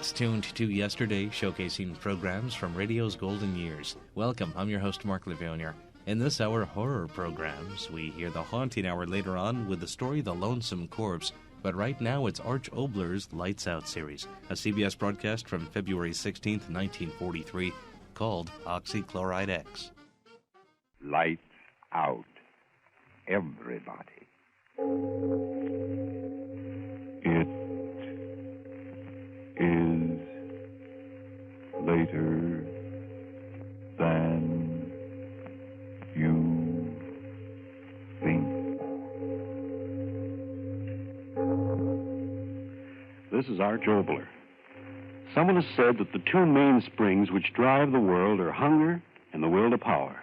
It's tuned to yesterday, showcasing programs from radio's golden years. Welcome, I'm your host, Mark Lavonier. In this hour horror programs, we hear the haunting hour later on with the story The Lonesome Corpse. But right now, it's Arch Obler's Lights Out series, a CBS broadcast from February 16th, 1943, called Oxychloride X. Lights out. Everybody. It is later than you think. This is Arch Obler. Someone has said that the two main springs which drive the world are hunger and the will to power.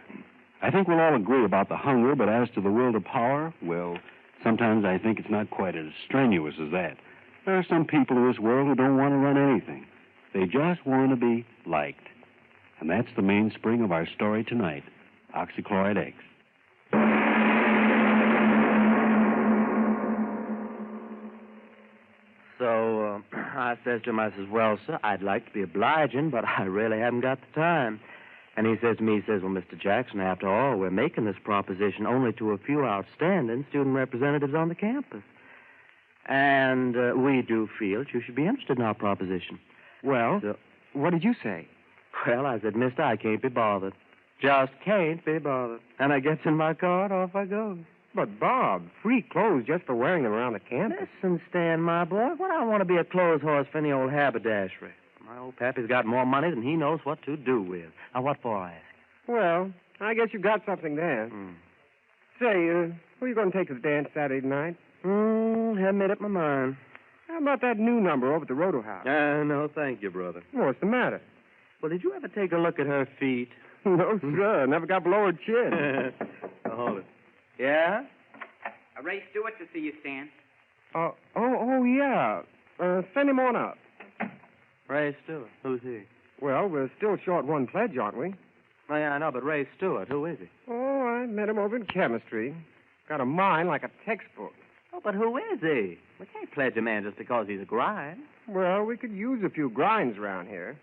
I think we'll all agree about the hunger, but as to the will to power, well, sometimes I think it's not quite as strenuous as that. There are some people in this world who don't want to run anything. They just want to be liked. And that's the mainspring of our story tonight, Oxychloride X. So, I says to him, I says, well, sir, I'd like to be obliging, but I really haven't got the time. And he says to me, he says, well, Mr. Jackson, after all, we're making this proposition only to a few outstanding student representatives on the campus. And we do feel that you should be interested in our proposition. Well, So, what did you say? well, I said, mister, I can't be bothered. Just can't be bothered. And I gets in my car and off I goes. But, Bob, free clothes just for wearing them around the campus. Listen, Stan, my boy, what I want to be a clothes horse for any old haberdashery. My old pappy's got more money than he knows what to do with. Now, what for, I ask? Well, I guess you got something there. Say, who are you going to take to the dance Saturday night? Haven't made up my mind. How about that new number over at the Roto House? No, thank you, brother. What's the matter? Well, did you ever take a look at her feet? No, sir. Never got below her chin. Now, hold it. Yeah? Ray Stewart to see you, Stan. Yeah. Send him on up. Ray Stewart. Who's he? Well, we're still short one pledge, aren't we? Oh, yeah, I know, but Ray Stewart, who is he? Oh, I met him over in chemistry. Got a mind like a textbook. Oh, but who is he? We can't pledge a man just because he's a grind. Well, we could use a few grinds around here.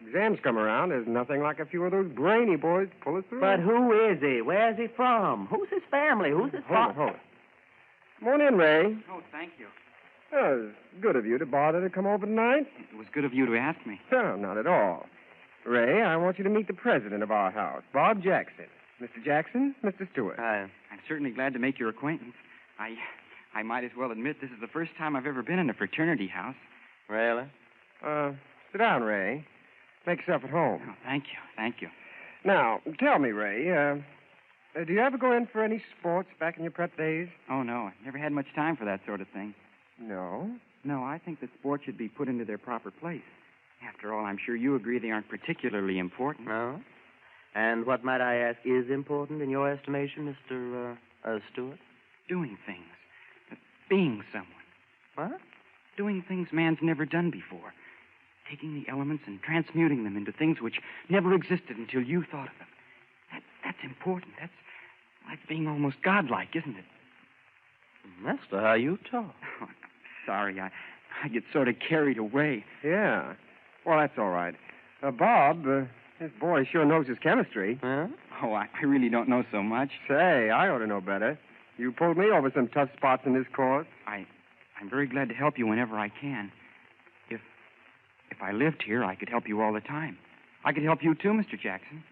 Exams come around, there's nothing like a few of those brainy boys to pull us through. But who is he? Where's he from? Who's his family? Who's his Hold it. Come on in, Ray. Oh, thank you. Oh, it's good of you to bother to come over tonight. It was good of you to ask me. No, not at all. Ray, I want you to meet the president of our house, Bob Jackson. Mr. Jackson, Mr. Stewart. I'm certainly glad to make your acquaintance. I might as well admit this is the first time I've ever been in a fraternity house. Really? Sit down, Ray. Make yourself at home. Oh, thank you. Now, tell me, Ray, do you ever go in for any sports back in your prep days? Oh, no, I never had much time for that sort of thing. No. No, I think that sports should be put into their proper place. After all, I'm sure you agree they aren't particularly important. No? And what, might I ask, is important in your estimation, Mr. Stewart? Doing things. Being someone. What? Doing things man's never done before. Taking the elements and transmuting them into things which never existed until you thought of them. That's important. That's like being almost godlike, isn't it? Master, how you talk. Oh, sorry, I get sort of carried away. Yeah. Well, that's all right. Bob, this boy sure knows his chemistry. Huh? Oh, I really don't know so much. Say, I ought to know better. You pulled me over some tough spots in this course. I'm very glad to help you whenever I can. If I lived here, I could help you all the time. I could help you too, Mr. Jackson.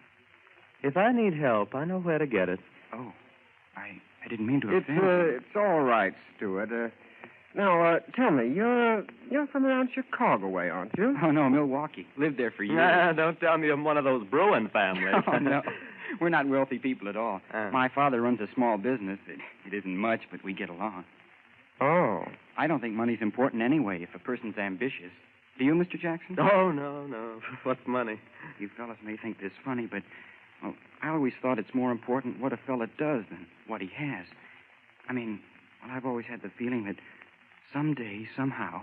If I need help, I know where to get it. Oh, I didn't mean to offend you. It's all right, Stewart. Now, tell me, you're from around Chicago way, aren't you? Oh, no, Milwaukee. Lived there for years. Nah, don't tell me I'm one of those brewing families. Oh, no. We're not wealthy people at all. My father runs a small business. It isn't much, but we get along. Oh. I don't think money's important anyway if a person's ambitious. Do you, Mr. Jackson? Oh, no. What's money? You fellas may think this funny, but I always thought it's more important what a fella does than what he has. I mean, I've always had the feeling that someday, somehow,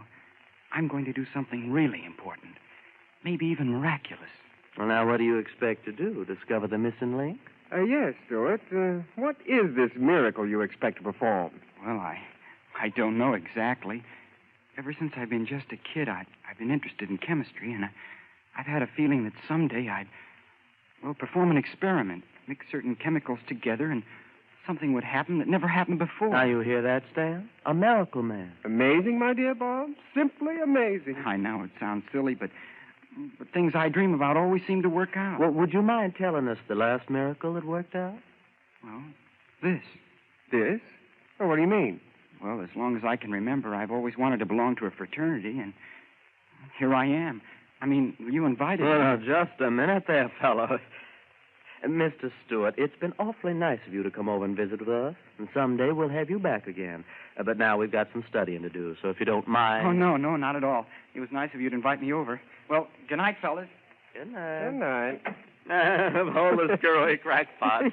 I'm going to do something really important. Maybe even miraculous. Well, now, what do you expect to do? Discover the missing link? Yes, Stewart. What is this miracle you expect to perform? Well, I don't know exactly. ever since I've been just a kid, I've been interested in chemistry, and I've had a feeling that someday I'd, perform an experiment, mix certain chemicals together, and something would happen that never happened before. Now you hear that, Stan? A miracle man. Amazing, my dear Bob. Simply amazing. I know it sounds silly, but things I dream about always seem to work out. Well, would you mind telling us the last miracle that worked out? Well, this. This? Oh, what do you mean? Well, as long as I can remember, I've always wanted to belong to a fraternity, and here I am. I mean, you invited me. Well, just a minute there, fellow. Mr. Stewart, it's been awfully nice of you to come over and visit with us, and someday we'll have you back again. But now we've got some studying to do, so if you don't mind... Oh, no, not at all. It was nice of you to invite me over. Well, good night, fellas. Good night. Good night. Hold the screwy crackpot.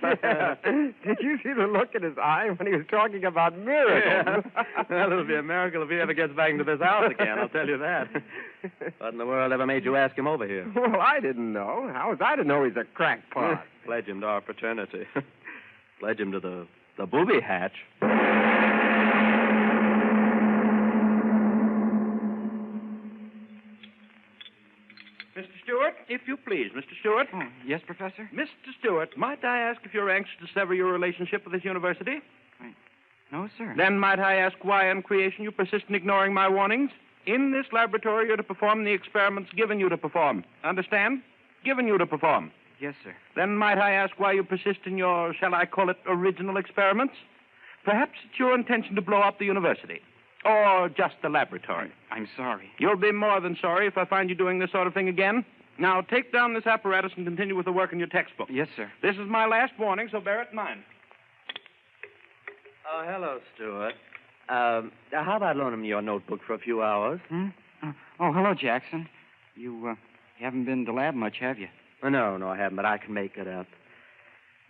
Did you see the look in his eye when he was talking about miracles? Yeah. Well, it'll be a miracle if he ever gets back into this house again, I'll tell you that. What in the world ever made you ask him over here? Well, I didn't know. How was I to know he's a crackpot? Pledge him to our fraternity. Pledge him to the booby hatch. Mr. Stewart, if you please, Mr. Stewart. Oh, yes, Professor? Mr. Stewart, might I ask if you're anxious to sever your relationship with this university? No, sir. Then might I ask why in creation you persist in ignoring my warnings? In this laboratory, you're to perform the experiments given you to perform. Understand? Given you to perform. Yes, sir. Then might I ask why you persist in your, shall I call it, original experiments? Perhaps it's your intention to blow up the university. Or just the laboratory. I'm sorry. You'll be more than sorry if I find you doing this sort of thing again. Now, take down this apparatus and continue with the work in your textbook. Yes, sir. This is my last warning, so bear it in mind. Oh, hello, Stewart. How about loaning me your notebook for a few hours? Oh, hello, Jackson. You haven't been to lab much, have you? No, I haven't, but I can make it up.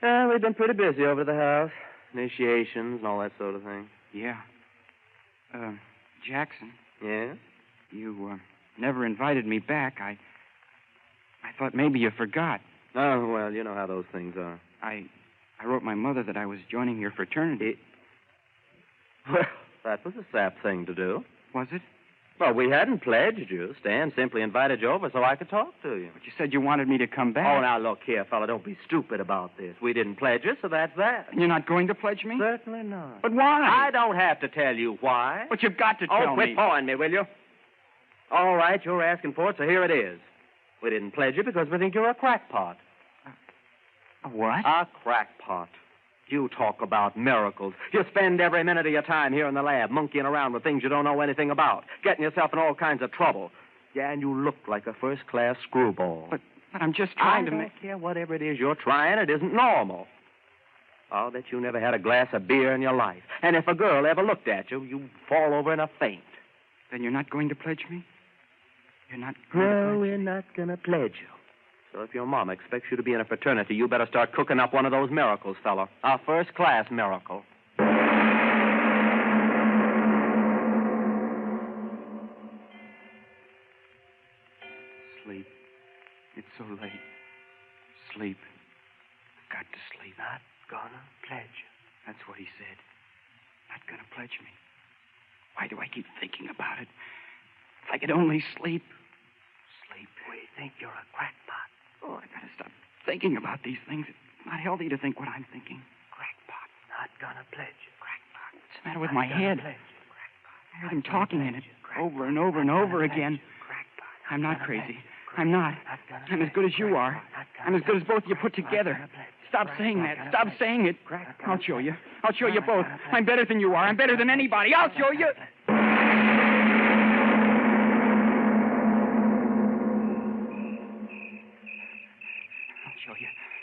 We've been pretty busy over the house. Initiations and all that sort of thing. Yeah. Jackson. Yeah? You never invited me back. I thought maybe you forgot. Oh, well, you know how those things are. I wrote my mother that I was joining your fraternity. Well, that was a sap thing to do. Was it? Well, we hadn't pledged you. Stan simply invited you over so I could talk to you. But you said you wanted me to come back. Oh, now, look here, fella. Don't be stupid about this. We didn't pledge you, so that's that. You're not going to pledge me? Certainly not. But why? I don't have to tell you why. But you've got to tell me. Oh, quit pawing me, will you? All right, you're asking for it, so here it is. We didn't pledge you because we think you're a crackpot. A what? A crackpot. You talk about miracles. You spend every minute of your time here in the lab monkeying around with things you don't know anything about, getting yourself in all kinds of trouble. Yeah, and you look like a first-class screwball. But I'm just trying to make... I make... don't care whatever it is you're trying. It isn't normal. I'll bet you never had a glass of beer in your life. And if a girl ever looked at you, you'd fall over in a faint. Then you're not going to pledge me? You're not going to No, pledge we're not going to pledge you. So if your mom expects you to be in a fraternity, you better start cooking up one of those miracles, fella. A first-class miracle. Sleep. It's so late. Sleep. Got to sleep. Not gonna pledge you. That's what he said. Not gonna pledge me. Why do I keep thinking about it? If I could only sleep. Sleep. We think you're a crackpot. Oh, I gotta stop thinking about these things. It's not healthy to think what I'm thinking. Crackpot. Not gonna pledge you. Crackpot. What's the matter with my head? I heard him talking in it over and over and over again. I'm not crazy. I'm not. I'm as good as you are. I'm as good as both of you put together. Stop saying that. Stop saying it. I'll show you. I'll show you both. I'm better than you are. I'm better than anybody. I'll show you.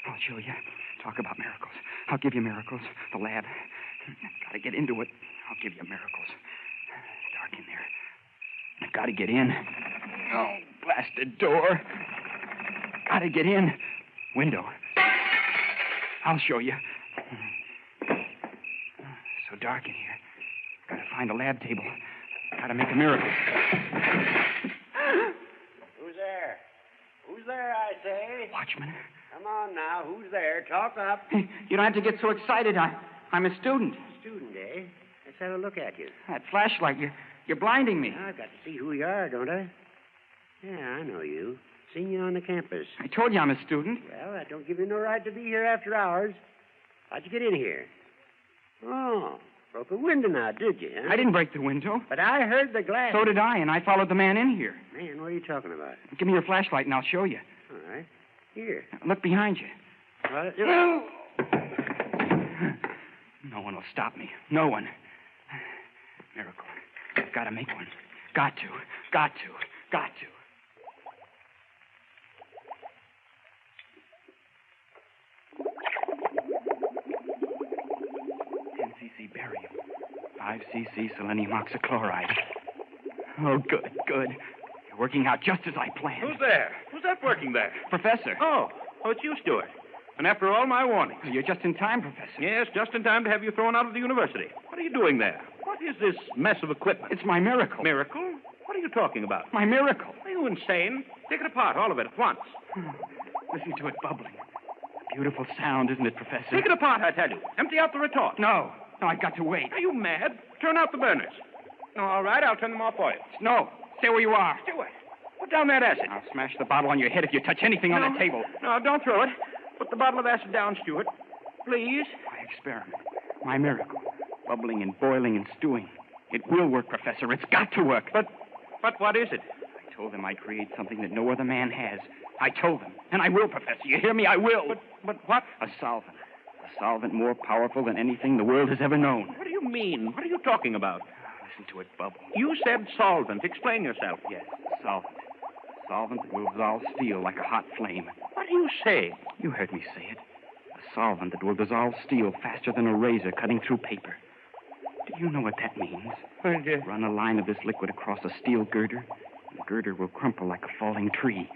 I'll show you. Talk about miracles. I'll give you miracles. The lab. Gotta get into it. I'll give you miracles. Dark in there. I've got to get in. Oh, blasted door. Got to get in. Window. I'll show you. So dark in here. Got to find a lab table. Got to make a miracle. Who's there? Who's there, I say? Watchman. Come on now. Who's there? Talk up. You don't have to get so excited. I'm a student. Student, eh? Let's have a look at you. That flashlight, you're blinding me. I've got to see who you are, don't I? Yeah, I know you. Seen you on the campus. I told you I'm a student. Well, that don't give you no right to be here after hours. How'd you get in here? Oh, broke a window now, did you? Huh? I didn't break the window. But I heard the glass. So did I, and I followed the man in here. Man, what are you talking about? Give me your flashlight and I'll show you. All right. Here. Look behind you. Well, No one will stop me. No one. Miracle. Gotta make one. Got to. Got to. Got to. 10 cc barium. 5 cc selenium oxychloride. Oh, good, good. You're working out just as I planned. Who's there? Who's that working there? Professor. Oh, it's you, Stuart. And after all my warnings. You're just in time, Professor. Yes, just in time to have you thrown out of the university. What are you doing there? What is this mess of equipment? It's my miracle. Miracle? What are you talking about? My miracle. Are you insane? Take it apart, all of it, at once. Listen to it bubbling. Beautiful sound, isn't it, Professor? Take it apart, I tell you. Empty out the retort. No, I've got to wait. Are you mad? Turn out the burners. No, all right, I'll turn them off for you. No, stay where you are. Stuart, put down that acid. I'll smash the bottle on your head if you touch anything on that table. No, don't throw it. Put the bottle of acid down, Stuart. Please. My experiment. My miracle. Bubbling and boiling and stewing. It will work, Professor. It's got to work. But what is it? I told them I'd create something that no other man has. I told them. And I will, Professor. You hear me? I will. But what? A solvent. A solvent more powerful than anything the world has ever known. What do you mean? What are you talking about? Listen to it bubble. You said solvent. Explain yourself. Yes, solvent. Solvent that will dissolve steel like a hot flame. What do you say? You heard me say it. A solvent that will dissolve steel faster than a razor cutting through paper. Do you know what that means? Run a line of this liquid across a steel girder, and the girder will crumple like a falling tree.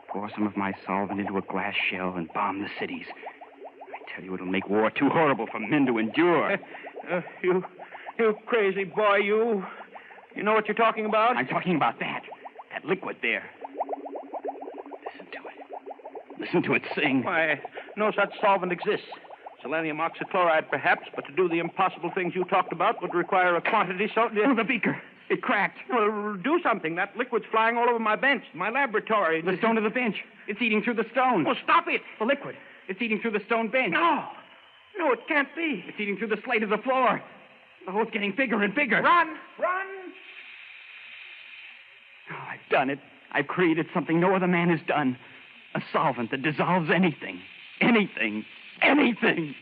Pour some of my solvent into a glass shell and bomb the cities. I tell you, it'll make war too horrible for men to endure. You crazy boy, you. You know what you're talking about? I'm talking about that liquid there. Listen to it sing. Why, no such solvent exists. Selenium oxychloride, perhaps, but to do the impossible things you talked about would require a quantity so... Oh, the beaker. It cracked. Well, do something. That liquid's flying all over my bench, my laboratory. The stone of the bench. It's eating through the stone. Well, stop it. The liquid. It's eating through the stone bench. No, it can't be. It's eating through the slate of the floor. The hole's getting bigger and bigger. Run! Oh, I've done it. I've created something no other man has done. A solvent that dissolves anything. Anything. Anything.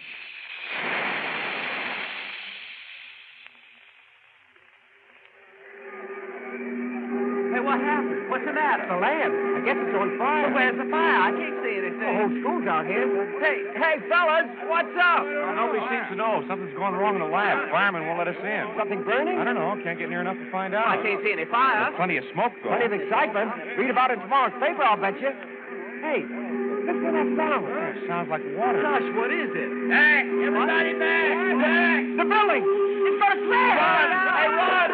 Hey, what happened? What's the matter? The lamp. I guess it's on fire. Well, where's the fire? I can't see anything. The whole school's out here. Hey, fellas, what's up? Nobody seems to know. Something's going wrong in the lab. Firemen won't let us in. Something burning? I don't know. Can't get near enough to find out. I can't see any fire. There's plenty of smoke going. Plenty of excitement. Read about it in tomorrow's paper, I'll bet you. Hey, listen to that sound. It sounds like water. Gosh, what is it? Hey, everybody back! Back! The building! It's going to smash! Run! Hey, run!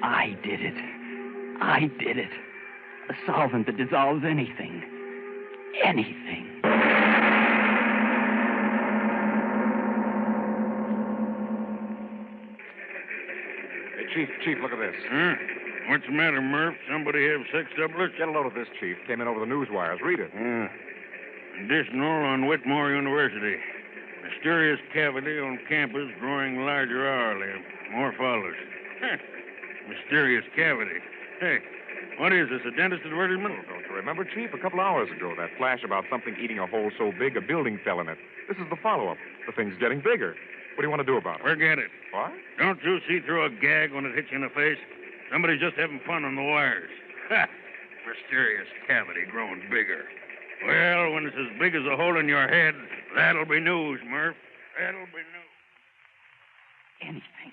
I did it. I did it. A solvent that dissolves anything. Anything. Hey, Chief, look at this. Huh? What's the matter, Murph? Somebody have sex doublets? Get a load of this, Chief. Came in over the news wires. Read it. Additional on Whitmore University. Mysterious cavity on campus growing larger hourly. More follows. Mysterious cavity. Hey, what is this, a dentist advertisement? Oh, don't you remember, Chief? A couple hours ago, that flash about something eating a hole so big a building fell in it. This is the follow-up. The thing's getting bigger. What do you want to do about it? Forget it. What? Don't you see through a gag when it hits you in the face? Somebody's just having fun on the wires. Ha! Mysterious cavity growing bigger. Well, when it's as big as a hole in your head, that'll be news, Murph. That'll be news. Anything.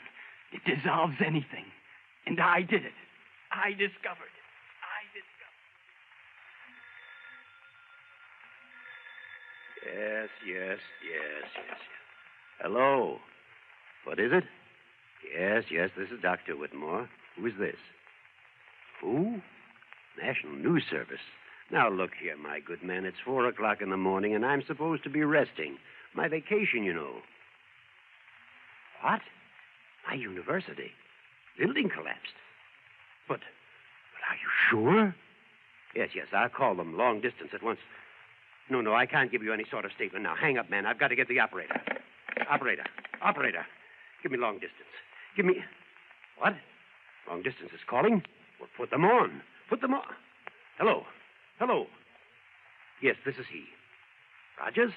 It dissolves anything. And I did it. I discovered it. Yes. Hello. What is it? Yes, this is Dr. Whitmore. Who is this? Who? National News Service. Now, look here, my good man. It's 4 o'clock in the morning, and I'm supposed to be resting. My vacation, you know. What? My university? Building collapsed. But are you sure? Yes, I'll call them long distance at once. No, I can't give you any sort of statement now. Hang up, man. I've got to get the operator. Operator. Give me long distance. Give me... What? Long distance is calling? Well, put them on. Hello. Yes, this is he. Rogers?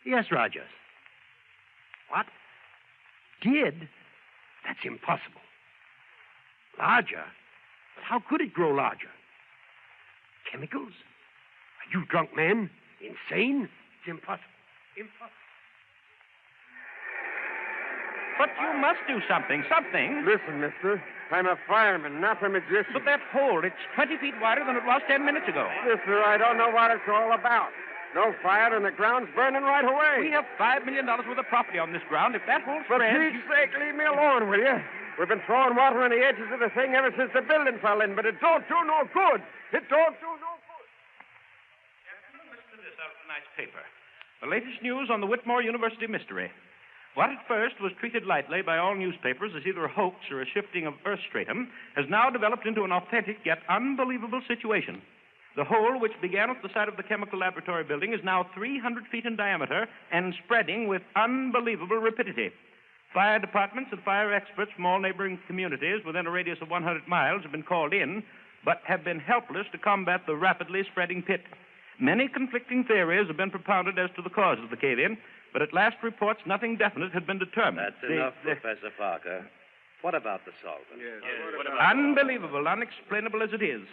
Yes, Rogers. What? Did? That's impossible. Larger? But how could it grow larger? Chemicals? Are you drunk, man? Insane? It's impossible. But you must do something. Listen, mister. I'm a fireman, not a magician. But that hole, it's 20 feet wider than it was 10 minutes ago. Mister, I don't know what it's all about. No fire and the ground's burning right away. We have $5 million worth of property on this ground. If that hole For spreads... Pete's sake, leave me alone, will you? We've been throwing water on the edges of the thing ever since the building fell in, but it don't do no good. Gentlemen, listen to this out of tonight's paper. The latest news on the Whitmore University mystery. What at first was treated lightly by all newspapers as either a hoax or a shifting of earth stratum has now developed into an authentic yet unbelievable situation. The hole, which began at the site of the chemical laboratory building, is now 300 feet in diameter and spreading with unbelievable rapidity. Fire departments and fire experts from all neighboring communities within a radius of 100 miles have been called in, but have been helpless to combat the rapidly spreading pit. Many conflicting theories have been propounded as to the cause of the cave-in, but at last reports nothing definite had been determined. That's enough, Professor Parker. What about the solvent? Unbelievable, unexplainable as it is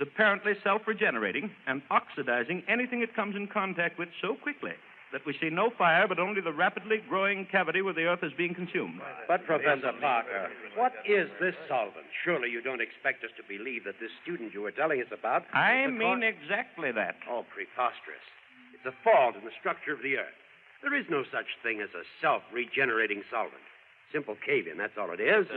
apparently self-regenerating and oxidizing anything it comes in contact with so quickly that we see no fire but only the rapidly growing cavity where the earth is being consumed. But, Professor Parker, what is this solvent? Surely you don't expect us to believe that this student you were telling us about... I mean exactly that. Oh, preposterous. It's a fault in the structure of the earth. There is no such thing as a self-regenerating solvent. Simple cave-in, that's all it is.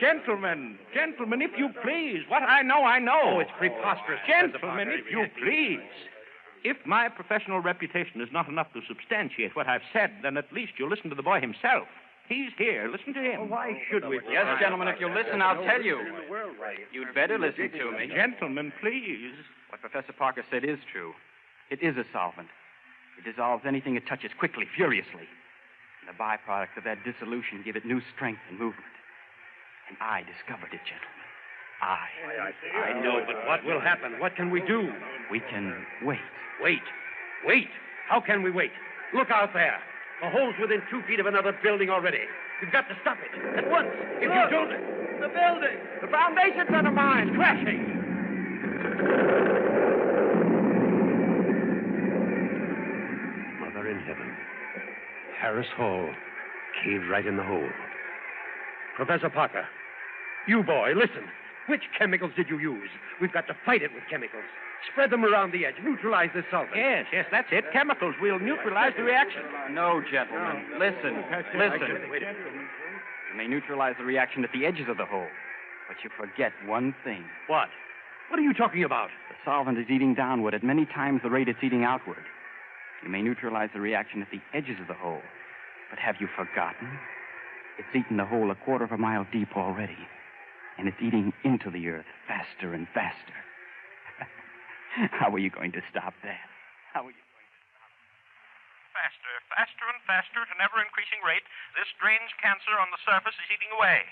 Gentlemen, if you please. What I know, I know. Oh, it's preposterous. Gentlemen, if you please. If my professional reputation is not enough to substantiate what I've said, then at least you'll listen to the boy himself. He's here. Listen to him. Well, why should we? Yes, gentlemen, if you'll listen, I'll tell you. You'd better listen to me. Gentlemen, please. What Professor Parker said is true. It is a solvent. It dissolves anything it touches quickly, furiously. And the byproducts of that dissolution give it new strength and movement. And I discovered it, gentlemen. I know, but what will happen? What can we do? We can wait. Wait? How can we wait? Look out there. The hole's within 2 feet of another building already. You've got to stop it at once. If you don't... The building! The foundation's undermined, crashing! Mother in heaven. Harris Hall caved right in the hole. Professor Parker, you boy, listen. Which chemicals did you use? We've got to fight it with chemicals. Spread them around the edge. Neutralize this solvent. Yes, that's it. Chemicals. We'll neutralize the reaction. No, gentlemen. Listen. You may neutralize the reaction at the edges of the hole, but you forget one thing. What? What are you talking about? The solvent is eating downward at many times the rate it's eating outward. You may neutralize the reaction at the edges of the hole, but have you forgotten? It's eaten the hole 1/4 of a mile deep already, and it's eating into the earth faster and faster. How are you going to stop that? Faster and faster at an ever-increasing rate, this strange cancer on the surface is eating away.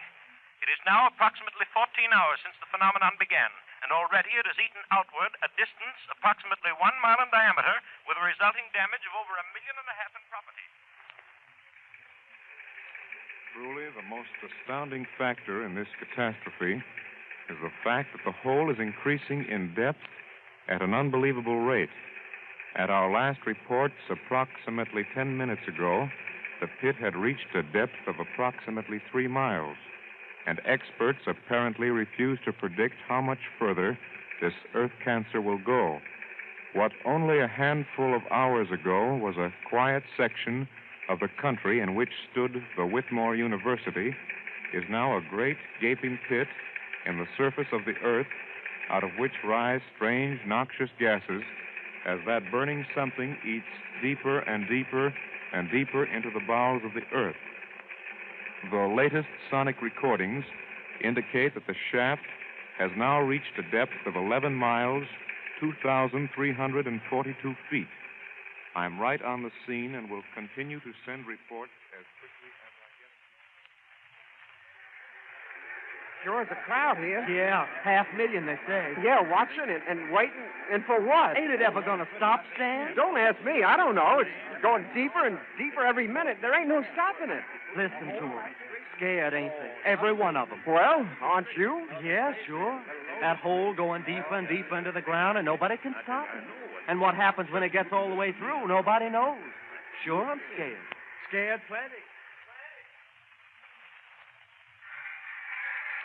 It is now approximately 14 hours since the phenomenon began, and already it has eaten outward a distance approximately 1 mile in diameter, with a resulting damage of over 1.5 million in property. Truly, the most astounding factor in this catastrophe is the fact that the hole is increasing in depth at an unbelievable rate. At our last reports, approximately 10 minutes ago, the pit had reached a depth of approximately 3 miles, and experts apparently refuse to predict how much further this earth cancer will go. What only a handful of hours ago was a quiet section of the country in which stood the Whitmore University is now a great gaping pit in the surface of the earth out of which rise strange, noxious gases as that burning something eats deeper and deeper and deeper into the bowels of the earth. The latest sonic recordings indicate that the shaft has now reached a depth of 11 miles, 2,342 feet. I'm right on the scene and will continue to send reports as quickly as I get. Sure is a crowd here. Yeah, 500,000, they say. Yeah, watching and waiting. And for what? Ain't it ever going to stop, Stan? Don't ask me. I don't know. It's going deeper and deeper every minute. There ain't no stopping it. Listen to them. Scared, ain't they? Every one of them. Well, aren't you? Yeah, sure. That hole going deeper and deeper into the ground, and nobody can stop it. And what happens when it gets all the way through, nobody knows. Sure, I'm scared. Scared plenty.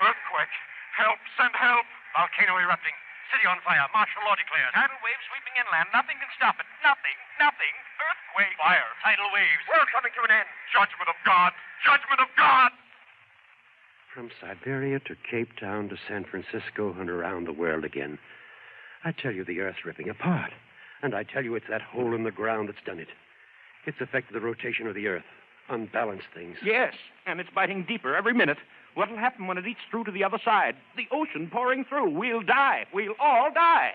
Earthquake. Help. Send help. Volcano erupting. City on fire. Martial law declared. Tidal waves sweeping inland. Nothing can stop it. Nothing. Nothing. Earthquake. Fire. Tidal waves. World coming to an end. Judgment of God. Judgment of God. From Siberia to Cape Town to San Francisco and around the world again. I tell you, the Earth's ripping apart. And I tell you, it's that hole in the ground that's done it. It's affected the rotation of the Earth. Unbalanced things. Yes, and it's biting deeper every minute. What'll happen when it eats through to the other side? The ocean pouring through. We'll die. We'll all die.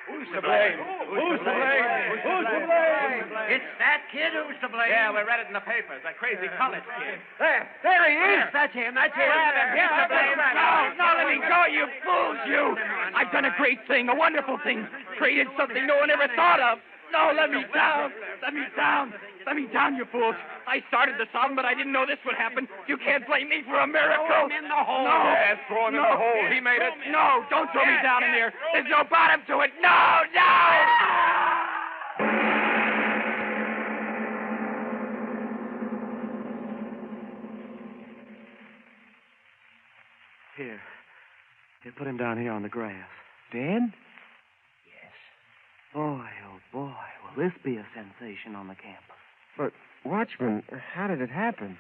Who's to blame? Who's to blame? Who's to blame? It's that kid who's to blame. Yeah, we read it in the papers. That crazy college kid. There he is. Yes, that's him. That's him. Grab him. He's to blame. No, let me go, you fools, you. I've done a great thing, a wonderful thing. Created something no one ever thought of. No, let me down. Let me down. Let me down, you fools. I started the song, but I didn't know this would happen. You can't blame me for a miracle. Throw him in the hole. No. Yes, throw him in the hole. He made it. No, don't throw me down in there. There's no bottom to it. No, no. Here. Here, put him down here on the grass. Dead? Boy, oh boy, will this be a sensation on the campus. But, Watchman, how did it happen?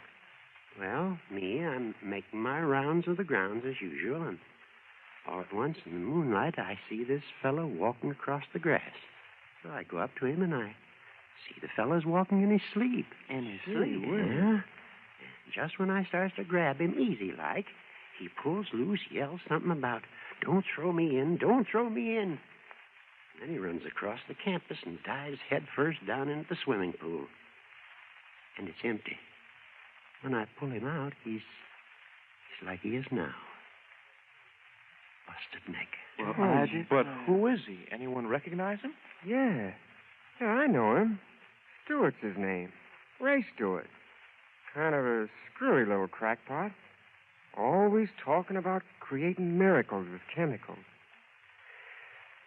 Well, I'm making my rounds of the grounds as usual, and all at once in the moonlight I see this fellow walking across the grass. So I go up to him and I see the fellow's walking in his sleep. In his sleep? Yeah. Just when I starts to grab him easy-like, he pulls loose, yells something about, "Don't throw me in, don't throw me in." Then he runs across the campus and dives headfirst down into the swimming pool. And it's empty. When I pull him out, he's like he is now. Busted neck. Well, but who is he? Anyone recognize him? Yeah. Yeah, I know him. Stewart's his name. Ray Stewart. Kind of a screwy little crackpot. Always talking about creating miracles with chemicals.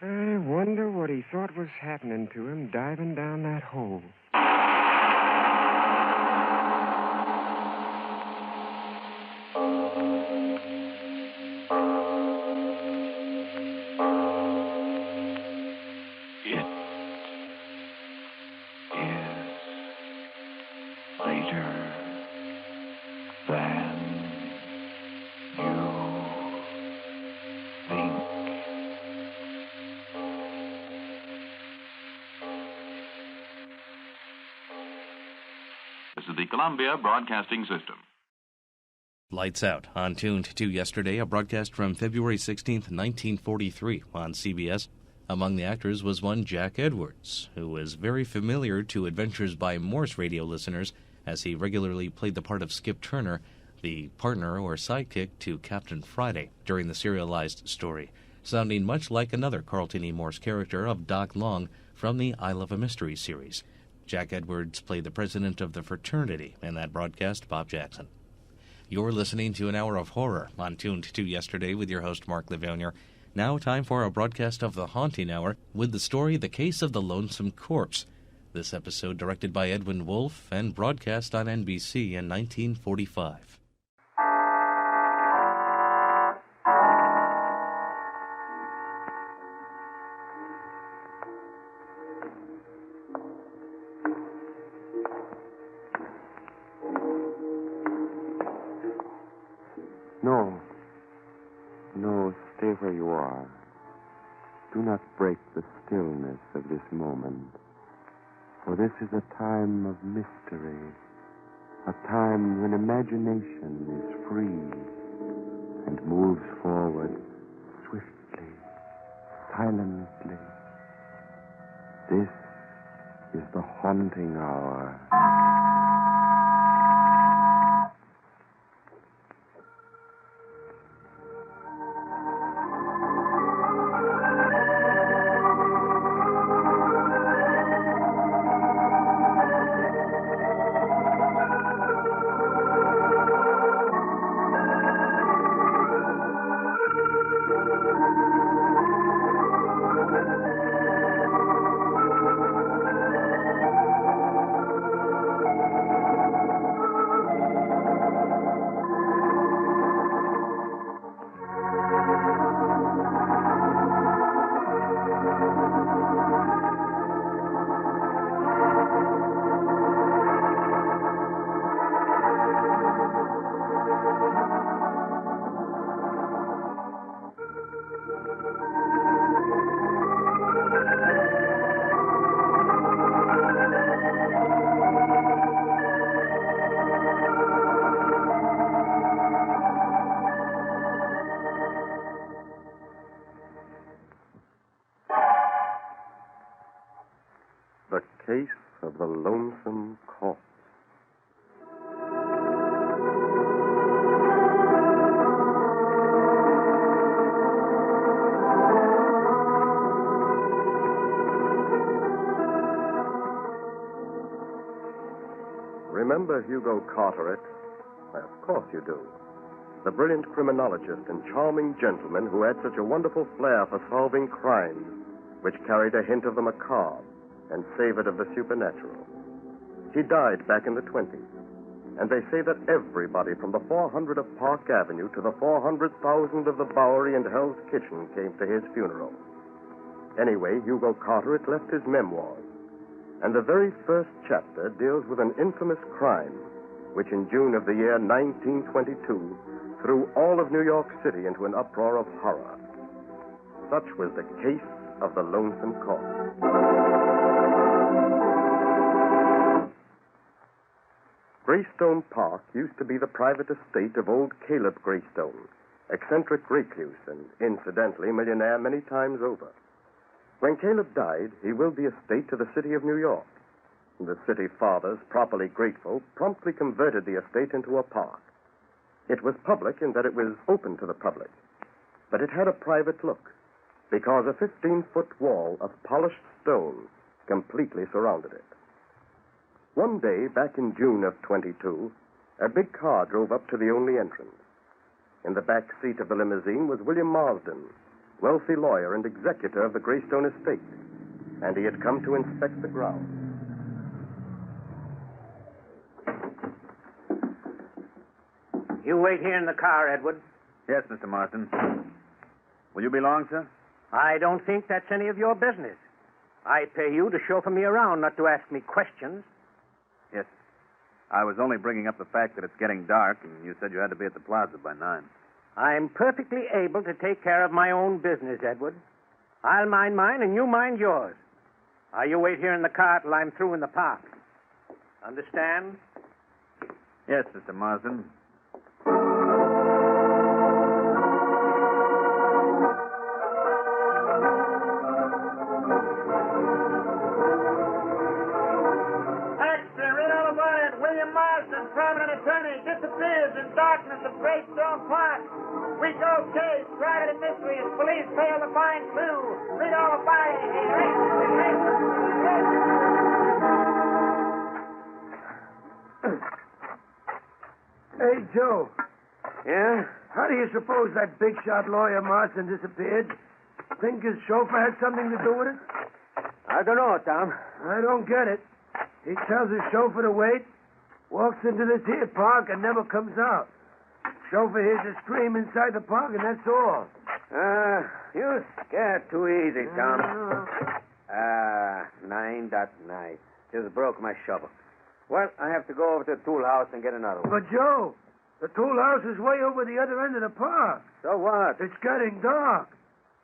I wonder what he thought was happening to him diving down that hole. This is the Columbia Broadcasting System. Lights Out on Tuned to Yesterday, a broadcast from February 16th, 1943 on CBS. Among the actors was one Jack Edwards, who was very familiar to Adventures by Morse radio listeners as he regularly played the part of Skip Turner, the partner or sidekick to Captain Friday during the serialized story, sounding much like another Carlton E. Morse character of Doc Long from the I Love a Mystery series. Jack Edwards played the president of the fraternity in that broadcast, Bob Jackson. You're listening to an hour of horror on Tuned to Yesterday with your host, Mark Lavonier. Now time for a broadcast of the Haunting Hour with the story The Case of the Lonesome Corpse. This episode directed by Edwin Wolfe and broadcast on NBC in 1945. No, where you are, do not break the stillness of this moment. For this is a time of mystery, a time when imagination is free and moves forward swiftly, silently. This is the haunting hour. The case of the Lonesome corpse. Remember Hugo Carteret? Why, of course you do. The brilliant criminologist and charming gentleman who had such a wonderful flair for solving crimes, which carried a hint of the macabre and savored of the supernatural. He died back in the 20s, and they say that everybody from the 400 of Park Avenue to the 400,000 of the Bowery and Hell's Kitchen came to his funeral. Anyway, Hugo Carteret left his memoirs, and the very first chapter deals with an infamous crime which in June of the year 1922 threw all of New York City into an uproar of horror. Such was the case of the Lonesome corpse. Greystone Park used to be the private estate of old Caleb Greystone, eccentric recluse and, incidentally, millionaire many times over. When Caleb died, he willed the estate to the city of New York. The city fathers, properly grateful, promptly converted the estate into a park. It was public in that it was open to the public, but it had a private look, because a 15-foot wall of polished stone completely surrounded it. One day, back in June of 22, a big car drove up to the only entrance. In the back seat of the limousine was William Marsden, wealthy lawyer and executor of the Greystone estate, and he had come to inspect the grounds. You wait here in the car, Edward. Yes, Mr. Marsden. Will you be long, sir? I don't think that's any of your business. I pay you to chauffeur me around, not to ask me questions. Yes. I was only bringing up the fact that it's getting dark, and you said you had to be at the plaza by 9. I'm perfectly able to take care of my own business, Edward. I'll mind mine, and you mind yours. You wait here in the car till I'm through in the park. Understand? Yes, Mr. Marsden. Prominent attorney disappears in darkness of Greystone Park. We go case, tried it mystery, as police fail to find clue. Read all about it. Hey, Joe. Yeah? How do you suppose that big shot lawyer Marston disappeared? Think his chauffeur had something to do with it? I don't know, Tom. I don't get it. He tells his chauffeur to wait, walks into this here park, and never comes out. Chauffeur hears a scream inside the park, and that's all. You scared too easy, Tom. 9.9. Just broke my shovel. Well, I have to go over to the tool house and get another one. But, Joe, The tool house is way over the other end of the park. So what? It's getting dark.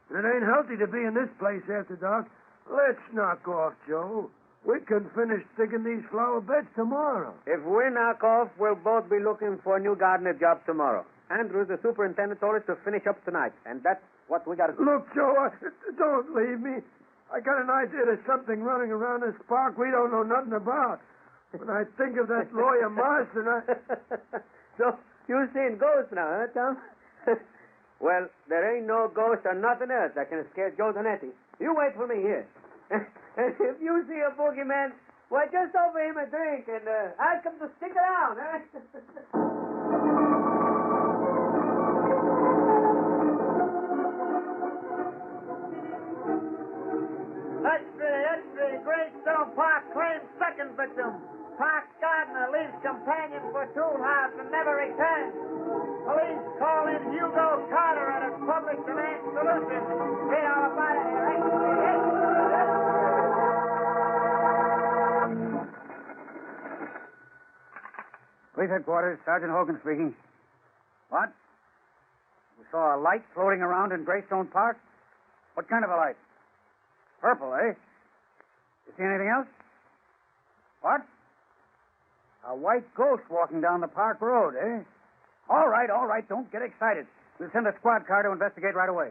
And it ain't healthy to be in this place after dark. Let's knock off, Joe. We can finish digging these flower beds tomorrow. If we knock off, we'll both be looking for a new gardener job tomorrow. Andrews, the superintendent, told us to finish up tonight, and that's what we got to do. Look, Joe, don't leave me. I got an idea there's something running around this park we don't know nothing about. When I think of that lawyer Marston, So, you seen ghosts now, huh, Tom? Well, there ain't no ghost or nothing else that can scare Joe Zanetti. You wait for me here. And if you see a boogeyman, why, just offer him a drink and ask him to stick around, huh? That's the Greystone Park claims second victim. Park gardener leaves companion for tool house and never returns. Police call in Hugo Carter at a public domain solution. Read all about it here. Police headquarters, Sergeant Hogan speaking. What? You saw a light floating around in Greystone Park? What kind of a light? Purple, eh? You see anything else? What? A white ghost walking down the park road, eh? All right. Don't get excited. We'll send a squad car to investigate right away.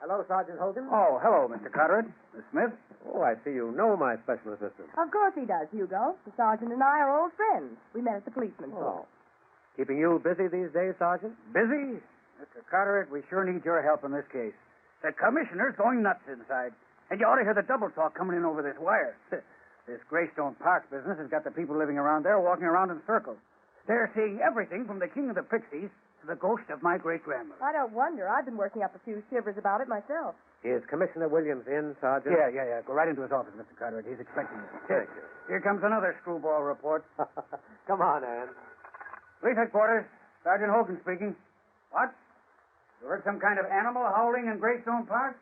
Hello, Sergeant Hogan. Oh, hello, Mr. Carteret. Miss Smith? Oh, I see you know my special assistant. Of course he does, Hugo. The sergeant and I are old friends. We met at the policeman's Oh. Keeping you busy these days, Sergeant? Busy? Mr. Carteret, we sure need your help in this case. The commissioner's going nuts inside. And you ought to hear the double talk coming in over this wire. This Greystone Park business has got the people living around there walking around in circles. They're seeing everything from the king of the pixies to the ghost of my great-grandmother. I don't wonder. I've been working up a few shivers about it myself. Is Commissioner Williams in, Sergeant? Yeah. Go right into his office, Mr. Carteret. He's expecting you. Thank you. Here comes another screwball report. Come on, Ann. Police headquarters, Sergeant Hogan speaking. What? You heard some kind of animal howling in Greystone Park?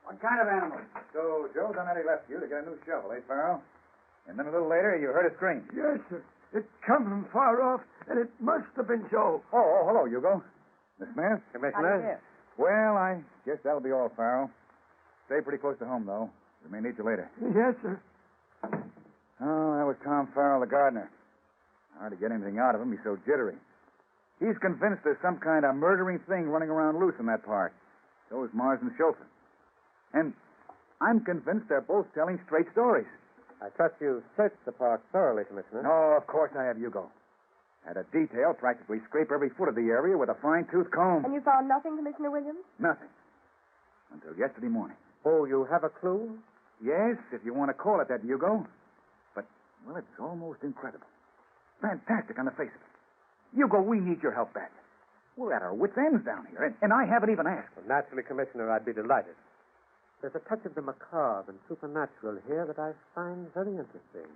What kind of animal? So Joe Zanetti left you to get a new shovel, eh, Farrell? And then a little later, you heard a scream. Yes, sir. It come from far off, and it must have been Joe. Oh, hello, Hugo. Miss Smith? Commissioner? Well, I guess that'll be all, Farrell. Stay pretty close to home, though. We may need you later. Yes, sir. Oh, that was Tom Farrell, the gardener. Hard to get anything out of him. He's so jittery. He's convinced there's some kind of murdering thing running around loose in that park. So is Marsden's chauffeur. And I'm convinced they're both telling straight stories. I trust you searched the park thoroughly, Commissioner. No, of course I have, Hugo. Had a detail practically scrape every foot of the area with a fine-tooth comb. And you found nothing, Commissioner Williams? Nothing. Until yesterday morning. Oh, you have a clue? Yes, if you want to call it that, Hugo. But, well, it's almost incredible. Fantastic on the face of it. Hugo, we need your help badly. We're at our wits' ends down here, and I haven't even asked. Well, naturally, Commissioner, I'd be delighted. There's a touch of the macabre and supernatural here that I find very interesting.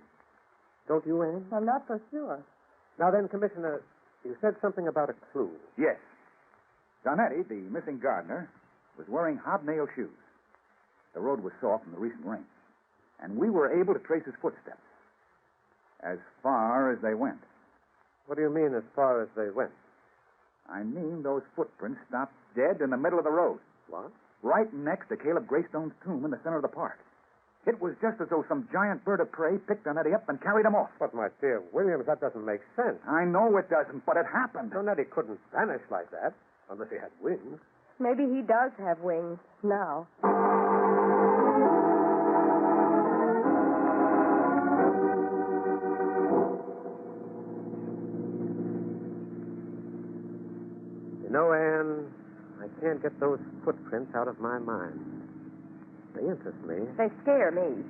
Don't you, Anne? I'm not so sure. Now then, Commissioner, you said something about a clue. Yes. Zanetti, the missing gardener, was wearing hobnail shoes. The road was soft from the recent rain, and we were able to trace his footsteps as far as they went. What do you mean, as far as they went? I mean those footprints stopped dead in the middle of the road. What? Right next to Caleb Greystone's tomb in the center of the park. It was just as though some giant bird of prey picked Zanetti up and carried him off. But, my dear Williams, that doesn't make sense. I know it doesn't, but it happened. Zanetti couldn't vanish like that, unless he had wings. Maybe he does have wings now. You know, Anne, I can't get those footprints out of my mind. They interest me. They scare me.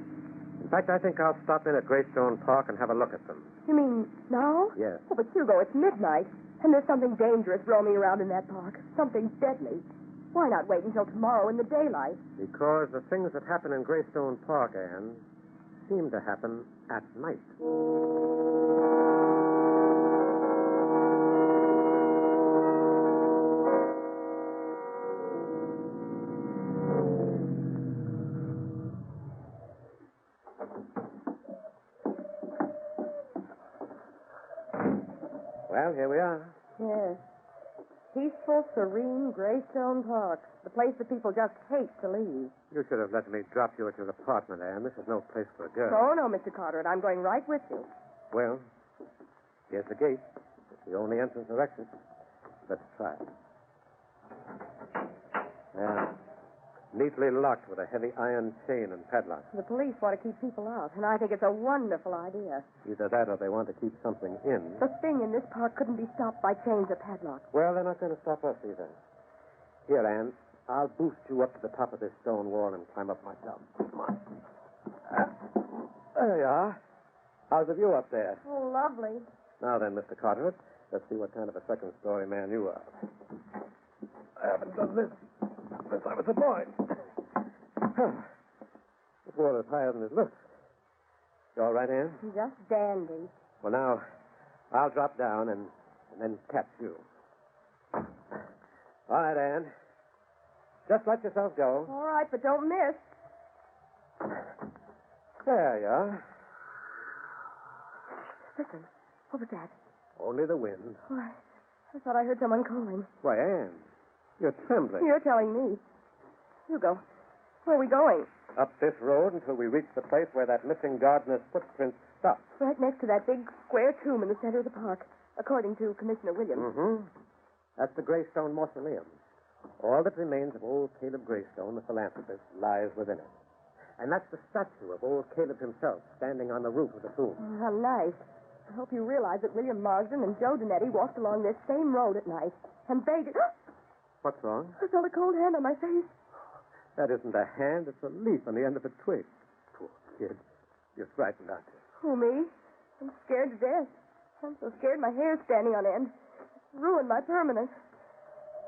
In fact, I think I'll stop in at Greystone Park and have a look at them. You mean now? Yes. Oh, but Hugo, it's midnight, and there's something dangerous roaming around in that park. Something deadly. Why not wait until tomorrow in the daylight? Because the things that happen in Greystone Park, Anne, seem to happen at night. Well, here we are. Yes. Peaceful, serene Greystone Park. The place that people just hate to leave. You should have let me drop you at your apartment, Anne. This is no place for a girl. Oh, no, Mr. Carteret. I'm going right with you. Well, here's the gate. It's the only entrance or exit. Let's try it. Yeah. Neatly locked with a heavy iron chain and padlock. The police want to keep people out, and I think it's a wonderful idea. Either that or they want to keep something in. The thing in this park couldn't be stopped by chains or padlocks. Well, they're not going to stop us either. Here, Anne, I'll boost you up to the top of this stone wall and climb up myself. Come on. There you are. How's the view up there? Oh, lovely. Now then, Mr. Carteret, let's see what kind of a second-story man you are. I haven't done this since I was a boy. This wall is higher than it looks. You all right, Anne? Just dandy. Well, now, I'll drop down and then catch you. All right, Anne. Just let yourself go. All right, but don't miss. There you are. Listen, what was that? Only the wind. Oh, I thought I heard someone calling. Why, Anne, you're trembling. You're telling me. Hugo, where are we going? Up this road until we reach the place where that missing gardener's footprints stop. Right next to that big square tomb in the center of the park, according to Commissioner Williams. Mm-hmm. That's the Greystone Mausoleum. All that remains of old Caleb Greystone, the philanthropist, lies within it. And that's the statue of old Caleb himself standing on the roof of the tomb. Oh, how nice. I hope you realize that William Marsden and Joe Donetti walked along this same road at night, and they did... What's wrong? I felt a cold hand on my face. That isn't a hand, it's a leaf on the end of a twig. Poor kid. You're frightened, aren't you? Who, me? I'm scared to death. I'm so scared my hair's standing on end. It's ruined my permanent.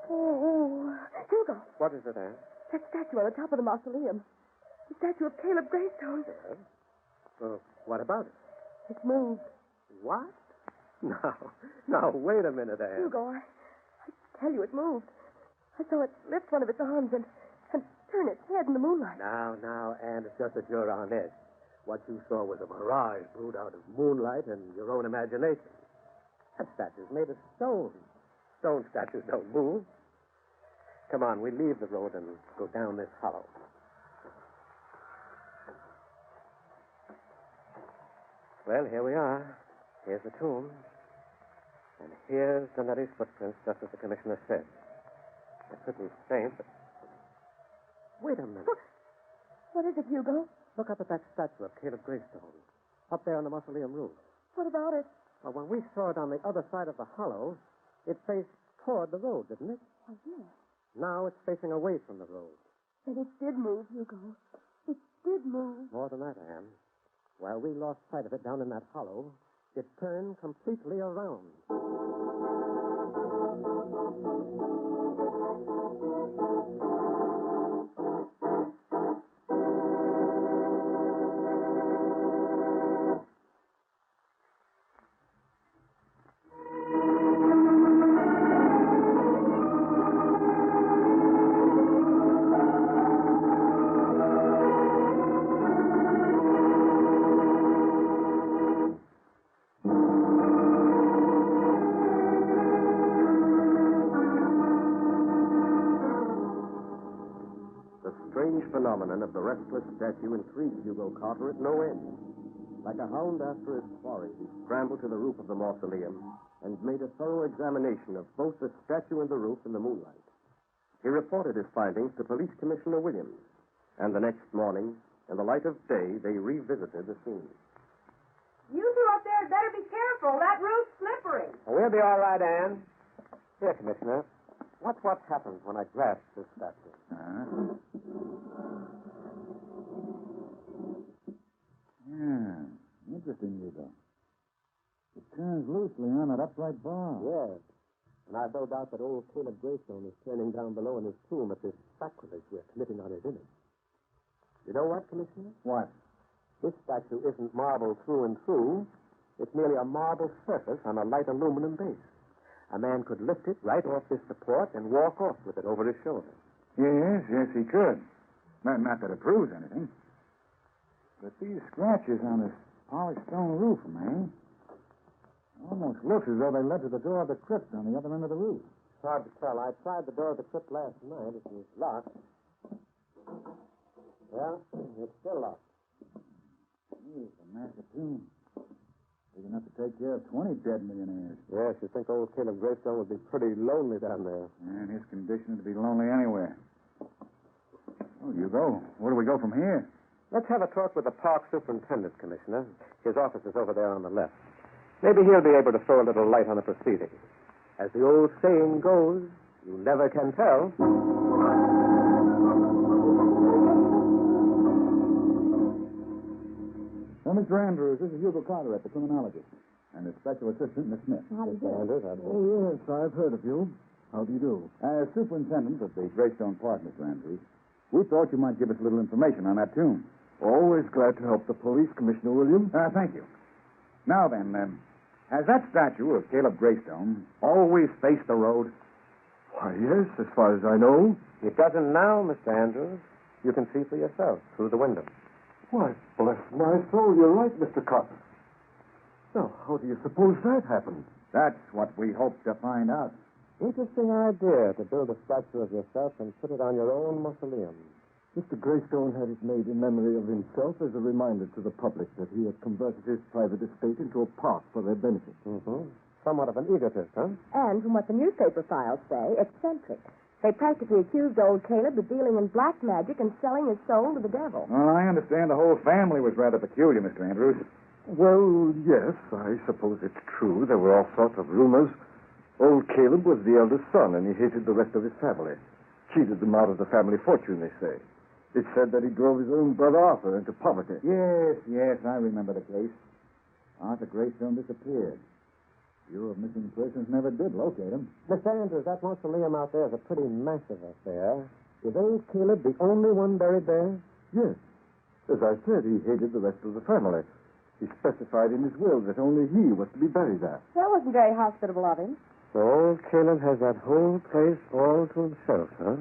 Oh, Hugo. What is it, Anne? That statue on the top of the mausoleum. The statue of Caleb Greystone. Yes. Well, what about it? It's moved. What? Now, wait a minute, Anne. Hugo, I tell you it moved. I saw it lift one of its arms and turn its head in the moonlight. Now, Anne, it's just that you're on edge. What you saw was a mirage brewed out of moonlight and your own imagination. That statue's made of stone. Stone statues don't move. Come on, we leave the road and go down this hollow. Well, here we are. Here's the tomb. And here's Donetti's footprints, just as the commissioner said. They're pretty faint, but... Wait a minute. What is it, Hugo? Look up at that statue of Caleb Greystone. Up there on the mausoleum roof. What about it? Well, when we saw it on the other side of the hollow, it faced toward the road, didn't it? Oh, yes. Now it's facing away from the road. Then it did move, Hugo. It did move. More than that, Anne. While we lost sight of it down in that hollow, it turned completely around. Phenomenon of the restless statue intrigued Hugo Carter at no end. Like a hound after his quarry, he scrambled to the roof of the mausoleum and made a thorough examination of both the statue and the roof in the moonlight. He reported his findings to Police Commissioner Williams, and the next morning, in the light of day, they revisited the scene. You two up there had better be careful. That roof's slippery. We'll be all right, Anne. Here, Commissioner. Watch what happens when I grasp this statue. Yeah, interesting, Hugo. It turns loosely on that upright bar. Yes. And I've no doubt that old Caleb Greystone is turning down below in his tomb at this sacrilege we're committing on his image. You know what, Commissioner? What? This statue isn't marble through and through. It's merely a marble surface on a light aluminum base. A man could lift it right off this support and walk off with it over his shoulder. Yes, he could. Not that it proves anything. But these scratches on this polished stone roof, man. Almost looks as though they led to the door of the crypt on the other end of the roof. It's hard to tell. I tried the door of the crypt last night. It was locked. Yeah, it's still locked. It's a massive tomb. Big enough to take care of 20 dead millionaires. Yes, you think old Caleb Gravestone would be pretty lonely down there. And his condition to be lonely anywhere. Oh, Hugo, where do we go from here? Let's have a talk with the park superintendent, Commissioner. His office is over there on the left. Maybe he'll be able to throw a little light on the proceedings. As the old saying goes, you never can tell. Well, Mr. Andrews, this is Hugo Carter at the criminologist. And his special assistant, Miss Smith. How do you do? Andrews, Oh, yes, I've heard of you. How do you do? As superintendent of the Greystone Park, Mr. Andrews, we thought you might give us a little information on that tomb. Always glad to help the police, Commissioner Williams. Thank you. Now then, has that statue of Caleb Greystone always faced the road? Why, yes, as far as I know. It doesn't now, Mr. Andrews. You can see for yourself through the window. Why, bless my soul, you're right, Mr. Carter. Now, how do you suppose that happened? That's what we hope to find out. Interesting idea to build a statue of yourself and put it on your own mausoleum. Mr. Greystone had it made in memory of himself as a reminder to the public that he had converted his private estate into a park for their benefit. Mm-hmm. Somewhat of an egotist, huh? And from what the newspaper files say, eccentric. They practically accused old Caleb of dealing in black magic and selling his soul to the devil. Well, I understand the whole family was rather peculiar, Mr. Andrews. Well, yes, I suppose it's true. There were all sorts of rumors. Old Caleb was the eldest son, and he hated the rest of his family. Cheated them out of the family fortune, they say. It's said that he drove his own brother Arthur into poverty. Yes, I remember the case. Arthur Greystone disappeared. Bureau of Missing Persons never did locate him. Mr. Andrews, that mausoleum out there is a pretty massive affair. Is old Caleb the only one buried there? Yes. As I said, he hated the rest of the family. He specified in his will that only he was to be buried there. That wasn't very hospitable of him. So old Caleb has that whole place all to himself, huh?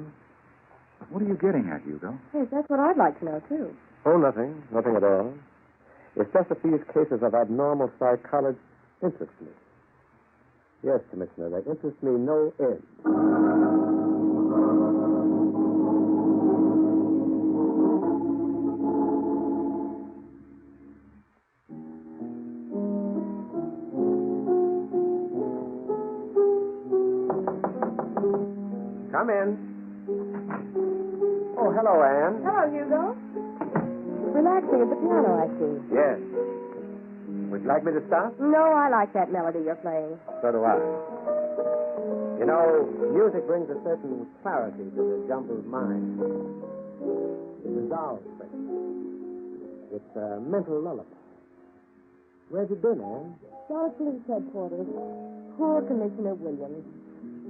What are you getting at, Hugo? Yes, that's what I'd like to know, too. Oh, nothing. Nothing at all. It's just that these cases of abnormal psychology interest me. Yes, Commissioner, they interest me no end. Come in. Oh, hello, Anne. Hello, Hugo. Relaxing at the piano, I see. Yes. Would you like me to start? No, I like that melody you're playing. So do I. You know, music brings a certain clarity to the jumbled mind. It resolves things. It's a mental lullaby. Where have you been, Anne? Down at police headquarters. Poor Commissioner Williams.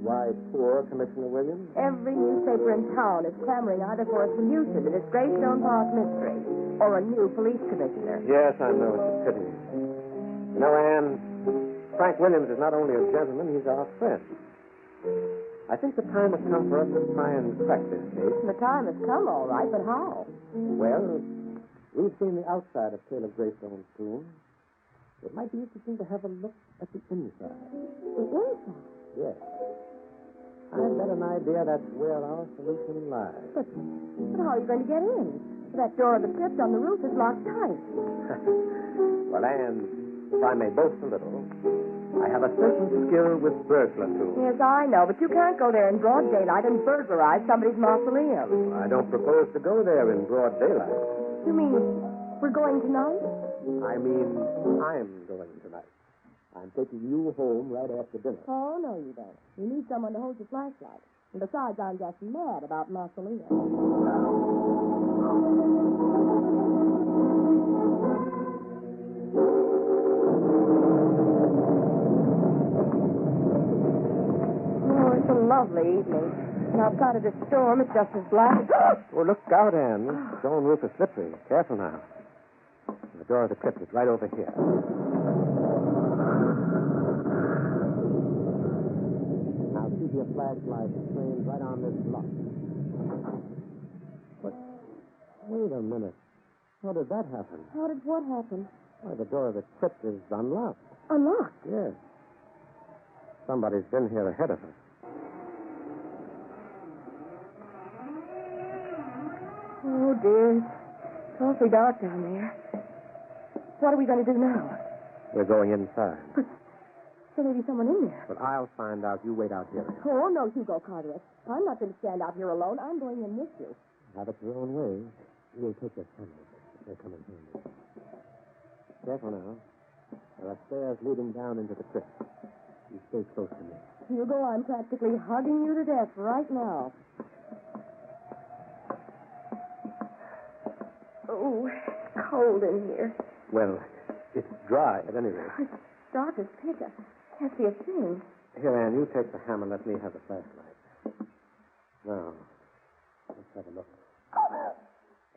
Why, poor Commissioner Williams? Every newspaper in town is clamoring either for a solution to this Greystone Park mystery or a new police commissioner. Yes, I know. It's a pity. You know, Anne, Frank Williams is not only a gentleman, he's our friend. I think the time has come for us to try and crack this case. The time has come, all right, but how? Well, we've seen the outside of Caleb Greystone's tomb. It might be interesting to have a look at the inside. The inside? Yes. I've got an idea that's where our solution lies. But how are you going to get in? That door of the crypt on the roof is locked tight. Well, Anne, if I may boast a little, I have a certain skill with burglar tools. Yes, I know, but you can't go there in broad daylight and burglarize somebody's mausoleum. I don't propose to go there in broad daylight. You mean we're going tonight? I mean, I'm going tonight. I'm taking you home right after dinner. Oh, no, you don't. You need someone to hold your flashlight. And besides, I'm just mad about mausoleum. Oh, it's a lovely evening. And outside of this storm, it's just as black. Oh, look out, Anne. The stone roof is slippery. Careful now. The door of the crypt is right over here. Now keep your flashlight trained right on this block. But wait a minute. How did that happen? How did what happen? Why, the door of the crypt is unlocked. Unlocked. Yes. Somebody's been here ahead of us. Oh, dear. It's awfully dark down there. What are we going to do now? We're going inside. But there may be someone in there. But I'll find out. You wait out here. Oh, no, Hugo Carteret. I'm not going to stand out here alone. I'm going in with you. Have it your own way. We'll take your cameras. They're coming handy. Careful now. There are stairs leading down into the crypt. You stay close to me. Hugo, I'm practically hugging you to death right now. Oh, it's cold in here. Well, it's dry at any rate. It's dark as pitch. I can't see a thing. Here, Anne, you take the hammer. Let me have the flashlight. Now, let's have a look. Oh,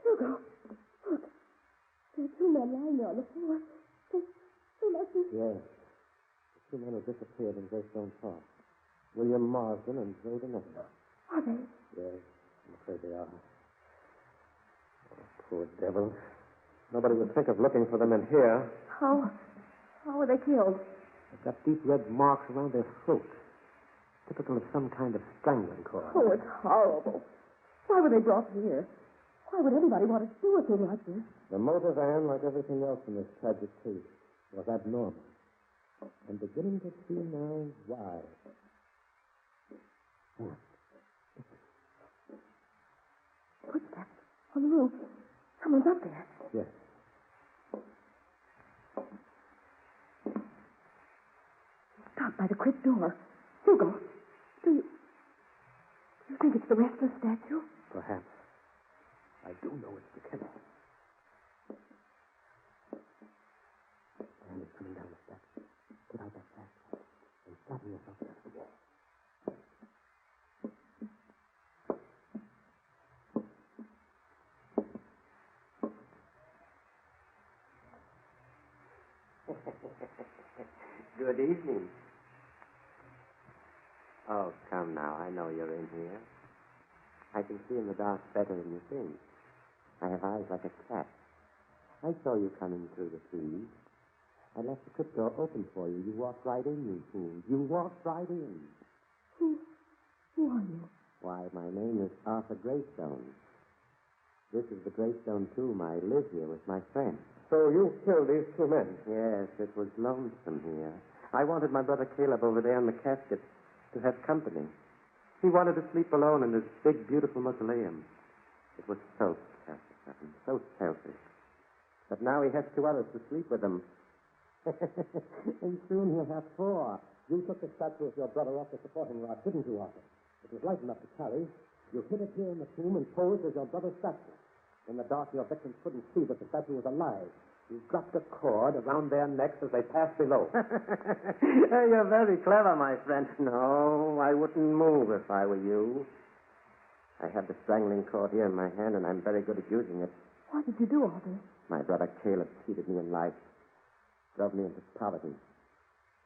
Hugo, look. There are two men lying there on the floor. They must be... Yes. The two men who disappeared in Greystone Park. William Marsden and Joe DeNetto. Are they? Yes, I'm afraid they are. Oh, poor devils. Nobody would think of looking for them in here. How were they killed? They've got deep red marks around their throats. Typical of some kind of strangling cord. Oh, it's horrible. Why were they brought here? Why would anybody want to do a thing like this? The motive, Anne, like everything else in this tragic case, was abnormal. I'm beginning to see now why. Footsteps on the roof. Someone's up there. Yes. Stopped by the crypt door. Hugo, do you think it's the restless statue? Perhaps. I do know it's the killer. And he's coming down the steps. Put out that flashlight and flatten yourself against the wall. Good evening. Oh, come now. I know you're in here. I can see in the dark better than you think. I have eyes like a cat. I saw you coming through the trees. I left the crypt door open for you. You walked right in, you fool. You walked right in. Who are you? Why, my name is Arthur Greystone. This is the Greystone tomb. I live here with my friend. So you killed these two men? Yes, it was lonesome here. I wanted my brother Caleb over there in the casket to have company. He wanted to sleep alone in this big, beautiful mausoleum. It was so selfish, so selfish. But now he has two others to sleep with him. And soon he'll have four. You took the statue of your brother off the supporting rod, didn't you, Arthur? It was light enough to carry. You hid it here in the tomb and posed as your brother's statue. In the dark, your victims couldn't see that the statue was alive. You dropped a cord around their necks as they passed below. You're very clever, my friend. No, I wouldn't move if I were you. I have the strangling cord here in my hand, and I'm very good at using it. Why did you do all this? My brother Caleb cheated me in life, drove me into poverty.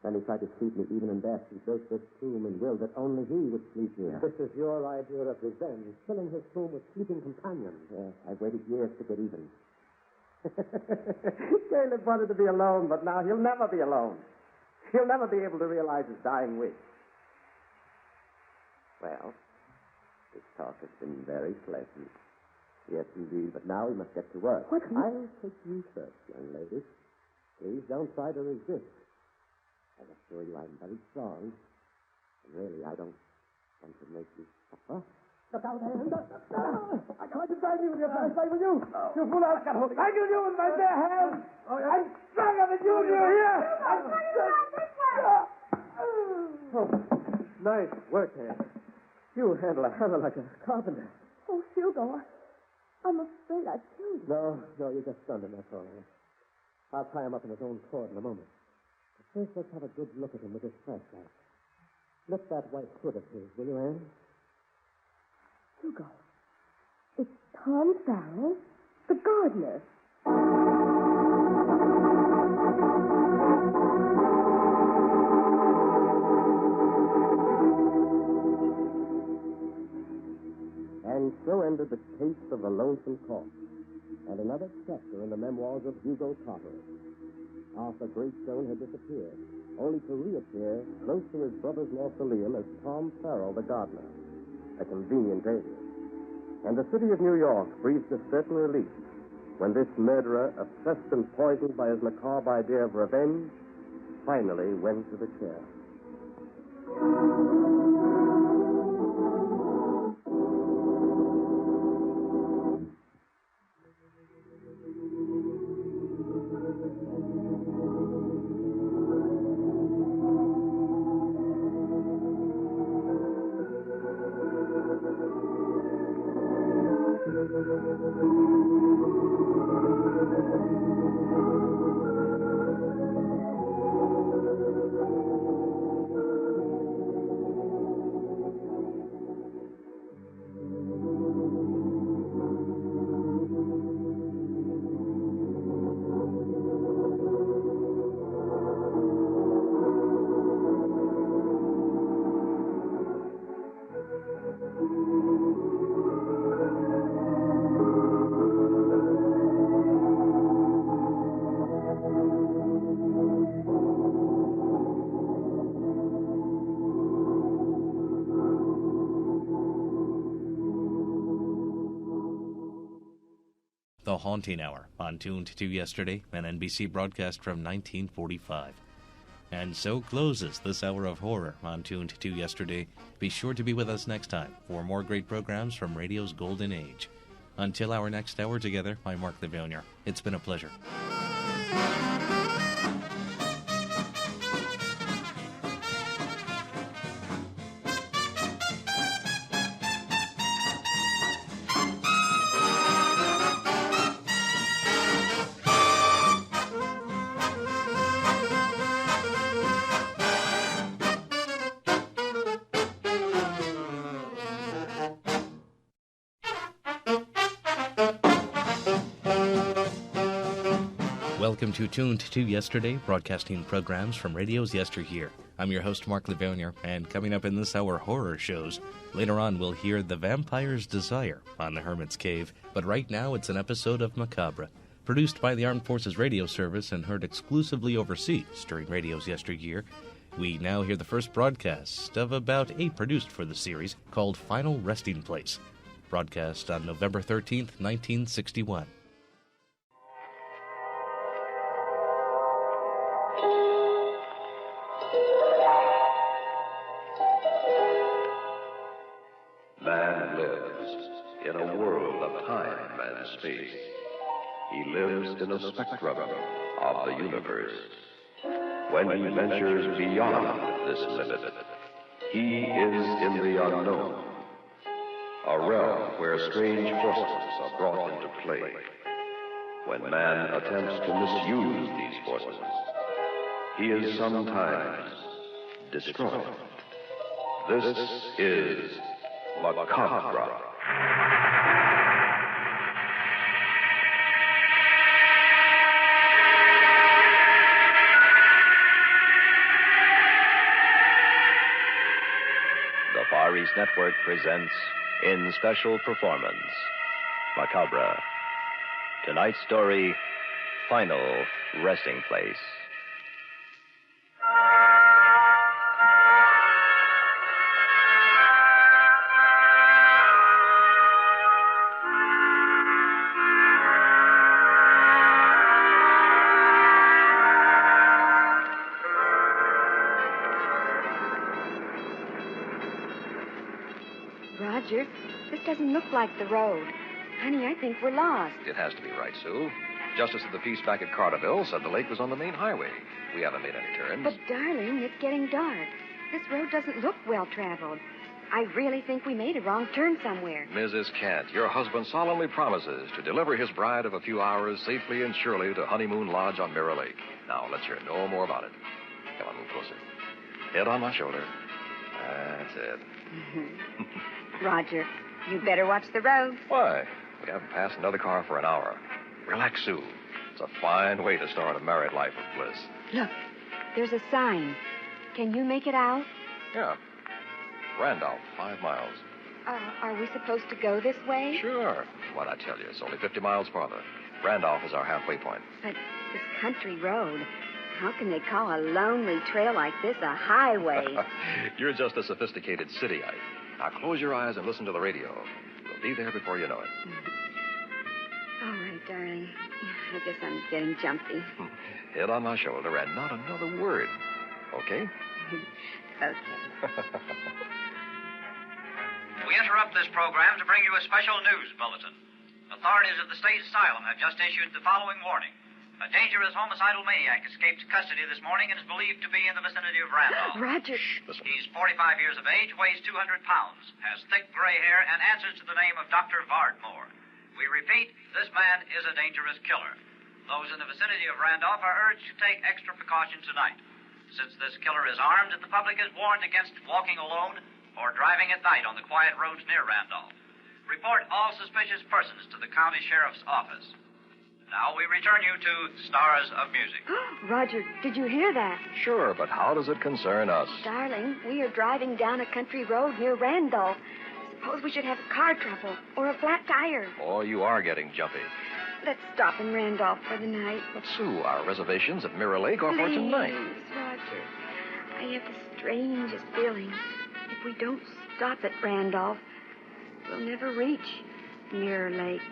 Then he tried to cheat me even in death. He built this tomb and willed that only he would sleep here. This is your idea of revenge, filling his tomb with sleeping companions. Yes, I've waited years to get even. Caleb wanted to be alone, but now he'll never be alone. He'll never be able to realize his dying wish. Well, this talk has been very pleasant. Yes, indeed, but now we must get to work. What? I'll take you first, young lady. Please don't try to resist. I assure you I'm very strong. And really, I don't want to make you suffer. Look out, Anne. I tried to drive you with your flashlight, with you. You fool, I got hold of you. I knew you with my bare hands. I'm stronger than you, here. Oh, nice work, Anne. You handle a hammer like a carpenter. Oh, Hugo, I'm afraid I killed you. No, you just stunned him, that's all. I'll tie him up in his own cord in a moment. But first, let's have a good look at him with this flashlight. Lift that white hood of his, will you, Anne? Hugo, it's Tom Farrell, the gardener. And so ended the case of the Lonesome Corpse, and another chapter in the memoirs of Hugo Carteret. Arthur Greystone had disappeared, only to reappear close to his brother's mausoleum as Tom Farrell, the gardener. A convenient alias. And the city of New York breathed a certain relief when this murderer, obsessed and poisoned by his macabre idea of revenge, finally went to the chair. The Haunting Hour on Tuned to Yesterday, an NBC broadcast from 1945. And so closes this hour of horror on Tuned to Yesterday. Be sure to be with us next time for more great programs from radio's golden age. Until our next hour together, I'm Mark Lavonier. It's been a pleasure. Welcome to Tuned to Yesterday, broadcasting programs from radio's yesteryear. I'm your host, Mark Lavonier, and coming up in this hour, horror shows. Later on, we'll hear The Vampire's Desire on the Hermit's Cave, but right now it's an episode of Macabre, produced by the Armed Forces Radio Service and heard exclusively overseas during radio's yesteryear. We now hear the first broadcast of about 8 produced for the series, called Final Resting Place, broadcast on November 13th, 1961. Man lives in a world of time and space. He lives in a spectrum of the universe. When he ventures beyond this limit, he is in the unknown, a realm where strange forces are brought into play. When man attempts to misuse these forces, he is sometimes destroyed. This is Macabre. The Far East Network presents, in special performance, Macabre. Tonight's story, Final Resting Place. Roger, this doesn't look like the road. Honey, I think we're lost. It has to be right, Sue. Justice of the Peace back at Carterville said the lake was on the main highway. We haven't made any turns. But, darling, it's getting dark. This road doesn't look well-traveled. I really think we made a wrong turn somewhere. Mrs. Kent, your husband solemnly promises to deliver his bride of a few hours safely and surely to Honeymoon Lodge on Mirror Lake. Now, let's hear no more about it. Come on, move closer. Head on my shoulder. That's it. Roger, you better watch the road. Why? We haven't passed another car for an hour. Relax, Sue. It's a fine way to start a married life of bliss. Look, there's a sign. Can you make it out? Yeah. Randolph, 5 miles. Are we supposed to go this way? Sure. Why'd I tell you? It's only 50 miles farther. Randolph is our halfway point. But this country road, how can they call a lonely trail like this a highway? You're just a sophisticated cityite. Now close your eyes and listen to the radio. We'll be there before you know it. All right, darling. I guess I'm getting jumpy. Head on my shoulder and not another word. Okay? Okay. We interrupt this program to bring you a special news bulletin. Authorities of the state asylum have just issued the following warning. A dangerous homicidal maniac escaped custody this morning and is believed to be in the vicinity of Randolph. Roger. He's 45 years of age, weighs 200 pounds, has thick gray hair, and answers to the name of Dr. Vardmore. We repeat, this man is a dangerous killer. Those in the vicinity of Randolph are urged to take extra precaution tonight. Since this killer is armed, the public is warned against walking alone or driving at night on the quiet roads near Randolph. Report all suspicious persons to the county sheriff's office. Now we return you to Stars of Music. Roger, did you hear that? Sure, but how does it concern us? Darling, we are driving down a country road near Randolph. Suppose we should have car trouble or a flat tire. Oh, you are getting jumpy. Let's stop in Randolph for the night. But, Sue, our reservations at Mirror Lake are for tonight. Please, Roger. I have the strangest feeling. If we don't stop at Randolph, we'll never reach Mirror Lake.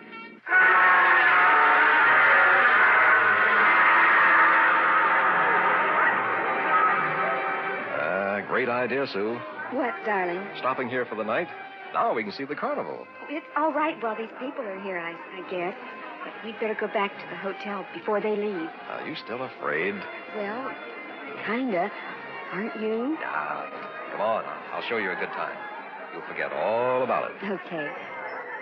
Great idea, Sue. What, darling? Stopping here for the night? Now we can see the carnival. It's all right while these people are here, I guess. But we'd better go back to the hotel before they leave. Are you still afraid? Well, kinda. Aren't you? Yeah. Come on. I'll show you a good time. You'll forget all about it. Okay.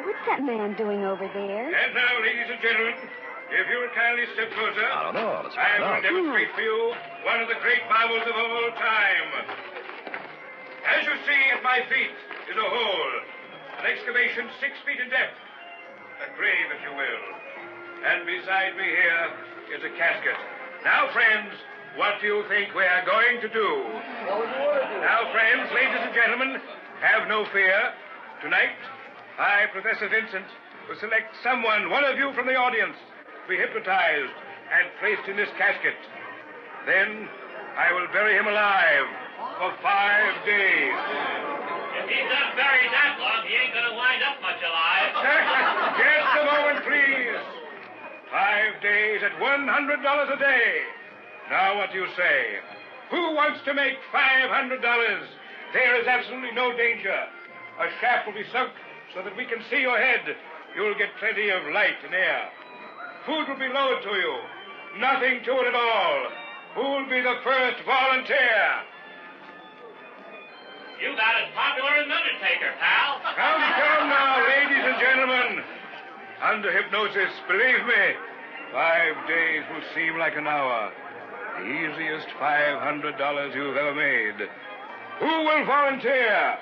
What's that man doing over there? And now, ladies and gentlemen, if you would kindly step closer. I don't know. Let's I find will out. demonstrate for you one of the great marvels of all time. As you see at my feet is a hole, an excavation 6 feet in depth, a grave, if you will. And beside me here is a casket. Now, friends, what do you think we are going to do? Now, friends, ladies and gentlemen, have no fear. Tonight, I, Professor Vincent, will select someone, one of you from the audience, to be hypnotized and placed in this casket. Then I will bury him alive for 5 days. If he's not buried that long, he ain't going to wind up much alive. Just a moment, please. 5 days at $100 a day. Now, what do you say? Who wants to make $500? There is absolutely no danger. A shaft will be sunk so that we can see your head. You'll get plenty of light and air. Food will be lowered to you. Nothing to it at all. Who'll be the first volunteer? You got as popular as an undertaker, pal. Come now, ladies and gentlemen. Under hypnosis, believe me, 5 days will seem like an hour. The easiest $500 you've ever made. Who will volunteer?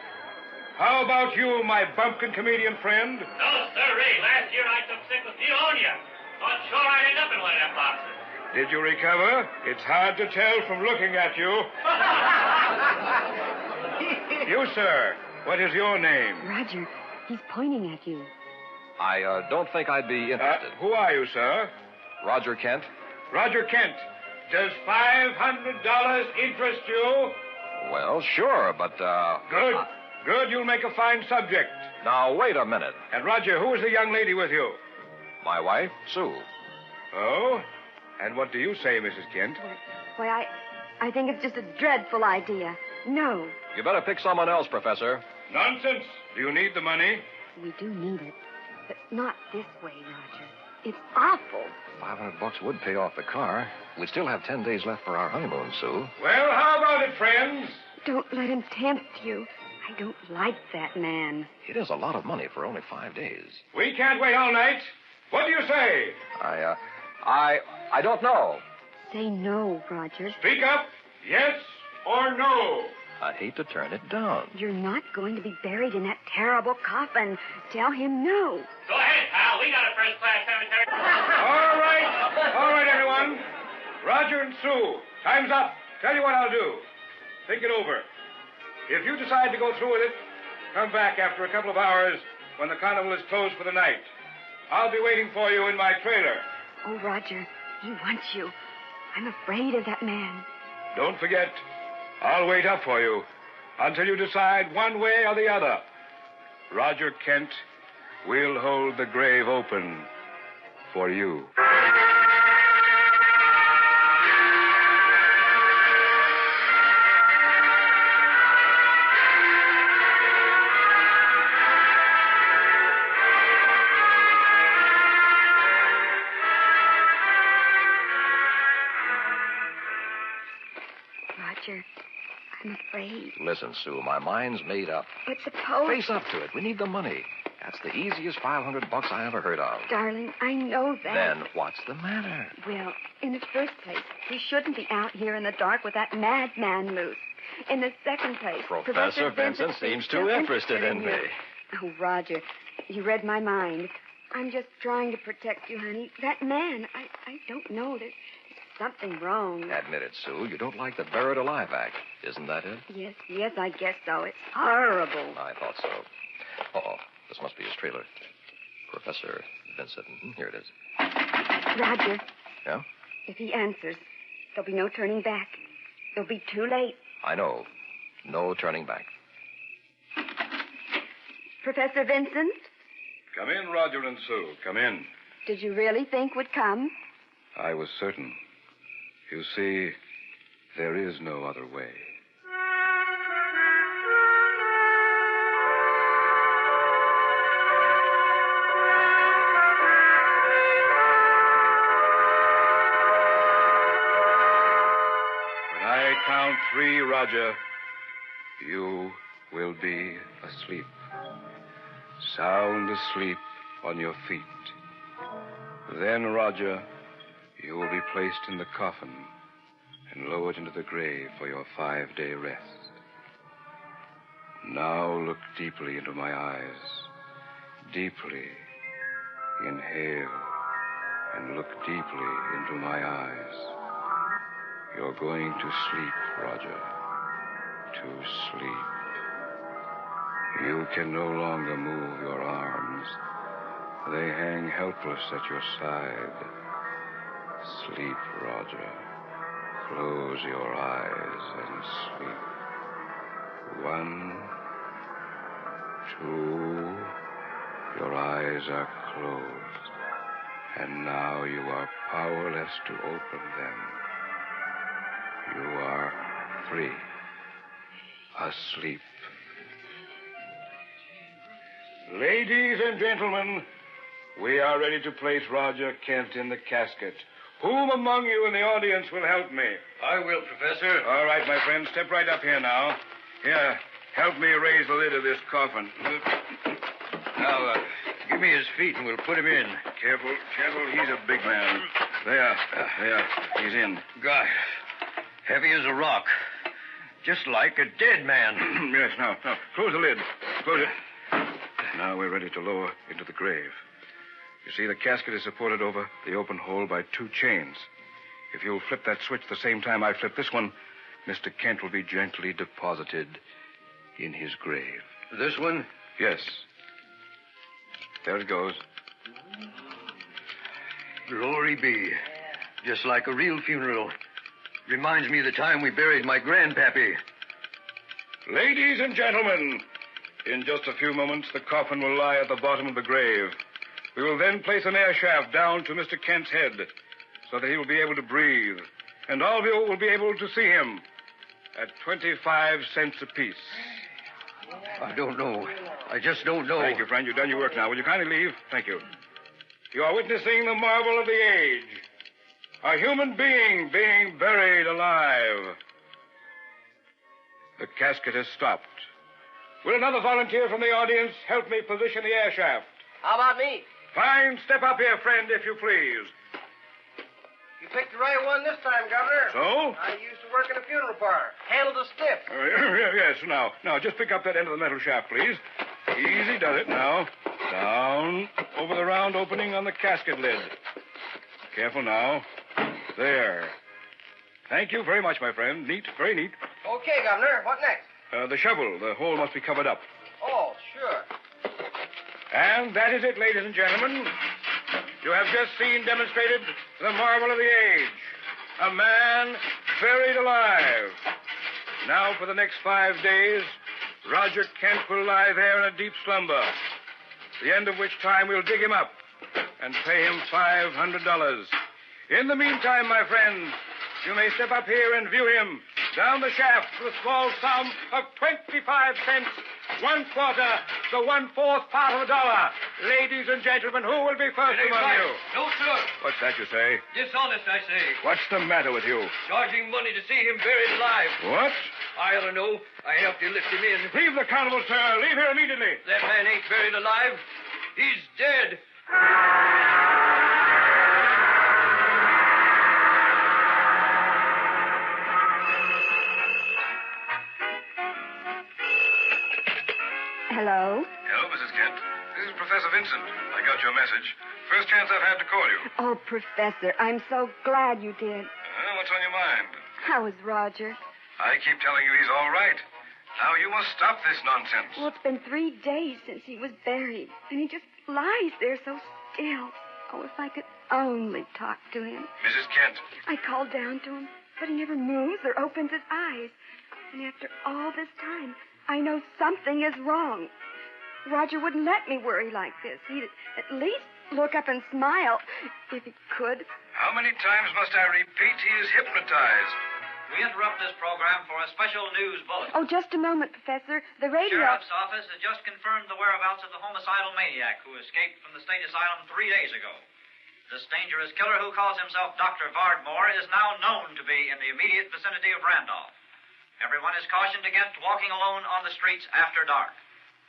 How about you, my bumpkin comedian friend? No, sirree. Last year I took sick with pneumonia. Thought sure I'd end up in one of them boxes. Did you recover? It's hard to tell from looking at you. You, sir, what is your name? Roger, he's pointing at you. I don't think I'd be interested. Who are you, sir? Roger Kent. Roger Kent. Does $500 interest you? Well, sure, but, Good. Good, you'll make a fine subject. Now, wait a minute. And, Roger, who is the young lady with you? My wife, Sue. Oh? And what do you say, Mrs. Kent? Why, I think it's just a dreadful idea. No. You better pick someone else, Professor. Nonsense. Do you need the money? We do need it, but not this way, Roger. It's awful. $500 would pay off the car. We still have 10 days left for our honeymoon, Sue. Well, how about it, friends? Don't let him tempt you. I don't like that man. It is a lot of money for only 5 days. We can't wait all night. What do you say? I don't know. Say no, Roger. Speak up. Yes or no? I'd hate to turn it down. You're not going to be buried in that terrible coffin. Tell him no. Go ahead, pal. We got a first-class cemetery. All right, everyone. Roger and Sue, time's up. Tell you what I'll do. Think it over. If you decide to go through with it, come back after a couple of hours when the carnival is closed for the night. I'll be waiting for you in my trailer. Oh, Roger, he wants you. I'm afraid of that man. Don't forget, I'll wait up for you until you decide one way or the other. Roger Kent, we'll hold the grave open for you. Roger, I'm afraid. Listen, Sue, my mind's made up. But suppose... Face up to it. We need the money. That's the easiest $500 I ever heard of. Darling, I know that. Then what's the matter? Well, in the first place, we shouldn't be out here in the dark with that madman loose. In the second place, Professor Vincent seems too interested in me. Oh, Roger, you read my mind. I'm just trying to protect you, honey. That man, I don't know. There's something wrong. Admit it, Sue. You don't like the buried alive act. Isn't that it? Yes, I guess so. It's horrible. I thought so. Uh-oh. This must be his trailer. Professor Vincent. Here it is. Roger. Yeah? If he answers, there'll be no turning back. It'll be too late. I know. No turning back. Professor Vincent? Come in, Roger and Sue. Come in. Did you really think would come? I was certain. You see, there is no other way. When I count 3, Roger, you will be asleep. Sound asleep on your feet. Then, Roger, you will be placed in the coffin and lowered into the grave for your 5-day rest. Now look deeply into my eyes. Deeply. Inhale and look deeply into my eyes. You're going to sleep, Roger. To sleep. You can no longer move your arms. They hang helpless at your side. Sleep, Roger. Close your eyes and sleep. 1, 2. Your eyes are closed. And now you are powerless to open them. You are 3. Asleep. Ladies and gentlemen, we are ready to place Roger Kent in the casket. Whom among you in the audience will help me? I will, Professor. All right, my friend. Step right up here now. Here, help me raise the lid of this coffin. Now, give me his feet and we'll put him in. Careful. He's a big man. There. He's in. God, heavy as a rock. Just like a dead man. Yes, now, close the lid. Close it. Now we're ready to lower into the grave. You see, the casket is supported over the open hole by 2 chains. If you'll flip that switch the same time I flip this one, Mr. Kent will be gently deposited in his grave. This one? Yes. There it goes. Glory be. Just like a real funeral. Reminds me of the time we buried my grandpappy. Ladies and gentlemen, in just a few moments, the coffin will lie at the bottom of the grave. We will then place an air shaft down to Mr. Kent's head so that he will be able to breathe. And all of you will be able to see him at 25 cents apiece. I don't know. I just don't know. Thank you, friend. You've done your work now. Will you kindly leave? Thank you. You are witnessing the marvel of the age. A human being being buried alive. The casket has stopped. Will another volunteer from the audience help me position the air shaft? How about me? Fine. Step up here, friend, if you please. You picked the right one this time, Governor. So? I used to work in a funeral parlor. Handled a stiff. Yes, now, just pick up that end of the metal shaft, please. Easy does it. Now, down over the round opening on the casket lid. Careful now. There. Thank you very much, my friend. Neat, very neat. Okay, Governor. What next? The shovel. The hole must be covered up. Oh, And that is it, ladies and gentlemen. You have just seen demonstrated the marvel of the age. A man buried alive. Now, for the next 5 days, Roger Kent will lie there in a deep slumber, the end of which time we'll dig him up and pay him $500. In the meantime, my friends, you may step up here and view him down the shaft for the small sum of 25 cents, 1/4 to 1/4 part of a dollar. Ladies and gentlemen, who will be first among you? No, sir. What's that you say? Dishonest, I say. What's the matter with you? Charging money to see him buried alive. What? I ought to know. I helped you lift him in. Leave the carnival, sir. Leave here immediately. That man ain't buried alive. He's dead. Hello? Hello, Mrs. Kent. This is Professor Vincent. I got your message. First chance I've had to call you. Oh, Professor, I'm so glad you did. What's on your mind? How is Roger? I keep telling you he's all right. Now you must stop this nonsense. Well, it's been 3 days since he was buried, and he just lies there so still. Oh, if I could only talk to him. Mrs. Kent. I called down to him, but he never moves or opens his eyes. And after all this time, I know something is wrong. Roger wouldn't let me worry like this. He'd at least look up and smile, if he could. How many times must I repeat he is hypnotized? We interrupt this program for a special news bulletin. Oh, just a moment, Professor. The radio... Sheriff's office has just confirmed the whereabouts of the homicidal maniac who escaped from the state asylum 3 days ago. This dangerous killer who calls himself Dr. Vardmore is now known to be in the immediate vicinity of Randolph. Everyone is cautioned against walking alone on the streets after dark.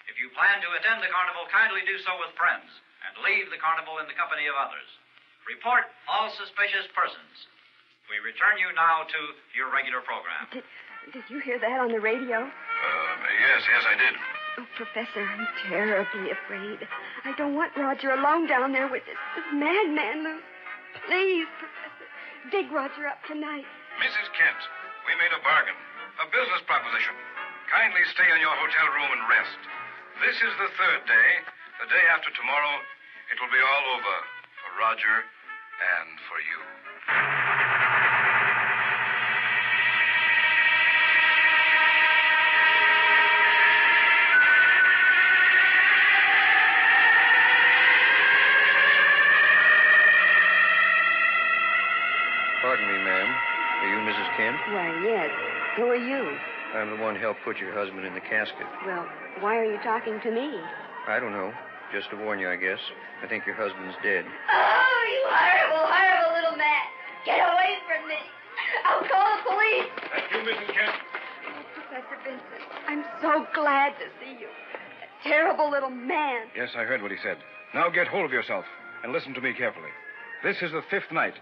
If you plan to attend the carnival, kindly do so with friends, and leave the carnival in the company of others. Report all suspicious persons. We return you now to your regular program. Did you hear that on the radio? Yes, I did. Oh, Professor, I'm terribly afraid. I don't want Roger alone down there with this madman loose. Please, Professor, dig Roger up tonight. Mrs. Kent, we made a bargain. A business proposition. Kindly stay in your hotel room and rest. This is the 3rd day. The day after tomorrow, it will be all over for Roger and for you. Pardon me, ma'am. Are you Mrs. Kent? Why, yes. Who are you? I'm the one who helped put your husband in the casket. Well, why are you talking to me? I don't know. Just to warn you, I guess. I think your husband's dead. Oh, you horrible, horrible little man. Get away from me. I'll call the police. That's you, Mrs. Kent. Oh, Professor Vincent, I'm so glad to see you. That terrible little man. Yes, I heard what he said. Now get hold of yourself and listen to me carefully. This is the 5th night.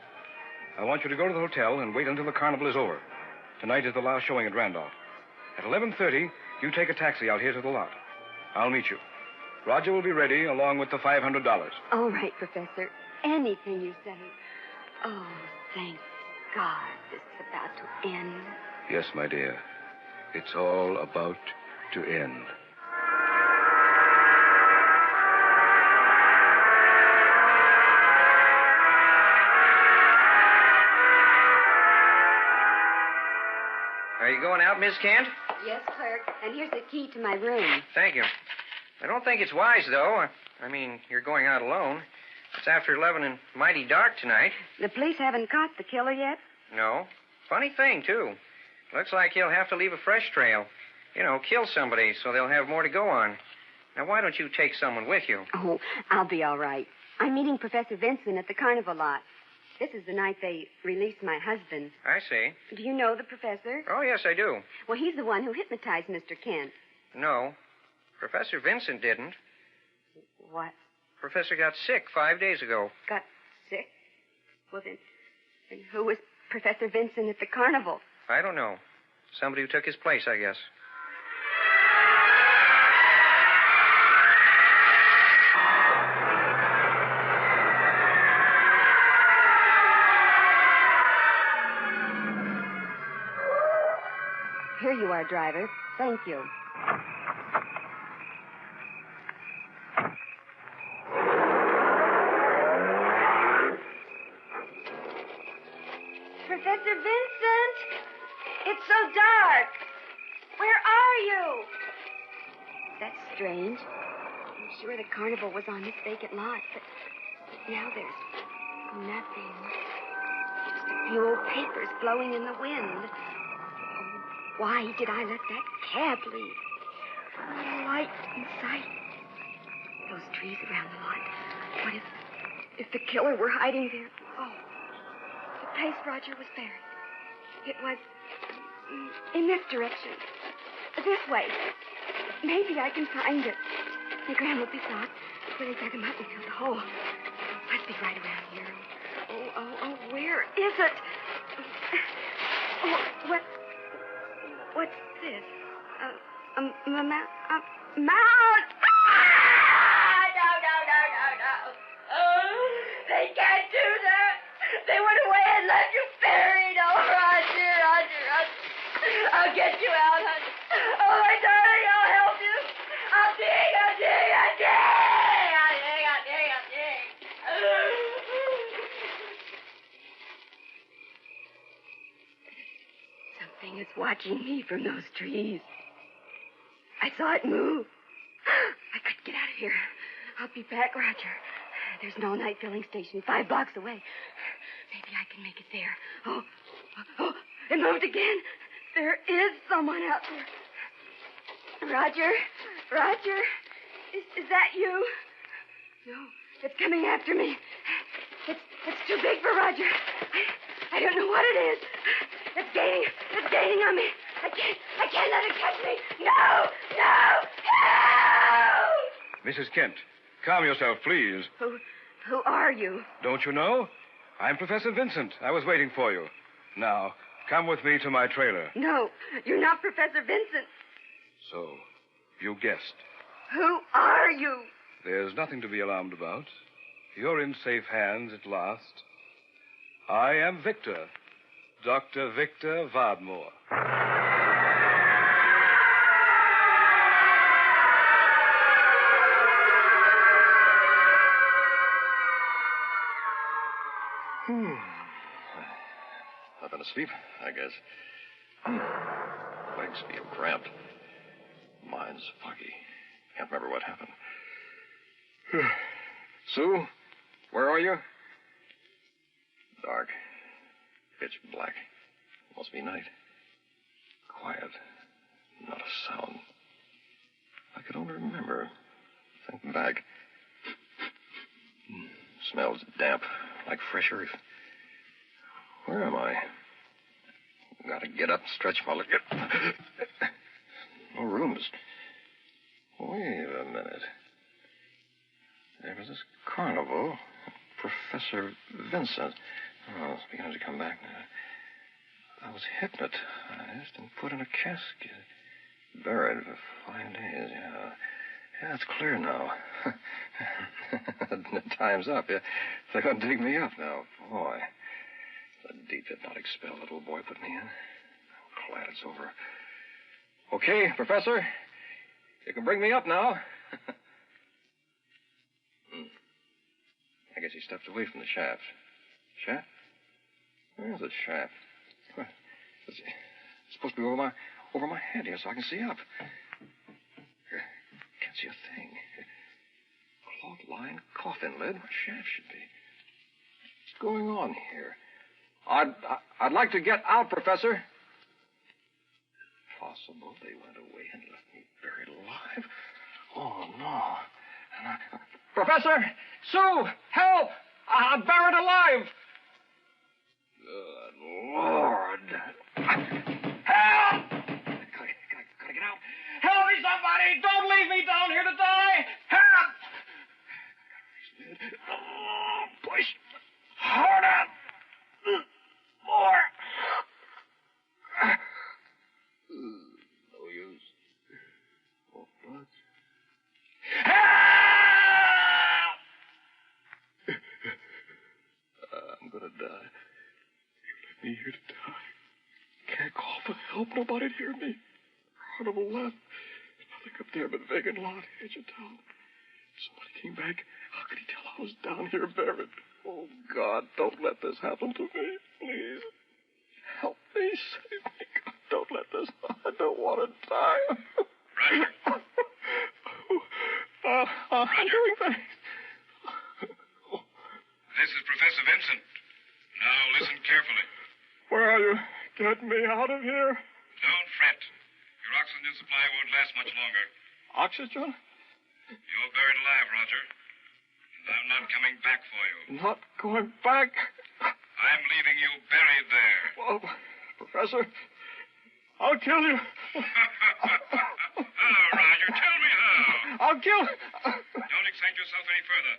I want you to go to the hotel and wait until the carnival is over. Tonight is the last showing at Randolph. At 11:30, you take a taxi out here to the lot. I'll meet you. Roger will be ready along with the $500. All right, Professor. Anything you say. Oh, thank God this is about to end. Yes, my dear. It's all about to end. Are you going out, Miss Kent? Yes, clerk. And here's the key to my room. Thank you. I don't think it's wise, though. I mean, you're going out alone. It's after 11 and mighty dark tonight. The police haven't caught the killer yet? No. Funny thing, too. Looks like he'll have to leave a fresh trail. You know, kill somebody so they'll have more to go on. Now, why don't you take someone with you? Oh, I'll be all right. I'm meeting Professor Vincent at the carnival lot. This is the night they released my husband. I see. Do you know the professor? Oh, yes, I do. Well, he's the one who hypnotized Mr. Kent. No. Professor Vincent didn't. What? Professor got sick 5 days ago. Got sick? Well, then who was Professor Vincent at the carnival? I don't know. Somebody who took his place, I guess. Here you are, driver. Thank you. dark. Where are you? That's strange. I'm sure the carnival was on this vacant lot, but now there's nothing. Just a few old papers blowing in the wind. Oh, why did I let that cab leave? No light in sight. Those trees around the lot. What if the killer were hiding there? Oh, the place Roger was buried. It was in this direction. This way. Maybe I can find it. My grandma thought where they dug him up and filled the hole. Must be right around here. Oh, where is it? Oh, what's this? Mount. No. Oh, they can't do that. They went away and left you buried. Oh, Roger. I'll get you out, honey. Oh, my darling, I'll help you. I'll dig. Something is watching me from those trees. I saw it move. I couldn't get out of here. I'll be back, Roger. There's an all-night filling station 5 blocks away. Maybe I can make it there. Oh, it moved again. There is someone out there. Roger? Is that you? No, it's coming after me. It's too big for Roger. I don't know what it is. It's gaining on me. I can't let it catch me. No! Mrs. Kent, calm yourself, please. Who are you? Don't you know? I'm Professor Vincent. I was waiting for you. Now, come with me to my trailer. No, you're not Professor Vincent. So, you guessed. Who are you? There's nothing to be alarmed about. You're in safe hands at last. I am Victor, Dr. Victor Vardmore. I've been asleep, I guess. Legs feel cramped. Mind's foggy. Can't remember what happened. Sue, where are you? Dark. Pitch black. Must be night. Quiet. Not a sound. I could only remember. Think back. Smells damp, like fresh earth. Where am I? Gotta get up and stretch my leg. No rooms. Wait a minute. There was this carnival. Professor Vincent. Oh, it's beginning to come back now. I was hypnotized and put in a casket. Buried for 5 days, yeah. Yeah, it's clear now. The time's up. Yeah. They're going to dig me up now. Boy. The deep hypnotic spell that little boy put me in. I'm glad it's over. Okay, Professor. You can bring me up now. I guess he stepped away from the shaft. Shaft? Where's the shaft? It's supposed to be over my head here so I can see up. Can't see a thing. Cloth-lined coffin lid. Where shaft should be. What's going on here? I'd like to get out, Professor. Possible they went away and left me buried alive? Oh, no. Professor! Sue! Help! I'm buried alive! Good Lord. Help! Gotta get out. Help me, somebody! Don't leave me down here to die! Help! Push harder! More! No use. Won't budge. Help! I'm gonna die. You left me here to die. Can't call for help. Nobody'd hear me. Carnival left. Nothing up there but vacant lot, edge of town. Somebody came back. How could he tell I was down here buried? Oh, God, don't let this happen to me. Please. Help me. Save me. God, don't let I don't want to die. Roger. I'm doing things. This is Professor Vincent. Now listen carefully. Where are you? Get me out of here. Don't fret. Your oxygen supply won't last much longer. Oxygen? You're buried alive, Roger. And I'm not coming back for you. Not going back. I'm leaving you buried there. Well, Professor, I'll kill you. How, Roger? Tell me how. I'll kill... Don't excite yourself any further.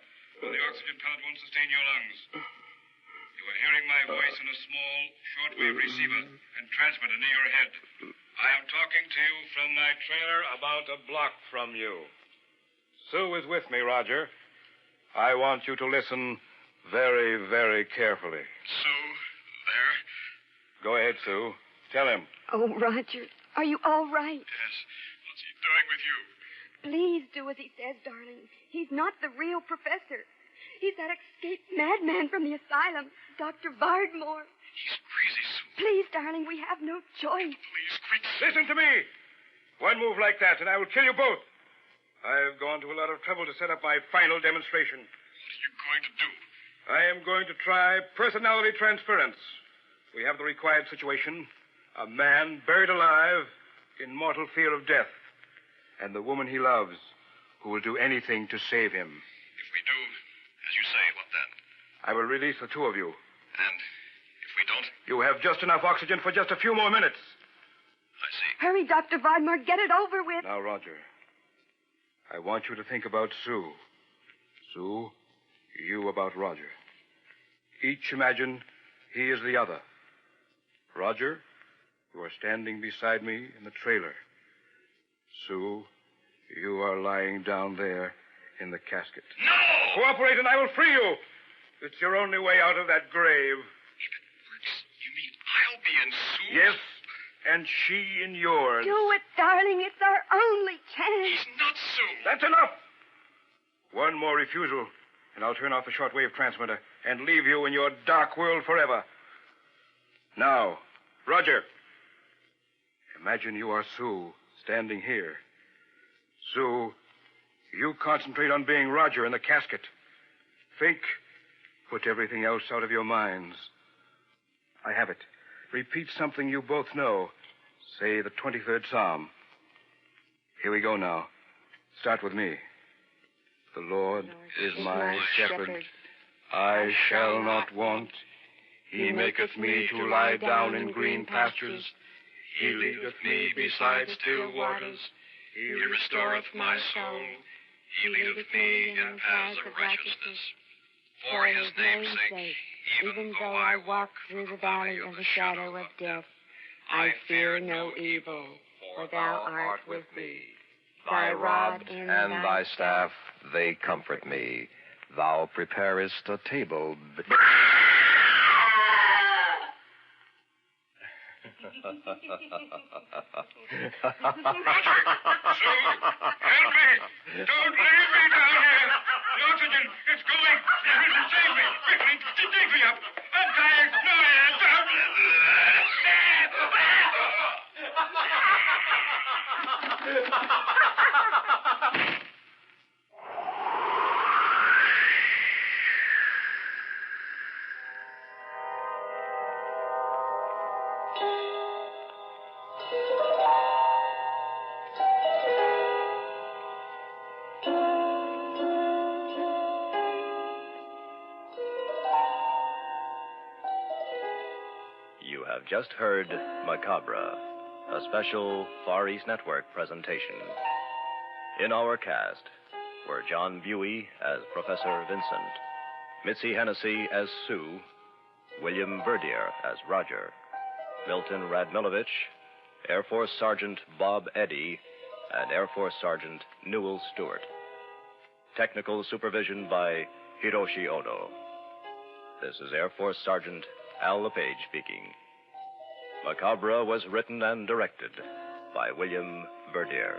The oxygen pellet won't sustain your lungs. You are hearing my voice in a small, shortwave receiver and transmitter near your head. I am talking to you from my trailer about a block from you. Sue is with me, Roger. I want you to listen very, very carefully. Sue, there? Go ahead, Sue. Tell him. Oh, Roger, are you all right? Yes. What's he doing with you? Please do as he says, darling. He's not the real professor. He's that escaped madman from the asylum, Dr. Vardmore. He's crazy, Sue. Please, darling, we have no choice. Please, quit. Listen to me. One move like that, and I will kill you both. I've gone to a lot of trouble to set up my final demonstration. What are you going to do? I am going to try personality transference. We have the required situation. A man buried alive in mortal fear of death. And the woman he loves, who will do anything to save him. If we do, as you say, what then? I will release the two of you. And if we don't? You have just enough oxygen for just a few more minutes. I see. Hurry, Dr. Vardmore. Get it over with. Now, Roger, I want you to think about Sue. Sue, you about Roger. Each imagine he is the other. Roger, you are standing beside me in the trailer. Sue, you are lying down there in the casket. No! Cooperate and I will free you. It's your only way out of that grave. If it works, you mean I'll be in Sue's? Yes, and she in yours. Do it, darling. It's our only chance. He's not Sue. That's enough. One more refusal, and I'll turn off the shortwave transmitter and leave you in your dark world forever. Now, Roger, imagine you are Sue standing here. Sue, you concentrate on being Roger in the casket. Think. Put everything else out of your minds. I have it. Repeat something you both know. Say the 23rd Psalm. Here we go now. Start with me. The Lord is my shepherd. I shall not want. He maketh me to lie down in green pastures. He leadeth me beside still waters. He restoreth my soul. He leadeth me in paths of righteousness. For his name's sake, even though I walk through the valley of the shadow of death, I fear no evil, for thou art with me. Thy rod and thy staff, they comfort me. Thou preparest a table. Roger! Sue, help me! Don't leave me down here! The oxygen, it's going! Save me! Quickly, dig me up! I'm dying! No, You have just heard Macabre, a special Far East Network presentation. In our cast were John Buey as Professor Vincent, Mitzi Hennessy as Sue, William Verdier as Roger, Milton Radmilovich, Air Force Sergeant Bob Eddy, and Air Force Sergeant Newell Stewart. Technical supervision by Hiroshi Ono. This is Air Force Sergeant Al LePage speaking. Macabre was written and directed by William Verdier.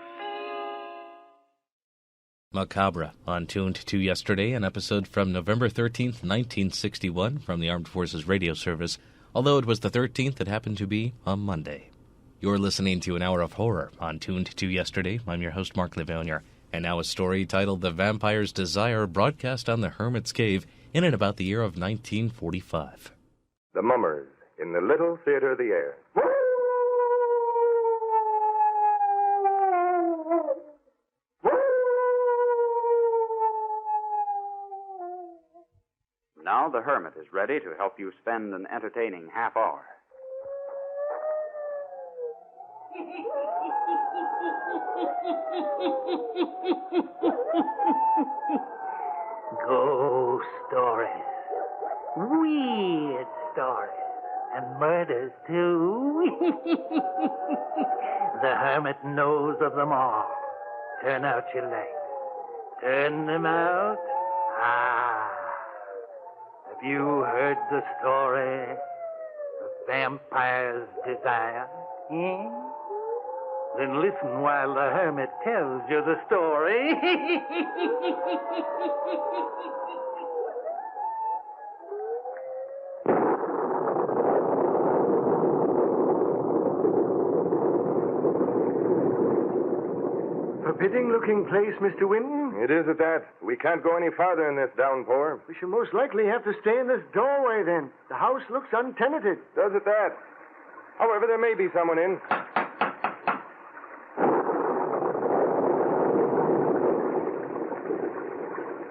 Macabre, on Tuned to Yesterday, an episode from November 13th, 1961, from the Armed Forces Radio Service, although it was the 13th, it happened to be on Monday. You're listening to an hour of horror on Tuned to Yesterday. I'm your host, Mark Lavonier. And now a story titled The Vampire's Desire, broadcast on the Hermit's Cave in and about the year of 1945. The Mummers in the Little Theater of the Air. Now the Hermit is ready to help you spend an entertaining half hour. Ghost stories, weird stories, and murders, too. The Hermit knows of them all. Turn out your lights. Turn them out. Have you heard the story of Vampire's Desire? Then listen while the Hermit tells you the story. Forbidding-looking place, Mr. Winton. It is at that. We can't go any farther in this downpour. We shall most likely have to stay in this doorway, then. The house looks untenanted. Does it that? However, there may be someone in.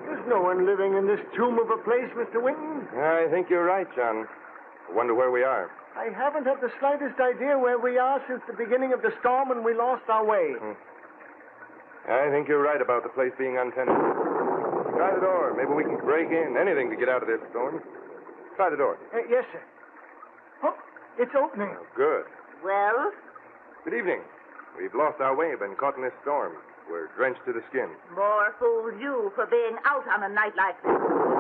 There's no one living in this tomb of a place, Mr. Winton. I think you're right, John. I wonder where we are. I haven't had the slightest idea where we are since the beginning of the storm when we lost our way. I think you're right about the place being untenanted. Try the door. Maybe we can break in. Anything to get out of this storm. Try the door. Yes, sir. Oh, it's opening. Oh, good. Well? Good evening. We've lost our way, been caught in this storm. We're drenched to the skin. More fools you for being out on a night like this.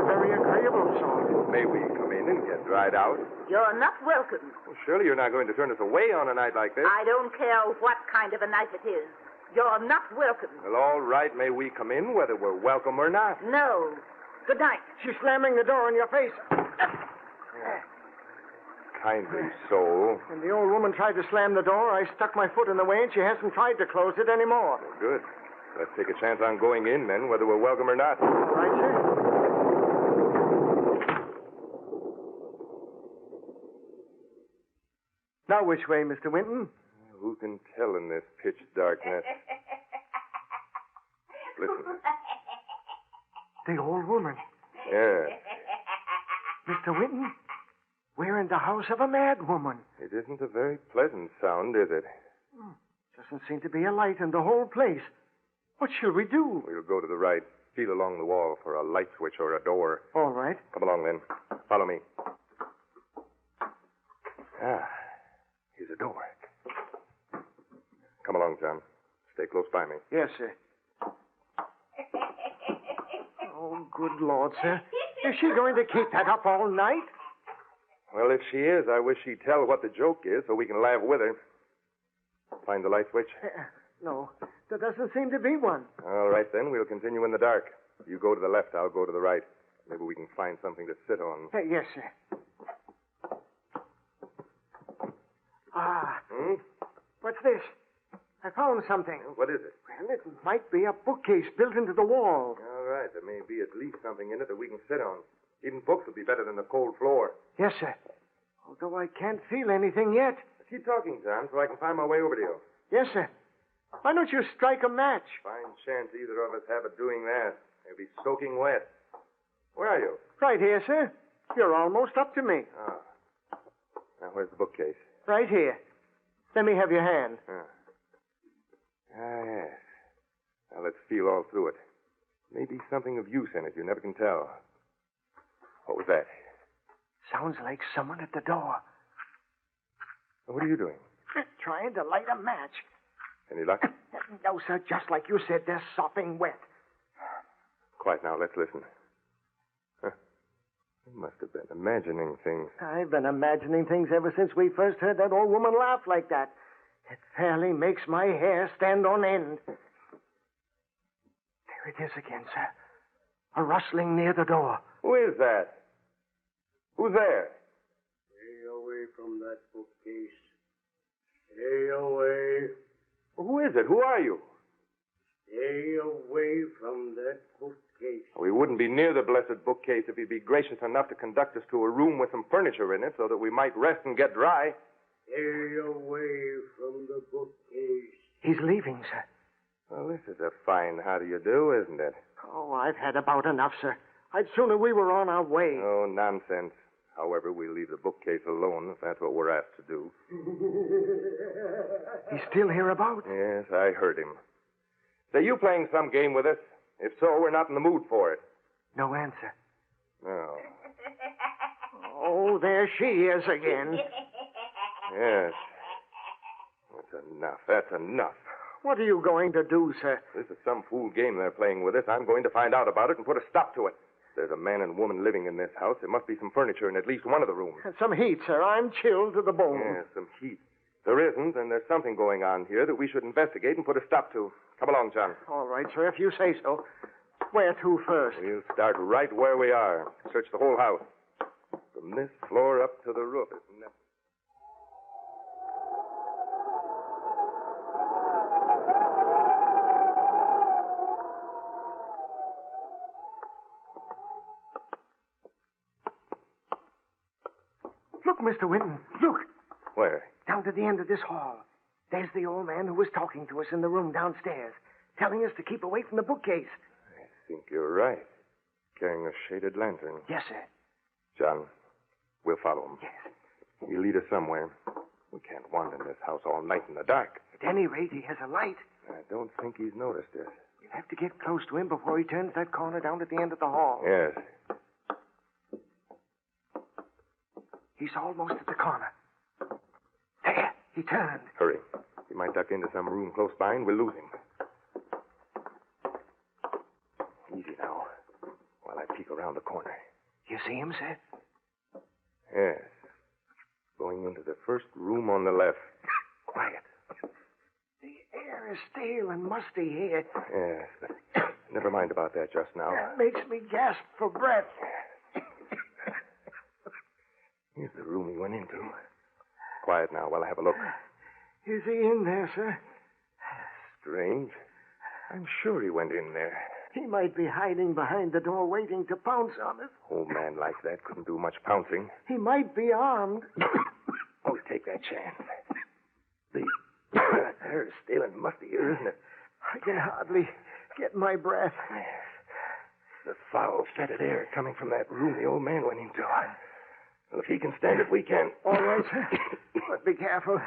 Very agreeable, sir. May we come in and get dried out? You're not welcome. Well, surely you're not going to turn us away on a night like this. I don't care what kind of a night it is. You're not welcome. Well, all right. May we come in, whether we're welcome or not? No. Good night. She's slamming the door in your face. Kindly soul. When the old woman tried to slam the door, I stuck my foot in the way, and she hasn't tried to close it anymore. Well, good. Let's take a chance on going in, then, whether we're welcome or not. All right, sir. Now, which way, Mr. Winton? Who can tell in this pitch darkness? Listen. The old woman. Yeah. Mr. Winton, we're in the house of a mad woman. It isn't a very pleasant sound, is it? Doesn't seem to be a light in the whole place. What shall we do? We'll go to the right. Feel along the wall for a light switch or a door. All right. Come along, then. Follow me. Here's a door. Come along, John. Stay close by me. Yes, sir. Oh, good Lord, sir. Is she going to keep that up all night? Well, if she is, I wish she'd tell what the joke is so we can laugh with her. Find the light switch? No, there doesn't seem to be one. All right, then. We'll continue in the dark. You go to the left, I'll go to the right. Maybe we can find something to sit on. Yes, sir. What's this? I found something. What is it? Well, it might be a bookcase built into the wall. All right. There may be at least something in it that we can sit on. Even books would be better than the cold floor. Yes, sir. Although I can't feel anything yet. Keep talking, John, so I can find my way over to you. Yes, sir. Why don't you strike a match? Fine chance either of us have of doing that. They'll be soaking wet. Where are you? Right here, sir. You're almost up to me. Now, where's the bookcase? Right here. Let me have your hand. Yes. Now, let's feel all through it. Maybe something of use in it. You never can tell. What was that? Sounds like someone at the door. What are you doing? Trying to light a match. Any luck? No, sir. Just like you said, they're sopping wet. Quiet now. Let's listen. You must have been imagining things. I've been imagining things ever since we first heard that old woman laugh like that. It fairly makes my hair stand on end. There it is again, sir. A rustling near the door. Who is that? Who's there? Stay away from that bookcase. Stay away. Who is it? Who are you? Stay away from that bookcase. We wouldn't be near the blessed bookcase if you'd be gracious enough to conduct us to a room with some furniture in it so that we might rest and get dry. Stay away from the bookcase. He's leaving, sir. Well, this is a fine how do you do, isn't it? Oh, I've had about enough, sir. I'd sooner we were on our way. Oh, nonsense. However, we'll leave the bookcase alone if that's what we're asked to do. He's still hereabouts? Yes, I heard him. Say, you playing some game with us? If so, we're not in the mood for it. No answer. Oh. Oh, there she is again. Yes. That's enough. That's enough. What are you going to do, sir? This is some fool game they're playing with us. I'm going to find out about it and put a stop to it. There's a man and woman living in this house. There must be some furniture in at least one of the rooms. Some heat, sir. I'm chilled to the bone. Yes, some heat. There isn't, and there's something going on here that we should investigate and put a stop to. Come along, John. All right, sir, if you say so. Where to first? We'll start right where we are. Search the whole house. From this floor up to the roof, isn't it? Look, Mr. Winton. Look. Where? Down to the end of this hall. There's the old man who was talking to us in the room downstairs, telling us to keep away from the bookcase. I think you're right. Carrying a shaded lantern. Yes, sir. John, we'll follow him. Yes. He'll lead us somewhere. We can't wander in this house all night in the dark. At any rate, he has a light. I don't think he's noticed us. We'll have to get close to him before he turns that corner down at the end of the hall. Yes. He's almost at the corner. There, he turned. Hurry. He might duck into some room close by and we'll lose him. Easy now, while I peek around the corner. You see him, sir? Yes. Going into the first room on the left. Quiet. The air is stale and musty here. Yes, but never mind about that just now. That makes me gasp for breath. Here's the room he went into. Quiet now while I have a look. Is he in there, sir? Strange. I'm sure he went in there. He might be hiding behind the door waiting to pounce on us. Old man like that couldn't do much pouncing. He might be armed. Always take that chance. The air is stale and musty here, isn't it? I can hardly get my breath. The foul, fetid air coming from that room the old man went into. Well, if he can stand it, we can. All right, sir. But be careful.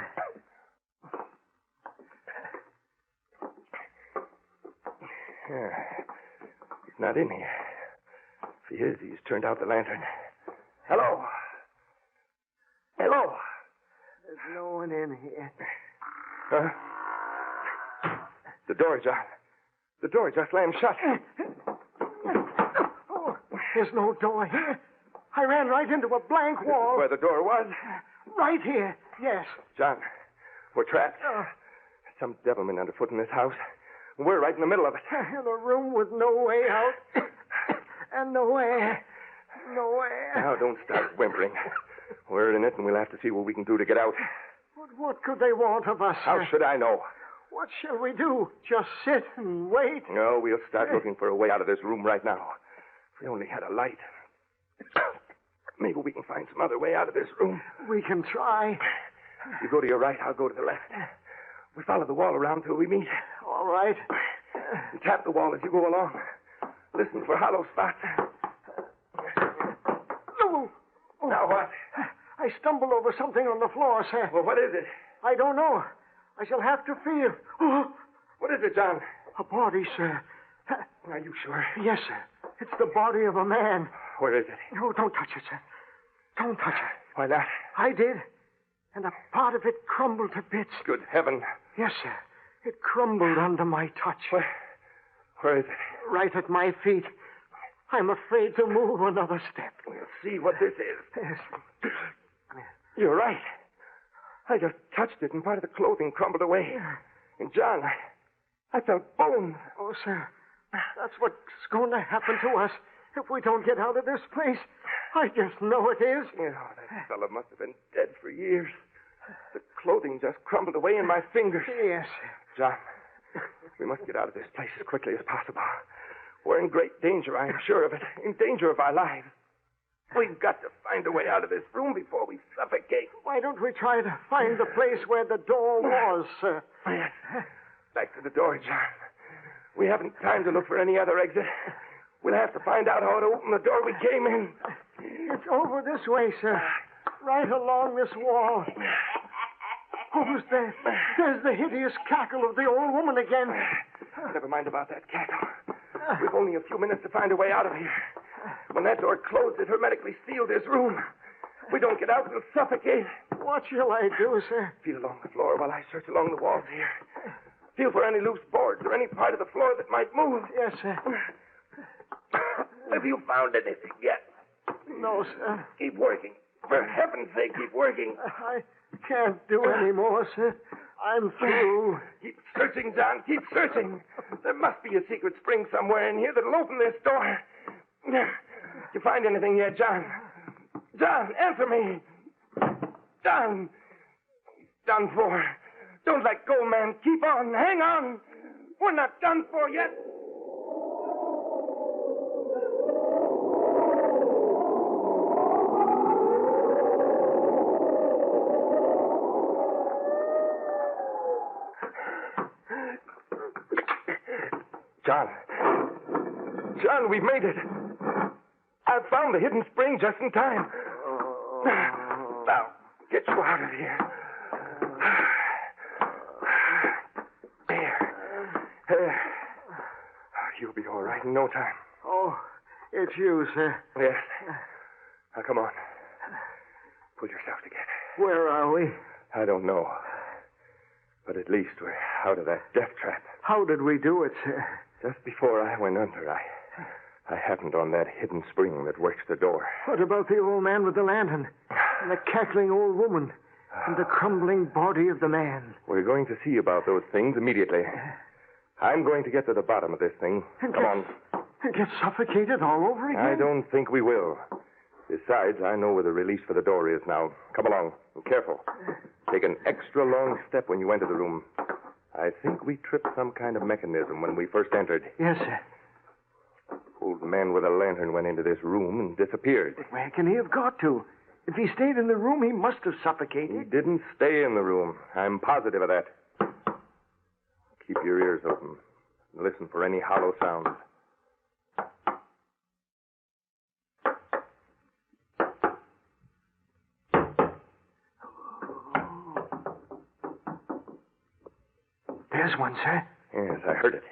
Yeah. He's not in here. If he is, he's turned out the lantern. Hello. Hello. There's no one in here. Huh? The door just slammed shut. Oh, there's no door here. I ran right into a blank wall. Where the door was? Right here, yes. John, we're trapped. Some devilment underfoot in this house. We're right in the middle of it. In a room with no way out. And no air. No air. Now, don't start whimpering. We're in it, and we'll have to see what we can do to get out. But what could they want of us? How should I know? What shall we do? Just sit and wait? No, we'll start looking for a way out of this room right now. If we only had a light. Maybe we can find some other way out of this room. We can try. You go to your right, I'll go to the left. We follow the wall around till we meet. All right. And tap the wall as you go along. Listen for hollow spots. Oh. Now what? I stumbled over something on the floor, sir. Well, what is it? I don't know. I shall have to feel. Oh. What is it, John? A body, sir. Are you sure? Yes, sir. It's the body of a man. Where is it? No, don't touch it, sir. Don't touch it. Why not? I did. And a part of it crumbled to bits. Good heaven. Yes, sir. It crumbled under my touch. Where is it? Right at my feet. I'm afraid to move another step. We'll see what this is. Yes. You're right. I just touched it, and part of the clothing crumbled away. And, John, I felt bones. Oh, sir. That's what's going to happen to us if we don't get out of this place. I just know it is. Yeah, that fellow must have been dead for years. The clothing just crumbled away in my fingers. Yes. John, we must get out of this place as quickly as possible. We're in great danger, I am sure of it. In danger of our lives. We've got to find a way out of this room before we suffocate. Why don't we try to find the place where the door was, sir? Yes. Back to the door, John. We haven't time to look for any other exit. We'll have to find out how to open the door we came in. It's over this way, sir. Right along this wall. Who's there? There's the hideous cackle of the old woman again. Never mind about that cackle. We've only a few minutes to find a way out of here. When that door closed, it hermetically sealed this room. If we don't get out, we'll suffocate. What shall I do, sir? Feel along the floor while I search along the walls here. Feel for any loose boards or any part of the floor that might move. Yes, sir. Have you found anything yet? No, sir. Keep working. For heaven's sake, keep working. I can't do any more, sir. I'm through. Keep searching, John. Keep searching. There must be a secret spring somewhere in here that'll open this door. You find anything yet, John? John, answer me. John. He's done for. Don't let go, man. Keep on. Hang on. We're not done for yet. John, we've made it. I've found the hidden spring just in time. Now, get you out of here. There. You'll be all right in no time. Oh, it's you, sir. Yes. Now, come on. Pull yourself together. Where are we? I don't know. But at least we're out of that death trap. How did we do it, sir? Just before I went under, I happened on that hidden spring that works the door. What about the old man with the lantern? And the cackling old woman? And the crumbling body of the man? We're going to see about those things immediately. I'm going to get to the bottom of this thing. Come on. And get suffocated all over again? I don't think we will. Besides, I know where the release for the door is now. Come along. And careful. Take an extra long step when you enter the room. I think we tripped some kind of mechanism when we first entered. Yes, sir. Old man with a lantern went into this room and disappeared. But where can he have got to? If he stayed in the room, he must have suffocated. He didn't stay in the room. I'm positive of that. Keep your ears open. And listen for any hollow sounds. There's one, sir. Yes, I heard it.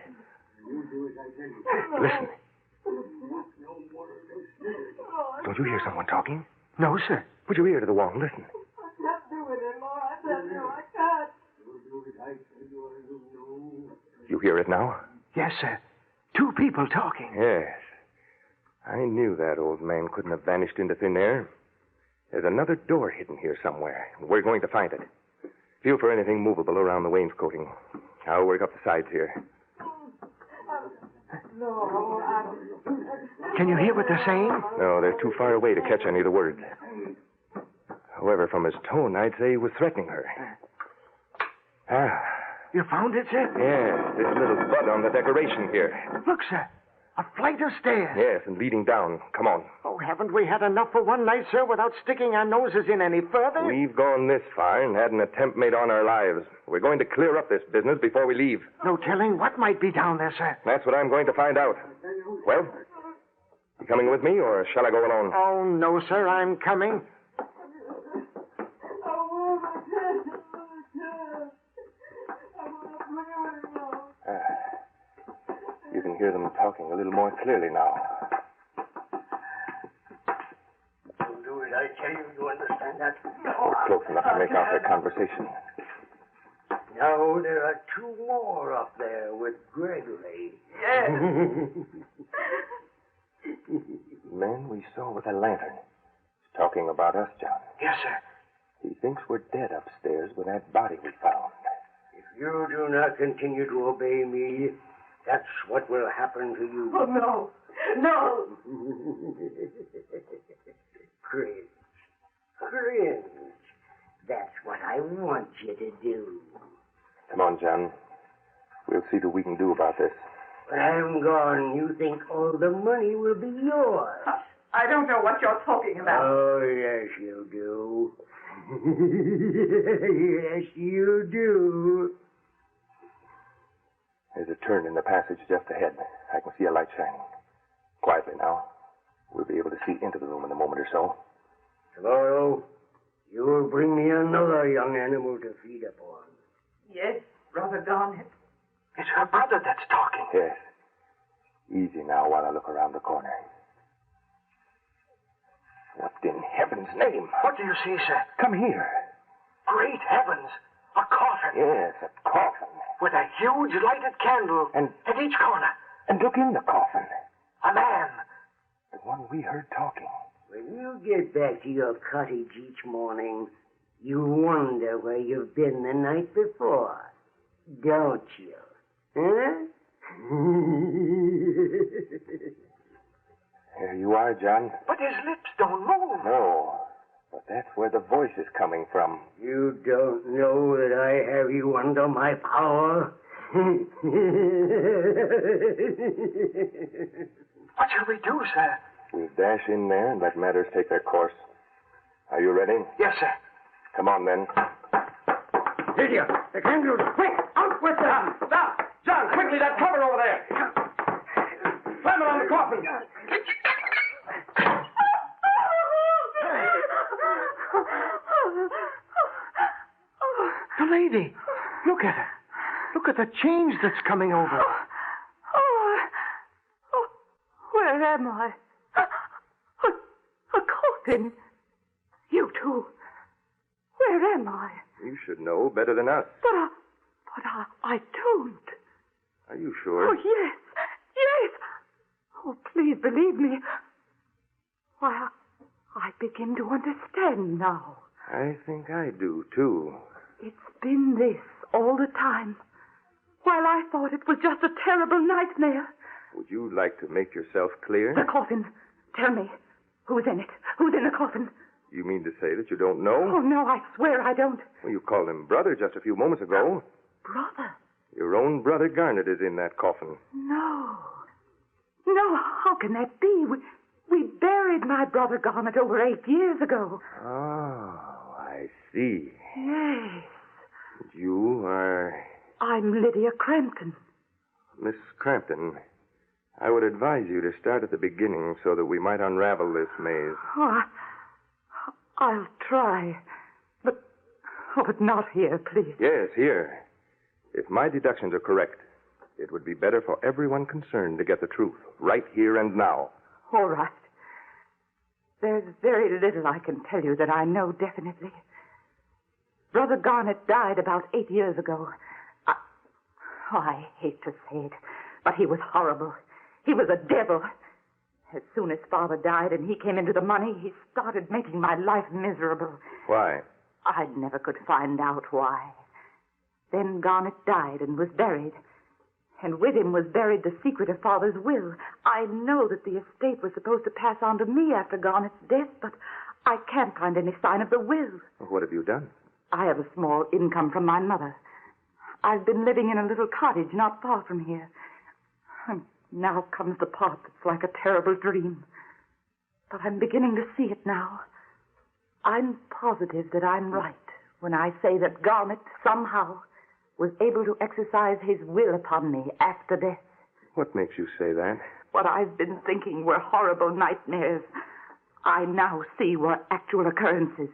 Listen. Don't you hear someone talking? No, sir. Put your ear to the wall and listen. I can't do it anymore. I tell you, I can't. You hear it now? Yes, sir. Two people talking. Yes. I knew that old man couldn't have vanished into thin air. There's another door hidden here somewhere, and we're going to find it. Feel for anything movable around the wainscoting. I'll work up the sides here. No, Can you hear what they're saying? No, they're too far away to catch any of the words. However, from his tone, I'd say he was threatening her. Ah. You found it, sir? Yes, this little bud on the decoration here. Look, sir. A flight of stairs. Yes, and leading down. Come on. Oh, haven't we had enough for one night, sir, without sticking our noses in any further? We've gone this far and had an attempt made on our lives. We're going to clear up this business before we leave. No telling what might be down there, sir. That's what I'm going to find out. Well, you coming with me, or shall I go alone? Oh, no, sir. I'm coming. You can hear them talking a little more clearly now. You'll do it, I tell you. You understand that? Close enough to make out their conversation. Now there are two more up there with Gregory. Yes. Man we saw with a lantern. He's talking about us, John. Yes, sir. He thinks we're dead upstairs with that body we found. If you do not continue to obey me, that's what will happen to you. Oh, no. No. Chris. That's what I want on, John. We'll see what we can do about this. When I'm gone, you think all the money will be yours. I don't know what you're talking about. Oh, yes, you do. Yes, you do. There's a turn in the passage just ahead. I can see a light shining. Quietly now. We'll be able to see into the room in a moment or so. Tomorrow, you will bring me another young animal to feed upon. Yes, Brother Garnet. It's her brother that's talking. Yes. Easy now while I look around the corner. What in heaven's name? What do you see, sir? Come here. Great heavens. A coffin. Yes, a coffin. With a huge lighted candle And at each corner. And look in the coffin. A man. The one we heard talking. When you get back to your cottage each morning, you wonder where you've been the night before, don't you? Huh? Here you are, John. But his lips don't move. No, but that's where the voice is coming from. You don't know that I have you under my power? What shall we do, sir? We'll dash in there and let matters take their course. Are you ready? Yes, sir. Come on, then. Lydia, the candle! Quick, out with them! Stop! John, quickly, that cover over there! Slam it on the coffin! The lady. Look at her. Look at the change that's coming over. Where am I? A coffin. You too. Where am I? You should know better than us. But I don't. Are you sure? Oh, yes. Yes. Oh, please believe me. Why, I begin to understand now. I think I do, too. It's been this all the time. While I thought it was just a terrible nightmare. Would you like to make yourself clear? The coffin. Tell me. Who's in it? Who's in the coffin? You mean to say that you don't know? Oh, no, I swear I don't. Well, you called him brother just a few moments ago. Brother? Your own brother Garnet is in that coffin. No. No, how can that be? We buried my brother Garnet over 8 years ago. Oh, I see. Yes. You are... I'm Lydia Crampton. Miss Crampton, I would advise you to start at the beginning so that we might unravel this maze. Oh, I'll try. But not here, please. Yes, here. If my deductions are correct, it would be better for everyone concerned to get the truth, right here and now. All right. There's very little I can tell you that I know definitely. Brother Garnet died about 8 years ago. I hate to say it, but he was horrible. He was a devil. As soon as Father died and he came into the money, he started making my life miserable. Why? I never could find out why. Then Garnet died and was buried. And with him was buried the secret of Father's will. I know that the estate was supposed to pass on to me after Garnet's death, but I can't find any sign of the will. What have you done? I have a small income from my mother. I've been living in a little cottage not far from here. And now comes the part that's like a terrible dream. But I'm beginning to see it now. I'm positive that I'm right when I say that Garnet somehow was able to exercise his will upon me after death. What makes you say that? What I've been thinking were horrible nightmares. I now see were actual occurrences.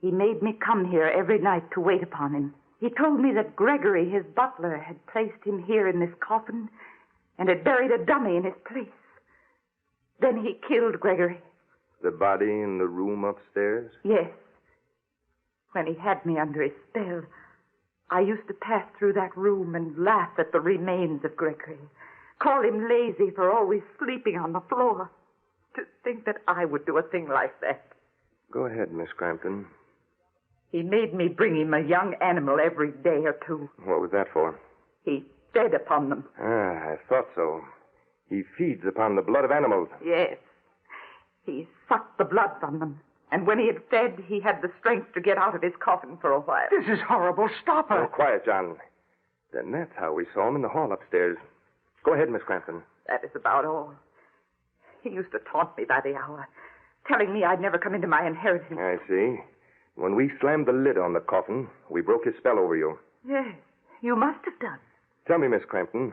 He made me come here every night to wait upon him. He told me that Gregory, his butler, had placed him here in this coffin and had buried a dummy in his place. Then he killed Gregory. The body in the room upstairs? Yes. When he had me under his spell, I used to pass through that room and laugh at the remains of Gregory, call him lazy for always sleeping on the floor. To think that I would do a thing like that. Go ahead, Miss Crampton. He made me bring him a young animal every day or two. What was that for? He fed upon them. I thought so. He feeds upon the blood of animals. Yes. He sucked the blood from them And when he had fed, he had the strength to get out of his coffin for a while. This is horrible. Stop her. Oh, quiet, John. Then that's how we saw him in the hall upstairs. Go ahead, Miss Crampton. That is about all. He used to taunt me by the hour, telling me I'd never come into my inheritance. I see. When we slammed the lid on the coffin, we broke his spell over you. Yes, you must have done. Tell me, Miss Crampton,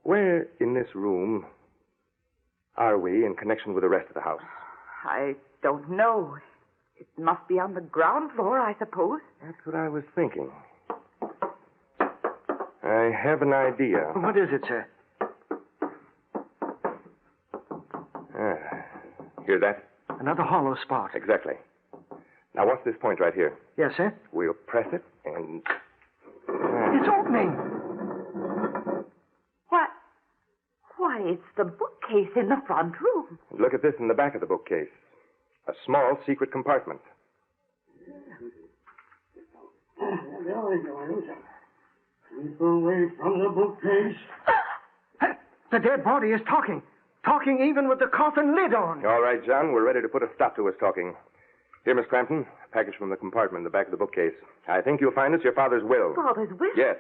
where in this room are we in connection with the rest of the house? I don't know. It must be on the ground floor, I suppose. That's what I was thinking. I have an idea. What is it, sir? Hear that? Another hollow spot. Exactly. Now, watch this point right here. Yes, sir? We'll press it and... It's opening. What? Why, it's the bookcase in the front room. Look at this in the back of the bookcase. A small secret compartment. There we go. Keep away from the bookcase. The dead body is talking. Talking even with the coffin lid on. All right, John. We're ready to put a stop to his talking. Here, Miss Crampton, a package from the compartment in the back of the bookcase. I think you'll find it's your father's will. Father's will? Yes.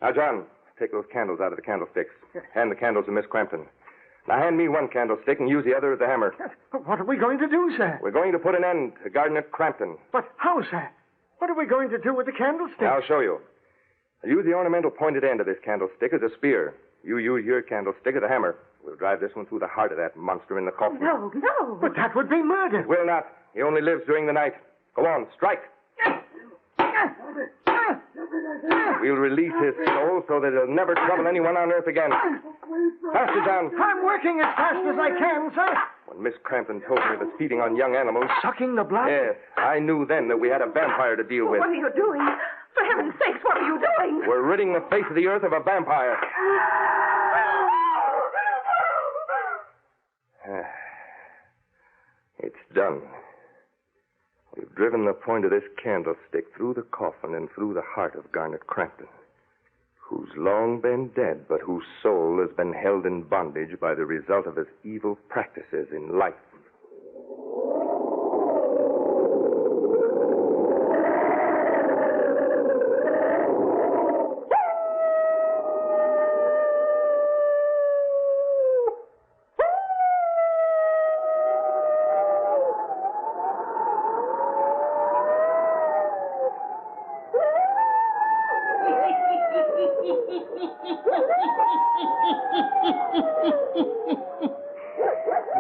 Now, John, take those candles out of the candlesticks. Hand the candles to Miss Crampton. Now, hand me one candlestick and use the other as the hammer. What are we going to do, sir? We're going to put an end to Gardener Crampton. But how, sir? What are we going to do with the candlestick? I'll show you. Use the ornamental pointed end of this candlestick as a spear. You use your candlestick as a hammer. We'll drive this one through the heart of that monster in the coffin. No. But that would be murder. It will not. He only lives during the night. Go on, strike. We'll release his soul so that he'll never trouble anyone on earth again. Faster, John. I'm working as fast as I can, sir. When Miss Crampton told me of his feeding on young animals... Sucking the blood? Yes, I knew then that we had a vampire to deal with. What are you doing? For heaven's sakes, what are you doing? We're ridding the face of the earth of a vampire. It's done. We've driven the point of this candlestick through the coffin and through the heart of Garnet Crampton, who's long been dead, but whose soul has been held in bondage by the result of his evil practices in life.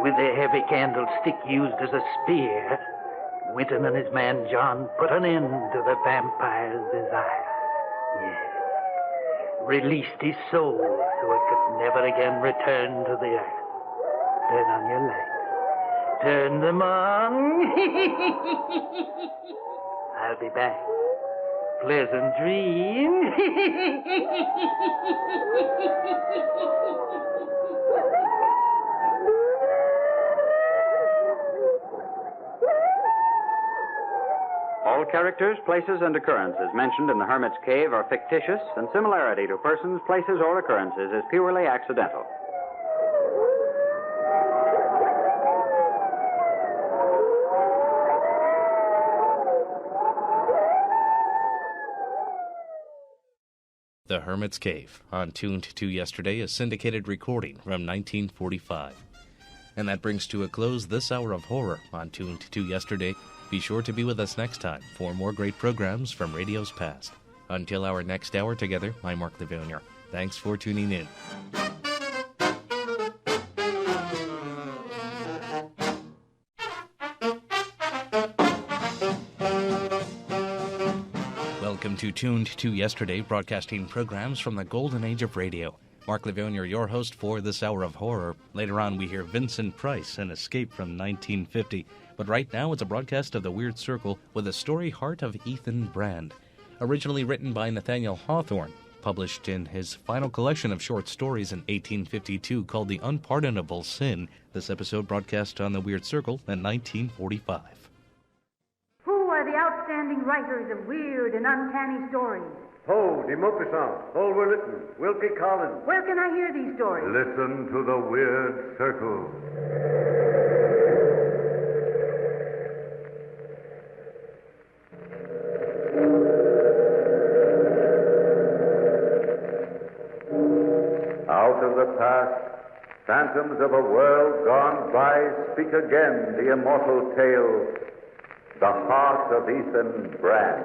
With a heavy candlestick used as a spear, Winton and his man John put an end to the vampire's desire. Yes. Released his soul so it could never again return to the earth. Turn on your lights. Turn them on. I'll be back. Pleasant dreams. All characters, places, and occurrences mentioned in the Hermit's Cave are fictitious, and similarity to persons, places, or occurrences is purely accidental. The Hermit's Cave, on Tuned to Yesterday, a syndicated recording from 1945. And that brings to a close this hour of horror on Tuned to Yesterday. Be sure to be with us next time for more great programs from radio's past. Until our next hour together, I'm Mark Lavonier. Thanks for tuning in. Welcome to Tuned to Yesterday, broadcasting programs from the golden age of radio. Mark Lavonier, your host for this hour of horror. Later on, we hear Vincent Price, An Escape from 1950. But right now, it's a broadcast of The Weird Circle with a story Heart of Ethan Brand. Originally written by Nathaniel Hawthorne, published in his final collection of short stories in 1852 called The Unpardonable Sin. This episode broadcast on The Weird Circle in 1945. Who are the outstanding writers of weird and uncanny stories? Poe, de Maupassant, Bulwer Lytton, Wilkie Collins. Where can I hear these stories? Listen to The Weird Circle. Sanctums of a world gone by speak again the immortal tale, The Heart of Ethan Brand.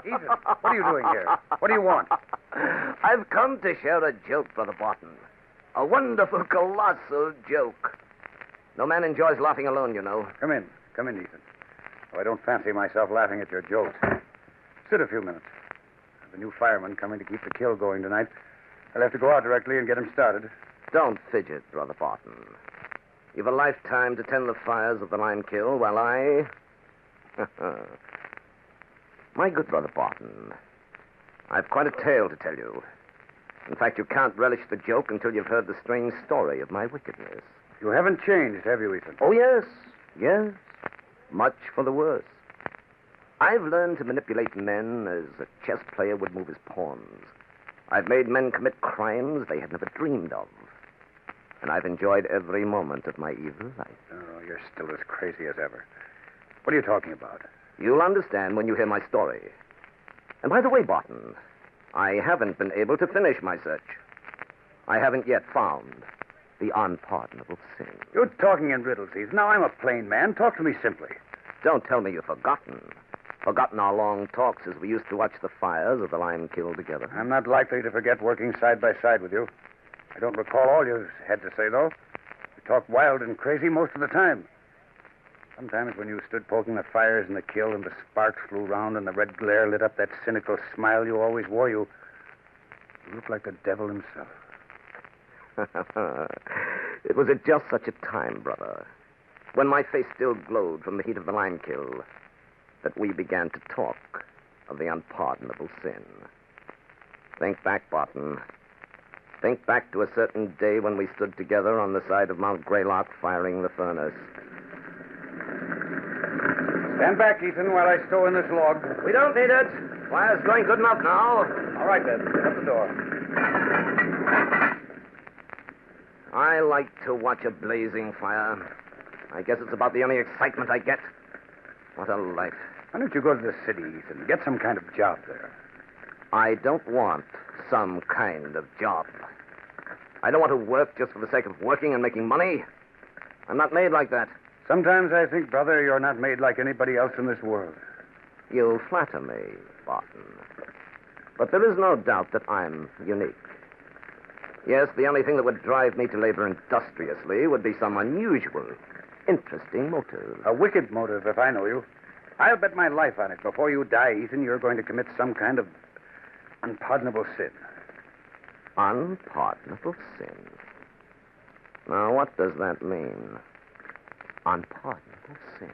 Ethan, what are you doing here? What do you want? I've come to share a joke, Brother Barton. A wonderful, colossal joke. No man enjoys laughing alone, you know. Come in, Ethan. Oh, I don't fancy myself laughing at your jokes. Sit a few minutes. I have a new fireman coming to keep the kill going tonight. I'll have to go out directly and get him started. Don't fidget, Brother Barton. You've a lifetime to tend the fires of the lime kill while I... My good Brother Barton, I've quite a tale to tell you. In fact, you can't relish the joke until you've heard the strange story of my wickedness. You haven't changed, have you, Ethan? Oh, yes. Much for the worse. I've learned to manipulate men as a chess player would move his pawns. I've made men commit crimes they had never dreamed of. And I've enjoyed every moment of my evil life. Oh, you're still as crazy as ever. What are you talking about? You'll understand when you hear my story. And by the way, Barton, I haven't been able to finish my search. I haven't yet found the unpardonable sin. You're talking in riddles, Ethan. Now, I'm a plain man. Talk to me simply. Don't tell me you've forgotten. Forgotten our long talks as we used to watch the fires of the lime kill together. I'm not likely to forget working side by side with you. I don't recall all you had to say, though. You talked wild and crazy most of the time. Sometimes when you stood poking the fires in the kill and the sparks flew round and the red glare lit up that cynical smile you always wore, you looked like the devil himself. It was at just such a time, brother, when my face still glowed from the heat of the lime kill, that we began to talk of the unpardonable sin. Think back, Barton. Think back to a certain day when we stood together on the side of Mount Greylock firing the furnace. Stand back, Ethan, while I stow in this log. We don't need it. Fire's going good enough now. All right, then. Shut the door. I like to watch a blazing fire. I guess it's about the only excitement I get. What a life. Why don't you go to the city, Ethan? Get some kind of job there. I don't want some kind of job. I don't want to work just for the sake of working and making money. I'm not made like that. Sometimes I think, brother, you're not made like anybody else in this world. You flatter me, Barton. But there is no doubt that I'm unique. Yes, the only thing that would drive me to labor industriously would be some unusual, interesting motive. A wicked motive, if I know you. I'll bet my life on it. Before you die, Ethan, you're going to commit some kind of unpardonable sin. Unpardonable sin? Now, what does that mean? Unpardonable sin.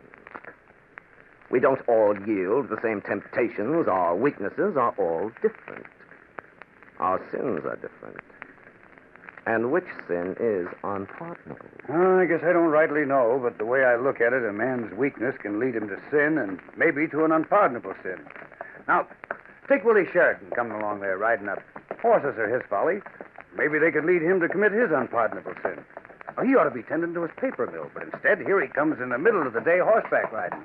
We don't all yield the same temptations. Our weaknesses are all different. Our sins are different. And which sin is unpardonable? Oh, I guess I don't rightly know, but the way I look at it, a man's weakness can lead him to sin and maybe to an unpardonable sin. Now, take Willie Sheridan coming along there riding up. Horses are his folly. Maybe they could lead him to commit his unpardonable sin. Oh, he ought to be tending to his paper mill, but instead, here he comes in the middle of the day horseback riding.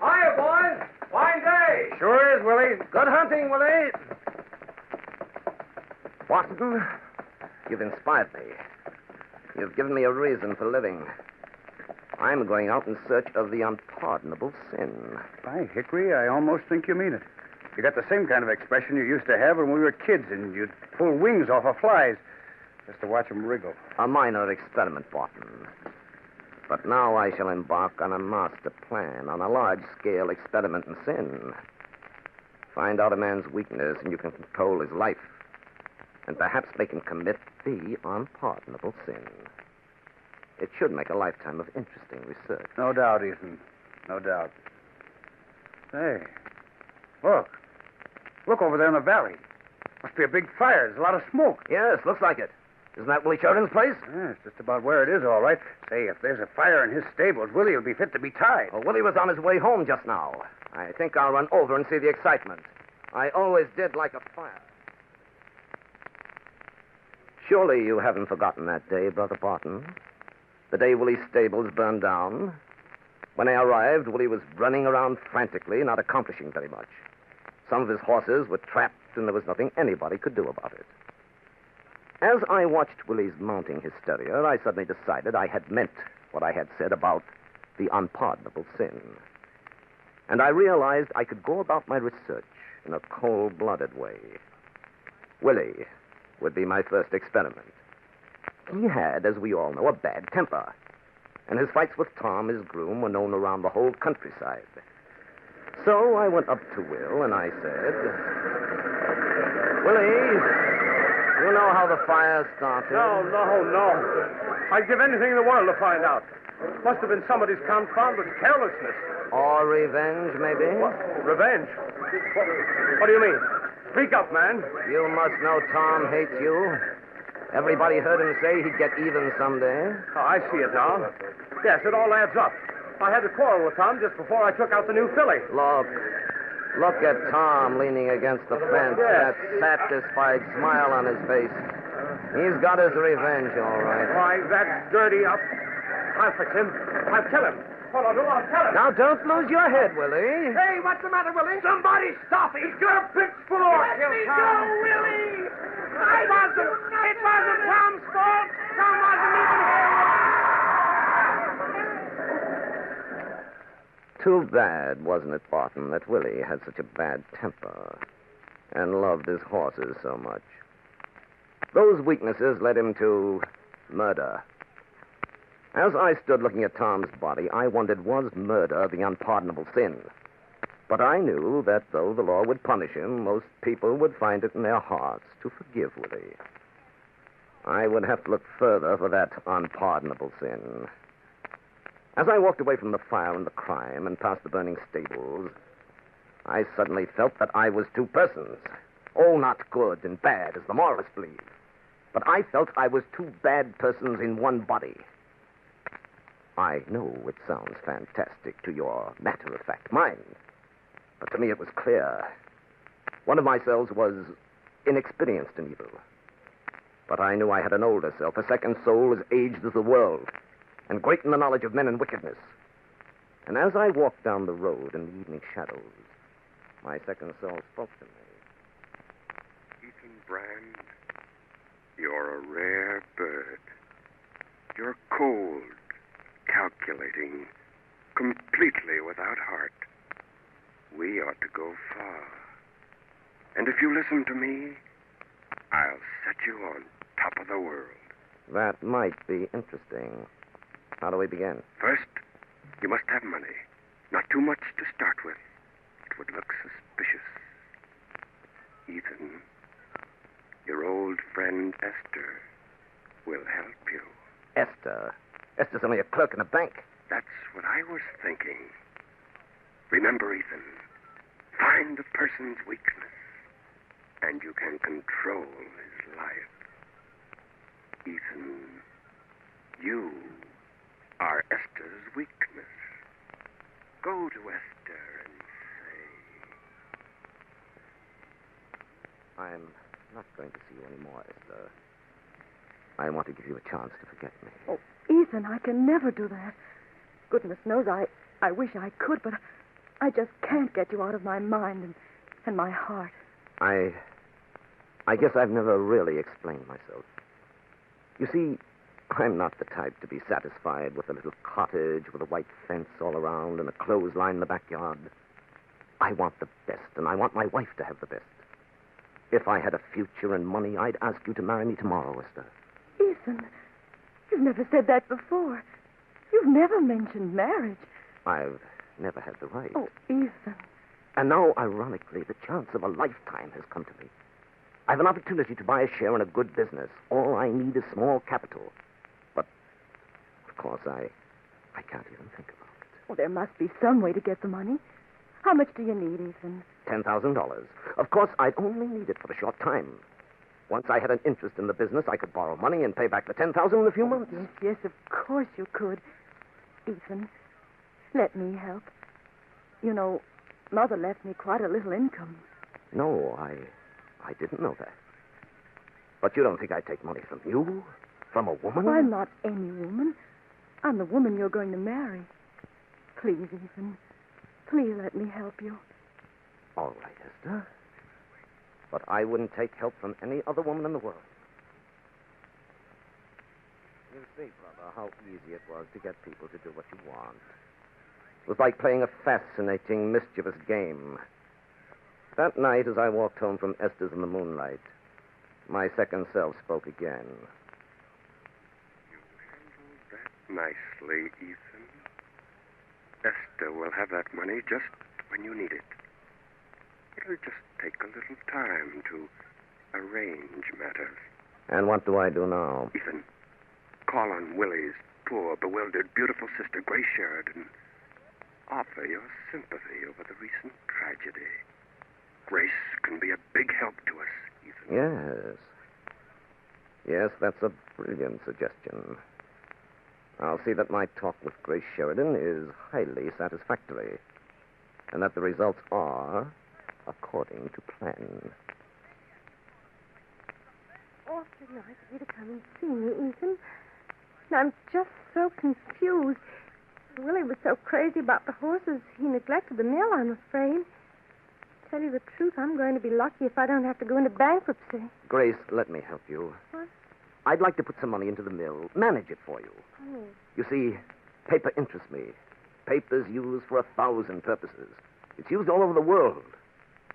Hiya, boys. Fine day. Sure is, Willie. Good hunting, Willie. Watson, you've inspired me. You've given me a reason for living. I'm going out in search of the unpardonable sin. By Hickory, I almost think you mean it. You got the same kind of expression you used to have when we were kids, and you'd pull wings off of flies just to watch them wriggle. A minor experiment, Barton. But now I shall embark on a master plan, on a large-scale experiment in sin. Find out a man's weakness, and you can control his life. And perhaps make him commit the unpardonable sin. It should make a lifetime of interesting research. No doubt, Ethan. No doubt. Hey, look. Look over there in the valley. Must be a big fire. There's a lot of smoke. Yes, looks like it. Isn't that Willie Sheridan's place? Yeah, it's just about where it is, all right. Say, if there's a fire in his stables, Willie will be fit to be tied. Well, Willie was on his way home just now. I think I'll run over and see the excitement. I always did like a fire. Surely you haven't forgotten that day, Brother Barton. The day Willie's stables burned down. When I arrived, Willie was running around frantically, not accomplishing very much. Some of his horses were trapped, and there was nothing anybody could do about it. As I watched Willie's mounting hysteria, I suddenly decided I had meant what I had said about the unpardonable sin. And I realized I could go about my research in a cold-blooded way. Willie would be my first experiment. He had, as we all know, a bad temper. And his fights with Tom, his groom, were known around the whole countryside. So I went up to Will and I said, Willie, you know how the fire started? No. I'd give anything in the world to find out. Must have been somebody's confounded carelessness. Or revenge, maybe? What? Revenge? What do you mean? Speak up, man. You must know Tom hates you. Everybody heard him say he'd get even someday. Oh, I see it now. Yes, it all adds up. I had a quarrel with Tom just before I took out the new filly. Look at Tom leaning against the fence, Yes. that satisfied smile on his face. He's got his revenge, all right. Why, that dirty up. I'll fix him. I'll kill him. Hold on, I'll tell him. Now, don't lose your head, Willie. Hey, what's the matter, Willie? Somebody stop him. He's got a pitchfork. Let me go, Willie! It wasn't Tom's fault. Tom wasn't even here. Too bad, wasn't it, Barton, that Willie had such a bad temper and loved his horses so much. Those weaknesses led him to murder. As I stood looking at Tom's body, I wondered, was murder the unpardonable sin? But I knew that though the law would punish him, most people would find it in their hearts to forgive Willie. I would have to look further for that unpardonable sin. As I walked away from the fire and the crime and past the burning stables, I suddenly felt that I was two persons. Oh, not good and bad, as the moralists believe. But I felt I was two bad persons in one body. I know it sounds fantastic to your matter-of-fact mind, but to me it was clear. One of my selves was inexperienced in evil. But I knew I had an older self, a second soul as aged as the world, and great in the knowledge of men and wickedness. And as I walked down the road in the evening shadows, my second soul spoke to me. Ethan Brand, you're a rare bird. You're cold, calculating, completely without heart. We ought to go far. And if you listen to me, I'll set you on top of the world. That might be interesting. How do we begin? First, you must have money. Not too much to start with. It would look suspicious. Ethan, your old friend Esther will help you. Esther? Esther's only a clerk in a bank. That's what I was thinking. Remember, Ethan, find the person's weakness, and you can control his life. Ethan, you are Esther's weakness. Go to Esther and say... I'm not going to see you anymore, Esther. I want to give you a chance to forget me. Oh, Ethan, I can never do that. Goodness knows I wish I could, but I just can't get you out of my mind and my heart. I guess I've never really explained myself. You see, I'm not the type to be satisfied with a little cottage with a white fence all around and a clothesline in the backyard. I want the best, and I want my wife to have the best. If I had a future and money, I'd ask you to marry me tomorrow, Esther. Ethan, you've never said that before. You've never mentioned marriage. I've never had the right. Oh, Ethan. And now, ironically, the chance of a lifetime has come to me. I have an opportunity to buy a share in a good business. All I need is small capital. But, of course, I can't even think about it. Well, there must be some way to get the money. How much do you need, Ethan? $10,000. Of course, I'd only need it for a short time. Once I had an interest in the business, I could borrow money and pay back the $10,000 in a few months. Yes, of course you could. Ethan, let me help. You know, Mother left me quite a little income. No, I didn't know that. But you don't think I'd take money from you? From a woman? I'm not any woman. I'm the woman you're going to marry. Please, Ethan. Please let me help you. All right, Esther. But I wouldn't take help from any other woman in the world. You see, brother, how easy it was to get people to do what you want. It was like playing a fascinating, mischievous game. That night, as I walked home from Esther's in the moonlight, my second self spoke again. You handled that nicely, Ethan. Esther will have that money just when you need it. It'll just take a little time to arrange matters. And what do I do now? Ethan, call on Willie's poor, bewildered, beautiful sister, Grace Sheridan. Offer your sympathy over the recent tragedy. Grace can be a big help to us, Ethan. Yes. Yes, that's a brilliant suggestion. I'll see that my talk with Grace Sheridan is highly satisfactory, and that the results are according to plan. Awfully nice of you to come and see me, Ethan. I'm just so confused. Willie was so crazy about the horses, he neglected the mill, I'm afraid. To tell you the truth, I'm going to be lucky if I don't have to go into bankruptcy. Grace, let me help you. What? I'd like to put some money into the mill, manage it for you. Oh. You see, paper interests me. Paper's used for 1,000 purposes. It's used all over the world.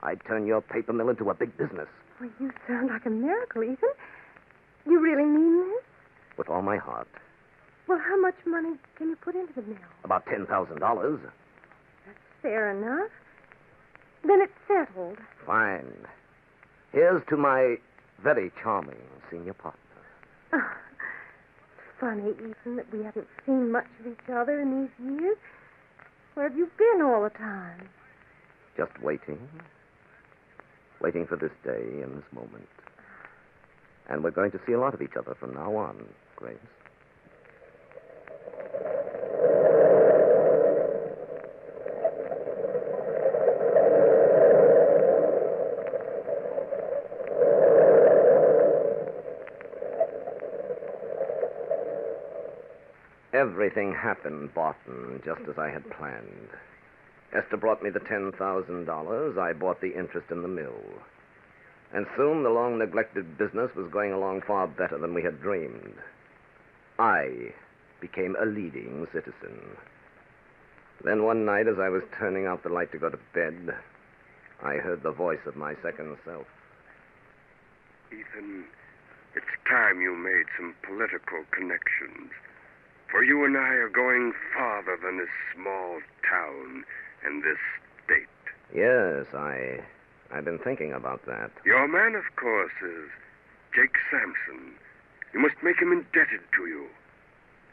I'd turn your paper mill into a big business. Well, you sound like a miracle, Ethan. You really mean this? With all my heart. Well, how much money can you put into the mill? About $10,000. That's fair enough. Then it's settled. Fine. Here's to my very charming senior partner. Oh, funny, Ethan, that we haven't seen much of each other in these years. Where have you been all the time? Just waiting. Waiting for this day and this moment. And we're going to see a lot of each other from now on, Grace. Everything happened, Barton, just as I had planned. Esther brought me the $10,000. I bought the interest in the mill. And soon the long-neglected business was going along far better than we had dreamed. I became a leading citizen. Then one night, as I was turning out the light to go to bed, I heard the voice of my second self. Ethan, it's time you made some political connections. For you and I are going farther than this small town and this state. Yes, I've been thinking about that. Your man, of course, is Jake Sampson. You must make him indebted to you.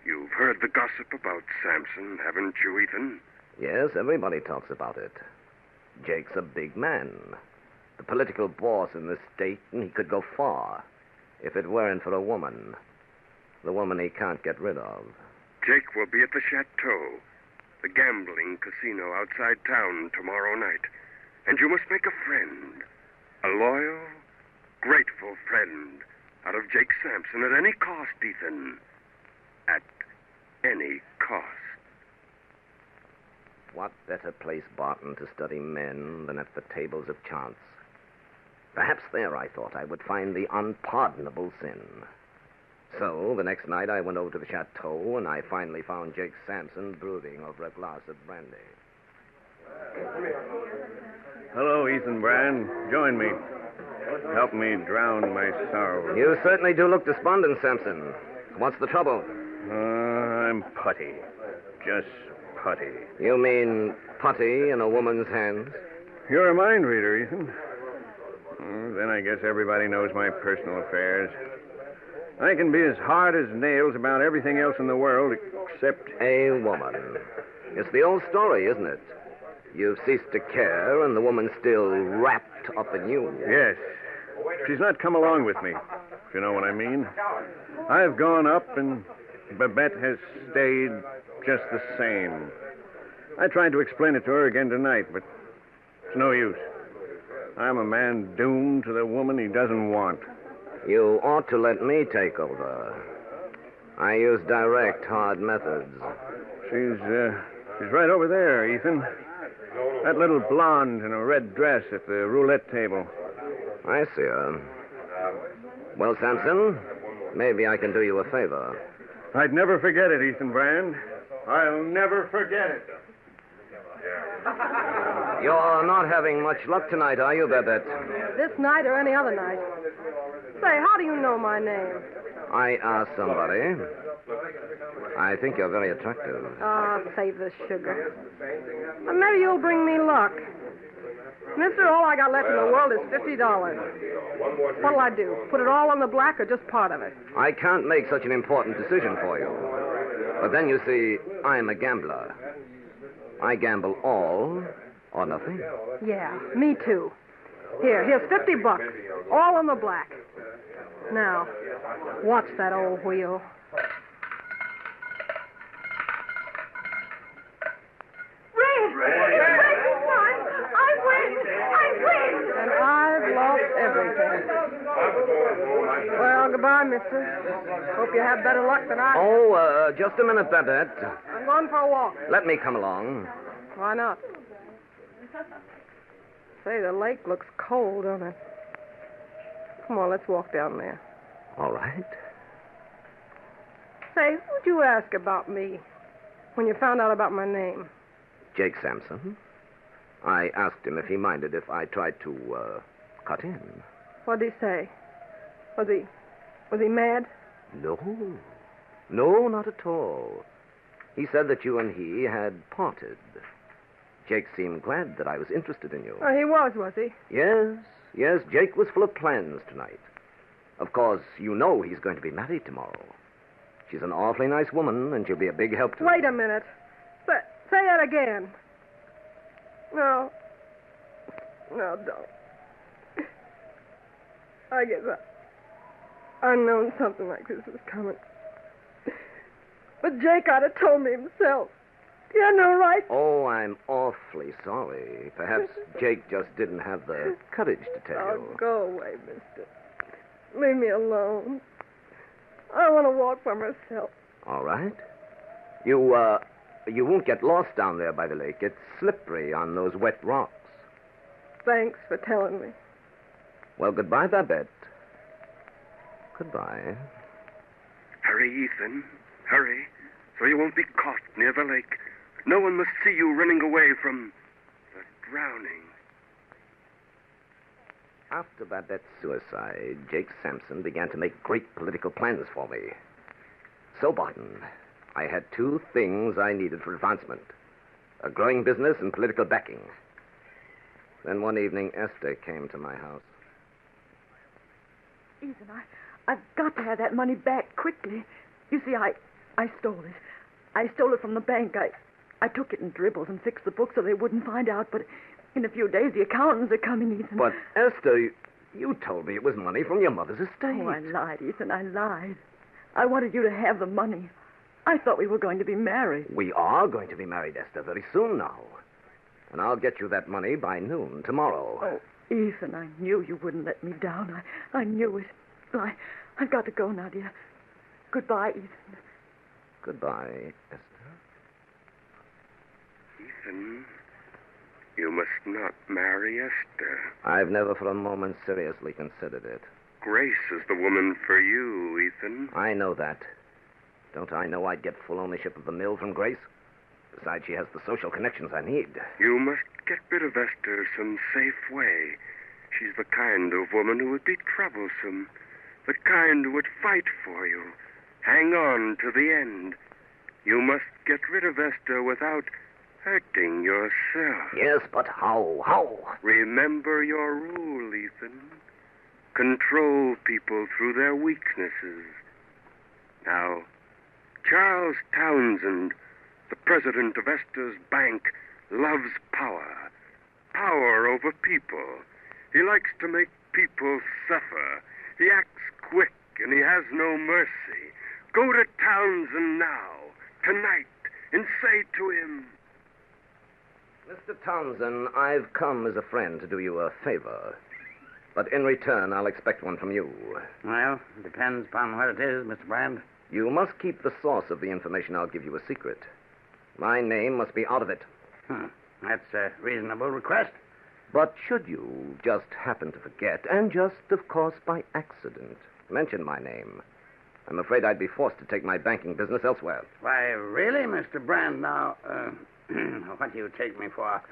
You've heard the gossip about Sampson, haven't you, Ethan? Yes, everybody talks about it. Jake's a big man. The political boss in this state, and he could go far if it weren't for a woman. The woman he can't get rid of. Jake will be at the Chateau, the gambling casino outside town tomorrow night. And you must make a friend, a loyal, grateful friend, out of Jake Sampson at any cost, Ethan. At any cost. What better place, Barton, to study men than at the tables of chance? Perhaps there, I thought, I would find the unpardonable sin. So, the next night, I went over to the Chateau, and I finally found Jake Sampson brooding over a glass of brandy. Hello, Ethan Brand. Join me. Help me drown my sorrow. You certainly do look despondent, Sampson. What's the trouble? I'm putty. Just putty. You mean putty in a woman's hands? You're a mind reader, Ethan. Then I guess everybody knows my personal affairs. I can be as hard as nails about everything else in the world except a woman. It's the old story, isn't it? You've ceased to care, and the woman's still wrapped up in you. Yes. She's not come along with me, if you know what I mean. I've gone up, and Babette has stayed just the same. I tried to explain it to her again tonight, but it's no use. I'm a man doomed to the woman he doesn't want. You ought to let me take over. I use direct, hard methods. She's She's right over there, Ethan. That little blonde in a red dress at the roulette table. I see her. Well, Sampson, maybe I can do you a favor. I'd never forget it, Ethan Brand. I'll never forget it. You're not having much luck tonight, are you, Babette? This night or any other night. Say, how do you know my name? I asked somebody. I think you're very attractive. Save the sugar. Maybe you'll bring me luck. Mister, all I got left in the world is $50. What'll I do? Put it all on the black or just part of it? I can't make such an important decision for you. But then, you see, I'm a gambler. I gamble all or nothing. Yeah, me too. Here's $50. All on the black. Now, watch that old wheel. And I've lost everything. Well, goodbye, mister. Hope you have better luck than I. Oh, just a minute, Babette. I'm going for a walk. Let me come along. Why not? Say, the lake looks cold, don't it? Come on, let's walk down there. All right. Say, who'd you ask about me when you found out about my name? Jake Sampson. I asked him if he minded if I tried to, cut in. What'd he say? Was he mad? No. No, not at all. He said that you and he had parted. Jake seemed glad that I was interested in you. Oh, he was he? Yes, Jake was full of plans tonight. Of course, you know he's going to be married tomorrow. She's an awfully nice woman, and she'll be a big help to Wait a minute. Say that again. No, don't. I guess I known something like this was coming. But Jake ought to told me himself. He had no right. Oh, I'm awfully sorry. Perhaps Jake just didn't have the courage to tell you. Oh, go away, mister. Leave me alone. I want to walk by myself. All right. You won't get lost down there by the lake. It's slippery on those wet rocks. Thanks for telling me. Well, goodbye, Babette. Goodbye. Hurry, Ethan. Hurry, so you won't be caught near the lake. No one must see you running away from the drowning. After Babette's suicide, Jake Sampson began to make great political plans for me. So, Barton, I had two things I needed for advancement. A growing business and political backing. Then one evening, Esther came to my house. Ethan, I've got to have that money back quickly. You see, I stole it. I stole it from the bank. I took it in dribbles and fixed the books so they wouldn't find out, but in a few days the accountants are coming, Ethan. But, Esther, you told me it was money from your mother's estate. Oh, I lied, Ethan, I lied. I wanted you to have the money. I thought we were going to be married. We are going to be married, Esther, very soon now. And I'll get you that money by noon tomorrow. Oh, Ethan, I knew you wouldn't let me down. I knew it. Well, I've got to go now, dear. Goodbye, Ethan. Goodbye, Esther. Ethan, you must not marry Esther. I've never for a moment seriously considered it. Grace is the woman for you, Ethan. I know that. Don't I know I'd get full ownership of the mill from Grace? Besides, she has the social connections I need. You must get rid of Esther some safe way. She's the kind of woman who would be troublesome. The kind who would fight for you. Hang on to the end. You must get rid of Esther without hurting yourself. Yes, but how? How? Remember your rule, Ethan. Control people through their weaknesses. Now, Charles Townsend, the president of Esther's bank, loves power. Power over people. He likes to make people suffer. He acts quick and he has no mercy. Go to Townsend now, tonight, and say to him... Mr. Townsend, I've come as a friend to do you a favor. But in return, I'll expect one from you. Well, it depends upon what it is, Mr. Brand. You must keep the source of the information I'll give you a secret. My name must be out of it. That's a reasonable request. But should you just happen to forget, and just, of course, by accident, mention my name, I'm afraid I'd be forced to take my banking business elsewhere. Why, really, Mr. Brand? Now, what do you take me for?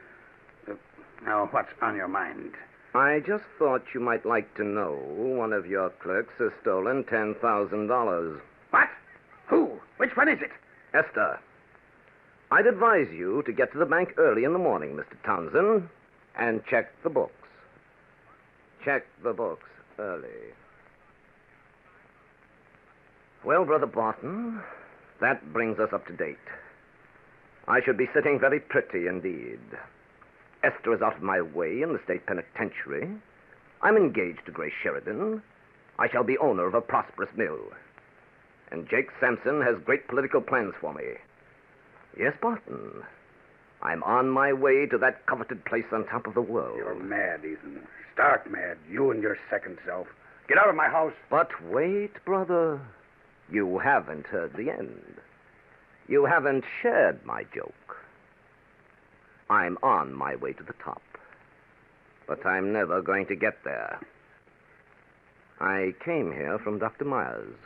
Now, what's on your mind? I just thought you might like to know one of your clerks has stolen $10,000. What? Who? Which one is it? Esther. I'd advise you to get to the bank early in the morning, Mr. Townsend, and check the books. Check the books early. Well, Brother Barton, that brings us up to date. I should be sitting very pretty indeed. Esther is out of my way in the state penitentiary. I'm engaged to Grace Sheridan. I shall be owner of a prosperous mill. And Jake Sampson has great political plans for me. Yes, Barton. I'm on my way to that coveted place on top of the world. You're mad, Ethan. Stark mad. You and your second self. Get out of my house. But wait, brother. You haven't heard the end. You haven't shared my joke. I'm on my way to the top. But I'm never going to get there. I came here from Dr. Myers.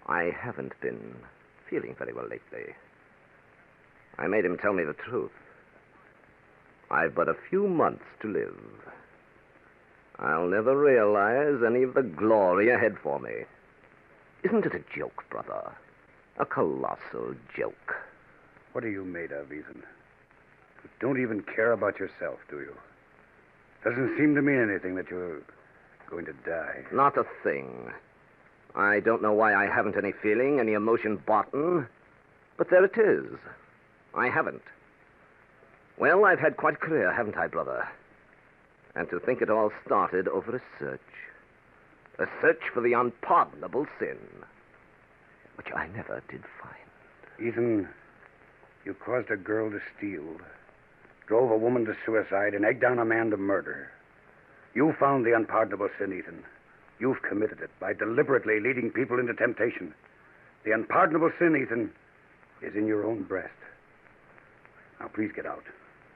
I haven't been feeling very well lately. I made him tell me the truth. I've but a few months to live. I'll never realize any of the glory ahead for me. Isn't it a joke, brother? A colossal joke. What are you made of, Ethan? You don't even care about yourself, do you? Doesn't seem to mean anything that you're going to die. Not a thing. I don't know why I haven't any feeling, any emotion, Barton, but there it is. I haven't. Well, I've had quite a career, haven't I, brother? And to think it all started over a search. A search for the unpardonable sin, which I never did find. Ethan, you caused a girl to steal, drove a woman to suicide, and egged down a man to murder. You found the unpardonable sin, Ethan. You've committed it by deliberately leading people into temptation. The unpardonable sin, Ethan, is in your own breast. Now, please get out.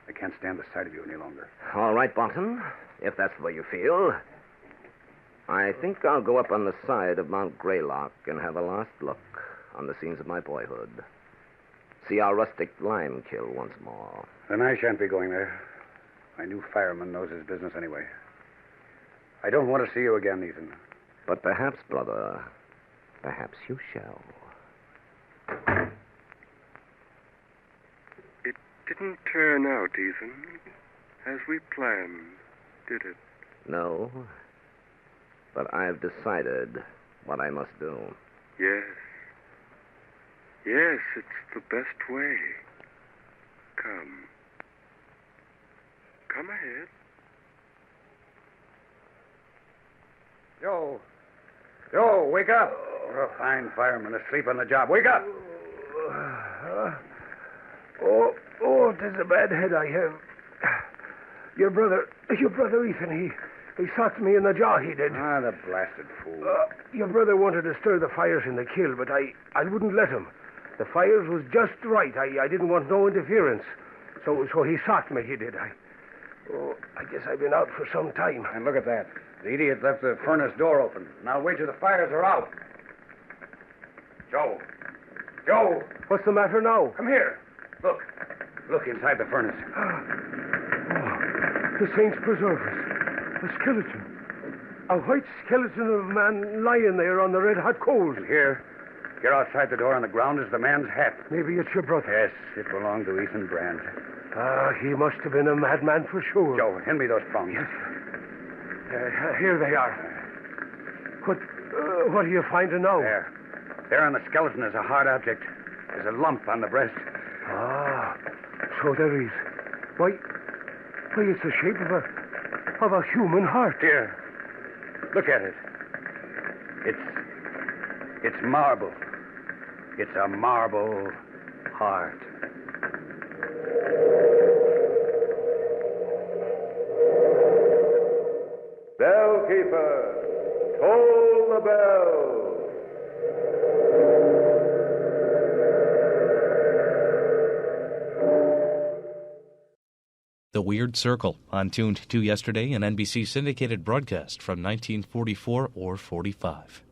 I can't stand the sight of you any longer. All right, Barton, if that's the way you feel. I think I'll go up on the side of Mount Greylock and have a last look on the scenes of my boyhood. See our rustic lime kiln once more. Then I shan't be going there. My new fireman knows his business anyway. I don't want to see you again, Ethan. But perhaps, brother, perhaps you shall. It didn't turn out, Ethan, as we planned, did it? No. But I've decided what I must do. Yes. Yes, it's the best way. Come. Come ahead. Joe, wake up. You're a fine fireman asleep on the job. Wake up. It is a bad head I have. Your brother Ethan, he socked me in the jaw, he did. Ah, the blasted fool. Your brother wanted to stir the fires in the kiln, but I wouldn't let him. The fires was just right. I didn't want no interference. So he socked me, he did. I guess I've been out for some time. And look at that. The idiot left the furnace door open. Now wait till the fires are out. Joe. What's the matter now? Come here. Look inside the furnace. The saints preserve us. A skeleton. A white skeleton of a man lying there on the red-hot coals. And here outside the door on the ground is the man's hat. Maybe it's your brother. Yes, it belonged to Ethan Brand. He must have been a madman for sure. Joe, hand me those prongs. Yes. Here they are. What are you finding now? There on the skeleton is a hard object. There's a lump on the breast. So there is. Why, it's the shape of a human heart. Here, look at it. It's marble. It's a marble heart. Bellkeeper, toll the bell. Weird Circle on Tuned to Yesterday, an NBC syndicated broadcast from 1944 or 45.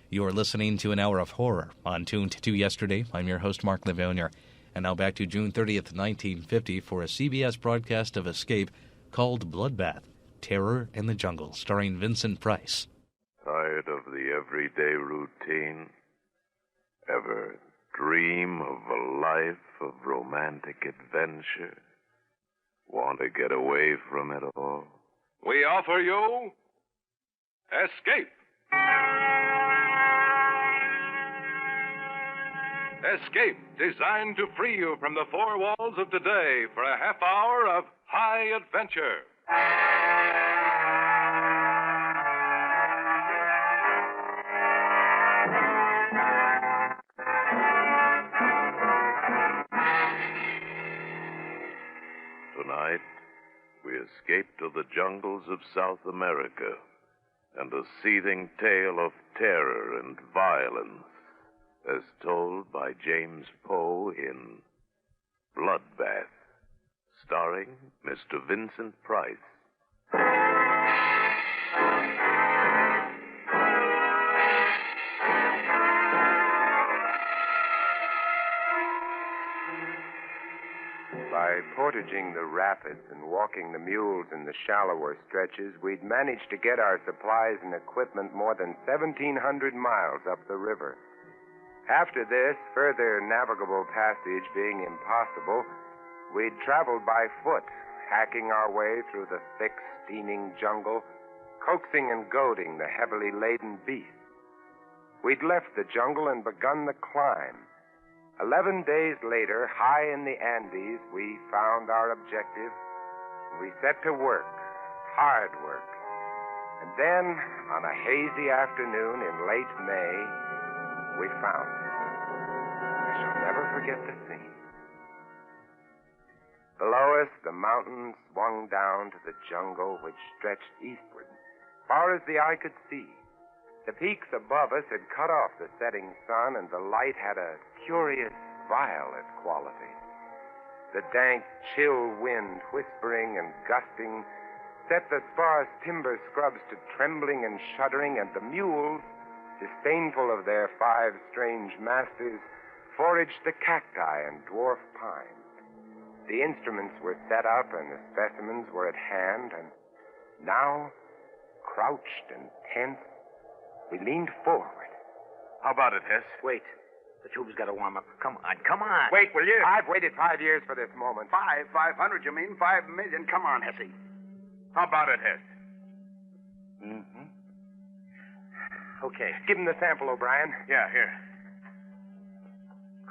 You're listening to an hour of horror on Tuned to Yesterday. I'm your host, Mark Lavonier. And now back to June 30th, 1950 for a CBS broadcast of Escape called Bloodbath, Terror in the Jungle, starring Vincent Price. Tired of the everyday routine? Ever dream of a life of romantic adventure? Want to get away from it all? We offer you Escape. Escape, designed to free you from the four walls of today for a half hour of high adventure. Tonight, we escape to the jungles of South America and a seething tale of terror and violence as told by James Poe in Bloodbath, starring Mr. Vincent Price. By portaging the rapids and walking the mules in the shallower stretches, we'd managed to get our supplies and equipment more than 1,700 miles up the river. After this, further navigable passage being impossible, we'd traveled by foot, hacking our way through the thick, steaming jungle, coaxing and goading the heavily laden beasts. We'd left the jungle and begun the climb. 11 days later, high in the Andes, we found our objective. We set to work, hard work. And then, on a hazy afternoon in late May, we found it. I shall never forget the scene. Below us, the mountains swung down to the jungle which stretched eastward, far as the eye could see. The peaks above us had cut off the setting sun, and the light had a curious violet quality. The dank, chill wind, whispering and gusting, set the sparse timber scrubs to trembling and shuddering, and the mules, disdainful of their 5 strange masters, foraged the cacti and dwarf pines. The instruments were set up and the specimens were at hand, and now, crouched and tense, we leaned forward. How about it, Hess? Wait. The tube's got to warm up. Come on. Wait, will you? I've waited 5 years for this moment. 500, you mean? 5 million. Come on, Hesse. How about it, Hess? Mm-hmm. Okay. Give him the sample, O'Brien. Yeah, here.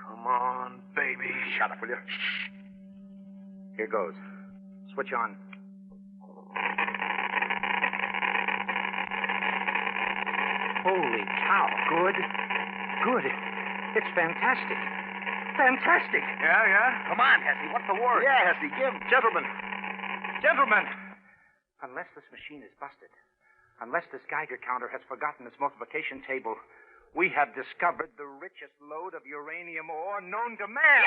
Come on, baby. Shut up, will you? Here goes. Switch on. Holy cow. Good. It's fantastic. Fantastic. Yeah? Come on, Hesse. What's the word? Yeah, Hesse, give. Gentlemen. Unless this machine is busted, unless this Geiger counter has forgotten its multiplication table, we have discovered the richest lode of uranium ore known to man.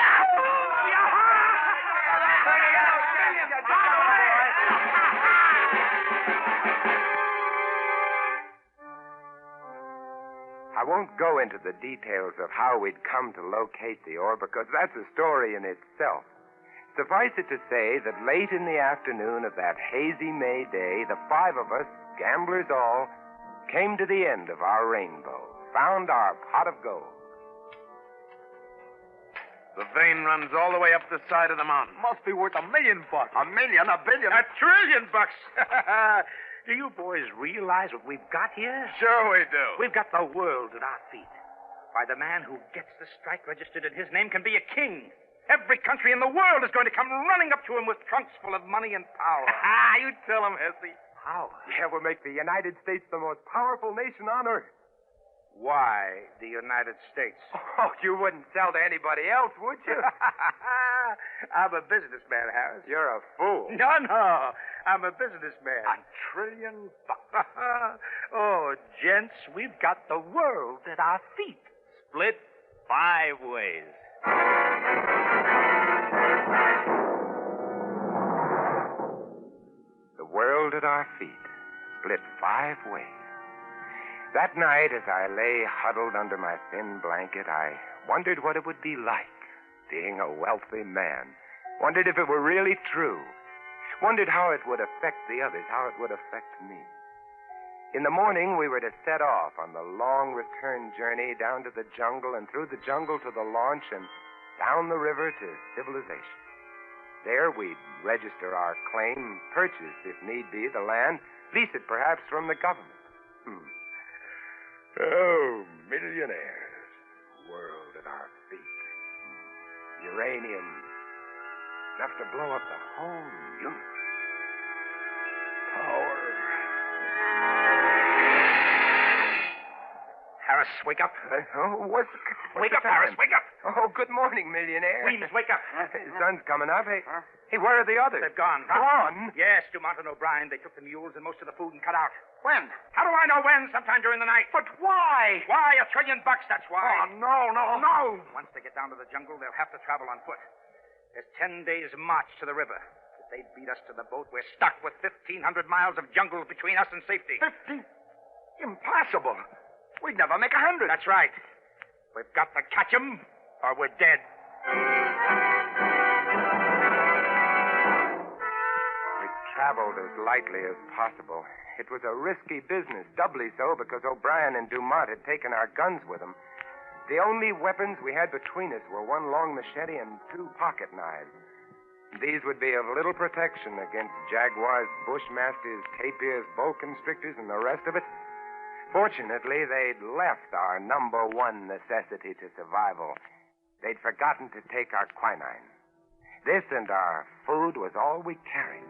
I won't go into the details of how we'd come to locate the ore, because that's a story in itself. Suffice it to say that late in the afternoon of that hazy May day, the 5 of us, gamblers all, came to the end of our rainbow, found our pot of gold. The vein runs all the way up the side of the mountain. Must be worth $1 million. $1 million? $1 billion? $1 trillion! Do you boys realize what we've got here? Sure we do. We've got the world at our feet. Why, the man who gets the strike registered in his name can be a king. Every country in the world is going to come running up to him with trunks full of money and power. You tell him, Hesse. How? Yeah, we'll make the United States the most powerful nation on earth. Why the United States? Oh, you wouldn't sell to anybody else, would you? I'm a businessman, Harris. You're a fool. No. I'm a businessman. $1 trillion? Oh, gents, we've got the world at our feet. Split 5 ways. world at our feet, split 5 ways. That night, as I lay huddled under my thin blanket, I wondered what it would be like being a wealthy man. Wondered if it were really true. Wondered how it would affect the others, how it would affect me. In the morning, we were to set off on the long return journey down to the jungle and through the jungle to the launch and down the river to civilization. There we'd register our claim, purchase, if need be, the land, lease it perhaps from the government. Oh, millionaires. World at our feet. Uranium. Enough to blow up the whole universe. Power. Harris, wake up. Wake up, Harris, wake up. Oh, good morning, millionaire. Weems, wake up. The sun's coming up. Hey, where are the others? They've gone. Gone? Yes, Dumont and O'Brien. They took the mules and most of the food and cut out. When? How do I know when? Sometime during the night. But why? Why? $1 trillion, that's why. Oh, no. Once they get down to the jungle, they'll have to travel on foot. There's 10 days' march to the river. If they beat us to the boat, we're stuck with 1,500 miles of jungle between us and safety. 50? Impossible. We'd never make 100. That's right. We've got to catch 'em, or we're dead. We traveled as lightly as possible. It was a risky business, doubly so because O'Brien and Dumont had taken our guns with them. The only weapons we had between us were one long machete and 2 pocket knives. These would be of little protection against jaguars, bushmasters, tapirs, boa constrictors, and the rest of it. Fortunately, they'd left our number 1 necessity to survival. They'd forgotten to take our quinine. This and our food was all we carried.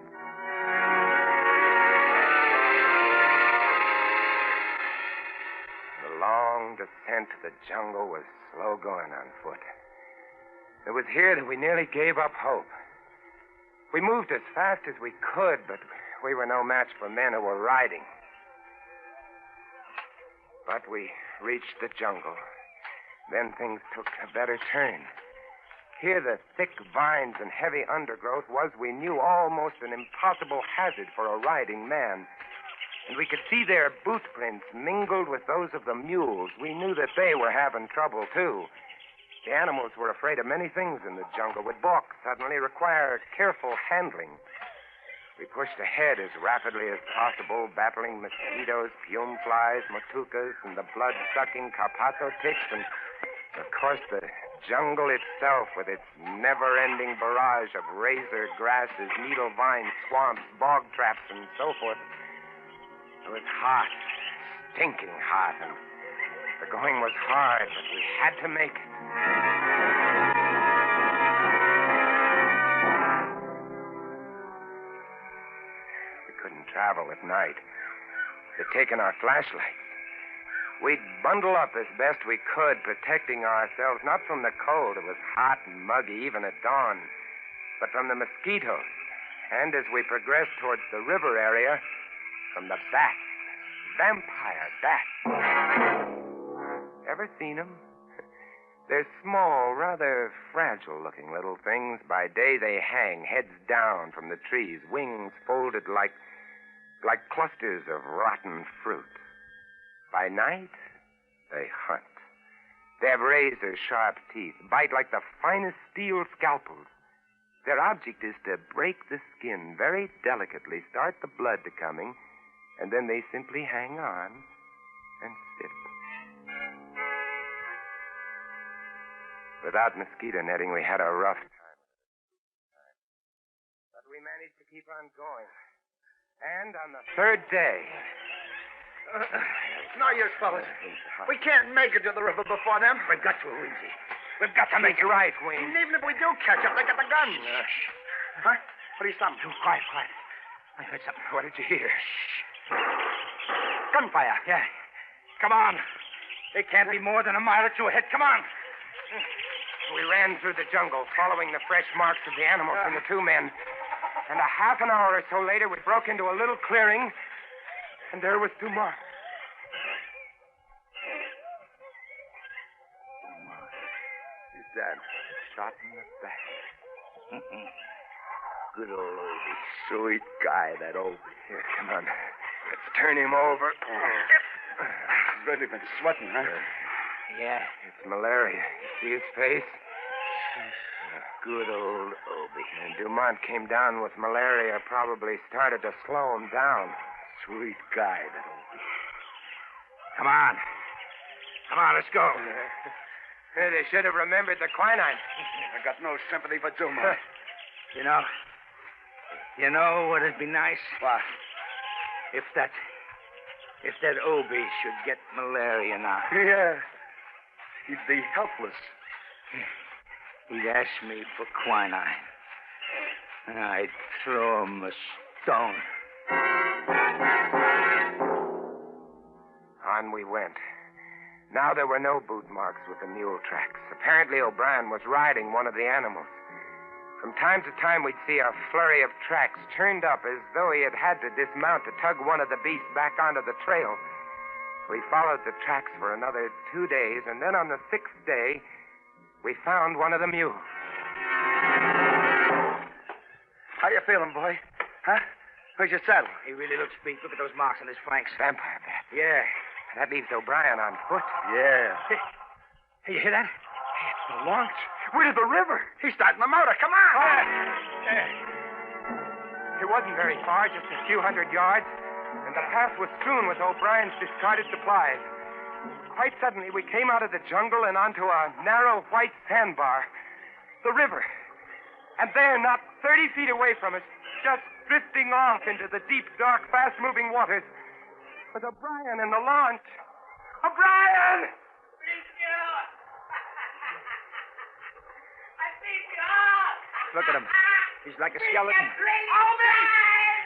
The long descent to the jungle was slow going on foot. It was here that we nearly gave up hope. We moved as fast as we could, but we were no match for men who were riding. But we reached the jungle. Then things took a better turn. Here, the thick vines and heavy undergrowth was, we knew, almost an impossible hazard for a riding man. And we could see their boot prints mingled with those of the mules. We knew that they were having trouble, too. The animals were afraid of many things in the jungle, would balk suddenly, require careful handling. We pushed ahead as rapidly as possible, battling mosquitoes, fume flies, matukas, and the blood-sucking carpazo ticks, and, of course, the jungle itself with its never-ending barrage of razor grasses, needle vines, swamps, bog traps, and so forth. It was hot, stinking hot, and the going was hard, but we had to make it. Travel at night. They'd taken our flashlights. We'd bundle up as best we could, protecting ourselves not from the cold, it was hot and muggy even at dawn, but from the mosquitoes, and as we progressed towards the river area, from the bats. Vampire bats. Ever seen them? They're small, rather fragile-looking little things. By day they hang, heads down from the trees, wings folded like clusters of rotten fruit. By night, they hunt. They have razor-sharp teeth, bite like the finest steel scalpels. Their object is to break the skin very delicately, start the blood to coming, and then they simply hang on and sip. Without mosquito netting, we had a rough time. But we managed to keep on going. And on the 3rd day... It's no use, fellas. We can't make it to the river before them. We've got to, Weezy. We've got to make it. Right, Wayne. And even if we do catch up, they got the guns. Huh? What are you stopping? Quiet. I heard something. What did you hear? Gunfire. Yeah. Come on. They can't be more than a mile or 2 ahead. Come on. We ran through the jungle, following the fresh marks of the animals and the 2 men. And a half an hour or so later, we broke into a little clearing, and there was Dumont. He's dead. Shot in the back. Good old Obie. Sweet guy, that Obie. Here, come on. Let's turn him over. He's really been sweating, huh? Yeah. It's malaria. See his face? Good old Obie. And Dumont came down with malaria, probably started to slow him down. Sweet guy, that Obie. Come on. Come on, let's go. They should have remembered the quinine. I got no sympathy for Dumont. You know what'd be nice? What? If that Obie should get malaria now. Yeah. He'd be helpless. He'd ask me for quinine. And I'd throw him a stone. On we went. Now there were no boot marks with the mule tracks. Apparently O'Brien was riding one of the animals. From time to time, we'd see a flurry of tracks turned up as though he had to dismount to tug one of the beasts back onto the trail. We followed the tracks for another 2 days, and then on the 6th day, we found one of the mules. How you feeling, boy? Huh? Where's your saddle? He really looks beat. Look at those marks on his flanks. Vampire bat. Yeah. That leaves O'Brien on foot. Yeah. Hey, you hear that? Hey, it's the launch. We're to the river. He's starting the motor. Come on. It wasn't very far, just a few hundred yards, and the path was strewn with O'Brien's discarded supplies. Quite suddenly, we came out of the jungle and onto a narrow white sandbar. The river. And there, not 30 feet away from us, just drifting off into the deep, dark, fast-moving waters, was O'Brien in the launch. O'Brien! Look at him. He's like a skeleton. Obi!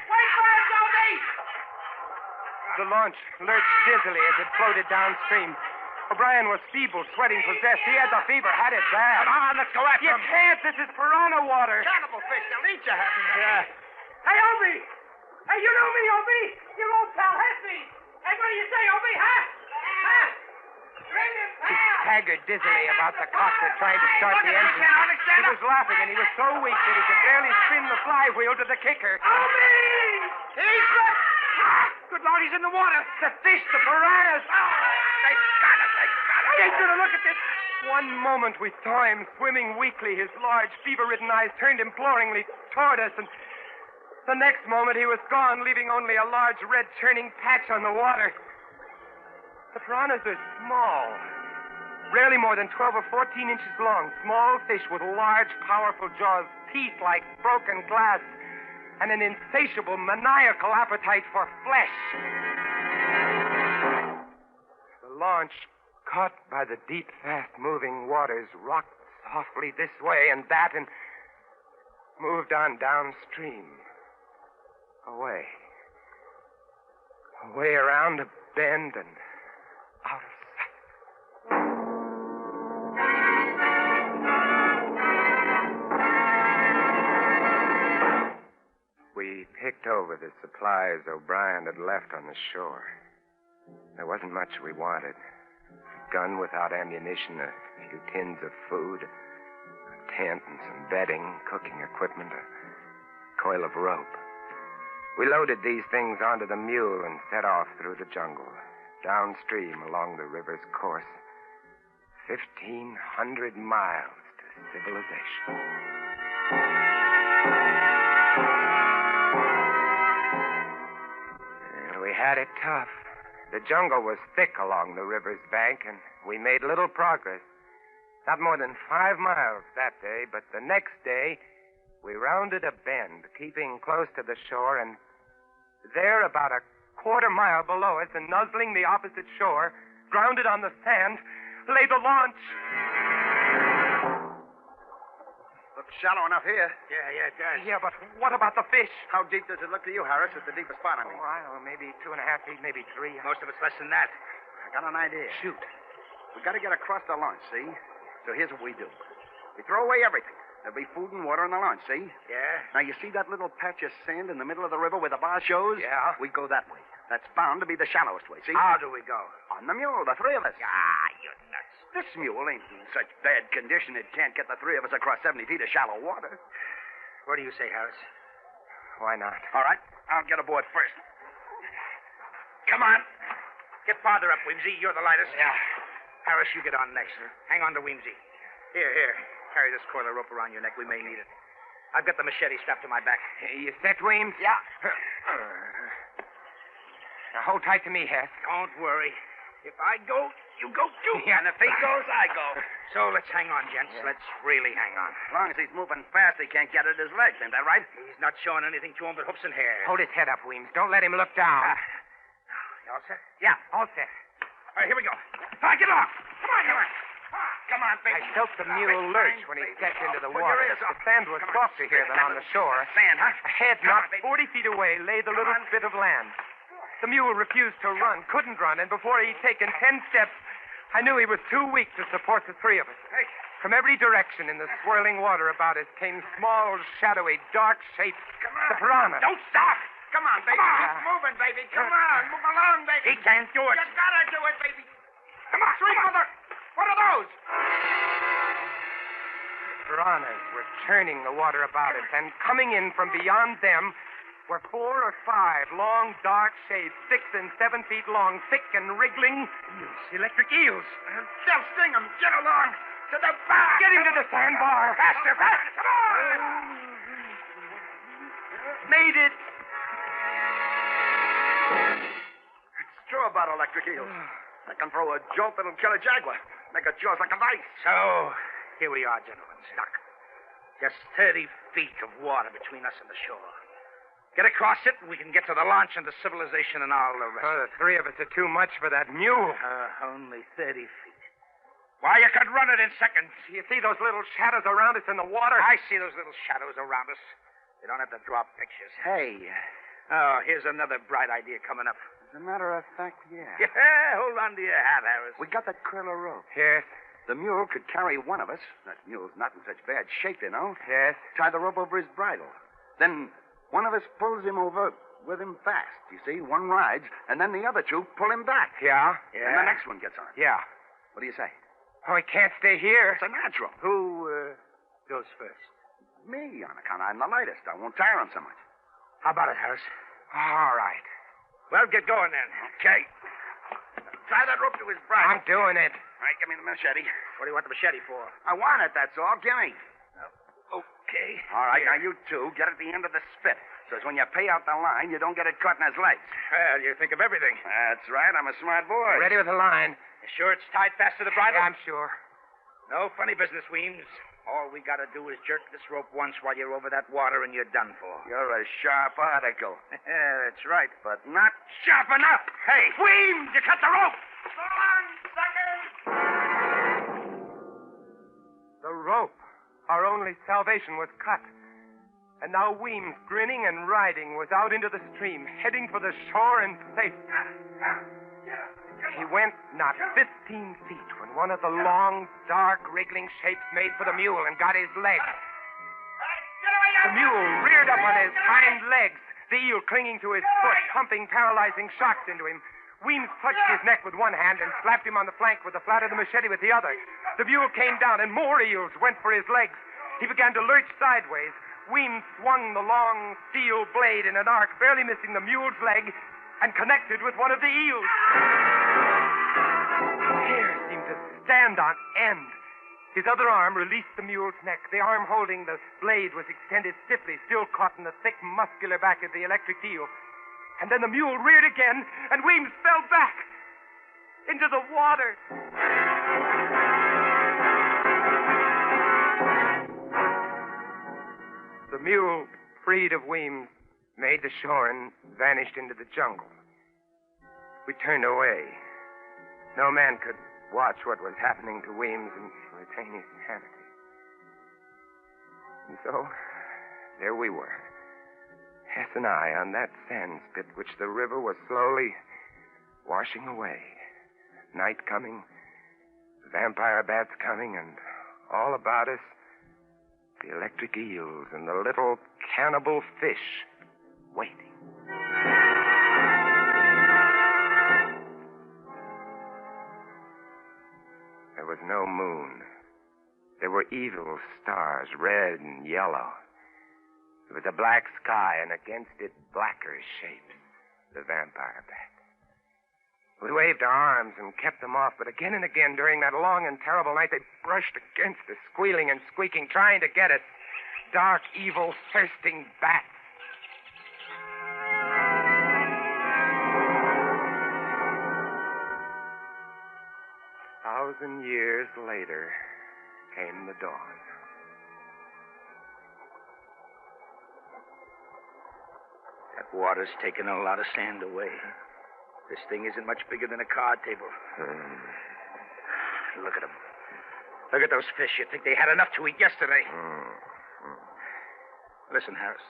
Wait for us, Obi! The launch lurched dizzily as it floated downstream. O'Brien was feeble, sweating, possessed. He had the fever, had it bad. Come on, let's go after him. You can't. This is piranha water. Cannibal fish. They'll eat you, Happy. Yeah. Hey, Obi! Hey, you know me, Obi! Your old pal, Hefty! Hey, what do you say, Obi, huh? Huh? Bring him, He pal! staggered dizzily about the cockpit trying to start the engine. He was laughing, and he was so weak that he could barely spin the flywheel to the kicker. Obi! He's Good Lord, he's in the water. The fish, the piranhas. Oh, they got it. I ain't gonna look at this. One moment we saw him swimming weakly, his large, fever-ridden eyes turned imploringly toward us, and the next moment he was gone, leaving only a large red churning patch on the water. The piranhas are small, rarely more than 12 or 14 inches long, small fish with large, powerful jaws, teeth like broken glass, and an insatiable, maniacal appetite for flesh. The launch, caught by the deep, fast-moving waters, rocked softly this way and that and moved on downstream. Away. Away around a bend and out of sight. We picked over the supplies O'Brien had left on the shore. There wasn't much we wanted. A gun without ammunition, a few tins of food, a tent and some bedding, cooking equipment, a coil of rope. We loaded these things onto the mule and set off through the jungle, downstream along the river's course. 1,500 miles to civilization. We had it tough. The jungle was thick along the river's bank, and we made little progress. Not more than 5 miles that day, but the next day, we rounded a bend, keeping close to the shore, and there, about a quarter mile below us, and nuzzling the opposite shore, grounded on the sand, lay the launch. Looks shallow enough here. Yeah, it does. Yeah, but what about the fish? How deep does it look to you, Harris? It's the deepest spot, I mean. Oh, I don't know, maybe 2.5 feet, maybe 3. Most of it's less than that. I got an idea. Shoot. We got to get across the launch, see? So here's what we do. We throw away everything. There'll be food and water on the launch, see? Yeah? Now, you see that little patch of sand in the middle of the river where the bar shows? Yeah. We go that way. That's bound to be the shallowest way, see? How do we go? On the mule, the three of us. Ah, you're nuts. This mule ain't in such bad condition it can't get the three of us across 70 feet of shallow water. What do you say, Harris? Why not? All right, I'll get aboard first. Come on. Get farther up, Weemsy. You're the lightest. Yeah. Harris, you get on next. Hang on to Weemsy. Here. Carry this coil of rope around your neck. We may need it. I've got the machete strapped to my back. You set, Weems? Yeah. Now hold tight to me, Hess. Don't worry. If I go, you go too. Yeah, and if he goes, I go. So let's hang on, gents. Yeah. Let's really hang on. As long as he's moving fast, he can't get at his legs. Ain't that right? He's not showing anything to him but hoofs and hair. Hold his head up, Weems. Don't let him look down. You all set? Yeah, all set. All right, here we go. All right, get off. Come on, baby. I felt the mule lurch when he stepped into the water. The sand was softer here than on the shore. Sand, huh? Ahead, not 40 feet away, lay the little spit of land. The mule refused to run, couldn't run, and before he'd taken 10 steps, I knew he was too weak to support the three of us. From every direction in the swirling water about us came small, shadowy, dark shapes. Come on. The piranha. Don't stop. Come on, baby. Keep moving, baby. Come on. Move along, baby. He can't do it. You gotta do it, baby. Come on. Sweet mother. What are those? Piranhas were churning the water about us, and coming in from beyond them were 4 or 5 long, dark shapes, 6 and 7 feet long, thick and wriggling electric eels. They'll sting him. Get along to the bar. Get him to the sandbar. Faster. Come on. Made it. It's true about electric eels. They can throw a jolt that'll kill a jaguar. Make it jaws like a vice. So, here we are, gentlemen, stuck. Just 30 feet of water between us and the shore. Get across it, and we can get to the launch and to civilization and all the rest. Oh, the three of us are too much for that mule. Only 30 feet. Why, you could run it in seconds. You see those little shadows around us in the water? I see those little shadows around us. You don't have to draw pictures. Hey. Oh, here's another bright idea coming up. As a matter of fact, yeah. Yeah, hold on to your hat, Harris. We got that curl of rope. Yes. The mule could carry one of us. That mule's not in such bad shape, you know. Yes. Tie the rope over his bridle. Then one of us pulls him over with him fast. You see, one rides, and then the other two pull him back. Yeah? And the next one gets on. Yeah. What do you say? Oh, he can't stay here. It's a natural. Who goes first? Me, on account I'm the lightest. I won't tire him so much. How about it, Harris? All right. Well, get going then. Okay. Tie that rope to his bridle. I'm doing it. All right, give me the machete. What do you want the machete for? I want it, that's all. Give me. Okay. All right, now you two get at the end of the spit. So when you pay out the line, you don't get it caught in his legs. Well, you think of everything. That's right. I'm a smart boy. Ready with the line. You sure it's tied fast to the bridle? Yeah, I'm sure. No funny business, Weems. All we gotta do is jerk this rope once while you're over that water and you're done for. You're a sharp article. That's right. But not sharp enough. Hey, Weems, you cut the rope! So long, suckers! The rope. Our only salvation was cut. And now Weems, grinning and riding, was out into the stream, heading for the shore and safe. He went not 15 feet when one of the long, dark, wriggling shapes made for the mule and got his leg. The mule reared up on his hind legs, the eel clinging to his foot, pumping paralyzing shocks into him. Weems clutched his neck with one hand and slapped him on the flank with the flat of the machete with the other. The mule came down, and more eels went for his legs. He began to lurch sideways. Weems swung the long steel blade in an arc, barely missing the mule's leg, and connected with one of the eels. His hair seemed to stand on end. His other arm released the mule's neck. The arm holding the blade was extended stiffly, still caught in the thick, muscular back of the electric eel. And then the mule reared again, and Weems fell back into the water. The mule, freed of Weems, made the shore and vanished into the jungle. We turned away. No man could watch what was happening to Weems and retain his sanity. And so, there we were. Hess and I on that sand spit which the river was slowly washing away. Night coming, the vampire bats coming, and all about us, the electric eels and the little cannibal fish waiting. There was no moon. There were evil stars, red and yellow. There was a black sky, and against it, blacker shapes. The vampire bat. We waved our arms and kept them off, but again and again during that long and terrible night, they brushed against us, squealing and squeaking, trying to get us. Dark, evil, thirsting bats. 1,000 years later came the dawn. That water's taken a lot of sand away. This thing isn't much bigger than a card table. Look at them. Look at those fish. You'd think they had enough to eat yesterday. Listen, Harris.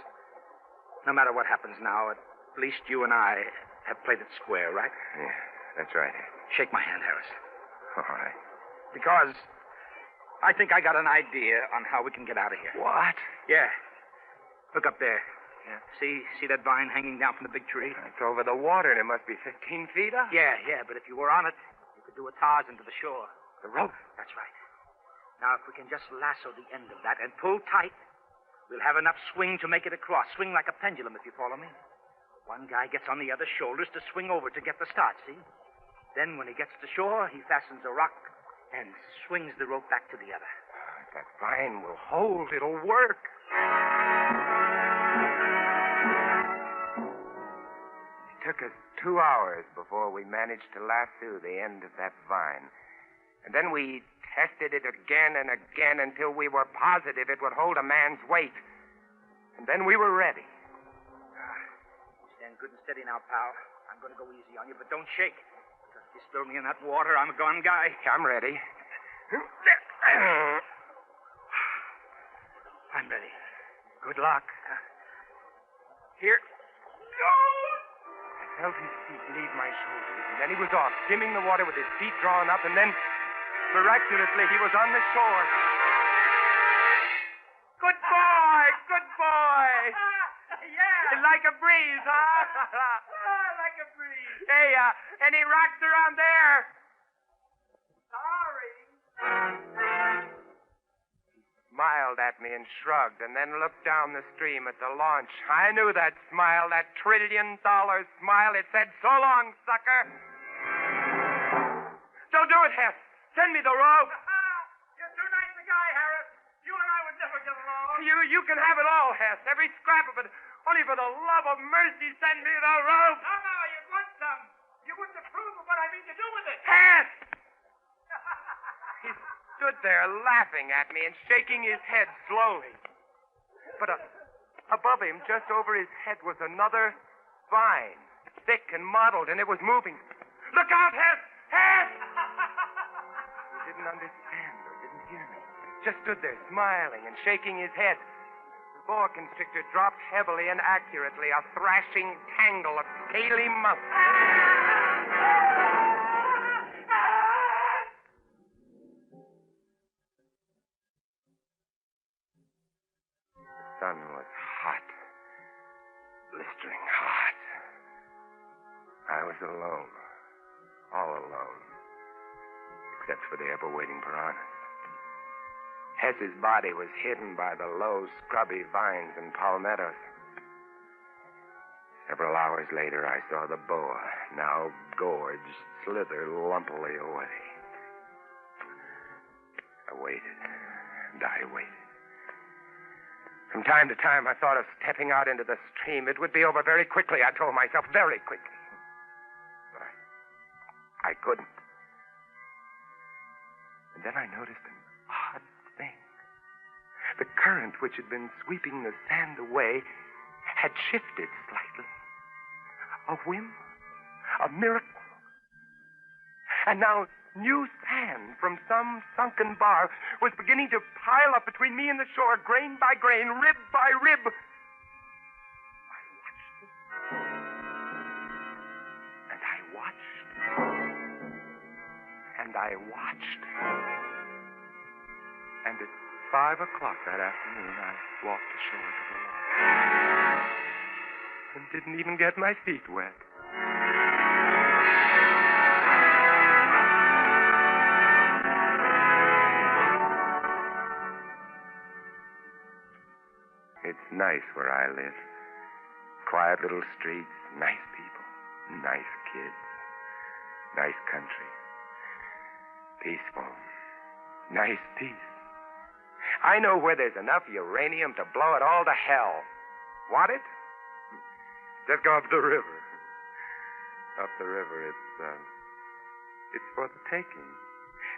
No matter what happens now, at least you and I have played it square, right? Yeah, that's right. Shake my hand, Harris. All right. Because I think I got an idea on how we can get out of here. What? Yeah. Look up there. Yeah. See that vine hanging down from the big tree? It's over the water, and it must be 15 feet up. Yeah, but if you were on it, you could do a Tarzan to the shore. The rope? That's right. Now, if we can just lasso the end of that and pull tight, we'll have enough swing to make it across. Swing like a pendulum, if you follow me. One guy gets on the other's shoulders to swing over to get the start, see? Then, when he gets to shore, he fastens a rock and swings the rope back to the other. That vine will hold. It'll work. It took us 2 hours before we managed to lasso the end of that vine. And then we tested it again and again until we were positive it would hold a man's weight. And then we were ready. Stand good and steady now, pal. I'm going to go easy on you, but don't shake. Because if you spill me in that water, I'm a gone guy. I'm ready. I'm ready. Good luck. Here. I felt his feet leave my shoulders, and then he was off, skimming the water with his feet drawn up, and then, miraculously, he was on the shore. Good boy! Good boy! Yeah. Like a breeze, huh? Like a breeze. Hey, any rocks around there? Sorry. He smiled at me and shrugged, and then looked down the stream at the launch. I knew that smile, that $1 trillion smile. It said, "So long, sucker." Don't do it, Hess. Send me the rope. You're too nice a guy, Harris. You and I would never get along. You can have it all, Hess. Every scrap of it. Only for the love of mercy, send me the rope. No, you want some. You wouldn't approve of what I mean to do with it. Hess! He stood there laughing at me and shaking his head slowly. But above him, just over his head, was another vine, thick and mottled, and it was moving. Look out, Hess! Hess! He didn't understand or didn't hear me. Just stood there smiling and shaking his head. The boa constrictor dropped heavily and accurately, a thrashing tangle of scaly muscles. The sun was hot, blistering hot. I was alone, all alone, except for the ever-waiting piranhas. Hess's body was hidden by the low, scrubby vines and palmettos. Several hours later, I saw the boa, now gorged, slither lumpily away. I waited, and I waited. From time to time, I thought of stepping out into the stream. It would be over very quickly, I told myself, very quickly. But I couldn't. And then I noticed an odd thing. The current which had been sweeping the sand away had shifted slightly. A whim, a miracle. And now new sand from some sunken bar was beginning to pile up between me and the shore, grain by grain, rib by rib. I watched. And I watched. And at 5 o'clock that afternoon, I walked ashore to the lawn. And didn't even get my feet wet. It's night nice where I live. Quiet little streets, nice people, nice kids, nice country. Peaceful. Nice peace. I know where there's enough uranium to blow it all to hell. Want it? Just go up the river. Up the river, it's for the taking.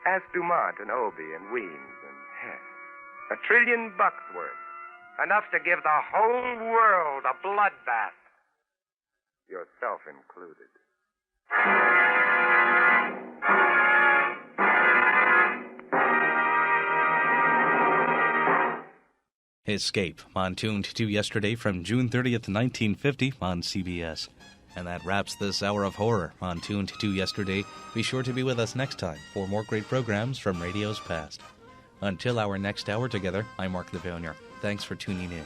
Ask Dumont and Obie and Weems and Hess. $1 trillion worth. Enough to give the whole world a bloodbath. Yourself included. Escape, on Tuned to yesterday from June 30th, 1950 on CBS. And that wraps this hour of horror on Tuned to yesterday. Be sure to be with us next time for more great programs from radio's past. Until our next hour together, I'm Mark Lavonier. Thanks for tuning in.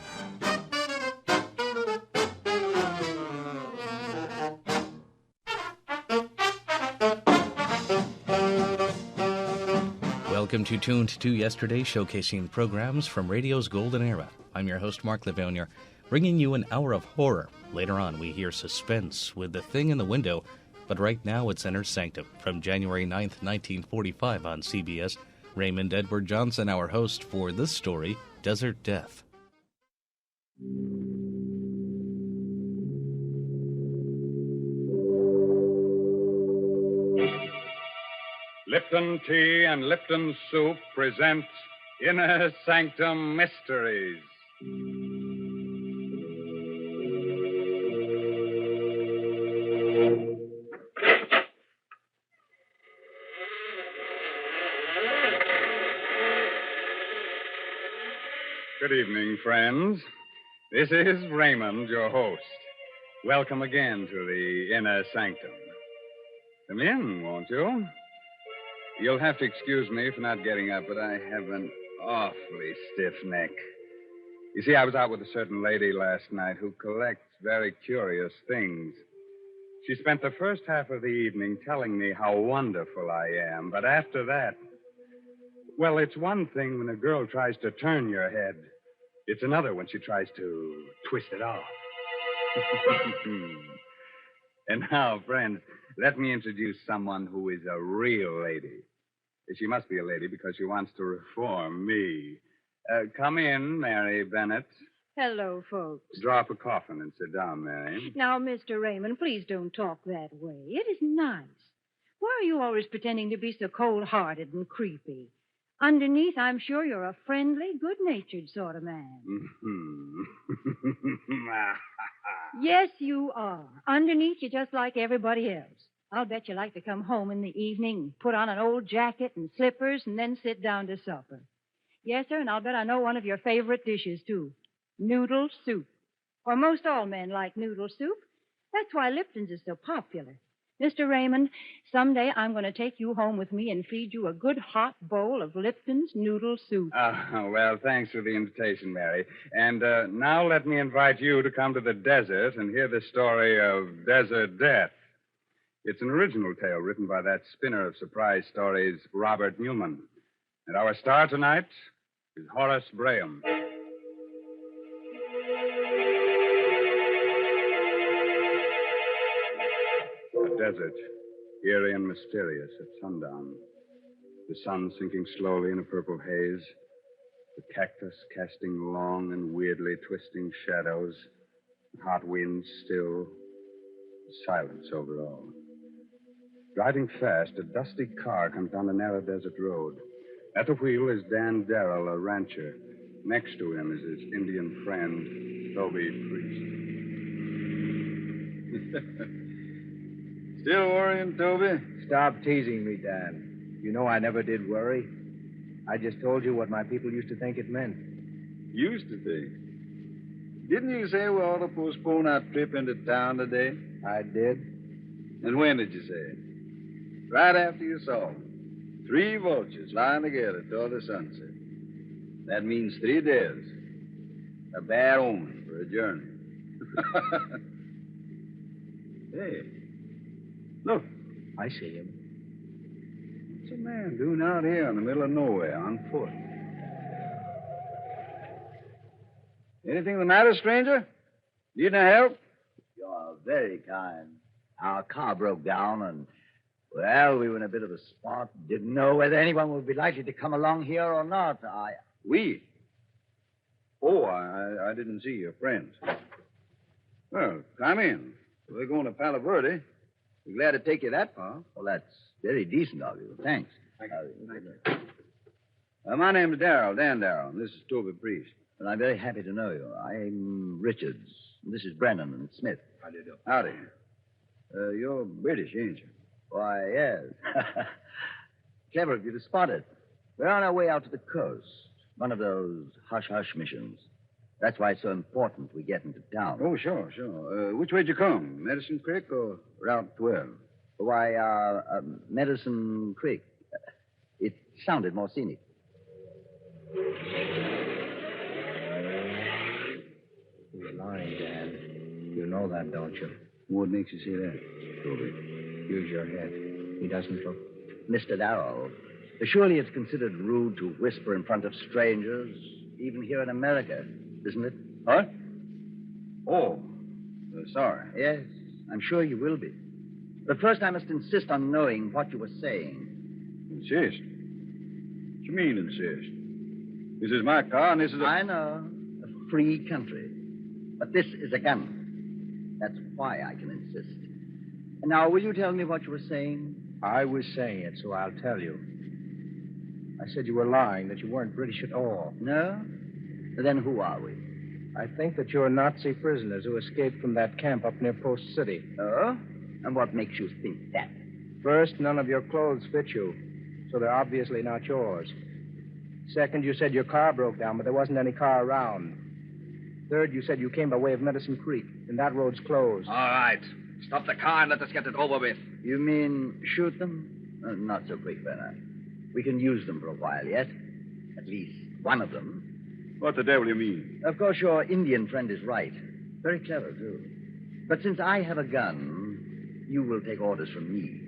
Welcome to Tuned to Yesterday, showcasing programs from radio's golden era. I'm your host, Mark Lavonier, bringing you an hour of horror. Later on, we hear Suspense with The Thing in the Window, but right now it's Enter Sanctum from January 9th, 1945 on CBS. Raymond Edward Johnson, our host for this story, Desert Death. Lipton Tea and Lipton Soup present Inner Sanctum Mysteries. Good evening, friends. This is Raymond, your host. Welcome again to the Inner Sanctum. Come in, won't you? You'll have to excuse me for not getting up, but I have an awfully stiff neck. You see, I was out with a certain lady last night who collects very curious things. She spent the first half of the evening telling me how wonderful I am, but after that, well, it's one thing when a girl tries to turn your head. It's another when she tries to twist it off. And now, friends, let me introduce someone who is a real lady. She must be a lady because she wants to reform me. Come in, Mary Bennett. Hello, folks. Draw up a coffin and sit down, Mary. Now, Mr. Raymond, please don't talk that way. It is nice. Why are you always pretending to be so cold-hearted and creepy? Underneath, I'm sure you're a friendly, good-natured sort of man. Yes, you are. Underneath, you're just like everybody else. I'll bet you like to come home in the evening, put on an old jacket and slippers, and then sit down to supper. Yes, sir, and I'll bet I know one of your favorite dishes, too. Noodle soup. Or most all men like noodle soup. That's why Lipton's is so popular. Mr. Raymond, someday I'm going to take you home with me and feed you a good hot bowl of Lipton's noodle soup. Oh, well, thanks for the invitation, Mary. And now let me invite you to come to the desert and hear the story of Desert Death. It's an original tale written by that spinner of surprise stories, Robert Newman. And our star tonight is Horace Braham. The desert, eerie and mysterious at sundown. The sun sinking slowly in a purple haze. The cactus casting long and weirdly twisting shadows. The hot winds still. Silence over all. Driving fast, a dusty car comes down the narrow desert road. At the wheel is Dan Darrell, a rancher. Next to him is his Indian friend, Toby Priest. Still worrying, Toby? Stop teasing me, Dan. You know I never did worry. I just told you what my people used to think it meant. Used to think? Didn't you say we ought to postpone our trip into town today? I did. And when did you say it? Right after you saw them. 3 vultures lying together toward the sunset. That means 3 days. A bad omen for a journey. Hey, look. I see him. What's a man doing out here in the middle of nowhere on foot? Anything the matter, stranger? Need any help? You're very kind. Our car broke down, and, well, we were in a bit of a spot. Didn't know whether anyone would be likely to come along here or not. We? Oh, I didn't see your friends. Well, come in. We're going to Palo Verde. We're glad to take you that far. Well, that's very decent of you. Thanks. My name's Darrell, Dan Darrell, and this is Toby Priest. Well, I'm very happy to know you. I'm Richards. This is Brennan and Smith. How do you do? Howdy. You're British, ain't you? Why, yes. Clever of you to spot it. We're on our way out to the coast. One of those hush-hush missions. That's why it's so important we get into town. Oh, sure. Which way'd you come? Medicine Creek or Route 12? Why, Medicine Creek. It sounded more scenic. He's lying, Dan. You know that, don't you? What makes you say that, Toby? Use your head. He doesn't look. Mr. Darrow, surely it's considered rude to whisper in front of strangers, even here in America, isn't it? What? Oh, sorry. Yes, I'm sure you will be. But first I must insist on knowing what you were saying. Insist? What you mean, insist? This is my car, and this is I know. A free country. But this is a gun. That's why I can insist. And now, will you tell me what you were saying? I was saying it, so I'll tell you. I said you were lying, that you weren't British at all. No? Then who are we? I think that you're Nazi prisoners who escaped from that camp up near Post City. Oh? And what makes you think that? First, none of your clothes fit you, so they're obviously not yours. Second, you said your car broke down, but there wasn't any car around. Third, you said you came by way of Medicine Creek, and that road's closed. All right. Stop the car and let us get it over with. You mean shoot them? Not so quick, Bernard. We can use them for a while yet. At least one of them. What the devil you mean? Of course, your Indian friend is right. Very clever, too. But since I have a gun, you will take orders from me.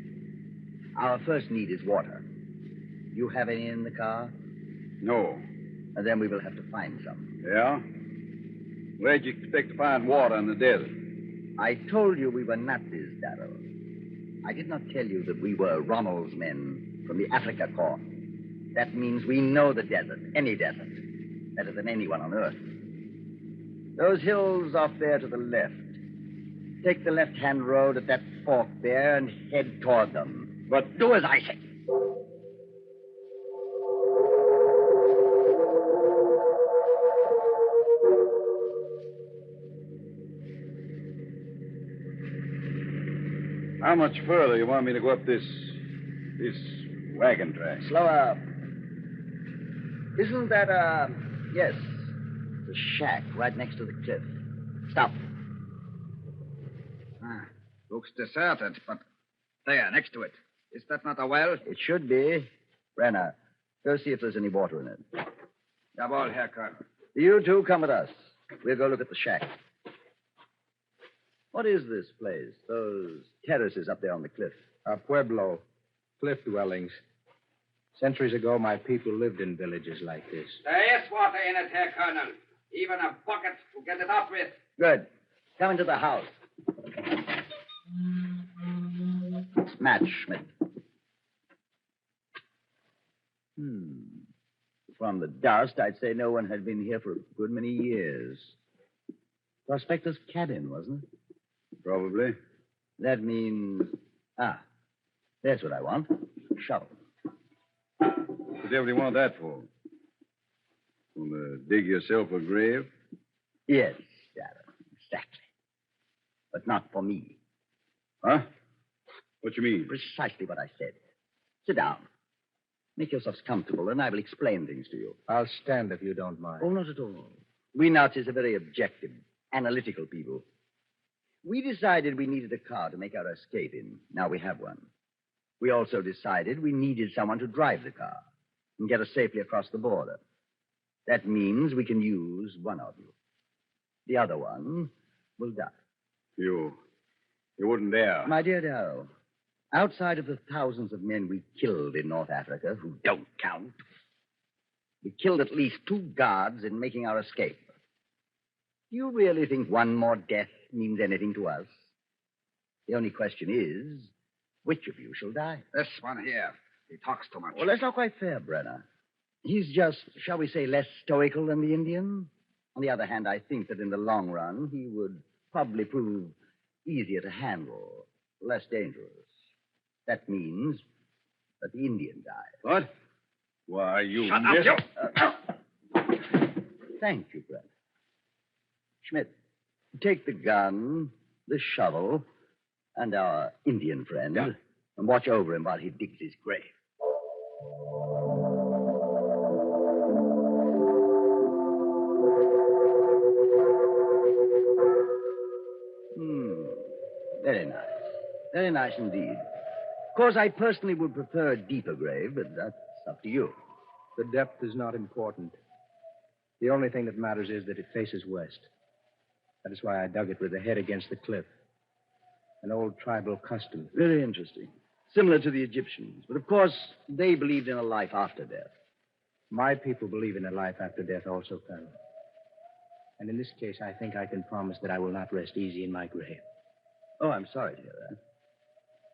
Our first need is water. You have any in the car? No. And then we will have to find some. Yeah? Where'd you expect to find water in the desert? I told you we were Nazis, Darrow. I did not tell you that we were Ronald's men from the Africa Corps. That means we know the desert, any desert, better than anyone on Earth. Those hills off there to the left. Take the left-hand road at that fork there and head toward them. But do as I say. How much further you want me to go up this wagon track? Slow up. Isn't that, yes, the shack right next to the cliff. Stop. Looks deserted, but there, next to it. Is that not a well? It should be. Brenner, go see if there's any water in it. Jawohl, Herr Colonel. You two come with us. We'll go look at the shack. What is this place? Those terraces up there on the cliff? A pueblo. Cliff dwellings. Centuries ago, my people lived in villages like this. There is water in it, Herr Colonel. Even a bucket to get it up with. Good. Come into the house. Match, Schmidt. From the dust, I'd say no one had been here for a good many years. Prospector's cabin, wasn't it? Probably. That means... there's what I want. Shovel. What the devil do you want that for? Want to dig yourself a grave? Yes, Darren, exactly. But not for me. Huh? What you mean? Precisely what I said. Sit down. Make yourselves comfortable, and I will explain things to you. I'll stand if you don't mind. Oh, not at all. We Nazis are very objective, analytical people. We decided we needed a car to make our escape in. Now we have one. We also decided we needed someone to drive the car and get us safely across the border. That means we can use one of you. The other one will die. You wouldn't dare. My dear Darrow, outside of the thousands of men we killed in North Africa, who don't count, we killed at least 2 guards in making our escape. Do you really think one more death means anything to us? The only question is, which of you shall die? This one here. He talks too much. Well, that's not quite fair, Brenner. He's just, shall we say, less stoical than the Indian. On the other hand, I think that in the long run, he would probably prove easier to handle, less dangerous. That means that the Indian dies. What? Why, you... Shut up, you... Thank you, Brent. Schmidt, take the gun, the shovel, and our Indian friend, and watch over him while he digs his grave. Very nice. Very nice indeed. Of course, I personally would prefer a deeper grave, but that's up to you. The depth is not important. The only thing that matters is that it faces west. That is why I dug it with the head against the cliff. An old tribal custom. Very interesting. Similar to the Egyptians. But of course, they believed in a life after death. My people believe in a life after death also, Colonel. And in this case, I think I can promise that I will not rest easy in my grave. Oh, I'm sorry to hear that.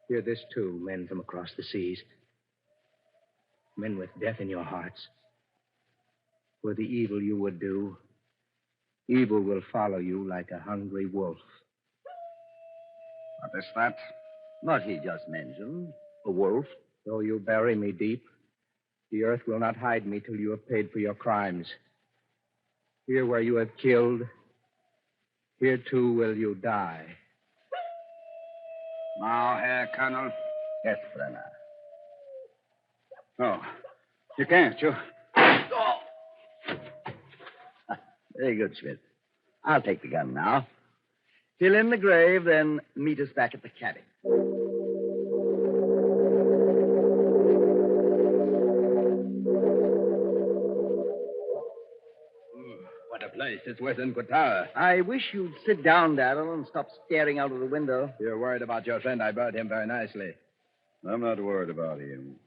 Hear this, too, men from across the seas. Men with death in your hearts. For the evil you would do, evil will follow you like a hungry wolf. What is that? What he just mentioned. A wolf. Though you bury me deep, the earth will not hide me till you have paid for your crimes. Here where you have killed, here too will you die. Now, Herr Colonel. Yes, Brenner. Oh, you can't, you. Very good, Schmidt. I'll take the gun now. Fill in the grave, then meet us back at the cabin. What a place. It's worse than Qatar. I wish you'd sit down, Darrell, and stop staring out of the window. You're worried about your friend. I buried him very nicely. I'm not worried about him.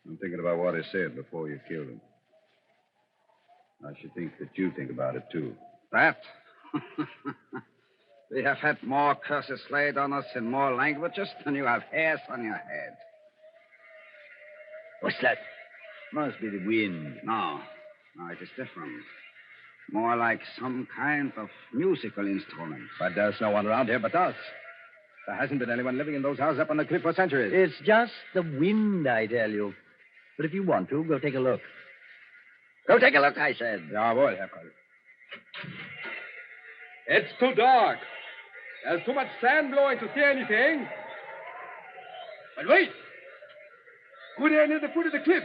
I'm thinking about what he said before you killed him. I should think that you think about it, too. That? We have had more curses laid on us in more languages than you have hairs on your head. What's that? Must be the wind. No, it is different. More like some kind of musical instrument. But there's no one around here but us. There hasn't been anyone living in those houses up on the cliff for centuries. It's just the wind, I tell you. But if you want to, go take a look. Go take a look, I said. Yeah, I will, Herr Colonel. It's too dark. There's too much sand blowing to see anything. But wait! Go there near the foot of the cliff.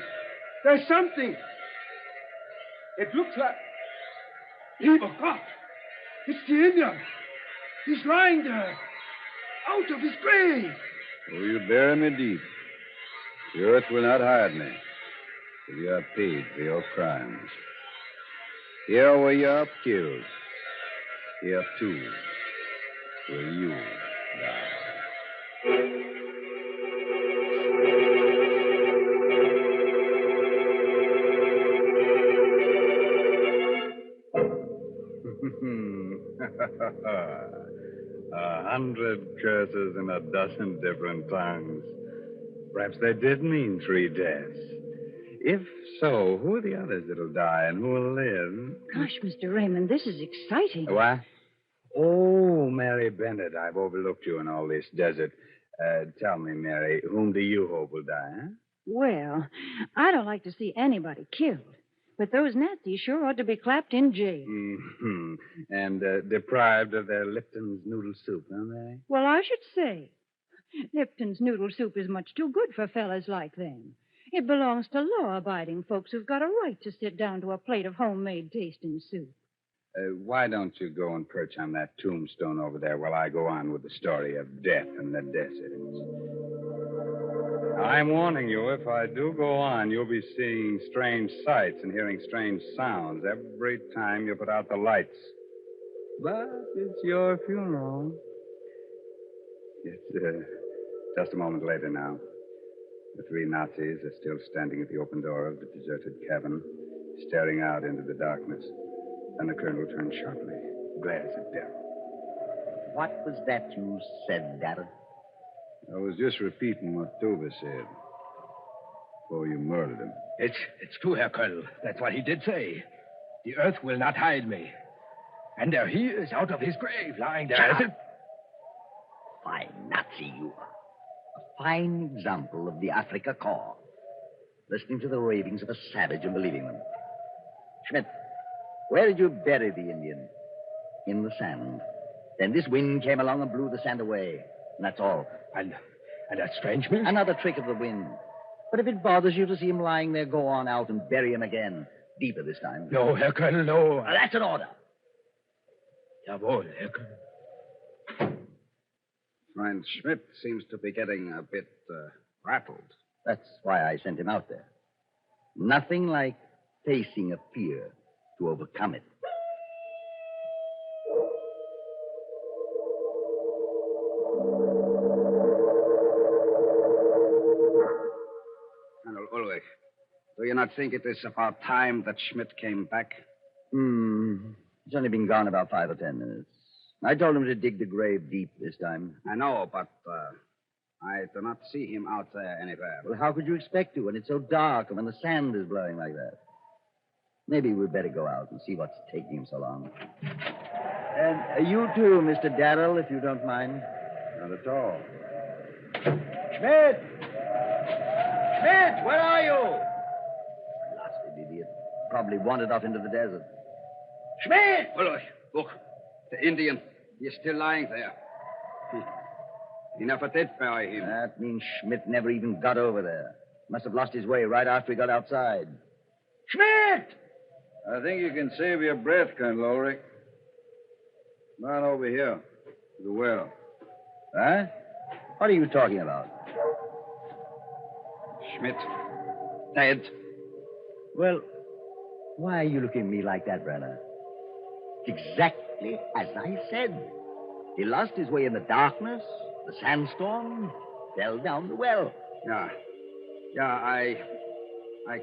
There's something. It looks like... Oh, God! It's the Indian. He's lying there. Out of his grave. Oh, you bury me deep. The earth will not hide me till you have paid for your crimes. Here where you are killed, here too will you die. A 100 curses in a dozen different tongues. Perhaps they did mean 3 deaths. If so, who are the others that'll die and who will live? Gosh, Mr. Raymond, this is exciting. What? Oh, Mary Bennett, I've overlooked you in all this desert. Tell me, Mary, whom do you hope will die, huh? Well, I don't like to see anybody killed. But those Nazis sure ought to be clapped in jail. Mm-hmm. And deprived of their Lipton's noodle soup, huh, Mary? Well, I should say. Lipton's noodle soup is much too good for fellas like them. It belongs to law-abiding folks who've got a right to sit down to a plate of homemade tasting soup. Why don't you go and perch on that tombstone over there while I go on with the story of death in the desert? I'm warning you, if I do go on, you'll be seeing strange sights and hearing strange sounds every time you put out the lights. But it's your funeral. It's just a moment later now. The 3 Nazis are still standing at the open door of the deserted cabin, staring out into the darkness. Then the colonel turned sharply, glares at Darrell. What was that you said, Darrell? I was just repeating what Dover said before you murdered him. It's true, Herr Colonel. That's what he did say. The earth will not hide me. And there he is, out of his grave, lying there as if... Fine Nazi, you are. A fine example of the Africa Corps. Listening to the ravings of a savage and believing them. Schmidt, where did you bury the Indian? In the sand. Then this wind came along and blew the sand away. And that's all. And that's strange, Miss? Another trick of the wind. But if it bothers you to see him lying there, go on out and bury him again. Deeper this time. No, Herr Colonel, no. Now, that's an order. Jawohl, Herr Colonel. Friend Schmidt seems to be getting a bit rattled. That's why I sent him out there. Nothing like facing a fear to overcome it. Colonel Ulrich, do you not think it is about time that Schmidt came back? He's only been gone about 5 or 10 minutes. I told him to dig the grave deep this time. I know, but I do not see him out there anywhere. Well, how could you expect to when it's so dark and when the sand is blowing like that? Maybe we'd better go out and see what's taking him so long. And you too, Mr. Darrell, if you don't mind. Not at all. Schmidt! Schmidt, where are you? Blasted idiot. Probably wandered off into the desert. Schmidt! Look. The Indian. He is still lying there. He never did bury him. That means Schmidt never even got over there. Must have lost his way right after he got outside. Schmidt! I think you can save your breath, Colonel Ulrich. Come on over here to the well. Huh? What are you talking about? Schmidt. Dead. Well, why are you looking at me like that, Brenner? It's exactly as I said. He lost his way in the darkness, the sandstorm, fell down the well. Yeah, I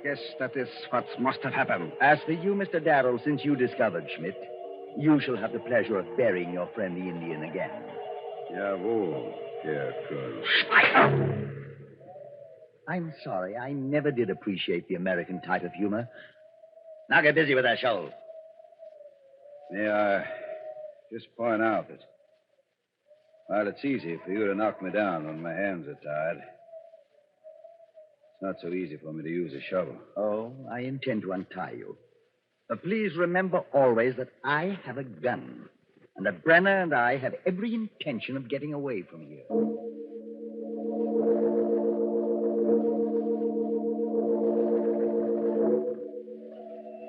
guess that is what must have happened. As for you, Mr. Darrell, since you discovered Schmidt, you shall have the pleasure of burying your friend the Indian again. Jawohl, Herr Colonel. I'm sorry. I never did appreciate the American type of humor. Now get busy with that shovel. May I just point out that while it's easy for you to knock me down when my hands are tied, it's not so easy for me to use a shovel. Oh, I intend to untie you. But please remember always that I have a gun, and that Brenner and I have every intention of getting away from here.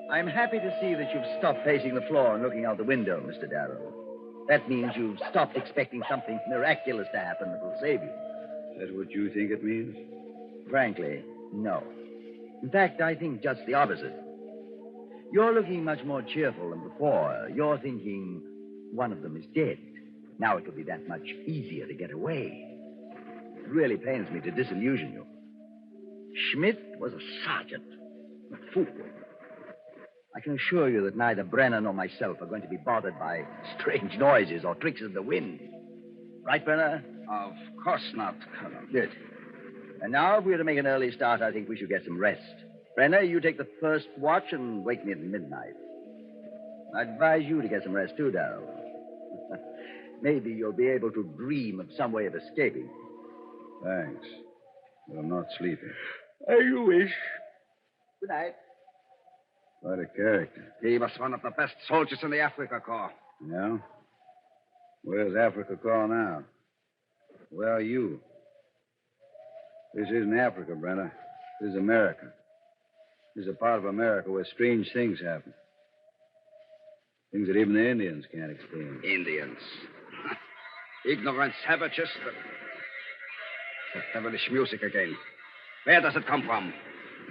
I'm happy to see that you've stopped pacing the floor and looking out the window, Mr. Darrow. That means you've stopped expecting something miraculous to happen that will save you. Is that what you think it means? Frankly, no. In fact, I think just the opposite. You're looking much more cheerful than before. You're thinking one of them is dead. Now it'll be that much easier to get away. It really pains me to disillusion you. Schmidt was a sergeant, a fool. I can assure you that neither Brenner nor myself are going to be bothered by strange noises or tricks of the wind. Right, Brenner? Of course not, Colonel. Good. And now, if we're to make an early start, I think we should get some rest. Brenner, you take the first watch and wake me at midnight. I advise you to get some rest, too, Darrell. Maybe you'll be able to dream of some way of escaping. Thanks. But I'm not sleeping. As you wish. Good night. Quite a character. He was one of the best soldiers in the Africa Corps. Yeah? Where's Africa Corps now? Where are you? This isn't Africa, Brenner. This is America. This is a part of America where strange things happen. Things that even the Indians can't explain. Indians. Ignorant savages. That devilish music again. Where does it come from?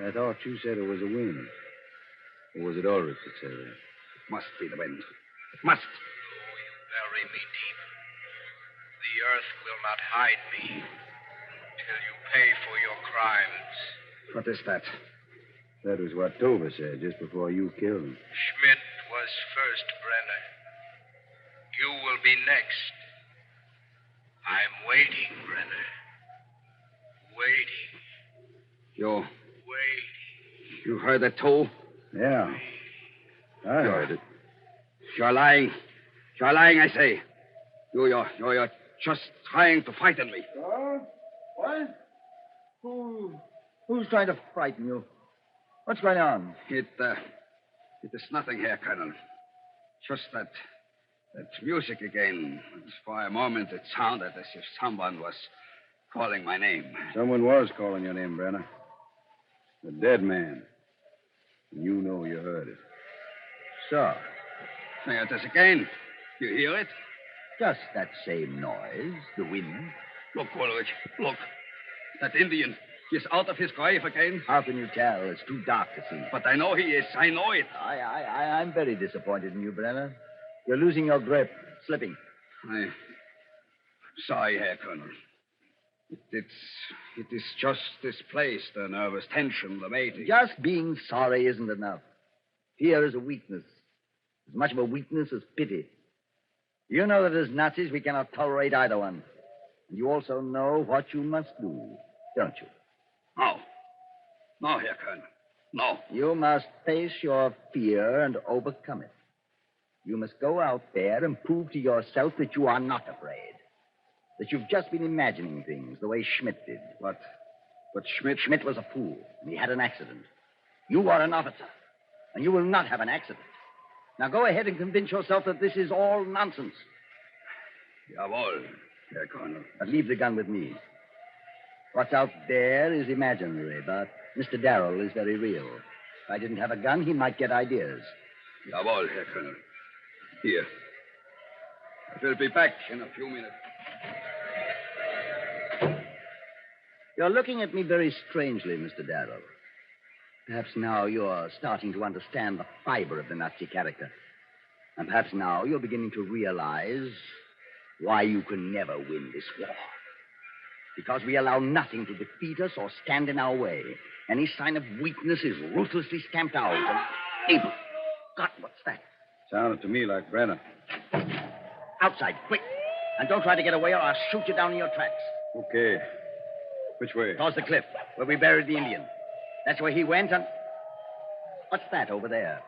I thought you said it was a wind. Or was it Ulrich that said that? It must be the wind. It must. Bury me deep. The earth will not hide me till you pay for your crimes. What is that? That was what Dover said just before you killed him. Schmidt was was first, Brenner. You will be next. I'm waiting, Brenner. Waiting. You heard that, Toll? Yeah. I heard it. You're lying. You're lying, I say. You're just trying to frighten me. What? Who's trying to frighten you? What's going on? It is nothing here, Colonel. Just that music again. For a moment, it sounded as if someone was calling my name. Someone was calling your name, Brenner. A dead man. You know you heard it. So, There it is again. You hear it? just that same noise, the wind. Look, Woolwich. Look. That Indian. He's out of his grave again. How can you tell? It's too dark to see. But I know he is. I know it. I'm very disappointed in you, Brenner. You're losing your grip, slipping. I'm sorry, Herr Colonel. It is just this place, the nervous tension, the mating. Just being sorry isn't enough. Fear is a weakness. As much of a weakness as pity. You know that as Nazis we cannot tolerate either one. And you also know what you must do, don't you? No. No, Herr Colonel. No. You must face your fear and overcome it. You must go out there and prove to yourself that you are not afraid. That you've just been imagining things the way Schmidt did. But Schmidt... Schmidt was a fool, and he had an accident. You are an officer, and you will not have an accident. Now go ahead and convince yourself that this is all nonsense. Jawohl, Herr Colonel. But leave the gun with me. What's out there is imaginary, but Mr. Darrell is very real. If I didn't have a gun, he might get ideas. Jawohl, Herr Colonel. Here. I will be back in a few minutes. You're looking at me very strangely, Mr. Darrell. Perhaps now you're starting to understand the fiber of the Nazi character. And perhaps now you're beginning to realize why you can never win this war. Because we allow nothing to defeat us or stand in our way. Any sign of weakness is ruthlessly stamped out. And... God, what's that? Sounded to me like Brenner. Outside, quick. And don't try to get away or I'll shoot you down in your tracks. Okay. Which way? Towards the cliff, where we buried the Indian. That's where he went, and... What's that over there?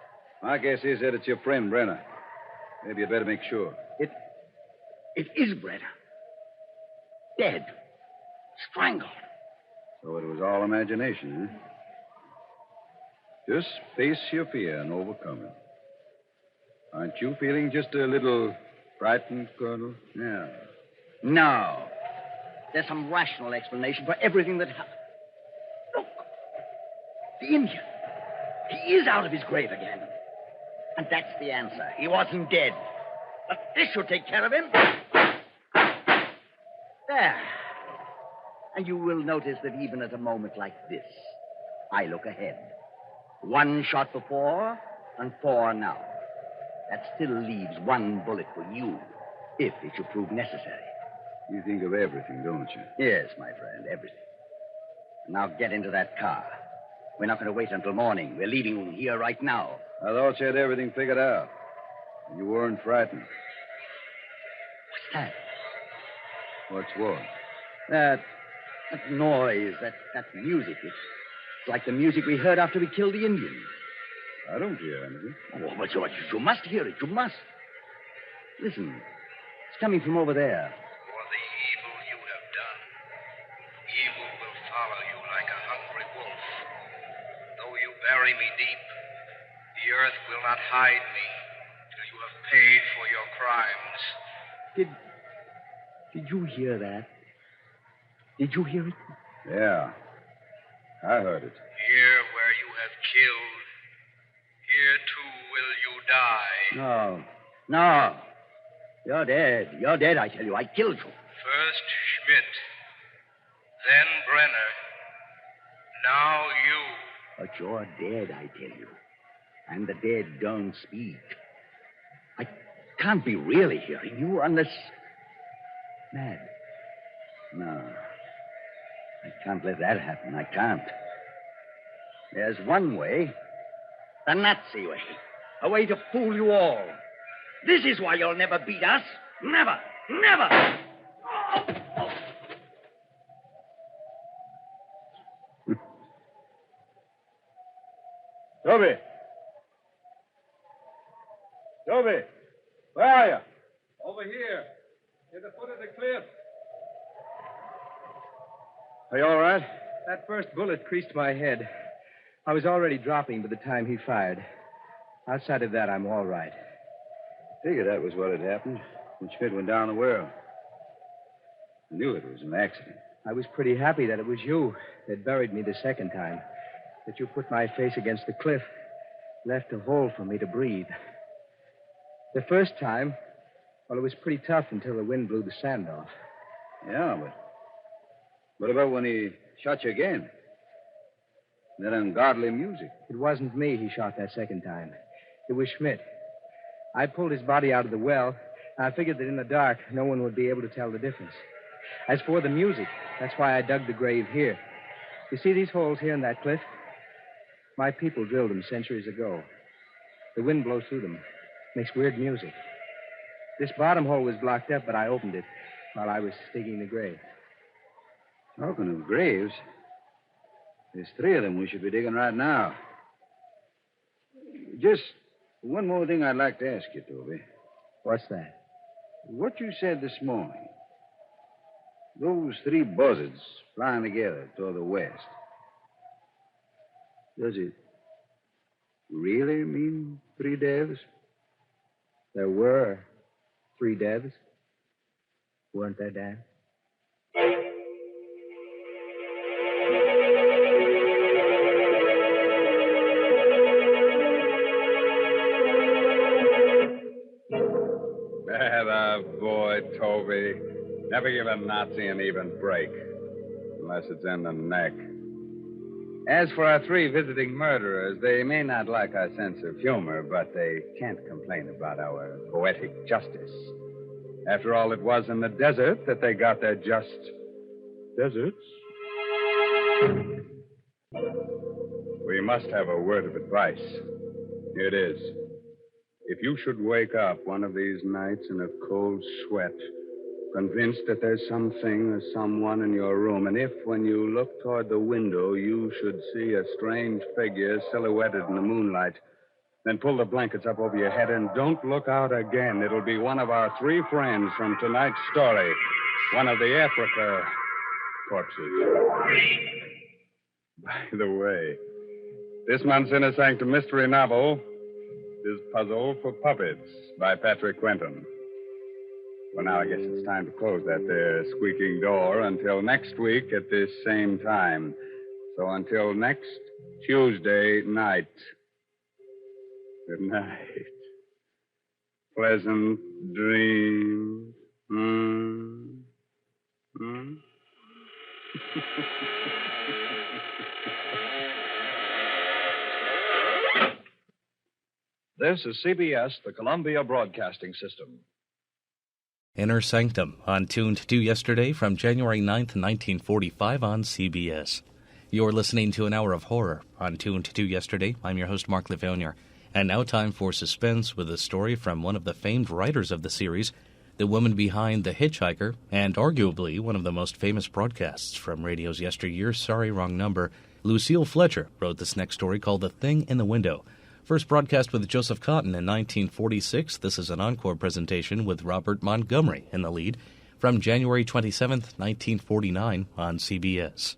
My guess is that it's your friend, Brenner. Maybe you'd better make sure. It is Brenner. Dead. Strangled. So it was all imagination, huh? Just face your fear and overcome it. Aren't you feeling just a little frightened, Colonel? No. No. There's some rational explanation for everything that happened. Look. The Indian. He is out of his grave again. And that's the answer. He wasn't dead. But this should take care of him. There. And you will notice that even at a moment like this, I look ahead. 1 shot before and 4 now. That still leaves 1 bullet for you, if it should prove necessary. You think of everything, don't you? Yes, my friend, everything. Now get into that car. We're not going to wait until morning. We're leaving here right now. I thought you had everything figured out. You weren't frightened. What's that? What's what? That noise, that music. It's like the music we heard after we killed the Indian. I don't hear anything. Oh, but you must hear it. You must. Listen. It's coming from over there. For the evil you have done, evil will follow you like a hungry wolf. Though you bury me deep, the earth will not hide me till you have paid for your crimes. Did you hear that? Did you hear it? Yeah. I heard it. Here where you have killed, here too will you die. No. You're dead. You're dead, I tell you. I killed you. First Schmidt, then Brenner, now you. But you're dead, I tell you. And the dead don't speak. I can't be really hearing you unless... Mad. No. I can't let that happen. I can't. There's one way. The Nazi way. A way to fool you all. This is why you'll never beat us. Never. Never. Toby! Toby! Where are you? Over here. Near the foot of the cliff. Are you all right? That first bullet creased my head. I was already dropping by the time he fired. Outside of that, I'm all right. Figured that was what had happened when Schmidt went down the well. I knew it was an accident. I was pretty happy that it was you that buried me the second time. That you put my face against the cliff, left a hole for me to breathe. The first time, well, it was pretty tough until the wind blew the sand off. Yeah, but what about when he shot you again? That ungodly music. It wasn't me he shot that second time. It was Schmidt. I pulled his body out of the well. I figured that in the dark, no one would be able to tell the difference. As for the music, that's why I dug the grave here. You see these holes here in that cliff? My people drilled them centuries ago. The wind blows through them. Makes weird music. This bottom hole was blocked up, but I opened it while I was digging the grave. Talking of graves, there's 3 of them we should be digging right now. Just one more thing I'd like to ask you, Toby. What's that? What you said this morning. Those 3 buzzards flying together toward the west. Does it really mean 3 devs? There were 3 devs. Weren't there, Dan? That boy, Toby. Never give a Nazi an even break. Unless it's in the neck. As for our 3 visiting murderers, they may not like our sense of humor, but they can't complain about our poetic justice. After all, it was in the desert that they got their just deserts. We must have a word of advice. Here it is. If you should wake up one of these nights in a cold sweat, convinced that there's something or someone in your room, and if, when you look toward the window, you should see a strange figure silhouetted in the moonlight, then pull the blankets up over your head and don't look out again. It'll be one of our 3 friends from tonight's story, one of the Africa corpses. By the way, this month's Inner Sanctum mystery novel is Puzzle for Puppets by Patrick Quentin. Well, now I guess it's time to close that there squeaking door until next week at this same time. So until next Tuesday night. Good night. Pleasant dreams. This is CBS, the Columbia Broadcasting System. Inner Sanctum, on Tuned to yesterday from January 9th, 1945 on CBS. You're listening to an hour of horror on Tuned to yesterday. I'm your host, Mark Lavonier. And now time for Suspense with a story from one of the famed writers of the series, the woman behind The Hitchhiker, and arguably one of the most famous broadcasts from radio's yesteryear, Sorry, Wrong Number. Lucille Fletcher wrote this next story called The Thing in the Window. First broadcast with Joseph Cotton in 1946. This is an encore presentation with Robert Montgomery in the lead from January 27th, 1949 on CBS.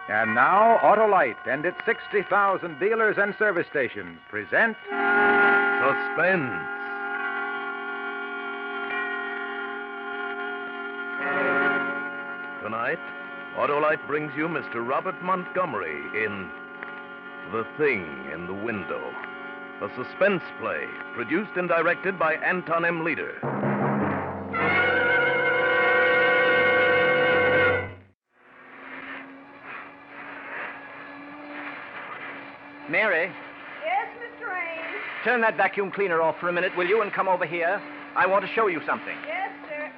And now, Autolite and its 60,000 dealers and service stations present Suspense. Tonight, Autolite brings you Mr. Robert Montgomery in The Thing in the Window, a suspense play produced and directed by Anton M. Leader. Mary, Yes, Mr. Raines? turn that vacuum cleaner off for a minute, will you, and come over here? I want to show you something. Yes, sir.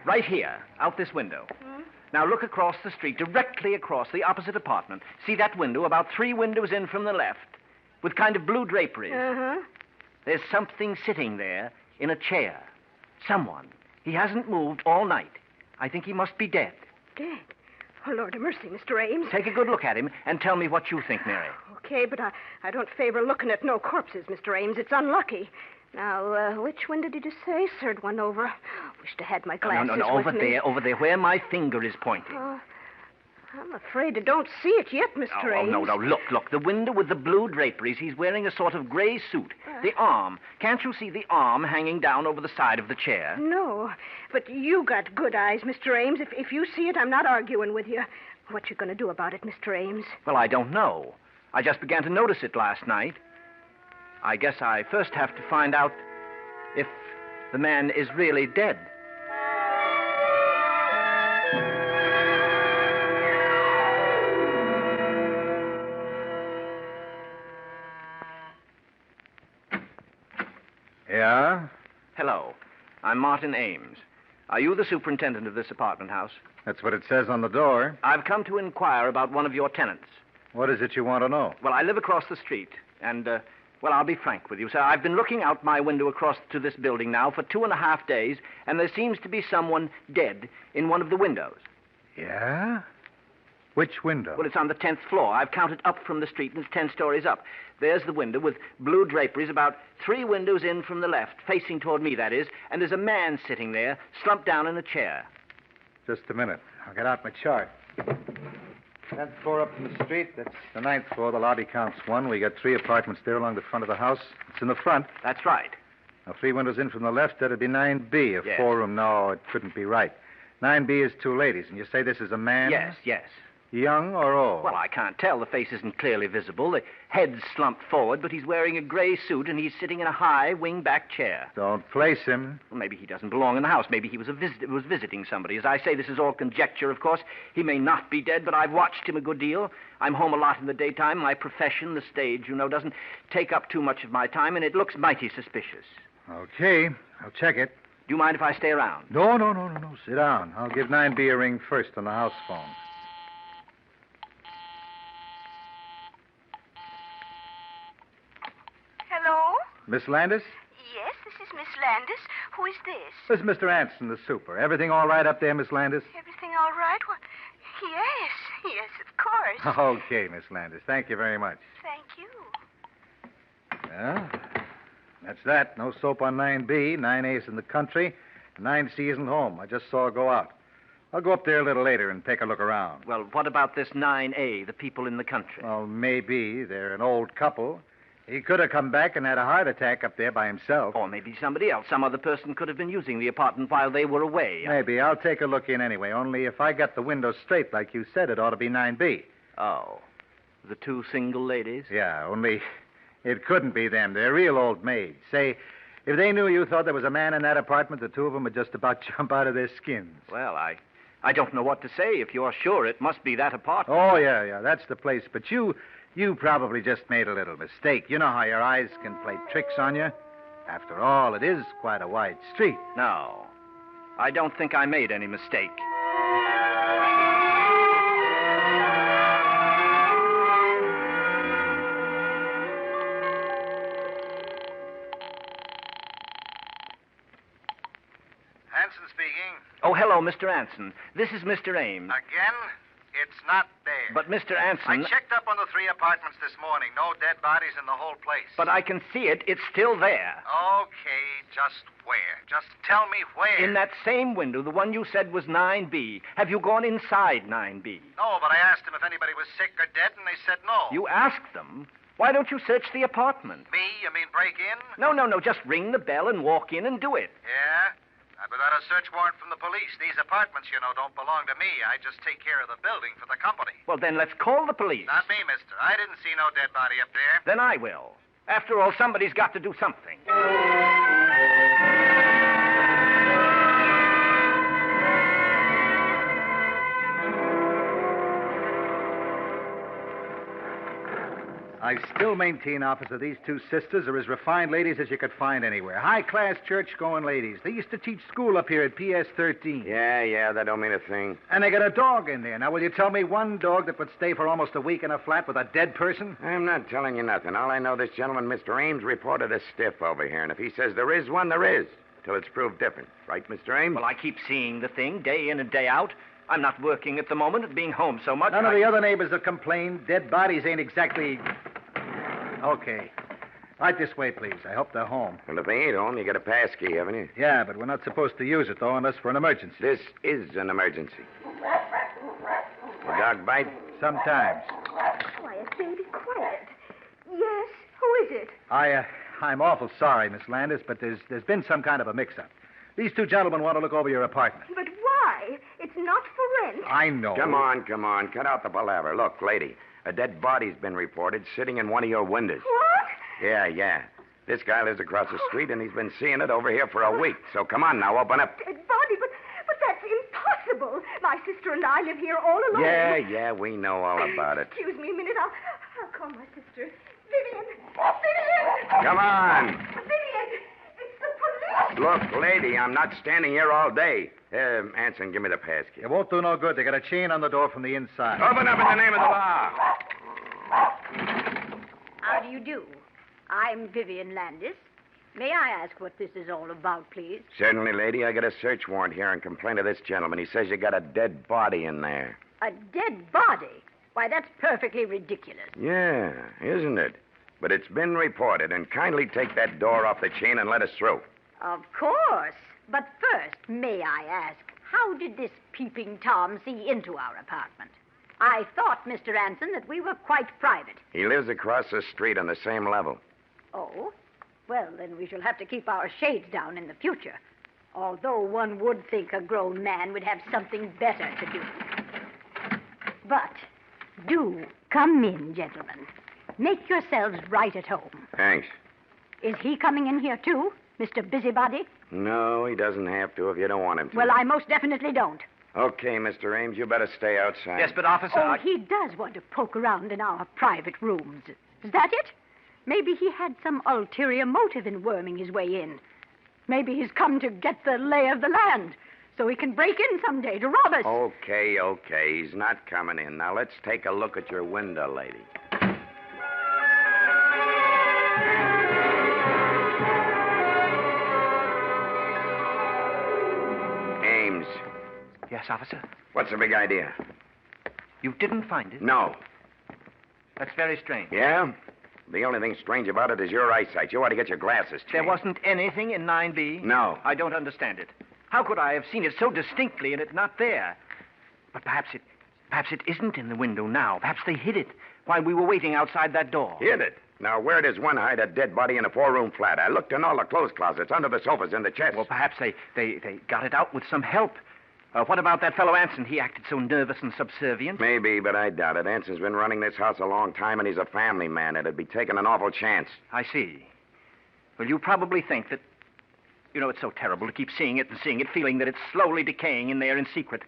Right here, out this window. Hmm? Now look across the street, directly across the opposite apartment. See that window, about 3 windows in from the left, with kind of blue draperies. Uh-huh. There's something sitting there in a chair. Someone. He hasn't moved all night. I think he must be dead. Dead? Oh, Lord of mercy, Mr. Ames. Take a good look at him and tell me what you think, Mary. Okay, but I don't favor looking at no corpses, Mr. Ames. It's unlucky. Now, which window did you say? Third one over. Wish to had my glasses No, with me. over there, where my finger is pointing. I'm afraid I don't see it yet, Mr. Ames. No, look, the window with the blue draperies. He's wearing a sort of gray suit. The arm. Can't you see the arm hanging down over the side of the chair? No, but you got good eyes, Mr. Ames. If you see it, I'm not arguing with you. What you going to do about it, Mr. Ames? Well, I don't know. I just began to notice it last night. I guess I first have to find out if the man is really dead. Yeah? Hello. I'm Martin Ames. Are you the superintendent of this apartment house? That's what it says on the door. I've come to inquire about one of your tenants. What is it you want to know? Well, I live across the street, and, well, I'll be frank with you, sir. I've been looking out my window across to this building now for 2.5 days, and there seems to be someone dead in one of the windows. Yeah? Which window? Well, it's on the 10th floor. I've counted up from the street, and it's 10 stories up. There's the window with blue draperies, about 3 windows in from the left, facing toward me, that is, and there's a man sitting there, slumped down in a chair. Just a minute. I'll get out my chart. 10th floor up from the street. That's the 9th floor. The lobby counts 1. We got 3 apartments there along the front of the house. It's in the front. That's right. Now, 3 windows in from the left. That'd be 9B. A Yes. 4-room. No, it couldn't be right. 9B is 2 ladies. And you say this is a man? Yes. Young or old? Well, I can't tell. The face isn't clearly visible. The head's slumped forward, but he's wearing a gray suit, and he's sitting in a high, wing-back chair. Don't place him. Well, maybe he doesn't belong in the house. Maybe he was visiting somebody. As I say, this is all conjecture, of course. He may not be dead, but I've watched him a good deal. I'm home a lot in the daytime. My profession, the stage, doesn't take up too much of my time, and it looks mighty suspicious. Okay. I'll check it. Do you mind if I stay around? No. Sit down. I'll give 9B a ring first on the house phone. Hello? Miss Landis? Yes, this is Miss Landis. Who is this? This is Mr. Anson, the super. Everything all right up there, Miss Landis? Everything all right? Well, yes, of course. Okay, Miss Landis. Thank you very much. Thank you. Well, that's that. No soap on 9B. 9A's in the country. 9C isn't home. I just saw her go out. I'll go up there a little later and take a look around. Well, what about this 9A, the people in the country? Well, maybe. They're an old couple. He could have come back and had a heart attack up there by himself. Or maybe somebody else. Some other person could have been using the apartment while they were away. Maybe. I'll take a look in anyway. Only if I got the window straight like you said, it ought to be 9B. Oh. The 2 single ladies? Yeah, only it couldn't be them. They're real old maids. Say, if they knew you thought there was a man in that apartment, the 2 of them would just about jump out of their skins. Well, I don't know what to say. If you're sure it must be that apartment. Oh, yeah. That's the place. But you probably just made a little mistake. You know how your eyes can play tricks on you? After all, it is quite a wide street. No. I don't think I made any mistake. Hanson speaking. Oh, hello, Mr. Anson. This is Mr. Ames. Again? It's not there. But, Mr. Anson... I checked up on the 3 apartments this morning. No dead bodies in the whole place. But I can see it. It's still there. Okay, just where? Just tell me where. In that same window, the one you said was 9B. Have you gone inside 9B? No, but I asked them if anybody was sick or dead, and they said no. You asked them? Why don't you search the apartment? Me? You mean break in? No. Just ring the bell and walk in and do it. Yeah? Without a search warrant from the police. These apartments, don't belong to me. I just take care of the building for the company. Well, then let's call the police. Not me, mister. I didn't see no dead body up there. Then I will. After all, somebody's got to do something. I still maintain, officer, these two sisters are as refined ladies as you could find anywhere. High-class church-going ladies. They used to teach school up here at PS 13. Yeah, that don't mean a thing. And they got a dog in there. Now, will you tell me one dog that would stay for almost a week in a flat with a dead person? I'm not telling you nothing. All I know, this gentleman, Mr. Ames, reported a stiff over here. And if he says there is one, there is. Till it's proved different. Right, Mr. Ames? Well, I keep seeing the thing day in and day out. I'm not working at the moment at being home so much. None of the other neighbors have complained. Dead bodies ain't exactly... Okay. Right this way, please. I hope they're home. Well, if they ain't home, you got a pass key, haven't you? Yeah, but we're not supposed to use it, though, unless for an emergency. This is an emergency. The dog bite? Sometimes. Quiet, baby, quiet. Yes, who is it? I'm awful sorry, Miss Landis, but there's been some kind of a mix-up. These two gentlemen want to look over your apartment. But why? It's not for rent. I know. Come on. Cut out the palaver. Look, lady, a dead body's been reported sitting in one of your windows. What? Yeah. This guy lives across the street, and he's been seeing it over here for a week. So come on now, open up. Dead body, but that's impossible. My sister and I live here all alone. Yeah, we know all about it. Excuse me a minute. I'll call my sister. Vivian! Come on. Vivian! It's the police! Look, lady, I'm not standing here all day. Anson, give me the pass key. It won't do no good. They got a chain on the door from the inside. Open up in the name of the law. How do you do? I'm Vivian Landis. May I ask what this is all about, please? Certainly, lady. I got a search warrant here and complaint of this gentleman. He says you got a dead body in there. A dead body? Why, that's perfectly ridiculous. Yeah, isn't it? But it's been reported, and kindly take that door off the chain and let us through. Of course. But first, may I ask, how did this peeping Tom see into our apartment? I thought, Mr. Anson, that we were quite private. He lives across the street on the same level. Oh? Well, then we shall have to keep our shades down in the future. Although one would think a grown man would have something better to do. But do come in, gentlemen. Make yourselves right at home. Thanks. Is he coming in here, too, Mr. Busybody? No, he doesn't have to if you don't want him to. Well, I most definitely don't. Okay, Mr. Ames, you better stay outside. Yes, but, officer, Oh, he does want to poke around in our private rooms. Is that it? Maybe he had some ulterior motive in worming his way in. Maybe he's come to get the lay of the land so he can break in someday to rob us. Okay. He's not coming in. Now, let's take a look at your window, lady. Ames. Yes, officer? What's the big idea? You didn't find it? No. That's very strange. Yeah? The only thing strange about it is your eyesight. You ought to get your glasses changed. There wasn't anything in 9B? No. I don't understand it. How could I have seen it so distinctly and it not there? But perhaps it isn't in the window now. Perhaps they hid it while we were waiting outside that door. Hid it? Now, where does one hide a dead body in a four-room flat? I looked in all the clothes closets, under the sofas, in the chests. Well, perhaps they got it out with some help. What about that fellow Anson? He acted so nervous and subservient. Maybe, but I doubt it. Anson's been running this house a long time, and he's a family man. It'd be taking an awful chance. I see. Well, you probably think that... You know, it's so terrible to keep seeing it, feeling that it's slowly decaying in there in secret.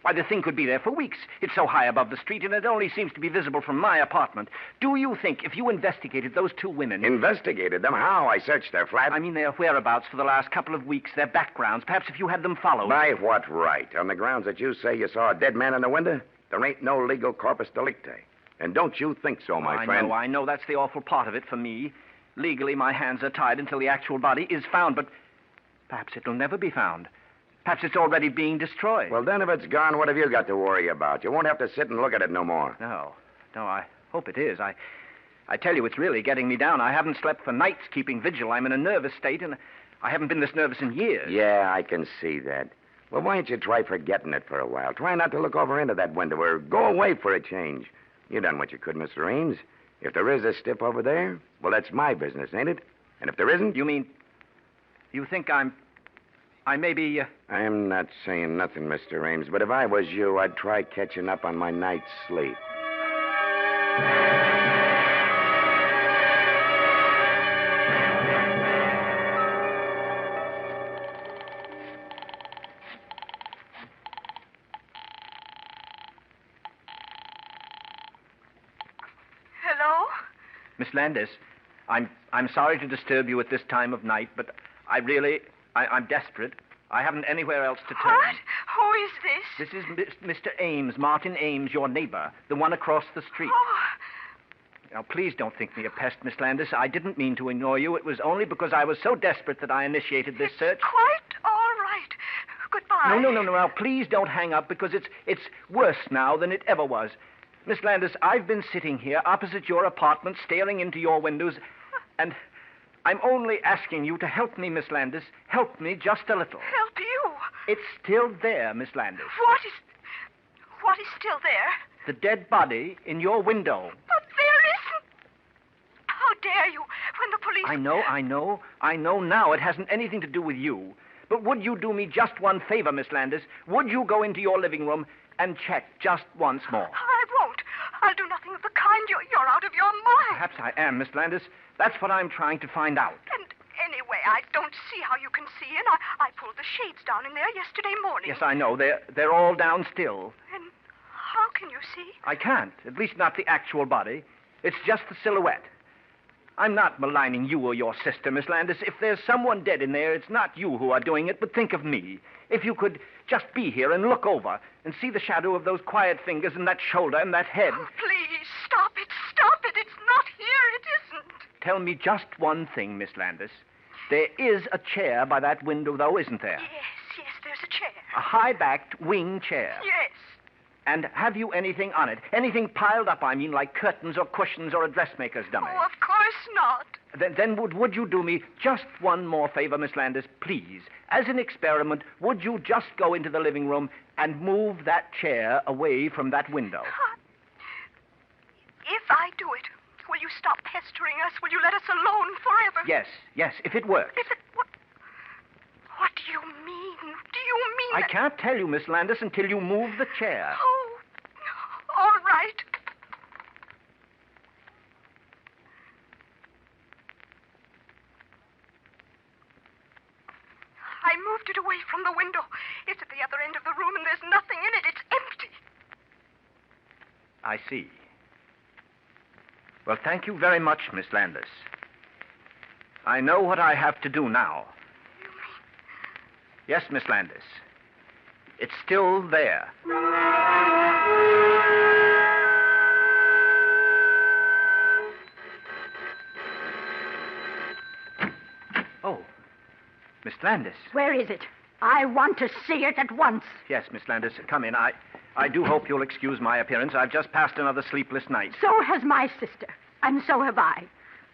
Why, the thing could be there for weeks. It's so high above the street, and it only seems to be visible from my apartment. Do you think if you investigated those two women... Investigated them? How? I searched their flat. I mean their whereabouts for the last couple of weeks, their backgrounds. Perhaps if you had them followed... By what right? On the grounds that you say you saw a dead man in the window? There ain't no legal corpus delicti. And don't you think so, my friend? I know. That's the awful part of it for me. Legally, my hands are tied until the actual body is found, but perhaps it'll never be found. Perhaps it's already being destroyed. Well, then if it's gone, what have you got to worry about? You won't have to sit and look at it no more. No, I hope it is. I tell you, it's really getting me down. I haven't slept for nights keeping vigil. I'm in a nervous state, and I haven't been this nervous in years. Yeah, I can see that. Well, why don't you try forgetting it for a while? Try not to look over into that window or go away for a change. You done what you could, Mr. Ames. If there is a stiff over there, well, that's my business, ain't it? And if there isn't... You think I may be... I'm not saying nothing, Mr. Ames, but if I was you, I'd try catching up on my night's sleep. Hello? Miss Landis, I'm sorry to disturb you at this time of night, but I'm desperate. I haven't anywhere else to turn. What? Who is this? This is Mr. Ames, Martin Ames, your neighbor, the one across the street. Oh. Now, please don't think me a pest, Miss Landis. I didn't mean to annoy you. It was only because I was so desperate that I initiated this search. Quite all right. Goodbye. No. Now, please don't hang up, because it's worse now than it ever was. Miss Landis, I've been sitting here opposite your apartment, staring into your windows, and I'm only asking you to help me, Miss Landis. Help me just a little. Help you? It's still there, Miss Landis. What is still there? The dead body in your window. But there isn't. How dare you, when the police... I know now. It hasn't anything to do with you. But would you do me just one favor, Miss Landis? Would you go into your living room and check just once more? I won't. I'll do nothing of the kind. You're out of your mind. Perhaps I am, Miss Landis. That's what I'm trying to find out. And anyway, I don't see how you can see in. I pulled the shades down in there yesterday morning. Yes, I know. They're all down still. And how can you see? I can't. At least not the actual body. It's just the silhouette. I'm not maligning you or your sister, Miss Landis. If there's someone dead in there, it's not you who are doing it, but think of me. If you could just be here and look over and see the shadow of those quiet fingers and that shoulder and that head. Oh, please, stop it. Stop it. It's not here. It isn't. Tell me just one thing, Miss Landis. There is a chair by that window, though, isn't there? Yes, there's a chair. A high-backed wing chair. Yes. And have you anything on it? Anything piled up, I mean, like curtains or cushions or a dressmaker's dummy? Oh, of course not. Then would you do me just one more favor, Miss Landis, please? As an experiment, would you just go into the living room and move that chair away from that window? If I do it, will you stop pestering us? Will you let us alone forever? Yes, if it works. What do you mean? Do you mean I can't tell you, Miss Landis, until you move the chair. Oh, all right. I moved it away from the window. It's at the other end of the room, and there's nothing in it. It's empty. I see. Well, thank you very much, Miss Landis. I know what I have to do now. You mean? Yes, Miss Landis. It's still there. Oh, Miss Landis. Where is it? I want to see it at once. Yes, Miss Landis, come in. I do hope you'll excuse my appearance. I've just passed another sleepless night. So has my sister, and so have I.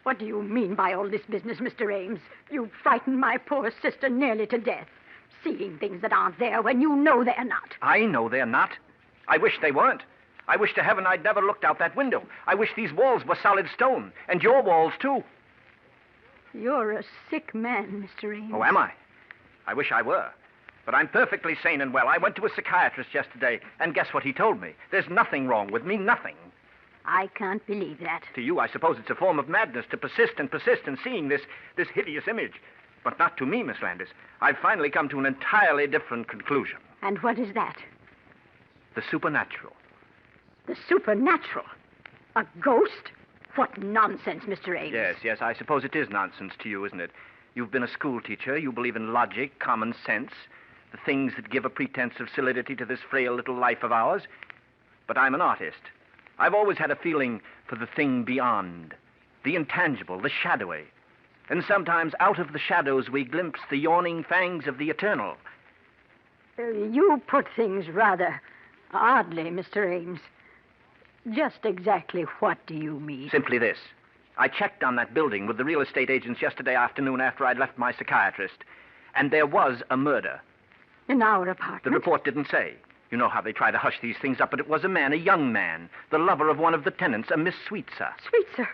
What do you mean by all this business, Mr. Ames? You frightened my poor sister nearly to death, seeing things that aren't there when you know they're not. I know they're not. I wish they weren't. I wish to heaven I'd never looked out that window. I wish these walls were solid stone, and your walls, too. You're a sick man, Mr. Ames. Oh, am I? I wish I were. But I'm perfectly sane and well. I went to a psychiatrist yesterday, and guess what he told me? There's nothing wrong with me, nothing. I can't believe that. To you, I suppose it's a form of madness to persist in seeing this hideous image. But not to me, Miss Landis. I've finally come to an entirely different conclusion. And what is that? The supernatural. The supernatural? A ghost? What nonsense, Mr. Ames. Yes, I suppose it is nonsense to you, isn't it? You've been a school teacher. You believe in logic, common sense, the things that give a pretense of solidity to this frail little life of ours. But I'm an artist. I've always had a feeling for the thing beyond, the intangible, the shadowy. And sometimes out of the shadows we glimpse the yawning fangs of the eternal. You put things rather oddly, Mr. Ames. Just exactly what do you mean? Simply this. I checked on that building with the real estate agents yesterday afternoon after I'd left my psychiatrist, and there was a murder. In our apartment? The report didn't say. You know how they try to hush these things up, but it was a man, a young man, the lover of one of the tenants, a Miss Sweetser. Sweetser?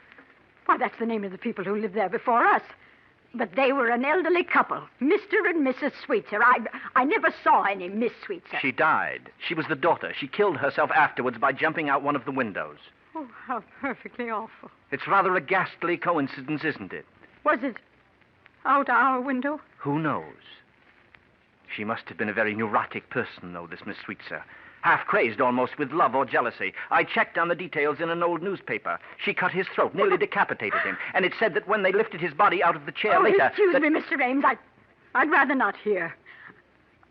Why, that's the name of the people who lived there before us. But they were an elderly couple, Mr. and Mrs. Sweetser. I never saw any Miss Sweetser. She died. She was the daughter. She killed herself afterwards by jumping out one of the windows. Oh, how perfectly awful. It's rather a ghastly coincidence, isn't it? Was it out our window? Who knows? She must have been a very neurotic person, though, this Miss Sweetser. half crazed almost with love or jealousy. I checked on the details in an old newspaper. She cut his throat, nearly decapitated him. And it said that when they lifted his body out of the chair later... Excuse me, Mr. Ames. I'd rather not hear.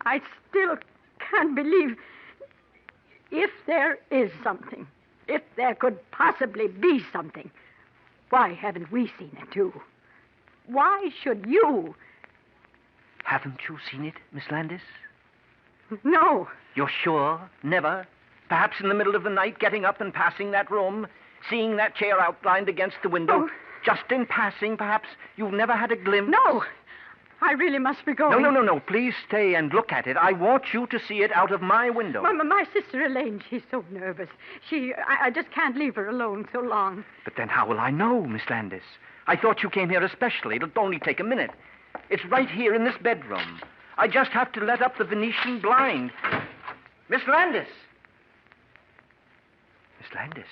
I still can't believe... If there is something, if there could possibly be something, why haven't we seen it, too? Why should you? Haven't you seen it, Miss Landis? No. You're sure? Never? Perhaps in the middle of the night, getting up and passing that room, seeing that chair outlined against the window? Oh. Just in passing, perhaps? You've never had a glimpse? No. I really must be going. No. Please stay and look at it. I want you to see it out of my window. My sister Elaine, she's so nervous. I just can't leave her alone so long. But then how will I know, Miss Landis? I thought you came here especially. It'll only take a minute. It's right here in this bedroom. I just have to let up the Venetian blind. Miss Landis! Miss Landis.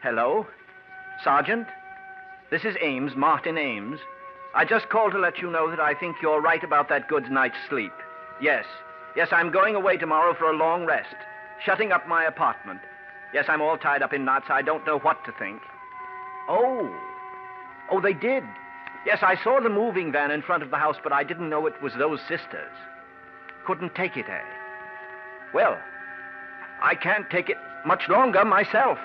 Hello? Sergeant? This is Ames, Martin Ames. I just called to let you know that I think you're right about that good night's sleep. Yes, I'm going away tomorrow for a long rest. Shutting up my apartment. Yes, I'm all tied up in knots. I don't know what to think. Oh, they did. Yes, I saw the moving van in front of the house, but I didn't know it was those sisters. Couldn't take it, eh? Well, I can't take it much longer myself.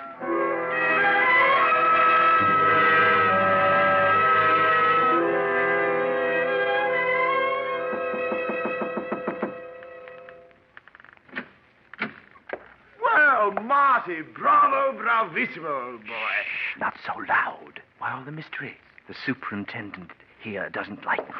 Marty, bravo, bravissimo, old boy. Shh, not so loud. Why all the mystery? The superintendent here doesn't like me.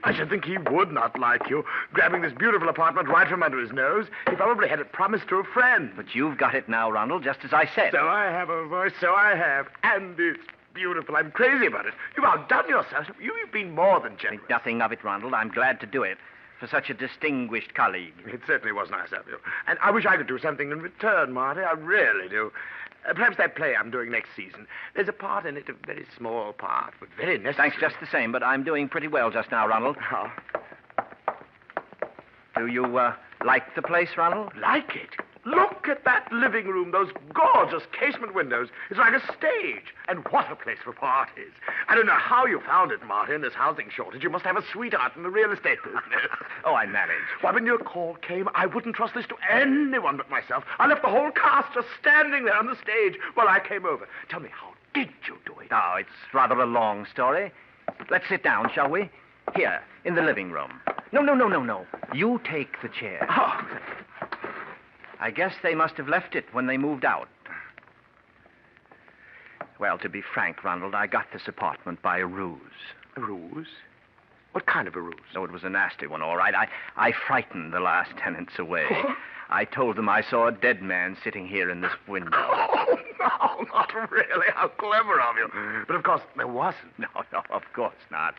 I should think he would not like you. Grabbing this beautiful apartment right from under his nose, he probably had it promised to a friend. But you've got it now, Ronald, just as I said. So I have, old boy, so I have. And it's beautiful. I'm crazy about it. You've outdone yourself. You've been more than generous. Think nothing of it, Ronald. I'm glad to do it. For such a distinguished colleague. It certainly was nice of you. And I wish I could do something in return, Marty. I really do. Perhaps that play I'm doing next season. There's a part in it, a very small part, but very necessary. Thanks just the same, but I'm doing pretty well just now, Ronald. How? Do you, like the place, Ronald? Like it? Look at that living room, those gorgeous casement windows. It's like a stage. And what a place for parties. I don't know how you found it, Marty, in this housing shortage. You must have a sweetheart in the real estate business. Oh, I managed. Why, when your call came, I wouldn't trust this to anyone but myself. I left the whole cast just standing there on the stage while I came over. Tell me, how did you do it? Oh, it's rather a long story. Let's sit down, shall we? Here, in the living room. No. You take the chair. Oh. I guess they must have left it when they moved out. Well, to be frank, Ronald, I got this apartment by a ruse. A ruse? What kind of a ruse? Oh, it was a nasty one, all right. I frightened the last tenants away. I told them I saw a dead man sitting here in this window. Oh, no, not really. How clever of you. But, of course, there wasn't. No, of course not.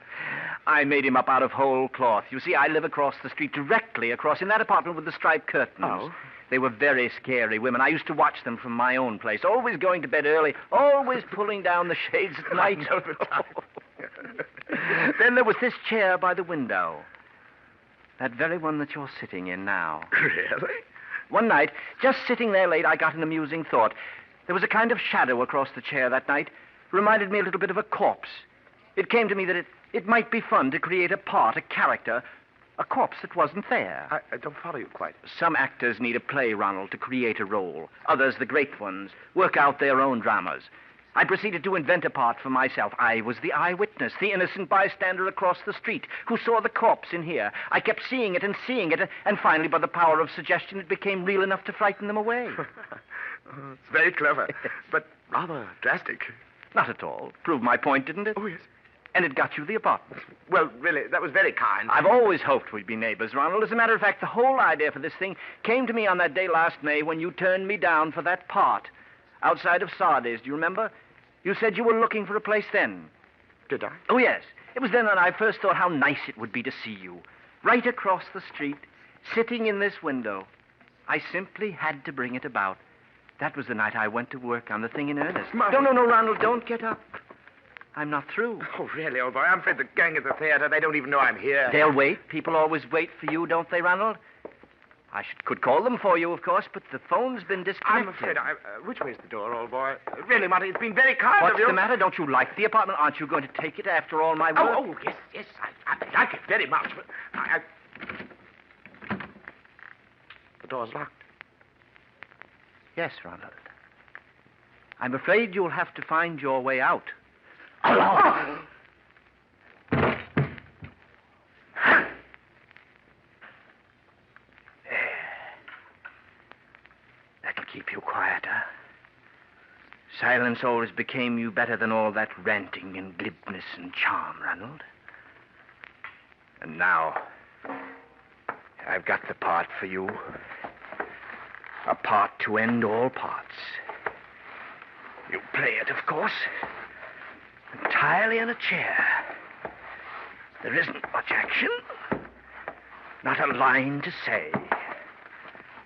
I made him up out of whole cloth. You see, I live across the street, directly across, in that apartment with the striped curtains. Oh? They were very scary women. I used to watch them from my own place, always going to bed early, always pulling down the shades at night. Then there was this chair by the window. That very one that you're sitting in now. Really? One night, just sitting there late, I got an amusing thought. There was a kind of shadow across the chair that night. Reminded me a little bit of a corpse. It came to me that it might be fun to create a part, a character, a corpse that wasn't there. I don't follow you quite. Some actors need a play, Ronald, to create a role. Others, the great ones, work out their own dramas. I proceeded to invent a part for myself. I was the eyewitness, the innocent bystander across the street who saw the corpse in here. I kept seeing it, and finally, by the power of suggestion, it became real enough to frighten them away. It's very clever, but rather drastic. Not at all. Proved my point, didn't it? Oh, yes. And it got you the apartment. Well, really, that was very kind. I've always hoped we'd be neighbors, Ronald. As a matter of fact, the whole idea for this thing came to me on that day last May when you turned me down for that part outside of Sardis. Do you remember? You said you were looking for a place then. Did I? Oh, yes. It was then that I first thought how nice it would be to see you. Right across the street, sitting in this window. I simply had to bring it about. That was the night I went to work on the thing in earnest. Mother. No, Ronald, don't get up. I'm not through. Oh, really, old boy? I'm afraid the gang at the theater, they don't even know I'm here. They'll wait. People always wait for you, don't they, Ronald? I could call them for you, of course, but the phone's been disconnected. I'm afraid which way's the door, old boy? Really, Marty, it's been very kind of you. What's the matter? Don't you like the apartment? Aren't you going to take it after all my work? Oh, yes, I like it very much, but The door's locked. Yes, Ronald. I'm afraid you'll have to find your way out. Alone! That'll keep you quieter. Silence always became you better than all that ranting and glibness and charm, Ronald. And now, I've got the part for you. A part to end all parts. You play it, of course. Entirely in a chair. There isn't much action. Not a line to say.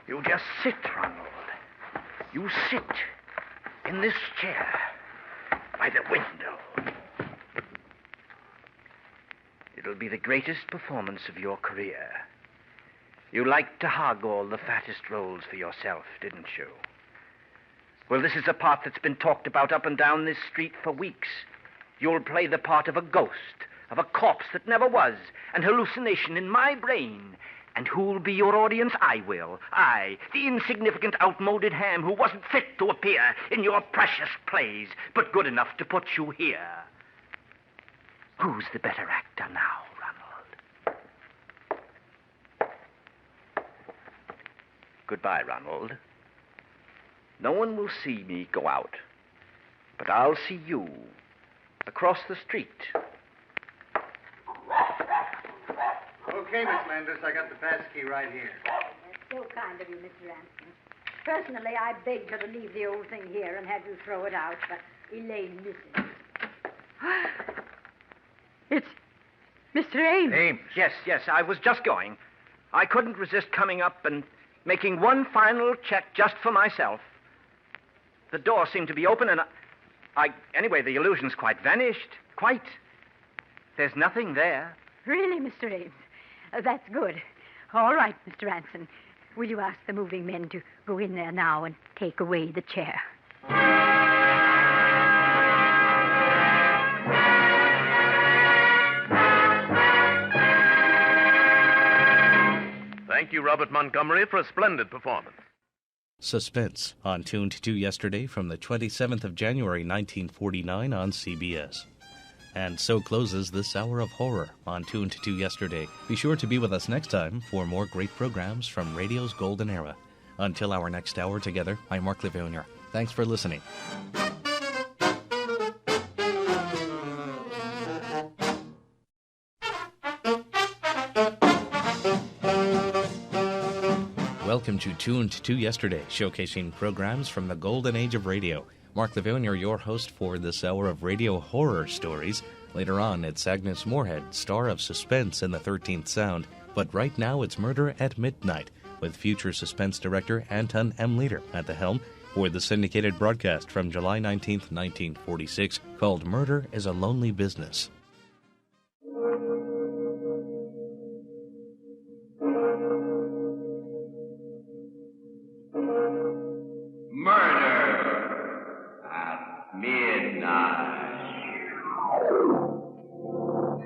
You just sit, Ronald. You sit in this chair by the window. It'll be the greatest performance of your career. You liked to hog all the fattest roles for yourself, didn't you? Well, this is a part that's been talked about up and down this street for weeks. You'll play the part of a ghost, of a corpse that never was, an hallucination in my brain. And who'll be your audience? I will. I, the insignificant, outmoded ham who wasn't fit to appear in your precious plays, but good enough to put you here. Who's the better actor now, Ronald? Goodbye, Ronald. No one will see me go out, but I'll see you across the street. Okay, Miss Landis, I got the pass key right here. That's so kind of you, Mr. Ransom. Personally, I begged her to leave the old thing here and have you throw it out, but Elaine misses. It's Mr. Ames. Ames? Yes, I was just going. I couldn't resist coming up and making one final check just for myself. The door seemed to be open, and anyway, the illusion's quite vanished. Quite. There's nothing there. Really, Mr. Ames? That's good. All right, Mr. Ransom. Will you ask the moving men to go in there now and take away the chair? Thank you, Robert Montgomery, for a splendid performance. Suspense, on Tuned to Yesterday from the 27th of January, 1949 on CBS. And so closes this hour of horror on Tuned to Yesterday. Be sure to be with us next time for more great programs from radio's golden era. Until our next hour together, I'm Mark Lavonier. Thanks for listening. Welcome to Tuned to Yesterday, showcasing programs from the golden age of radio. Mark Lavonier, your host for this hour of radio horror stories. Later on, it's Agnes Moorehead, star of Suspense and the 13th Sound. But right now, it's Murder at Midnight, with future Suspense director Anton M. Leader at the helm for the syndicated broadcast from July 19th, 1946, called Murder is a Lonely Business.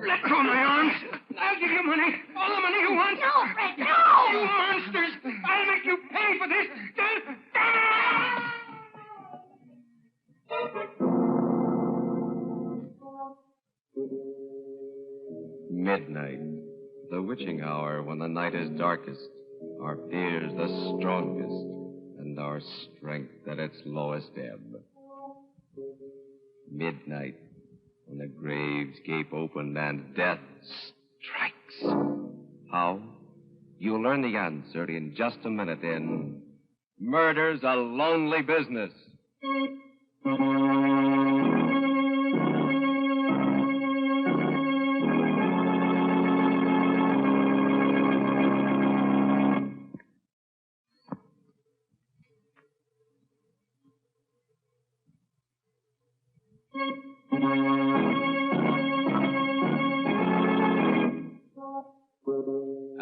Let go of my arms. I'll give you money. All the money you want. No, Fred, no! You monsters. I'll make you pay for this. Midnight, the witching hour when the night is darkest, our fears the strongest, and our strength at its lowest ebb. Midnight, when the graves gape open and death strikes. How? You'll learn the answer in just a minute in Murder's a Lonely Business.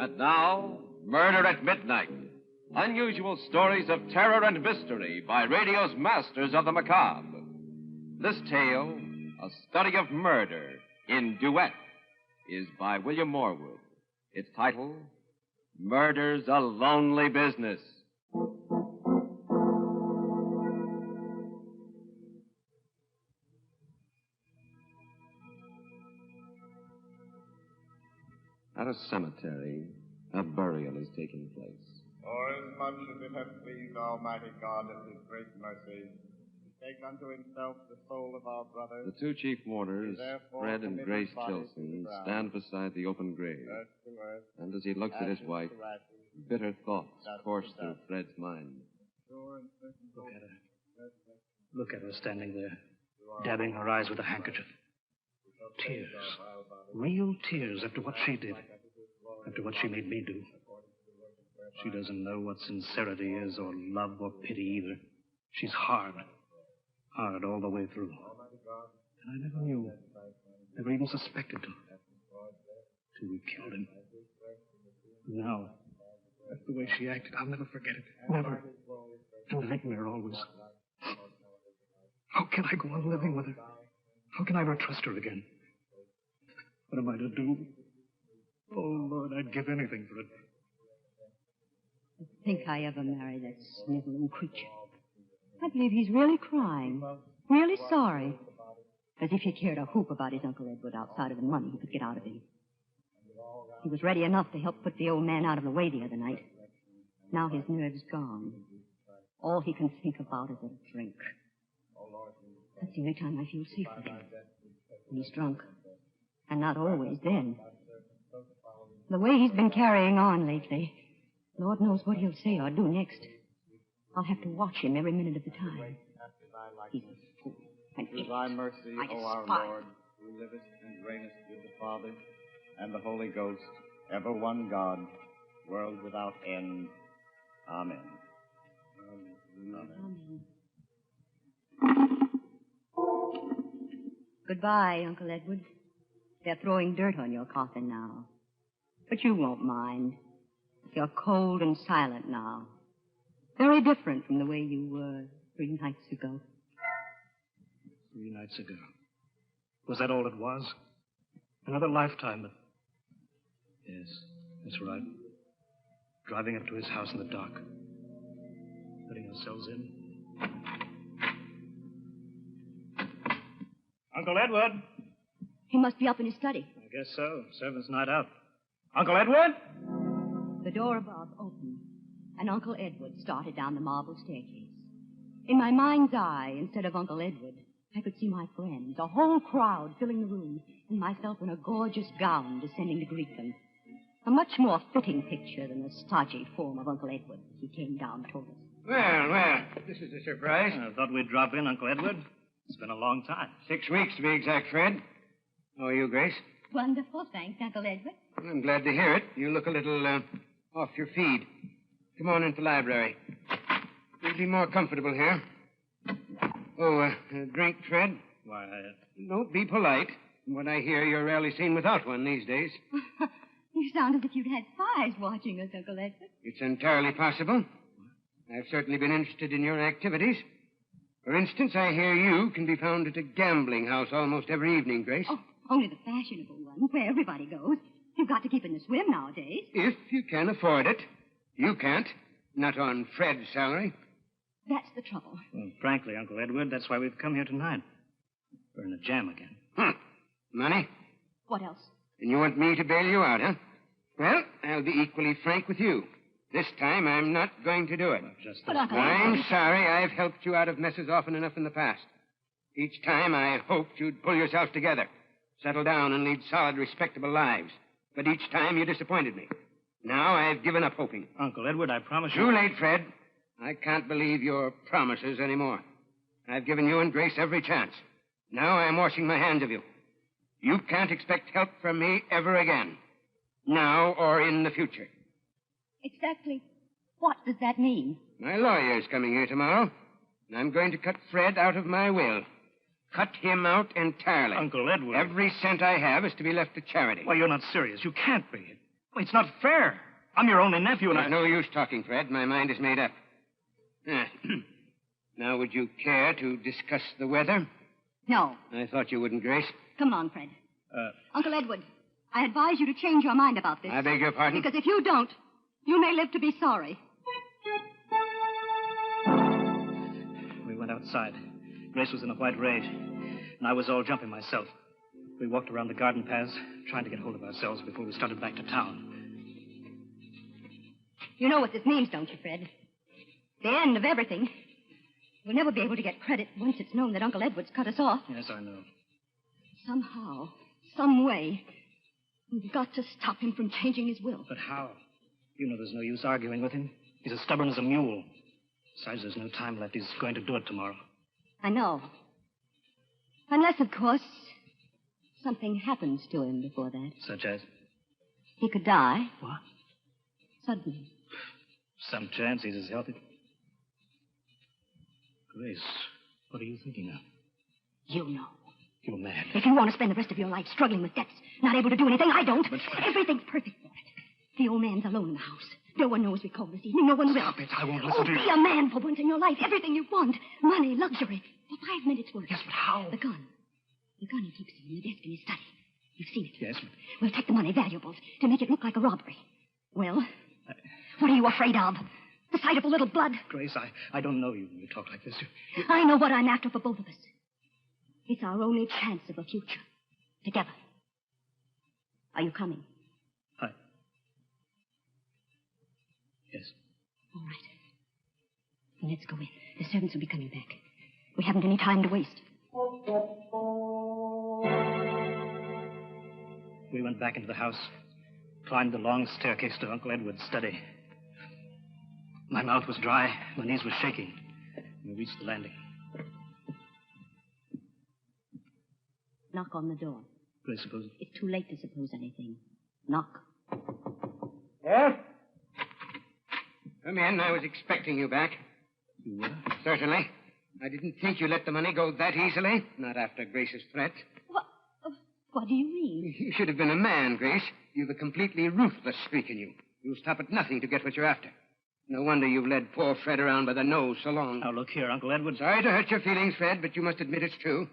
And now, Murder at Midnight. Unusual stories of terror and mystery by radio's masters of the macabre. This tale, a study of murder in duet, is by William Morwood. Its title, Murder's a Lonely Business. At a cemetery, a burial is taking place. Forasmuch as it hath pleased Almighty God of his great mercy to take unto himself the soul of our brother. The two chief mourners, Fred and Grace Tilson, stand beside the open grave. And as he looks at his wife, bitter thoughts course through Fred's mind. Look at her. Look at her standing there, dabbing her eyes with a handkerchief. Tears. Real tears after what she did. After what she made me do. She doesn't know what sincerity is, or love, or pity either. She's hard. Hard all the way through. And I never knew. Never even suspected till we killed him. Now, that's the way she acted. I'll never forget it. Never. And nightmare always. How can I go on living with her? How can I ever trust her again? What am I to do? Oh, Lord, I'd give anything for it. To think I ever married that sniveling creature. I believe he's really crying. Really sorry. As if he cared a hoop about his Uncle Edward outside of the money he could get out of him. He was ready enough to help put the old man out of the way the other night. Now his nerve's gone. All he can think about is a drink. That's the only time I feel safe with him. When he's drunk. And not always then. The way he's been carrying on lately, Lord knows what he'll say or do next. I'll have to watch him every minute of the time. He's a fool. Through thy mercy, O our Lord, who livest and reignest with the Father and the Holy Ghost, ever one God, world without end. Amen. Amen. Goodbye, Uncle Edward. They're throwing dirt on your coffin now. But you won't mind. You're cold and silent now. Very different from the way you were 3 nights ago. 3 nights ago. Was that all it was? Another lifetime, but... Yes, that's right. Driving up to his house in the dark. Letting ourselves in. Uncle Edward! He must be up in his study. I guess so. Servant's night out. Uncle Edward? The door above opened, and Uncle Edward started down the marble staircase. In my mind's eye, instead of Uncle Edward, I could see my friends, a whole crowd filling the room, and myself in a gorgeous gown descending to greet them. A much more fitting picture than the stodgy form of Uncle Edward as he came down toward us. Well, this is a surprise. I thought we'd drop in, Uncle Edward. It's been a long time. 6 weeks to be exact, Fred. How are you, Grace? Wonderful, thanks, Uncle Edward. I'm glad to hear it. You look a little, off your feed. Come on into the library. You'll be more comfortable here. Oh, a drink, Fred? Why, Don't be polite. From what I hear, you're rarely seen without one these days. You sound as if you'd had spies watching us, Uncle Edward. It's entirely possible. I've certainly been interested in your activities. For instance, I hear you can be found at a gambling house almost every evening, Grace. Oh, only the fashionable ones, where everybody goes. You've got to keep in the swim nowadays. If you can afford it. You can't. Not on Fred's salary. That's the trouble. Well, frankly, Uncle Edward, that's why we've come here tonight. We're in a jam again. Money? What else? And you want me to bail you out, huh? Well, I'll be equally frank with you. This time, I'm not going to do it. But Uncle I'm Edward... sorry I've helped you out of messes often enough in the past. Each time, I hoped you'd pull yourself together, settle down, and lead solid, respectable lives. But each time, you disappointed me. Now, I've given up hoping. Uncle Edward, I promise you... Too late, Fred. I can't believe your promises anymore. I've given you and Grace every chance. Now I'm washing my hands of you. You can't expect help from me ever again. Now or in the future. Exactly what does that mean? My lawyer's coming here tomorrow, and I'm going to cut Fred out of my will. Cut him out entirely. Uncle Edward... Every cent I have is to be left to charity. Why, you're not serious. You can't be. Well, it's not fair. I'm your only nephew, and There's no use talking, Fred. My mind is made up. Now, would you care to discuss the weather? No. I thought you wouldn't, Grace. Come on, Fred. Uncle Edward, I advise you to change your mind about this. I beg your pardon? Because if you don't, you may live to be sorry. We went outside. Grace was in a white rage, and I was all jumping myself. We walked around the garden paths, trying to get hold of ourselves before we started back to town. You know what this means, don't you, Fred? The end of everything. We'll never be able to get credit once it's known that Uncle Edward's cut us off. Yes, I know. Somehow, some way, we've got to stop him from changing his will. But how? You know there's no use arguing with him. He's as stubborn as a mule. Besides, there's no time left. He's going to do it tomorrow. I know. Unless, of course, something happens to him before that. Such as? He could die. What? Suddenly. Some chance he's as healthy. Grace, what are you thinking of? You know. You're mad. If you want to spend the rest of your life struggling with debts, not able to do anything, I don't. But everything's perfect for it. The old man's alone in the house. No one knows we called this evening. No one will. Stop it. I won't listen to you. Be a man for once in your life. Everything you want. Money, luxury. For 5 minutes' work. Yes, but how? The gun. The gun he keeps in the desk in his study. You've seen it. Yes, but... We'll take the money, valuables, to make it look like a robbery. Well, what are you afraid of? The sight of a little blood? Grace, I don't know you when you talk like this. I know what I'm after for both of us. It's our only chance of a future. Together. Are you coming? Yes. All right. Then let's go in. The servants will be coming back. We haven't any time to waste. We went back into the house, climbed the long staircase to Uncle Edward's study. My mouth was dry, my knees were shaking. We reached the landing. Knock on the door. Grace, suppose... It's too late to suppose anything. Knock. Yes? Come in. I was expecting you back. You were? Certainly. I didn't think you let the money go that easily. Not after Grace's threat. What do you mean? You should have been a man, Grace. You've a completely ruthless streak in you. You'll stop at nothing to get what you're after. No wonder you've led poor Fred around by the nose so long. Now, look here, Uncle Edward. Sorry to hurt your feelings, Fred, but you must admit it's true.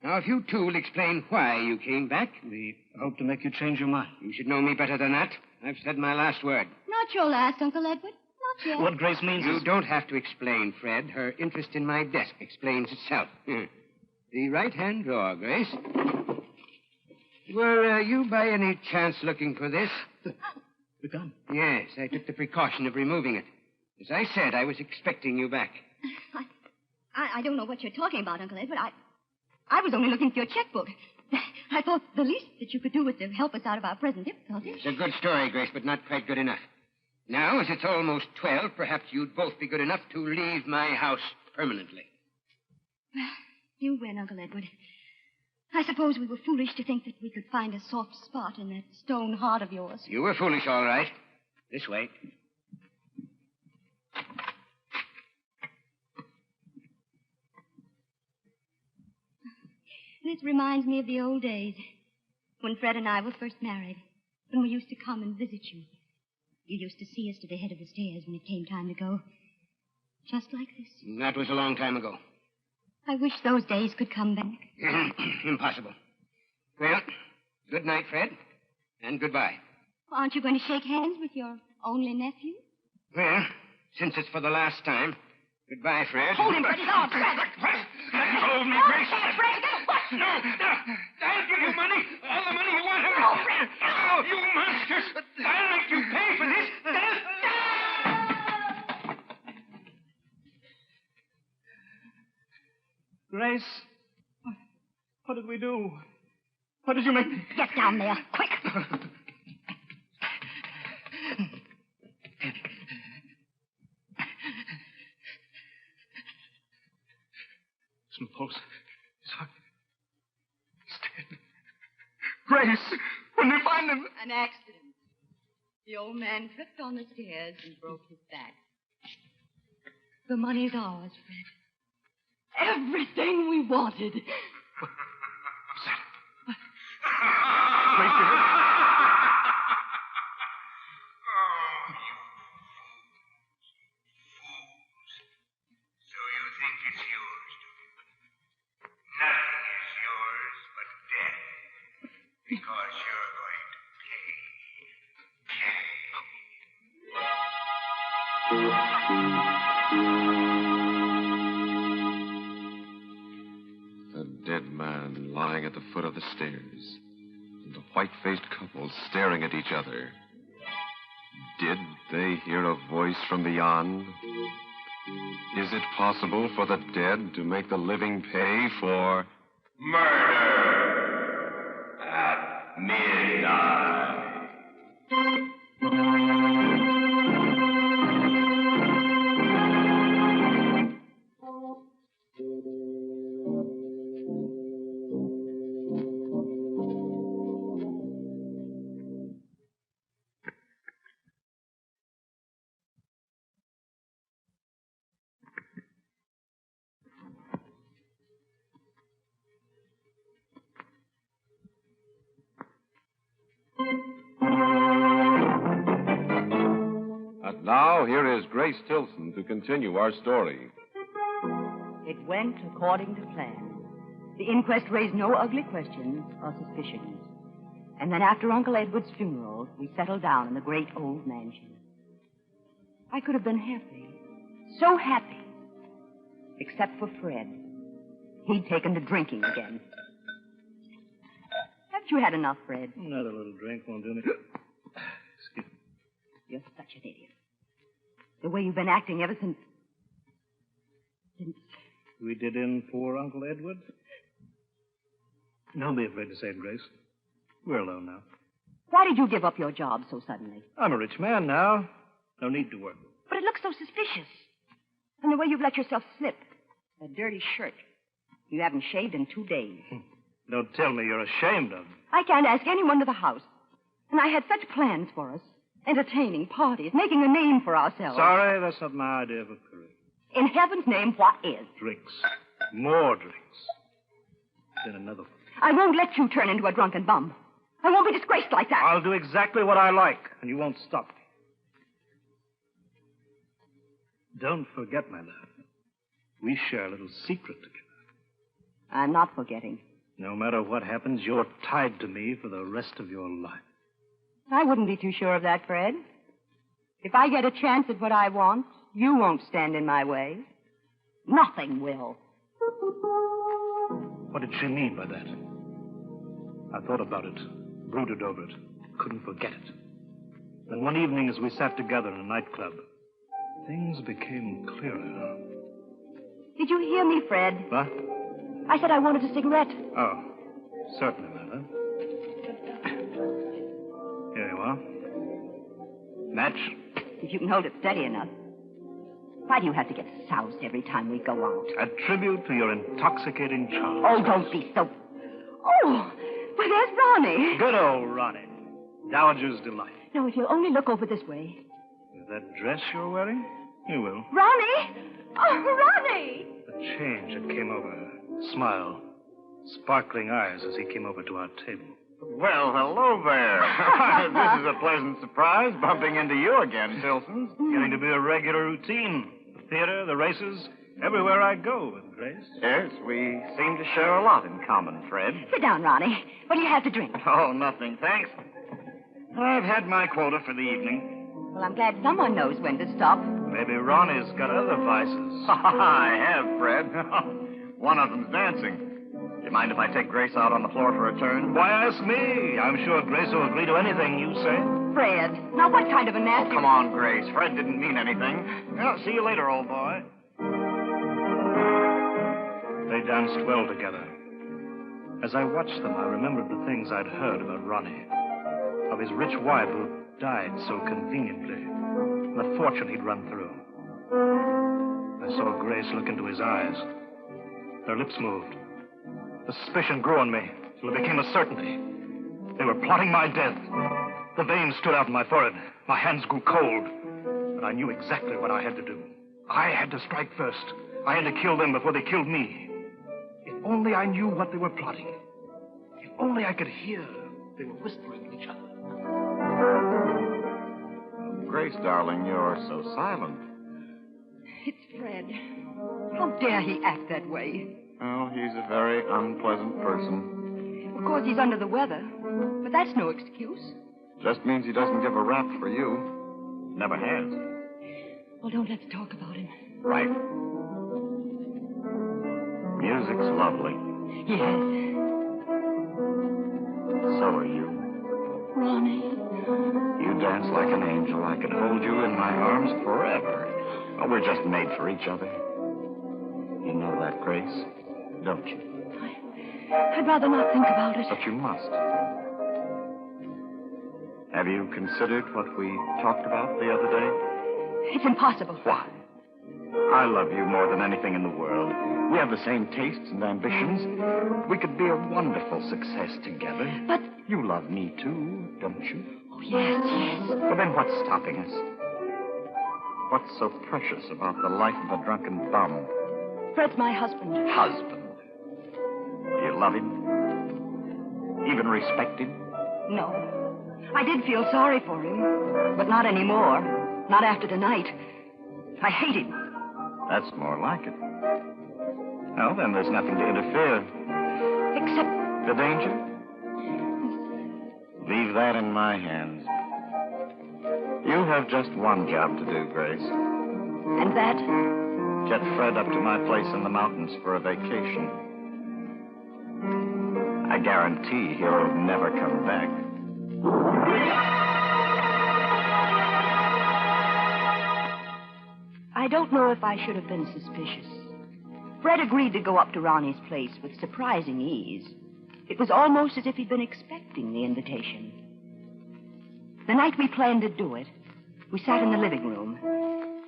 Now, if you two will explain why you came back... We hope to make you change your mind. You should know me better than that. I've said my last word. Not your last, Uncle Edward. Not yet. What Grace means You is... don't have to explain, Fred. Her interest in my desk explains itself. The right-hand drawer, Grace. Were you by any chance looking for this? The gun? Yes, I took the precaution of removing it. As I said, I was expecting you back. I don't know what you're talking about, Uncle Edward. I was only looking for your checkbook. I thought the least that you could do was to help us out of our present difficulties. It's a good story, Grace, but not quite good enough. Now, as it's almost 12, perhaps you'd both be good enough to leave my house permanently. You win, Uncle Edward. I suppose we were foolish to think that we could find a soft spot in that stone heart of yours. You were foolish, all right. This way. This reminds me of the old days, when Fred and I were first married, when we used to come and visit you. You used to see us to the head of the stairs when it came time to go. Just like this. That was a long time ago. I wish those days could come back. Impossible. Well, good night, Fred, and goodbye. Aren't you going to shake hands with your only nephew? Well, since it's for the last time, goodbye, Fred. Hold him, Fred. He's off, Fred. Let go of me, Grace. No. I'll give you money. All the money you want. Oh, Fred. Oh, you monsters. I'll make you pay for this. Grace, what did we do? What did you make me... Get down there, quick. Some pulse. His heart. He's dead. Grace, when we find him... An accident. The old man tripped on the stairs and broke his back. The money's ours, Fred. Everything we wanted. A dead man lying at the foot of the stairs, and a white-faced couple staring at each other. Did they hear a voice from beyond? Is it possible for the dead to make the living pay for murder at midnight? And now, here is Grace Tilson to continue our story. It went according to plan. The inquest raised no ugly questions or suspicions. And then after Uncle Edward's funeral, we settled down in the great old mansion. I could have been happy. So happy. Except for Fred. He'd taken to drinking again. Haven't you had enough, Fred? Another little drink won't do me. Excuse me. You're such an idiot. The way you've been acting ever since we did in poor Uncle Edward? Don't be afraid to say it, Grace. We're alone now. Why did you give up your job so suddenly? I'm a rich man now. No need to work. But it looks so suspicious. And the way you've let yourself slip. That dirty shirt. You haven't shaved in 2 days. Don't tell me you're ashamed of me. I can't ask anyone to the house. And I had such plans for us. Entertaining, parties, making a name for ourselves. Sorry, that's not my idea of a career. In heaven's name, what is? Drinks. More drinks. Then another one. I won't let you turn into a drunken bum. I won't be disgraced like that. I'll do exactly what I like, and you won't stop me. Don't forget, my love. We share a little secret together. I'm not forgetting. No matter what happens, you're tied to me for the rest of your life. I wouldn't be too sure of that, Fred. If I get a chance at what I want, you won't stand in my way. Nothing will. What did she mean by that? I thought about it, brooded over it, couldn't forget it. Then one evening as we sat together in a nightclub, things became clearer. Did you hear me, Fred? What? I said I wanted a cigarette. Oh, certainly, Mother. Here you are. Match? If you can hold it steady enough. Why do you have to get soused every time we go out? A tribute to your intoxicating charms. Oh, don't be so... Oh, well, there's Ronnie. Good old Ronnie. Dowager's delight. Now, if you'll only look over this way. Is that dress you're wearing? You will. Ronnie! Oh, Ronnie! The change that came over her. Smile. Sparkling eyes as he came over to our table. Well, hello there. This is a pleasant surprise, bumping into you again, Tilson. Getting to be a regular routine. The theater, the races, everywhere I go with Grace. Yes, we seem to share a lot in common, Fred. Sit down, Ronnie. What do you have to drink? Oh, nothing, thanks. I've had my quota for the evening. Well, I'm glad someone knows when to stop. Maybe Ronnie's got other vices. I have, Fred. One of them's dancing. Do you mind if I take Grace out on the floor for a turn? Why ask me? I'm sure Grace will agree to anything you say. Fred, now what kind of a nasty... Oh, come on, Grace. Fred didn't mean anything. Well, see you later, old boy. They danced well together. As I watched them, I remembered the things I'd heard about Ronnie. Of his rich wife who died so conveniently. And the fortune he'd run through. I saw Grace look into his eyes. Their lips moved. The suspicion grew on me till it became a certainty. They were plotting my death. The veins stood out in my forehead. My hands grew cold. But I knew exactly what I had to do. I had to strike first. I had to kill them before they killed me. If only I knew what they were plotting. If only I could hear they were whispering at each other. Grace, darling, you're so silent. It's Fred. How dare he act that way? Oh, he's a very unpleasant person. Of course, he's under the weather. But that's no excuse. Just means he doesn't give a rap for you. Never has. Well, don't let's talk about him. Right. Music's lovely. Yes. So are you. Ronnie. You dance like an angel. I could hold you in my arms forever. Oh, we're just made for each other. You know that, Grace, don't you? I'd rather not think about it. But you must. Have you considered what we talked about the other day? It's impossible. Why? I love you more than anything in the world. We have the same tastes and ambitions. We could be a wonderful success together. But... You love me, too, don't you? Oh, yes, yes. Well, then what's stopping us? What's so precious about the life of a drunken bum? Fred's my husband. Husband? Do you love him? Even respect him? No. I did feel sorry for him, but not anymore. Not after tonight. I hate him. That's more like it. Well, then there's nothing to interfere. Except... The danger? Leave that in my hands. You have just one job to do, Grace. And that? Get Fred up to my place in the mountains for a vacation. I guarantee he'll never come back. I don't know if I should have been suspicious. Fred agreed to go up to Ronnie's place with surprising ease. It was almost as if he'd been expecting the invitation. The night we planned to do it, we sat in the living room,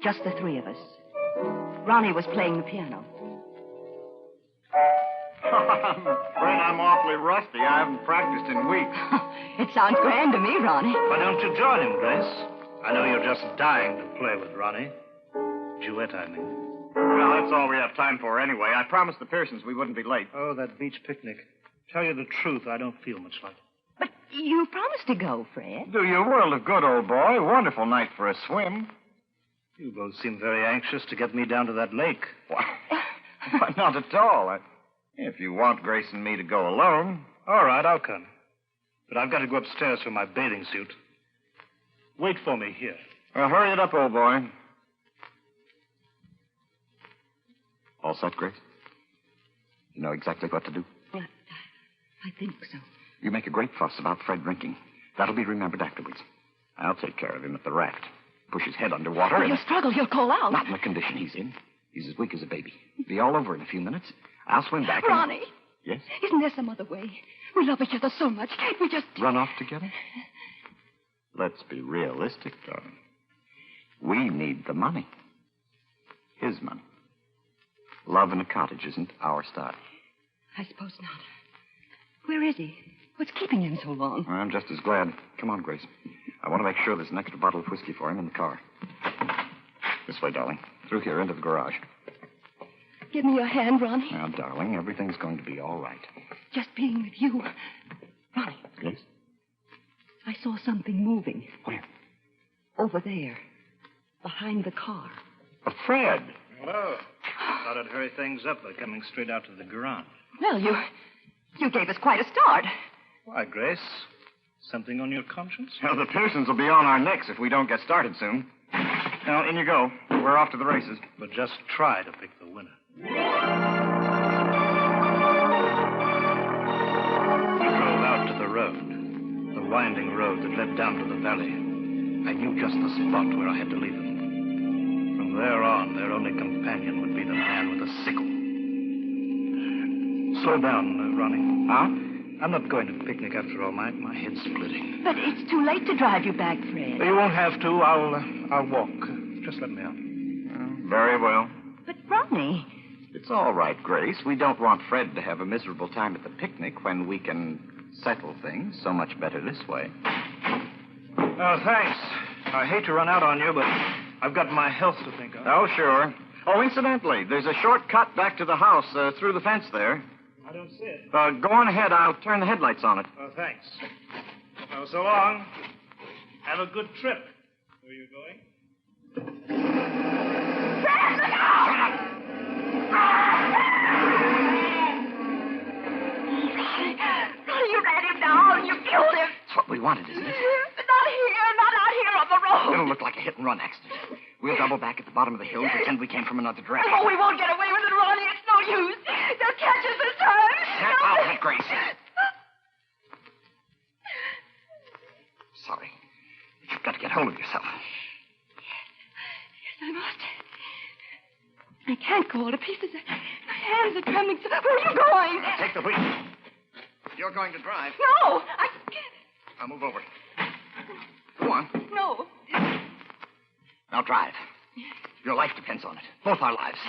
just the three of us. Ronnie was playing the piano. I'm afraid I'm awfully rusty. I haven't practiced in weeks. It sounds grand to me, Ronnie. Why don't you join him, Grace? I know you're just dying to play with Ronnie. Duet, I mean. Well, that's all we have time for anyway. I promised the Pearsons we wouldn't be late. Oh, that beach picnic. Tell you the truth, I don't feel much like it. But you promised to go, Fred. Do you a world of good, old boy. Wonderful night for a swim. You both seem very anxious to get me down to that lake. Why, not at all. If you want Grace and me to go alone. All right, I'll come. But I've got to go upstairs for my bathing suit. Wait for me here. Well, hurry it up, old boy. All set, Grace? You know exactly what to do? Well, I think so. You make a great fuss about Fred drinking. That'll be remembered afterwards. I'll take care of him at the raft. Push his head underwater. If you struggle, he'll call out. Not in the condition he's in. He's as weak as a baby. Be all over in a few minutes. I'll swim back. Ronnie. Yes? Isn't there some other way? We love each other so much. Can't we just... Run off together? Let's be realistic, darling. We need the money. His money. Love in a cottage isn't our style. I suppose not. Where is he? What's keeping him so long? I'm just as glad. Come on, Grace. I want to make sure there's an extra bottle of whiskey for him in the car. This way, darling. Through here into the garage. Give me your hand, Ronnie. Now, darling, everything's going to be all right. Just being with you. Ronnie. Yes? I saw something moving. Where? Over there. Behind the car. Fred. Hello. Thought I'd hurry things up by coming straight out to the ground. Well, you gave us quite a start. Why, Grace? Something on your conscience? Well, the Pearsons will be on our necks if we don't get started soon. Now, in you go. We're off to the races. But just try to pick the winner. We drove out to the road. The winding road that led down to the valley. I knew just the spot where I had to leave them. From there on, their only companion would be the man with the sickle. Slow down, Ronnie. Huh? I'm not going to the picnic after all. My head's splitting. But it's too late to drive you back, Fred. You won't have to. I'll walk. Just let me out. Very well. But, Ronnie... It's all right, Grace. We don't want Fred to have a miserable time at the picnic when we can settle things so much better this way. Oh, thanks. I hate to run out on you, but I've got my health to think of. Oh, sure. Oh, incidentally, there's a short cut back to the house through the fence there. I don't see it. Go on ahead. I'll turn the headlights on it. Oh, thanks. Well, so long. Have a good trip. Where are you going? Fred, look out! Shut up! Ronnie, you ran him down. You killed him. That's what we wanted, isn't it? But not here. Not out here on the road. It'll look like a hit-and-run accident. We'll double back at the bottom of the hill and pretend we came from another direction. Oh, we won't get away with it, Ronnie. It's no use. They'll catch us this time. Snap out of it, Grace. Sorry. You've got to get hold of yourself. Yes, I must. I can't go all to pieces. My hands are trembling. Where are you going? Now take the wheel. You're going to drive. No, I can't. I'll move over. Go on. No. Now drive. Your life depends on it. Both our lives.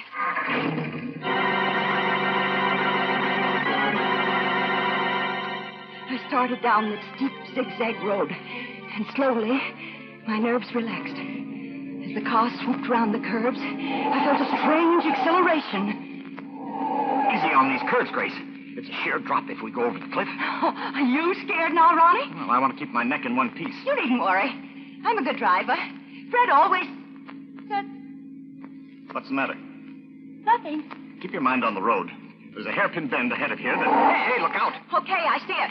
I started down the steep zigzag road, and slowly my nerves relaxed. As the car swooped round the curves, I felt a strange acceleration. Easy on these curves, Grace. It's a sheer drop if we go over the cliff. Oh, are you scared now, Ronnie? Well, I want to keep my neck in one piece. You needn't worry. I'm a good driver. Fred always said What's the matter? nothing. Keep your mind on the road. There's a hairpin bend ahead of here that... Hey, look out. Okay, I see it.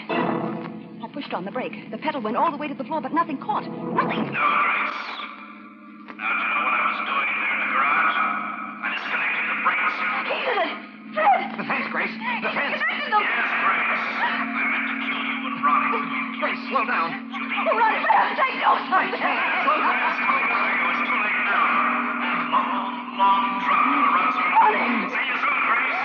I pushed on the brake. The pedal went all the way to the floor, but nothing caught. Nothing. No, Grace. Now, do you know what I was doing in there in the garage? I disconnected the brakes. Fred! The fence, Grace. The fence. Yes, Grace. I meant to kill you and Ronnie. Grace, slow down. Oh, Ronnie, Fred, I know something. Slow down. It's too late now. Long drop on the ruts. See you soon, Grace.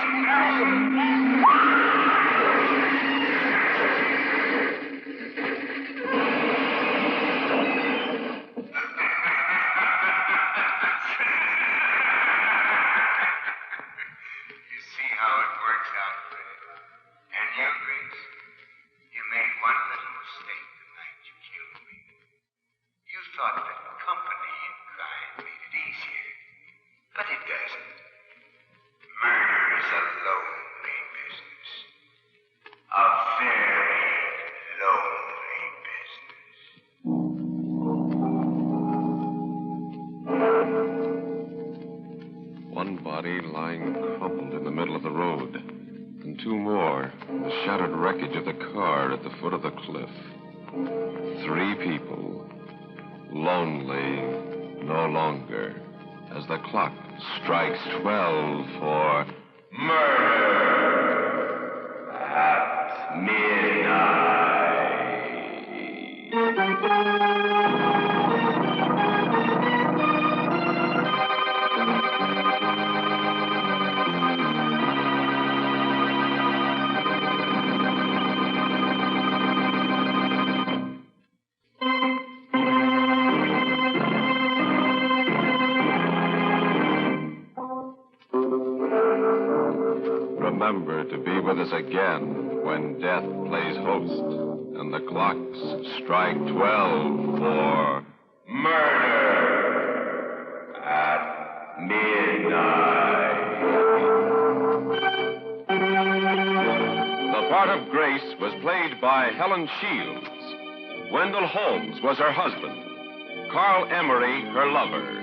You see how it works out, Fred. And you, Grace, you made one little mistake the night you killed me. You thought that company in crime made it easier. But it doesn't. Murder is a lonely business. A very lonely business. One body lying crumpled in the middle of the road, and two more in the shattered wreckage of the car at the foot of the cliff. 3 people, lonely no longer, as the clock strikes 12 for murder at Remember to be with us again when death plays host and the clocks strike 12 for murder at midnight. The part of Grace was played by Helen Shields. Wendell Holmes was her husband. Carl Emery, her lover.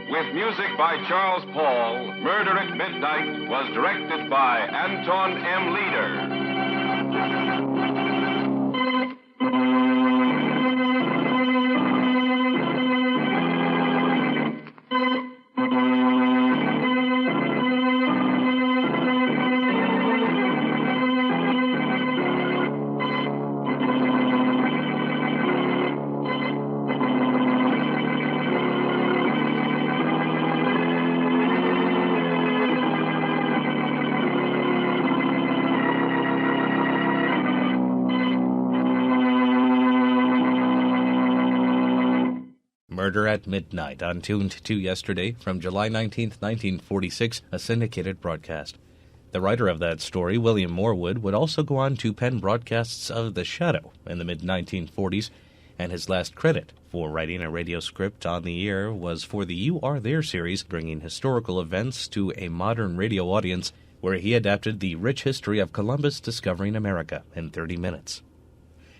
With music by Charles Paul, Murder at Midnight was directed by Anton M. Leader. Murder at Midnight on Tuned to Yesterday from July 19th, 1946, a syndicated broadcast. The writer of that story, William Morwood, would also go on to pen broadcasts of The Shadow in the mid-1940s, and his last credit for writing a radio script on the air was for the You Are There series, bringing historical events to a modern radio audience, where he adapted the rich history of Columbus discovering America in 30 minutes.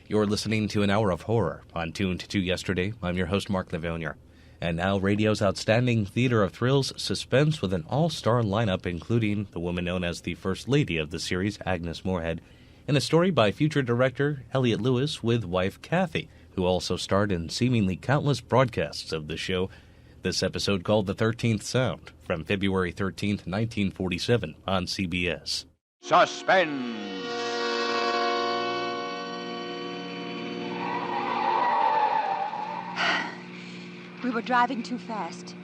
You're listening to an hour of horror on Tuned to Yesterday. I'm your host, Mark Lavonier. And now radio's outstanding theater of thrills, Suspense, with an all-star lineup including the woman known as the First Lady of the series, Agnes Moorehead, and a story by future director Elliot Lewis with wife Kathy, who also starred in seemingly countless broadcasts of the show. This episode called The 13th Sound from February 13th, 1947 on CBS. Suspense. We were driving too fast,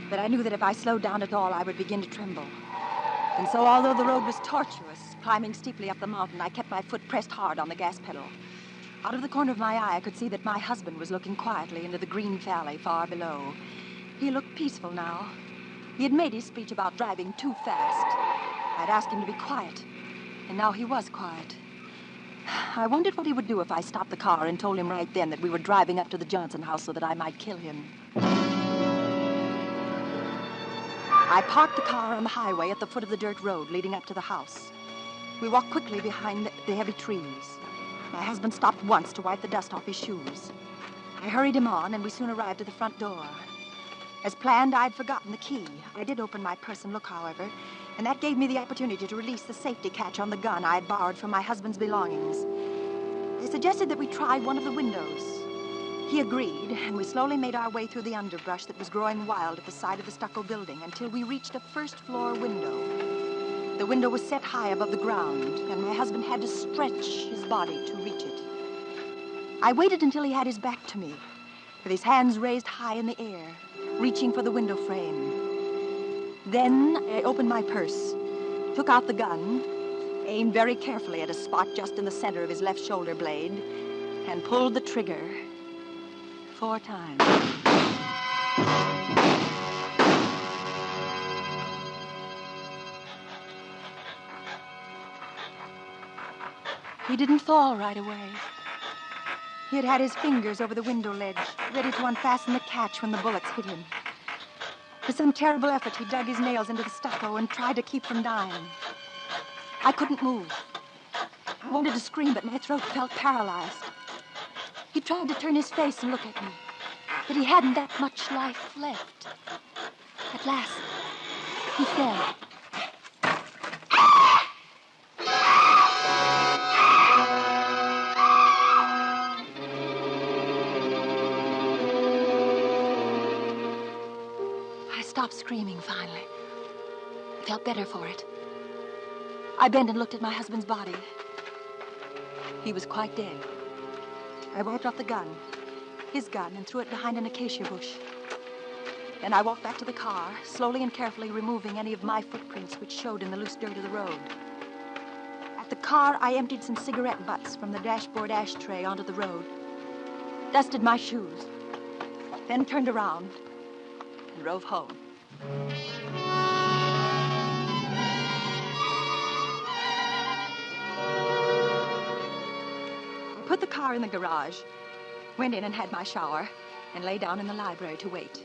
but I knew that if I slowed down at all, I would begin to tremble. And so, although the road was tortuous, climbing steeply up the mountain, I kept my foot pressed hard on the gas pedal. Out of the corner of my eye, I could see that my husband was looking quietly into the green valley far below. He looked peaceful now. He had made his speech about driving too fast. I'd asked him to be quiet, and now he was quiet. I wondered what he would do if I stopped the car and told him right then that we were driving up to the Johnson house so that I might kill him. I parked the car on the highway at the foot of the dirt road leading up to the house. We walked quickly behind the heavy trees. My husband stopped once to wipe the dust off his shoes. I hurried him on, and we soon arrived at the front door. As planned, I'd forgotten the key. I did open my purse and look, however, and that gave me the opportunity to release the safety catch on the gun I had borrowed from my husband's belongings. I suggested that we try one of the windows. He agreed, and we slowly made our way through the underbrush that was growing wild at the side of the stucco building until we reached a first-floor window. The window was set high above the ground, and my husband had to stretch his body to reach it. I waited until he had his back to me, with his hands raised high in the air, reaching for the window frame. Then I opened my purse, took out the gun, aimed very carefully at a spot just in the center of his left shoulder blade, and pulled the trigger 4 times. He didn't fall right away. He had had his fingers over the window ledge, ready to unfasten the catch when the bullets hit him. With some terrible effort, he dug his nails into the stucco and tried to keep from dying. I couldn't move. I wanted to scream, but my throat felt paralyzed. He tried to turn his face and look at me, but he hadn't that much life left. At last, he fell. I stopped screaming finally. I felt better for it. I bent and looked at my husband's body. He was quite dead. I wiped off the gun, his gun, and threw it behind an acacia bush. Then I walked back to the car, slowly and carefully removing any of my footprints which showed in the loose dirt of the road. At the car, I emptied some cigarette butts from the dashboard ashtray onto the road, dusted my shoes, then turned around and drove home. I put the car in the garage, went in and had my shower, and lay down in the library to wait.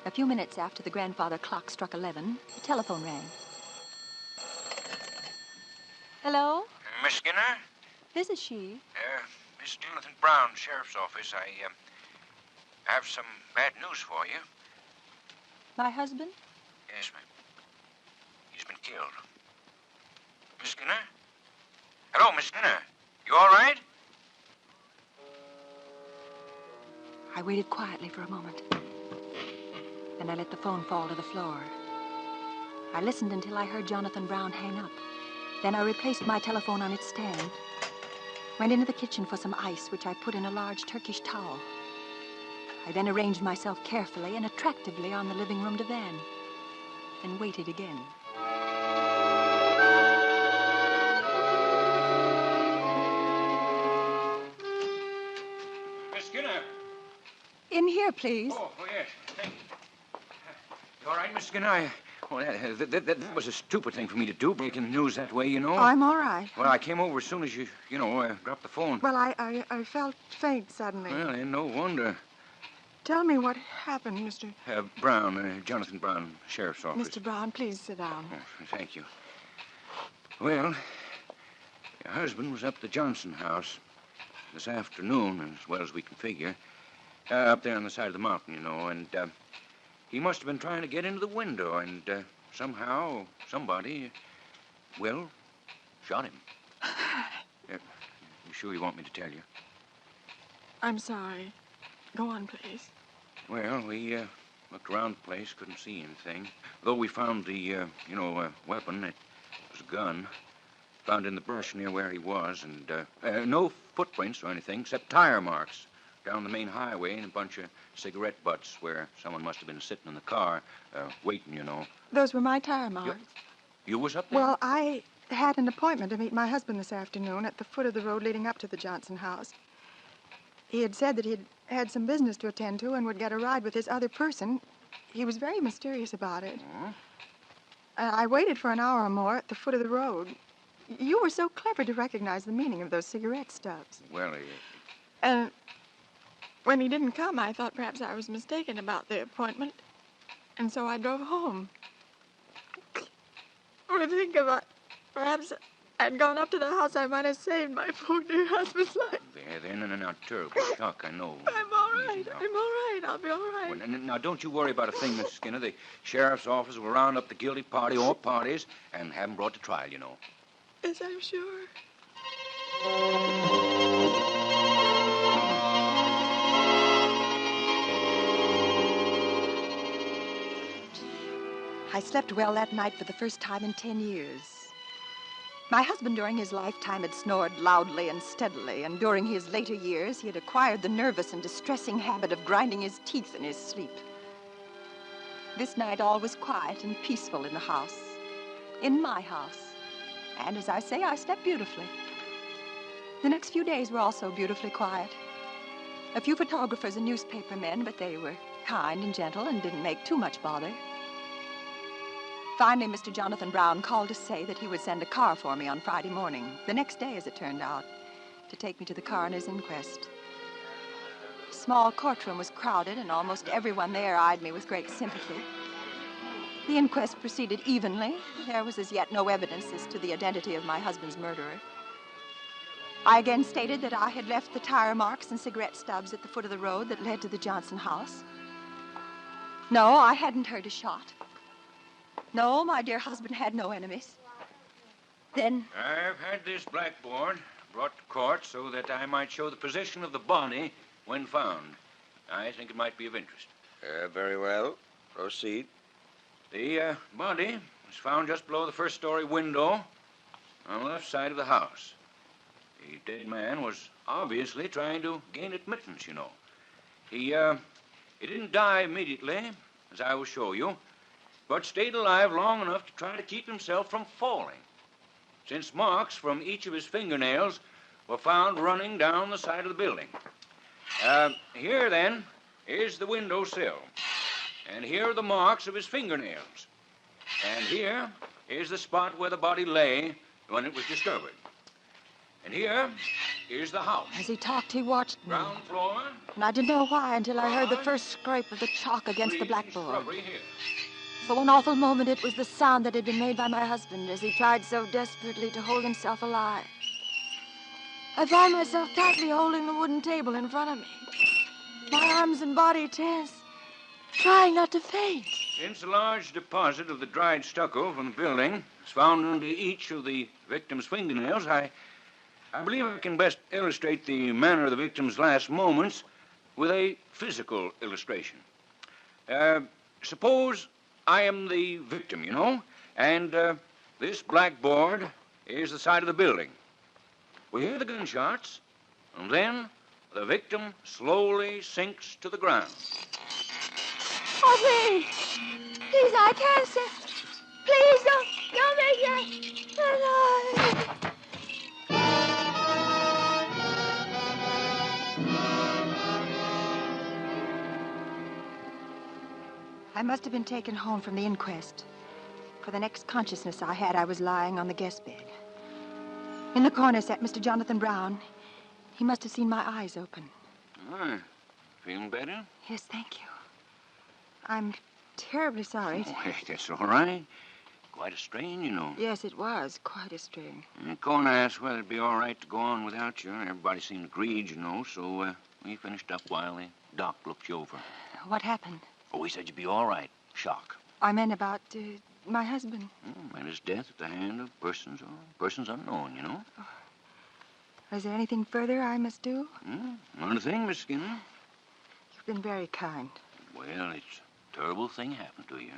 A few minutes after the grandfather clock struck 11, the telephone rang. Hello? Miss Skinner? This is she. Miss Jonathan Brown, Sheriff's Office. I have some bad news for you. My husband? Yes, ma'am. He's been killed. Miss Skinner? Hello, Miss Skinner. You all right? I waited quietly for a moment. Then I let the phone fall to the floor. I listened until I heard Jonathan Brown hang up. Then I replaced my telephone on its stand, went into the kitchen for some ice, which I put in a large Turkish towel. I then arranged myself carefully and attractively on the living room divan and waited again. Miss Skinner. In here, please. Oh, yes. Thank you. You all right, Miss Skinner? That was a stupid thing for me to do, breaking the news that way, you know. I'm all right. Well, I came over as soon as you dropped the phone. Well, I felt faint suddenly. Well, ain't no wonder. Tell me what happened, Mr. Brown, Jonathan Brown, Sheriff's Office. Mr. Brown, please sit down. Oh, thank you. Well, your husband was up at the Johnson house this afternoon, as well as we can figure. Up there on the side of the mountain, you know, and he must have been trying to get into the window, and somehow, somebody, well, shot him. You sure you want me to tell you? I'm sorry. Go on, please. Well, we Looked around the place, couldn't see anything. Though we found the, weapon. It was a gun. Found in the brush near where he was, and no footprints or anything, except tire marks down the main highway and a bunch of cigarette butts where someone must have been sitting in the car, waiting, you know. Those were my tire marks. You was up there? Well, I had an appointment to meet my husband this afternoon at the foot of the road leading up to the Johnson house. He had said that he'd had some business to attend to and would get a ride with this other person. He was very mysterious about it. I waited for an hour or more at the foot of the road. You were so clever to recognize the meaning of those cigarette stubs. Well, And when he didn't come, I thought perhaps I was mistaken about the appointment. And so I drove home. Or think about perhaps I'd gone up to the house, I might have saved my poor dear husband's life. They're in and out terrible shock, I know. I'm all right. I'm all right. I'll be all right. Well, now, don't you worry about a thing, Miss Skinner. The sheriff's office will round up the guilty party or parties and have them brought to trial, you know. Yes, I'm sure. I slept well that night for the first time in 10 years. My husband, during his lifetime, had snored loudly and steadily, and during his later years, he had acquired the nervous and distressing habit of grinding his teeth in his sleep. This night, all was quiet and peaceful in the house, in my house. And as I say, I slept beautifully. The next few days were also beautifully quiet. A few photographers and newspaper men, but they were kind and gentle and didn't make too much bother. Finally, Mr. Jonathan Brown called to say that he would send a car for me on Friday morning, the next day, as it turned out, to take me to the coroner's inquest. The small courtroom was crowded, and almost everyone there eyed me with great sympathy. The inquest proceeded evenly. There was as yet no evidence as to the identity of my husband's murderer. I again stated that I had left the tire marks and cigarette stubs at the foot of the road that led to the Johnson house. No, I hadn't heard a shot. No, my dear husband had no enemies. Then... I've had this blackboard brought to court so that I might show the position of the body when found. I think it might be of interest. Very well. Proceed. The body was found just below the first-story window on the left side of the house. The dead man was obviously trying to gain admittance, you know. He didn't die immediately, as I will show you, but stayed alive long enough to try to keep himself from falling, since marks from each of his fingernails were found running down the side of the building. Here, then, is the window sill, and here are the marks of his fingernails, and here is the spot where the body lay when it was discovered. And here is the house. As he talked, he watched me. Ground floor. And I didn't know why until I heard the first scrape of the chalk against the blackboard. For one awful moment, it was the sound that had been made by my husband as he tried so desperately to hold himself alive. I found myself tightly holding the wooden table in front of me, my arms and body tense, trying not to faint. Since a large deposit of the dried stucco from the building was found under each of the victim's fingernails, I believe I can best illustrate the manner of the victim's last moments with a physical illustration. Suppose I am the victim, you know, and this blackboard is the side of the building. We hear the gunshots, and then the victim slowly sinks to the ground. Oh, please. Please, I can't say. Please, don't make me alive. I must have been taken home from the inquest. For the next consciousness I had, I was lying on the guest bed. In the corner sat Mr. Jonathan Brown. He must have seen my eyes open. Feeling better? Yes, thank you. I'm terribly sorry. Oh, that's all right. Quite a strain, you know. Yes, it was quite a strain. The coroner asked whether it'd be all right to go on without you. Everybody seemed agreed, you know, so we finished up while the doc looked you over. What happened? Oh, he said you'd be all right. Shock. I meant about my husband. And his death at the hand of persons unknown, you know. Oh. Is there anything further I must do? Not a thing, Miss Skinner. You've been very kind. Well, it's terrible thing happened to you.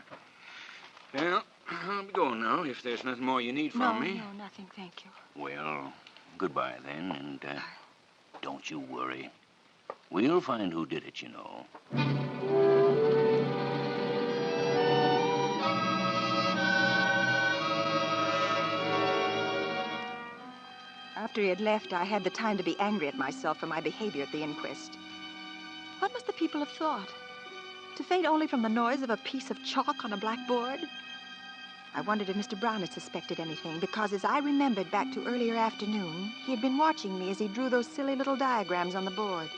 Well, I'll be going now if there's nothing more you need from me. No, nothing, thank you. Well, goodbye then, and don't you worry. We'll find who did it, you know. After he had left, I had the time to be angry at myself for my behavior at the inquest. What must the people have thought? To faint only from the noise of a piece of chalk on a blackboard? I wondered if Mr. Brown had suspected anything, because as I remembered back to earlier afternoon, he had been watching me as he drew those silly little diagrams on the board.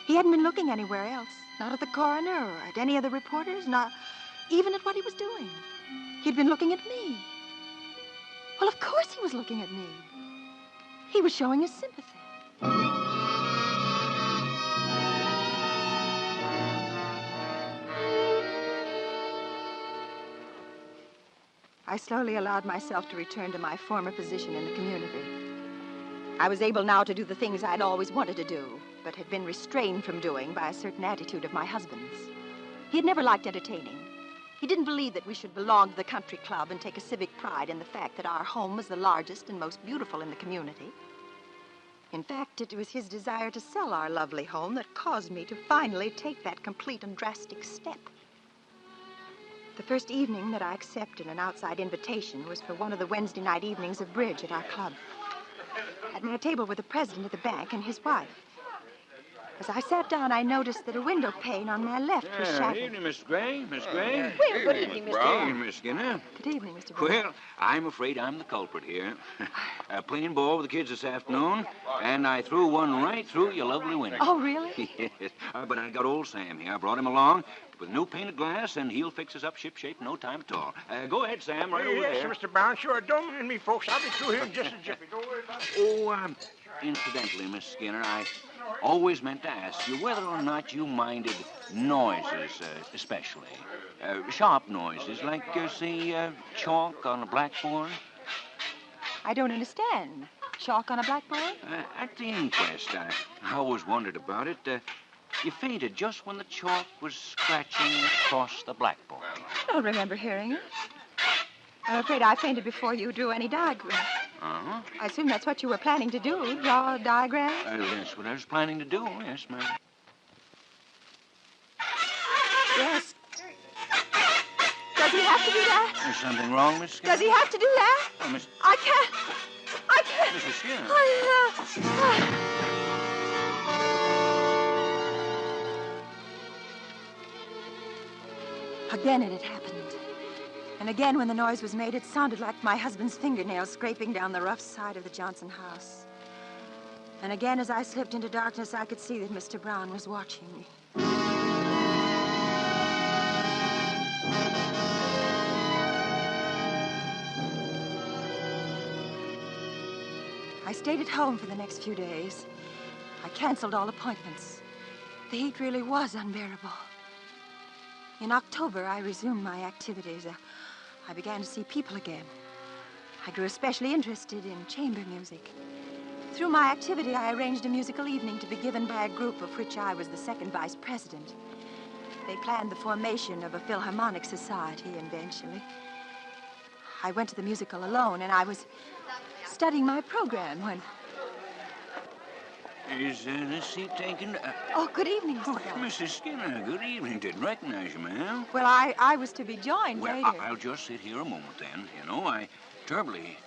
He hadn't been looking anywhere else, not at the coroner or at any of the reporters, not even at what he was doing. He'd been looking at me. Well, of course he was looking at me. He was showing his sympathy. I slowly allowed myself to return to my former position in the community. I was able now to do the things I'd always wanted to do, but had been restrained from doing by a certain attitude of my husband's. He had never liked entertaining. He didn't believe that we should belong to the country club and take a civic pride in the fact that our home was the largest and most beautiful in the community. In fact, it was his desire to sell our lovely home that caused me to finally take that complete and drastic step. The first evening that I accepted an outside invitation was for one of the Wednesday night evenings of bridge at our club. At my table were the president of the bank and his wife. As I sat down, I noticed that a window pane on my left was shattered. Good evening, Miss Gray. Miss Gray. Well, good evening, Mr. Brown. Miss Skinner. Good evening, Mr. Brown. Well, I'm afraid I'm the culprit here. Playing ball with the kids this afternoon, and I threw one right through your lovely window. Oh, really? Yes. But I got old Sam here. I brought him along with new painted glass, and he'll fix us up shipshape in no time at all. Go ahead, Sam, right over yes, there. Mr. Brown. Sure, don't mind me, folks. I'll be through here in just a jiffy. Don't worry about it. Oh, incidentally, Miss Skinner, I always meant to ask you whether or not you minded noises, especially. Sharp noises, like, say, chalk on a blackboard. I don't understand. Chalk on a blackboard? At the inquest, I always wondered about it. You fainted just when the chalk was scratching across the blackboard. I don't remember hearing it. I'm afraid I fainted before you drew any diagram. Uh-huh. I assume that's what you were planning to do, draw a diagram? That's what I was planning to do, yes, ma'am. Yes. Does he have to do that? There's something wrong, Miss Skinner? Does he have to do that? Oh, Miss... I can't. Mrs. Skinner. Again it had happened. And again, when the noise was made, it sounded like my husband's fingernails scraping down the rough side of the Johnson house. And again, as I slipped into darkness, I could see that Mr. Brown was watching me. I stayed at home for the next few days. I canceled all appointments. The heat really was unbearable. In October, I resumed my activities. I began to see people again. I grew especially interested in chamber music. Through my activity, I arranged a musical evening to be given by a group of which I was the second vice president. They planned the formation of a Philharmonic Society eventually. I went to the musical alone, and I was studying my program when... Is this seat taken? Oh, good evening, Mr. Brown. Mrs. Skinner, good evening. Didn't recognize you, ma'am. Well, I was to be joined Well, later. I'll just sit here a moment then. You know, I'm terribly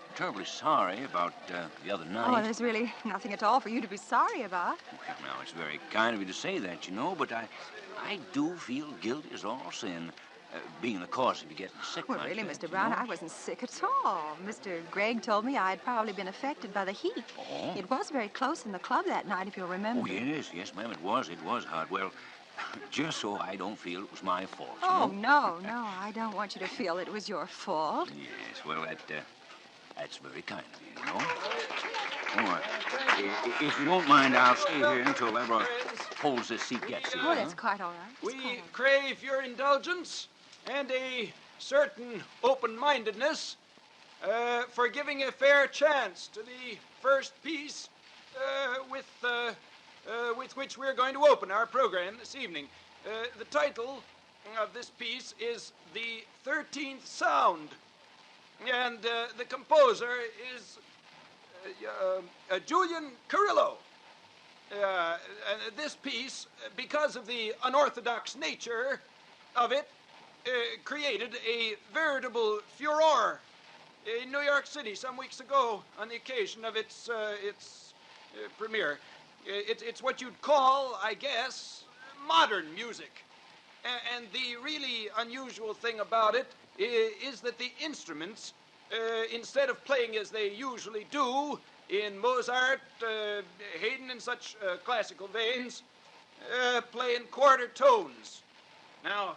sorry about the other night. Oh, there's really nothing at all for you to be sorry about. Well, now, it's very kind of you to say that, you know, but I do feel guilty as all sin, being the cause of you getting sick. Well, like really, that, Mr. you Brown, know? I wasn't sick at all. Mr. Gregg told me I'd probably been affected by the heat. Oh. It was very close in the club that night, if you'll remember. Oh, yes, ma'am, it was hot. Well, just so I don't feel it was my fault, you Oh, know? no, I don't want you to feel it was your fault. Yes, well, that's very kind of you, you know. Oh, if you don't mind, I'll stay here until whoever holds this seat gets here. Oh, that's quite all right. We crave your indulgence and a certain open-mindedness for giving a fair chance to the first piece with which we're going to open our program this evening. The title of this piece is the 13th sound. And the composer is Julian Carrillo. This piece, because of the unorthodox nature of it, created a veritable furor in New York City some weeks ago on the occasion of its premiere. It's what you'd call, I guess, modern music. And the really unusual thing about it is that the instruments, instead of playing as they usually do in Mozart, Haydn, and such classical veins, play in quarter tones. Now,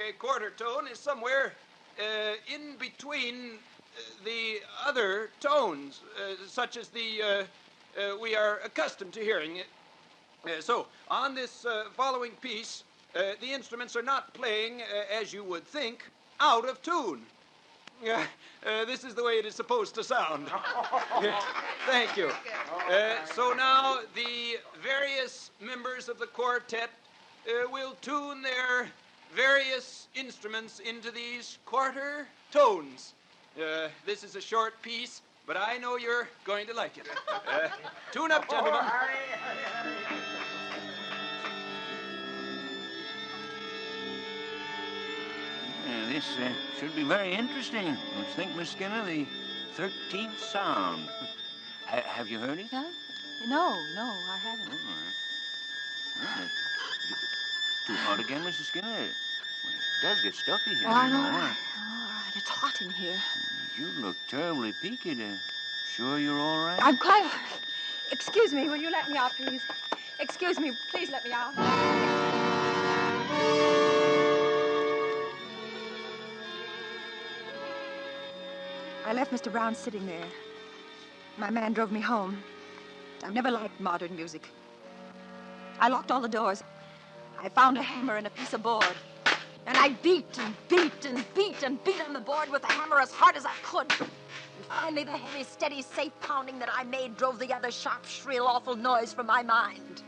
a quarter tone is somewhere in between the other tones, such as we are accustomed to hearing. So, on this following piece, the instruments are not playing, as you would think, out of tune. This is the way it is supposed to sound. Thank you. So now the various members of the quartet will tune their various instruments into these quarter tones. This is a short piece, but I know you're going to like it. Tune up, gentlemen. This should be very interesting. Don't you think, Miss Skinner? The 13th sound. Have you heard it? Huh? No, I haven't. All right. Too hot again, Mrs. Skinner? Well, it does get stuffy here. Oh, I know. All All right, it's hot in here. You look terribly peaked. Sure you're all right? I'm quite... Excuse me, will you let me out, please? Excuse me, please let me out. I left Mr. Brown sitting there. My man drove me home. I've never liked modern music. I locked all the doors. I found a hammer and a piece of board. And I beat and beat and beat and beat on the board with the hammer as hard as I could. And finally, the heavy, steady, safe pounding that I made drove the other sharp, shrill, awful noise from my mind.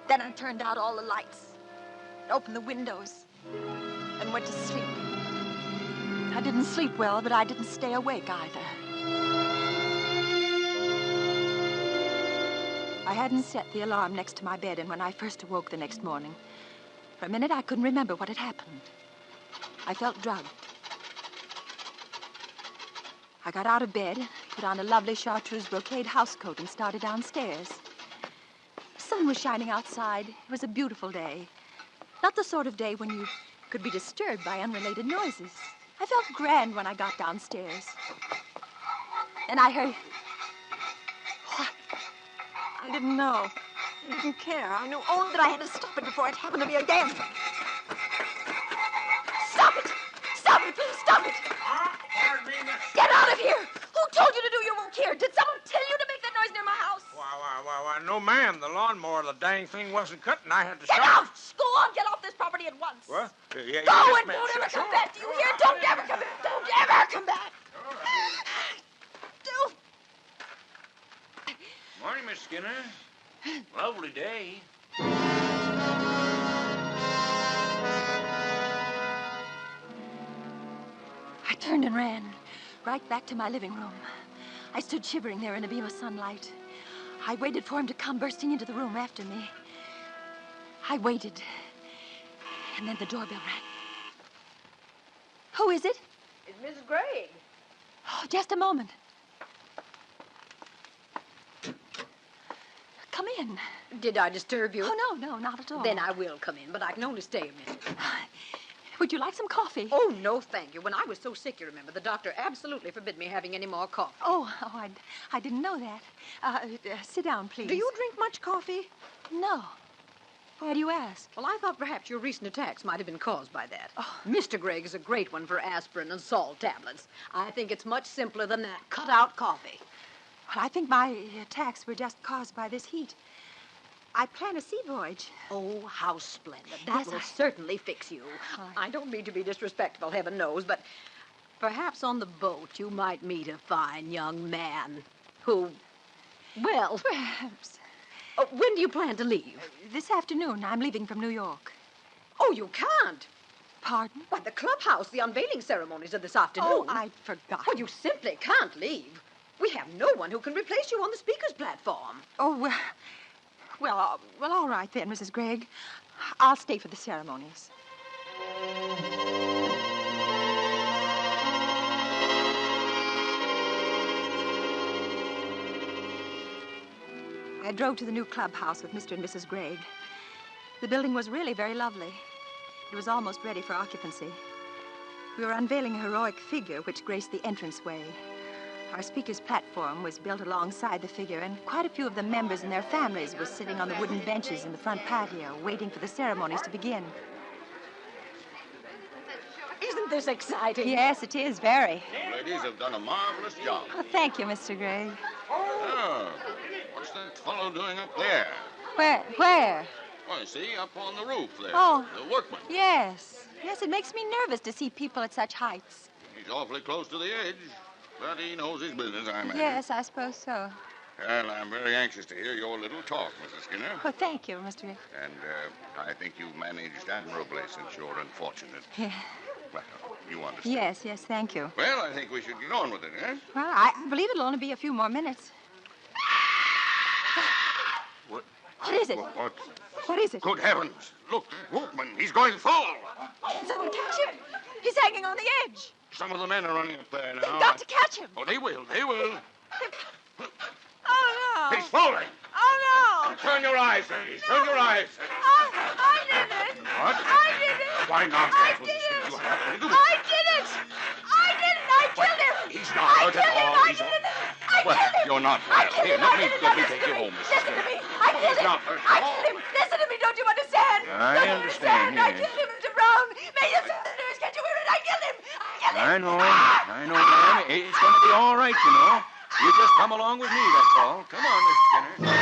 Then I turned out all the lights, opened the windows, and went to sleep. I didn't sleep well, but I didn't stay awake either. I hadn't set the alarm next to my bed, and when I first awoke the next morning, for a minute I couldn't remember what had happened. I felt drugged. I got out of bed, put on a lovely chartreuse brocade housecoat, and started downstairs. The sun was shining outside. It was a beautiful day. Not the sort of day when you could be disturbed by unrelated noises. I felt grand when I got downstairs. And I heard... What? I didn't know. I didn't care. I knew only that I had to stop it before it happened to me again. Stop it! Stop it, please, stop it! Get out of here! Who told you to do your work here? Did someone tell you to make that noise near my house? Why, no, ma'am. The lawnmower, the dang thing wasn't cut, and I had to Get stop. out! Go on, get off this property at once. What? Yeah, Go yes, and ma'am. don't ever Sure. come back. Do you hear? Don't ever come back. Don't ever come back. Don't. Morning, Miss Skinner. Lovely day. I turned and ran right back to my living room. I stood shivering there in a beam of sunlight. I waited for him to come bursting into the room after me. I waited, and then the doorbell rang. Who is it? It's Mrs. Gregg. Oh, just a moment. Come in. Did I disturb you? Oh, no, not at all. Then I will come in, but I can only stay a minute. Would you like some coffee? Oh, no, thank you. When I was so sick, you remember, the doctor absolutely forbid me having any more coffee. Oh, I didn't know that. Sit down, please. Do you drink much coffee? No. Why do you ask? Well, I thought perhaps your recent attacks might have been caused by that. Oh. Mr. Gregg is a great one for aspirin and salt tablets. I think it's much simpler than that. Cut out coffee. Well, I think my attacks were just caused by this heat. I plan a sea voyage. Oh, how splendid. That will certainly fix you. I don't mean to be disrespectful, heaven knows, but perhaps on the boat you might meet a fine young man who, well... Perhaps. When do you plan to leave? This afternoon. I'm leaving from New York. Oh, you can't. pardon? Why, the clubhouse. The unveiling ceremonies are this afternoon. Oh, I'd forgotten. Well, you simply can't leave. We have no one who can replace you on the speaker's platform. Oh, well, all right then, Mrs. Gregg. I'll stay for the ceremonies. I drove to the new clubhouse with Mr. and Mrs. Gregg. The building was really very lovely. It was almost ready for occupancy. We were unveiling a heroic figure which graced the entranceway. Our speaker's platform was built alongside the figure, and quite a few of the members and their families were sitting on the wooden benches in the front patio, waiting for the ceremonies to begin. Isn't this exciting? Yes, it is, very. You ladies have done a marvelous job. Oh, thank you, Mr. Gregg. Oh, what's that fellow doing up there? Where? Oh, see, up on the roof there. Oh. The workman. Yes, it makes me nervous to see people at such heights. He's awfully close to the edge, but he knows his business, I imagine. Yes, I suppose so. Well, I'm very anxious to hear your little talk, Mrs. Skinner. Oh, thank you, Mr. Gregg. And I think you've managed admirably since you're unfortunate. Yeah. Well, you understand. Yes, thank you. Well, I think we should get on with it, eh? Well, I believe it'll only be a few more minutes. What is it? What is it? Good heavens. Look, workman, he's going to fall. Someone catch him. He's hanging on the edge. Some of the men are running up there now. They've got to catch him. Oh, they will. Oh, no. He's falling. Oh, no. Turn your eyes, ladies. Turn your eyes. I did it. What? I did it. Why not? I did it. I did it. I killed him. He's not hurt at all. I killed him. Well, you're not well. Here, let me take you home, Mrs. Listen to me. I killed him. He's not hurt at I all. killed him. Listen to me. Don't you understand? I understand, I yes. killed him, Mr. Brown. May you listen to the news. Can't you hear it? I killed him. I know, ma'am. It's going to be all right, you know. You just come along with me, that's all. Come on, Mr. Skinner.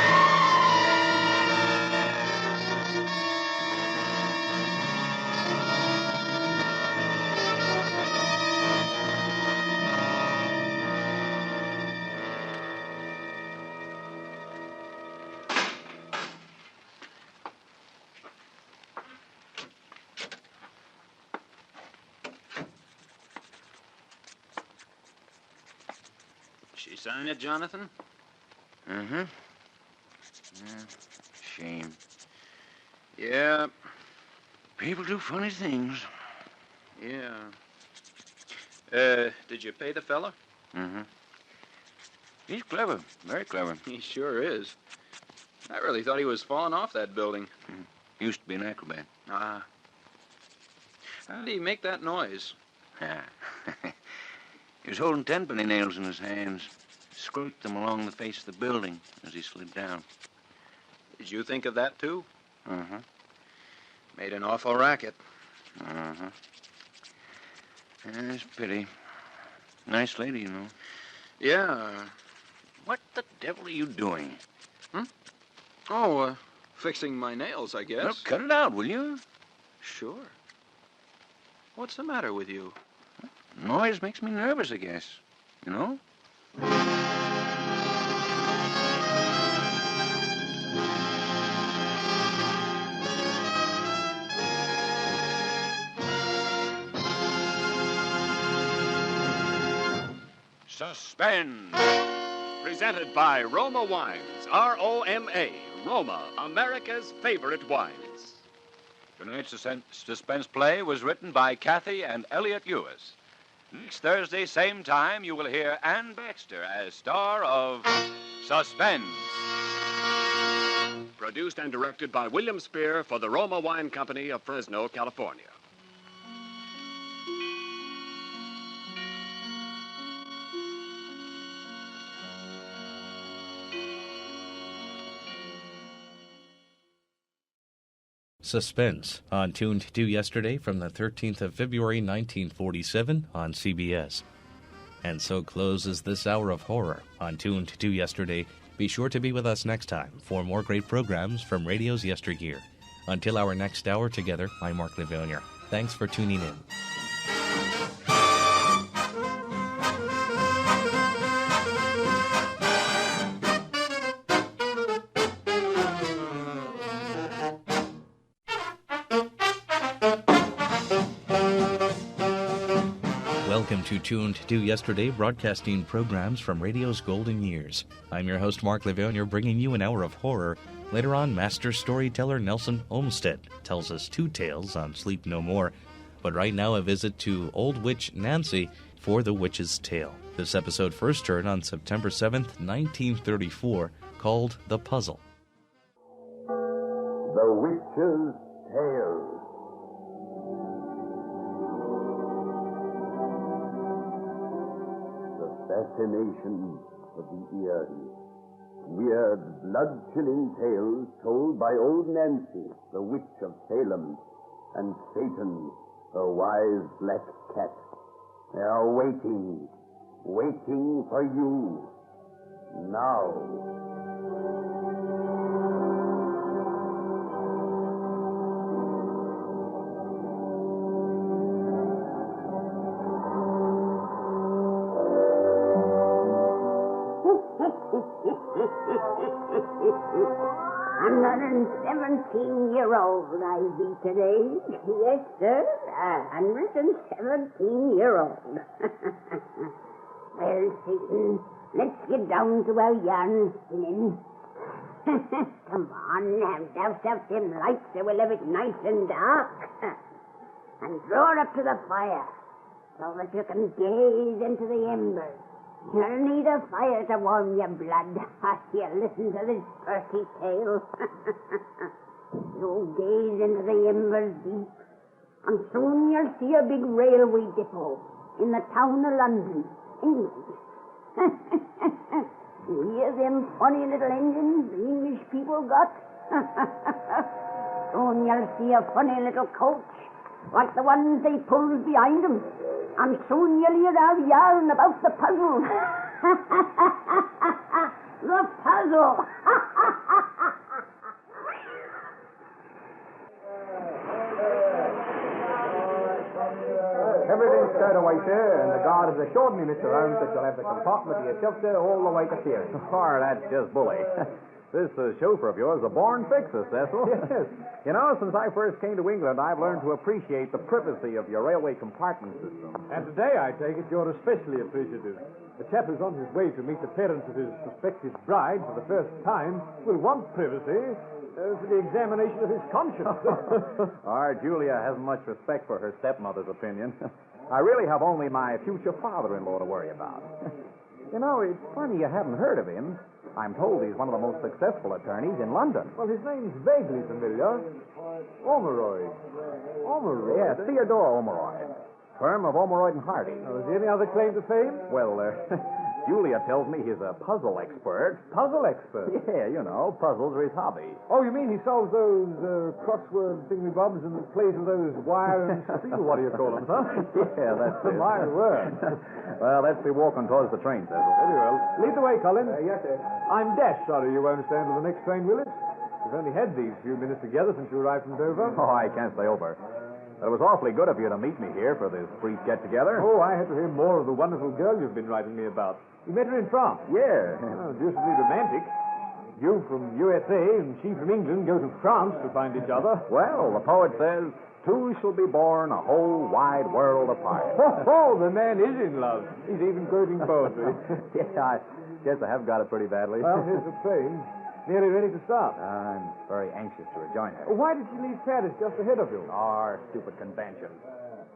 She sign it, Jonathan? Mm-hmm. Shame. Yeah. People do funny things. Yeah. Did you pay the fella? Mm-hmm. He's clever. Very clever. He sure is. I really thought he was falling off that building. Used to be an acrobat. Ah. How did he make that noise? He was holding tenpenny nails in his hands. Scraped them along the face of the building as he slid down. Did you think of that, too? Uh-huh. Made an awful racket. Uh-huh. It's a pity. Nice lady, you know. Yeah. What the devil are you doing? Oh, fixing my nails, I guess. Well, cut it out, will you? Sure. What's the matter with you? Noise makes me nervous, I guess. You know? Suspense. Presented by Roma Wines. R-O-M-A. Roma, America's favorite wines. Tonight's suspense play was written by Kathy and Elliot Ewis. Next Thursday, same time, you will hear Ann Baxter as star of Suspense. Produced and directed by William Spear for the Roma Wine Company of Fresno, California. Suspense, on Tuned to yesterday from the 13th of February 1947 on CBS. And so closes this hour of horror on Tuned to yesterday. Be sure to be with us next time for more great programs from radio's yesteryear. Until our next hour together, I'm Mark Lavonier. Thanks for tuning in. Welcome to Tuned to Yesterday, broadcasting programs from radio's golden years. I'm your host, Mark Lavonier, bringing you an hour of horror. Later on, master storyteller Nelson Olmsted tells us 2 tales on Sleep No More. But right now, a visit to Old Witch Nancy for The Witch's Tale. This episode first aired on September 7th, 1934, called The Puzzle. The Witch's Tale. Fascination of the eerie. Weird, blood-chilling tales told by old Nancy, the witch of Salem, and Satan, the wise black cat. They are waiting for you. Now. I'm 117-year-old I be today. Yes, sir, 117-year-old. Well, Satan, let's get down to our yarn spinning. Come on, douse out them lights so we'll have it nice and dark. And draw it up to the fire so that you can gaze into the embers. You'll need a fire to warm your blood as you listen to this earthy tale. You gaze into the embers deep, and soon you'll see a big railway depot in the town of London, England. You hear them funny little engines the English people got? Soon you'll see a funny little coach like the ones they pulled behind them. And soon you'll hear our yarn about the puzzle. The puzzle. Everything's stowed away, sir, and the guard has assured me, Mr. Holmes, that you'll have the compartment to yourself, sir, all the way to Theory. Oh, that's just bully. This chauffeur of yours is a born fixer, Cecil. Yes. You know, since I first came to England, I've learned to appreciate the privacy of your railway compartment system. And today, I take it, you're especially appreciative. The chap who's on his way to meet the parents of his prospective bride for the first time will want privacy for the examination of his conscience. Our Julia hasn't much respect for her stepmother's opinion. I really have only my future father-in-law to worry about. You know, it's funny you haven't heard of him. I'm told he's one of the most successful attorneys in London. Well, his name's vaguely familiar. Ormeroyd. Ormeroyd? Yes, Theodore Ormeroyd. Firm of Ormeroyd and Hardy. Oh, is there any other claim to fame? Well, Julia tells me he's a puzzle expert. Puzzle expert? Yeah, you know, puzzles are his hobby. Oh, you mean he solves those crossword thingy-bobs and plays with those wire and steel, what do you call them, huh? Yeah, that's it. My word. Well, let's be walking towards the train, Cecil. Very well. Lead the way, Colin. Yes, sir. I'm dashed sorry you won't stand till the next train, will it? We've only had these few minutes together since you arrived from Dover. Oh, I can't stay over. But it was awfully good of you to meet me here for this brief get-together. Oh, I had to hear more of the wonderful girl you've been writing me about. You met her in France? Yeah. Oh, deucedly romantic. You from USA and she from England go to France to find each other. Well, the poet says, 2 shall be born a whole wide world apart. Oh, the man is in love. He's even quoting poetry. Yeah, I guess I have got it pretty badly. Well, here's the train. Nearly ready to start. I'm very anxious to rejoin her. Why did she leave Paris just ahead of you? Our stupid convention.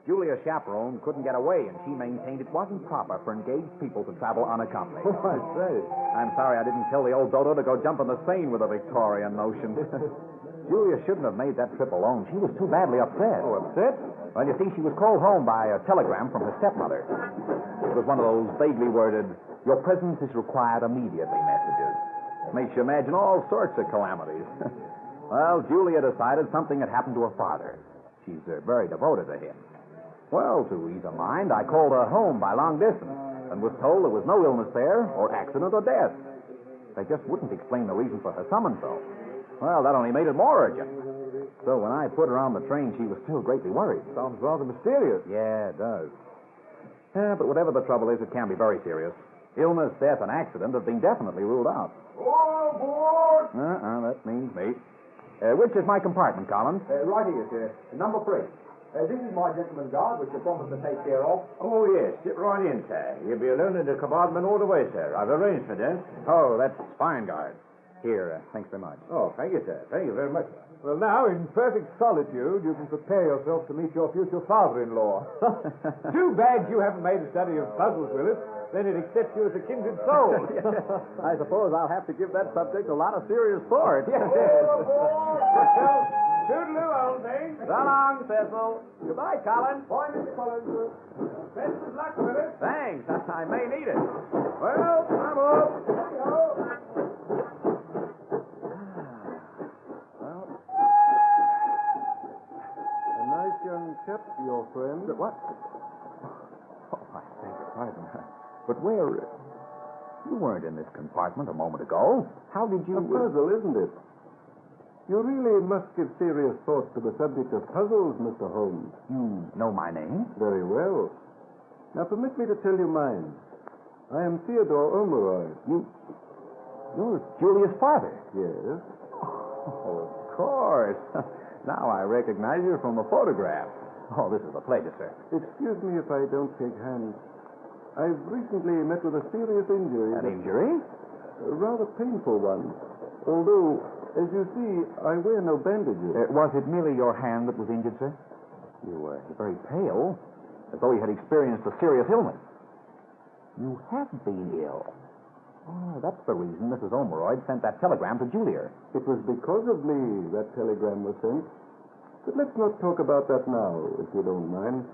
Julia's chaperone couldn't get away, and she maintained it wasn't proper for engaged people to travel unaccompanied. Oh, I say. I'm sorry I didn't tell the old dodo to go jump in the Seine with a Victorian notion. Julia shouldn't have made that trip alone. She was too badly upset. Oh, upset? Well, you see, she was called home by a telegram from her stepmother. It was one of those vaguely worded, "Your presence is required immediately" messages. Makes you imagine all sorts of calamities. Well, Julia decided something had happened to her father. She's very devoted to him. Well, to ease her mind, I called her home by long distance and was told there was no illness there or accident or death. They just wouldn't explain the reason for her summons, though. Well, that only made it more urgent. So when I put her on the train, she was still greatly worried. Sounds rather mysterious. Yeah, it does. But whatever the trouble is, it can be very serious. Illness, death, and accident have been definitely ruled out. All aboard! That means me. Which is my compartment, Collins? Right here, sir. Number 3. This is my gentleman guard, which you promised to take care of. Oh, yes. Sit right in, sir. You'll be alone in the compartment all the way, sir. I've arranged for that. Oh, that's fine, guard. Here, thanks very much. Oh, thank you, sir. Thank you very much. Well, now, in perfect solitude, you can prepare yourself to meet your future father-in-law. Too bad you haven't made a study of puzzles, Willis. Then it accepts you as a kindred soul. I suppose I'll have to give that subject a lot of serious thought. Yes. Toodaloo, old thing. So long, Cecil. Goodbye, Colin. Bye, Mr. Collins. Best of luck, Willis. Thanks. I may need it. Well, I'm off. Nice young chap, your friend. What? Oh, I beg your pardon. But where... You weren't in this compartment a moment ago. How did you... A puzzle, isn't it? You really must give serious thought to the subject of puzzles, Mr. Holmes. You know my name? Very well. Now, permit me to tell you mine. I am Theodore Omeroyd. You're Julia's father? Yes. Oh, of course. Now I recognize you from the photograph. Oh, this is a pleasure, sir. Excuse me if I don't shake hands. I've recently met with a serious injury. An injury? A rather painful one. Although, as you see, I wear no bandages. Was it merely your hand that was injured, sir? You were very pale, as though you had experienced a serious illness. You have been ill. Oh, that's the reason Mrs. Omeroyd sent that telegram to Julia. It was because of me that telegram was sent. But let's not talk about that now, if you don't mind.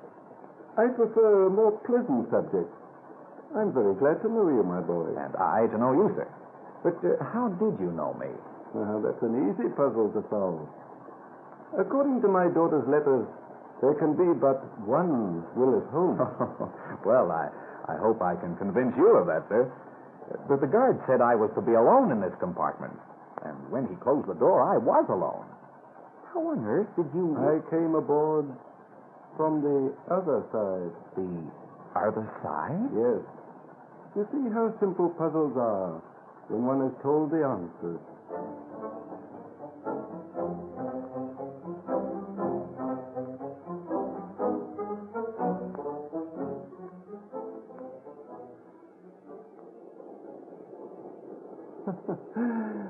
I prefer a more pleasant subject. I'm very glad to know you, my boy. And I to know you, sir. But how did you know me? Well, that's an easy puzzle to solve. According to my daughter's letters, there can be but one Willis Holmes. Well, I hope I can convince you of that, sir. But the guard said I was to be alone in this compartment. And when he closed the door, I was alone. How on earth did you... I came aboard from the other side. The other side? Yes. You see how simple puzzles are when one is told the answers.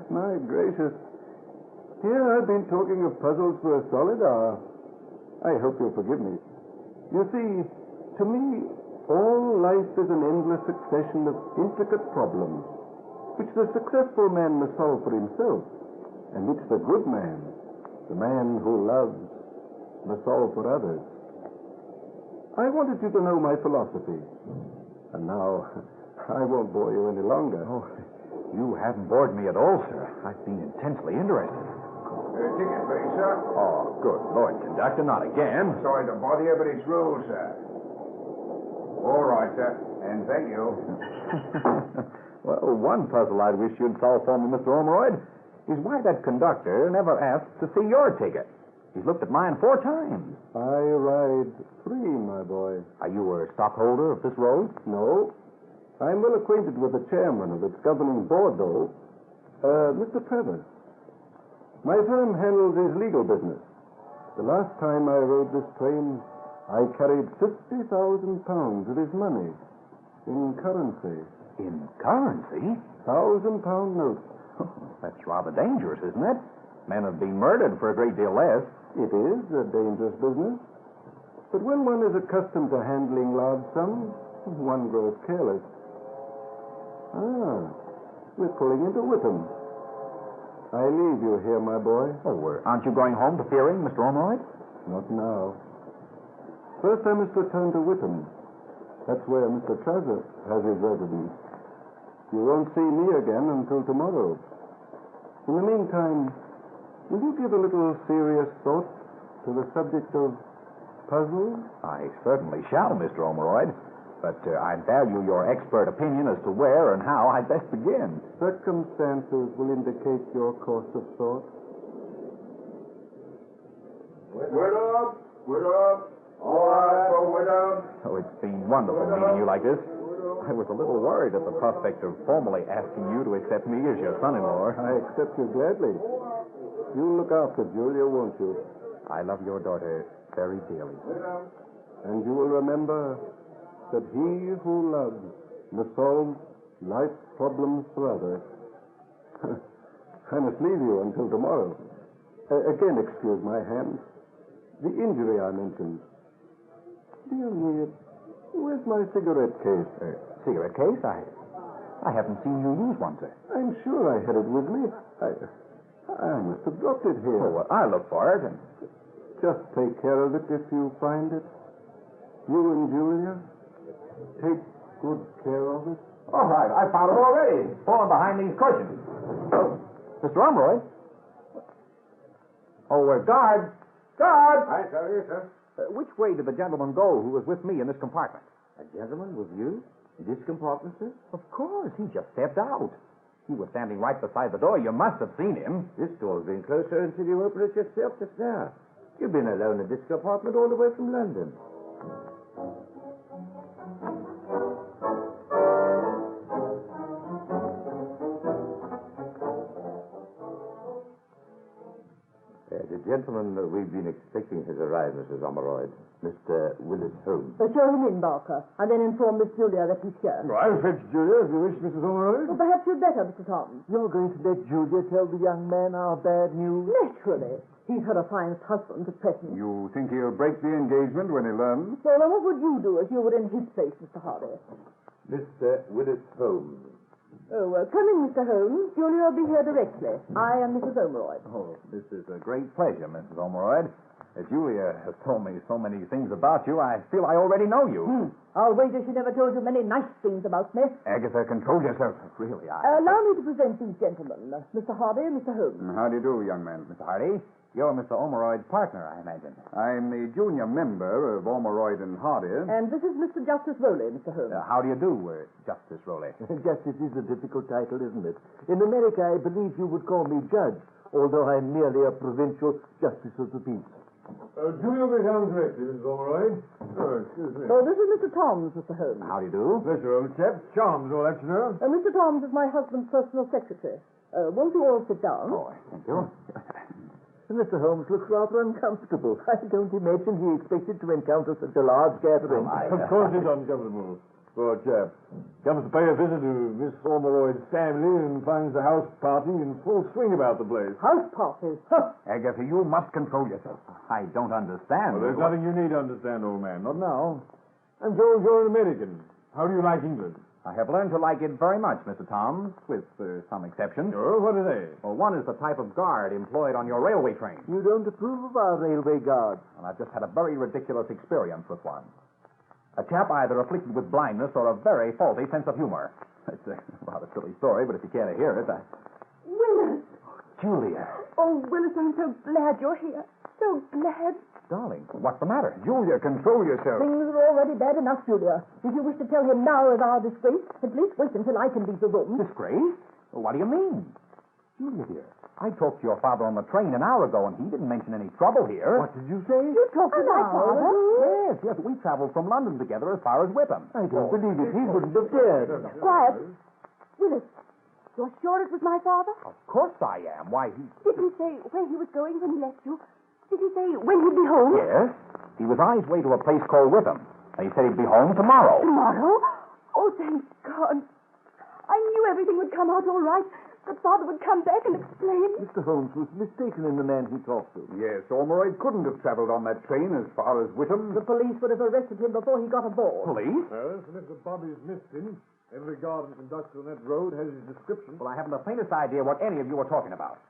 My gracious. Here I've been talking of puzzles for a solid hour. I hope you'll forgive me. You see, to me, all life is an endless succession of intricate problems, which the successful man must solve for himself, and which the good man, the man who loves, must solve for others. I wanted you to know my philosophy. And now, I won't bore you any longer. Oh, you haven't bored me at all, sir. I've been intensely interested. Ticket, please, sir. Oh, good Lord, conductor, not again. Sorry to bother you, but it's rules, sir. All right, sir. And thank you. Well, one puzzle I'd wish you'd solve for me, Mr. Omeroyd, is why that conductor never asked to see your ticket. He's looked at mine 4 times. I ride free, my boy. Are you a stockholder of this road? No. I'm well acquainted with the chairman of its governing board, though. Mr. Travers. My firm handles his legal business. The last time I rode this train, I carried 50,000 pounds of his money in currency. In currency? 1,000-pound notes. That's rather dangerous, isn't it? Men have been murdered for a great deal less. It is a dangerous business. But when one is accustomed to handling large sums, one grows careless. We're pulling into Whittam. I leave you here, my boy. Oh, aren't you going home to Fearing, Mr. Omeroyd? Not now. First, I must return to Whittam. That's where Mr. Travers has his residence. You won't see me again until tomorrow. In the meantime, will you give a little serious thought to the subject of puzzles? I certainly shall, Mr. Omeroyd. But I value your expert opinion as to where and how I'd best begin. Circumstances will indicate your course of thought. Whittam! Whittam! All right for Whittam! Oh, it's been wonderful meeting you like this. I was a little worried at the prospect of formally asking you to accept me as your son-in-law. I accept you gladly. You'll look after Julia, won't you? I love your daughter very dearly. And you will remember that he who loves must solve life's problems for others. I must leave you until tomorrow. Again, excuse my hand. The injury I mentioned. Dear me, where's my cigarette case? Cigarette case? I haven't seen you use one, sir. I'm sure I had it with me. I must have dropped it here. Oh, well, I'll look for it. And... Just take care of it if you find it. You and Julia, take good care of it. All right, I found it already. Fallen behind these cushions. Oh, Mr. Umroy. Oh, guard! Guard! Aye, sir, yes, sir. Which way did the gentleman go who was with me in this compartment? A gentleman with you? In this compartment, sir? Of course, he just stepped out. You were standing right beside the door. You must have seen him. This door's been closed, sir, until you opened it yourself just now. You've been alone in this compartment all the way from London. The gentleman we've been expecting has arrived, Mrs. Omeroyd. Mr. Willis Holmes. Show him in, Barker, and then inform Miss Julia that he's here. I'll fetch Julia if you wish, Mrs. Omeroyd. Well, perhaps you'd better, Mr. Tom. You're going to let Julia tell the young man our bad news? Naturally. He's her affianced husband at present. You think he'll break the engagement when he learns? Well, then what would you do if you were in his place, Mr. Hardy? Mr. Willis Holmes. Oh, come in, Mr. Holmes. Julia will be here directly. I am Mrs. Omeroyd. Oh, this is a great pleasure, Mrs. Omeroyd. Julia has told me so many things about you, I feel I already know you. I'll wager she never told you many nice things about me. Agatha, control yourself. Really, Allow me to present these gentlemen, Mr. Hardy and Mr. Holmes. How do you do, young man? Mr. Hardy, you're Mr. Omeroyd's partner, I imagine. I'm the junior member of Omeroyd and Hardy. And this is Mr. Justice Rowley, Mr. Holmes. How do you do, Justice Rowley? Justice is a difficult title, isn't it? In America, I believe you would call me judge, although I'm merely a provincial justice of the peace. Julia will be down directly, Mrs. Omeroyd. Oh, excuse me. Oh, this is Mr. Toms, Mr. Holmes. How do you do? Pleasure, old chap. Charms, all that, you know. Mr. Toms is my husband's personal secretary. Won't you all sit down? Oh, thank you. Mr. Holmes looks rather uncomfortable. I don't imagine he expected to encounter such a large gathering. Of course he's uncomfortable. Poor chap. Comes to pay a visit to Miss Omeroyd's family and finds the house party in full swing about the place. House parties? Huh. Agatha, you must control yourself. I don't understand. Well, there's nothing you need to understand, old man. Not now. I'm told you're an American. How do you like England? I have learned to like it very much, Mr. Toms, with some exceptions. Oh, what are they? Well, one is the type of guard employed on your railway train. You don't approve of our railway guards? And I've just had a very ridiculous experience with one. A chap either afflicted with blindness or a very faulty sense of humor. It's a rather silly story, but if you care to hear it, Willis! Julia. Oh, Willis, I'm so glad you're here. So glad. Darling, what's the matter? Julia, control yourself. Things are already bad enough, Julia. If you wish to tell him now of our disgrace, at least wait until I can leave the room. Disgrace? Well, what do you mean? Julia, dear, I talked to your father on the train an hour ago, and he didn't mention any trouble here. What did you say? You talked to my father? Yes. We traveled from London together as far as Whipham. I don't believe it. He wouldn't have dared. Quiet. Willis, you're sure it was my father? Of course I am. Why, he... Did he say where he was going when he left you? Did he say when he'd be home? Yes. He was on his way to a place called Whipham. And he said he'd be home tomorrow. Tomorrow? Oh, thank God. I knew everything would come out all right. That father would come back and explain. Mr. Holmes was mistaken in the man he talked to. Yes, Omeroyd couldn't have traveled on that train as far as Whipham. The police would have arrested him before he got aboard. Police? Well, Mr. Bobby's missed him. Every guard and conductor on that road has his description. Well, I haven't the faintest idea what any of you are talking about.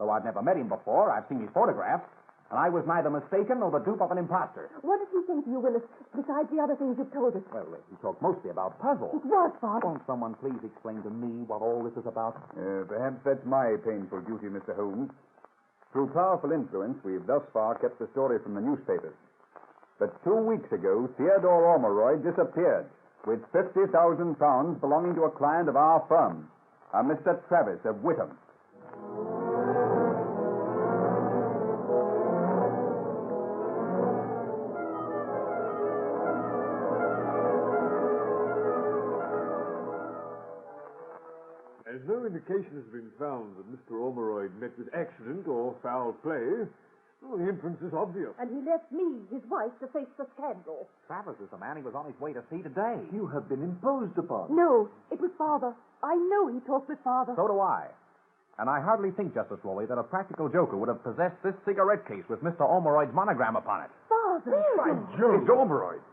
Though I've never met him before, I've seen his photographs. And I was neither mistaken nor the dupe of an imposter. What did he think to you, Willis, besides the other things you've told us? Well, he talked mostly about puzzles. It was, Father. Won't someone please explain to me what all this is about? Perhaps that's my painful duty, Mr. Holmes. Through powerful influence, we've thus far kept the story from the newspapers. But 2 weeks ago, Theodore Omeroyd disappeared with £50,000 belonging to a client of our firm, a Mr. Travis of Whipham. As no indication has been found that Mr. Omeroyd met with accident or foul play, Well, the inference is obvious. And he left me, his wife, to face the scandal. Travers is the man he was on his way to see today. You have been imposed upon. No, it was Father. I know he talked with Father. So do I. And I hardly think, Justice Rowley, that a practical joker would have possessed this cigarette case with Mr. Ormeroyd's monogram upon it. Father! By Jove! It's Ormeroyd.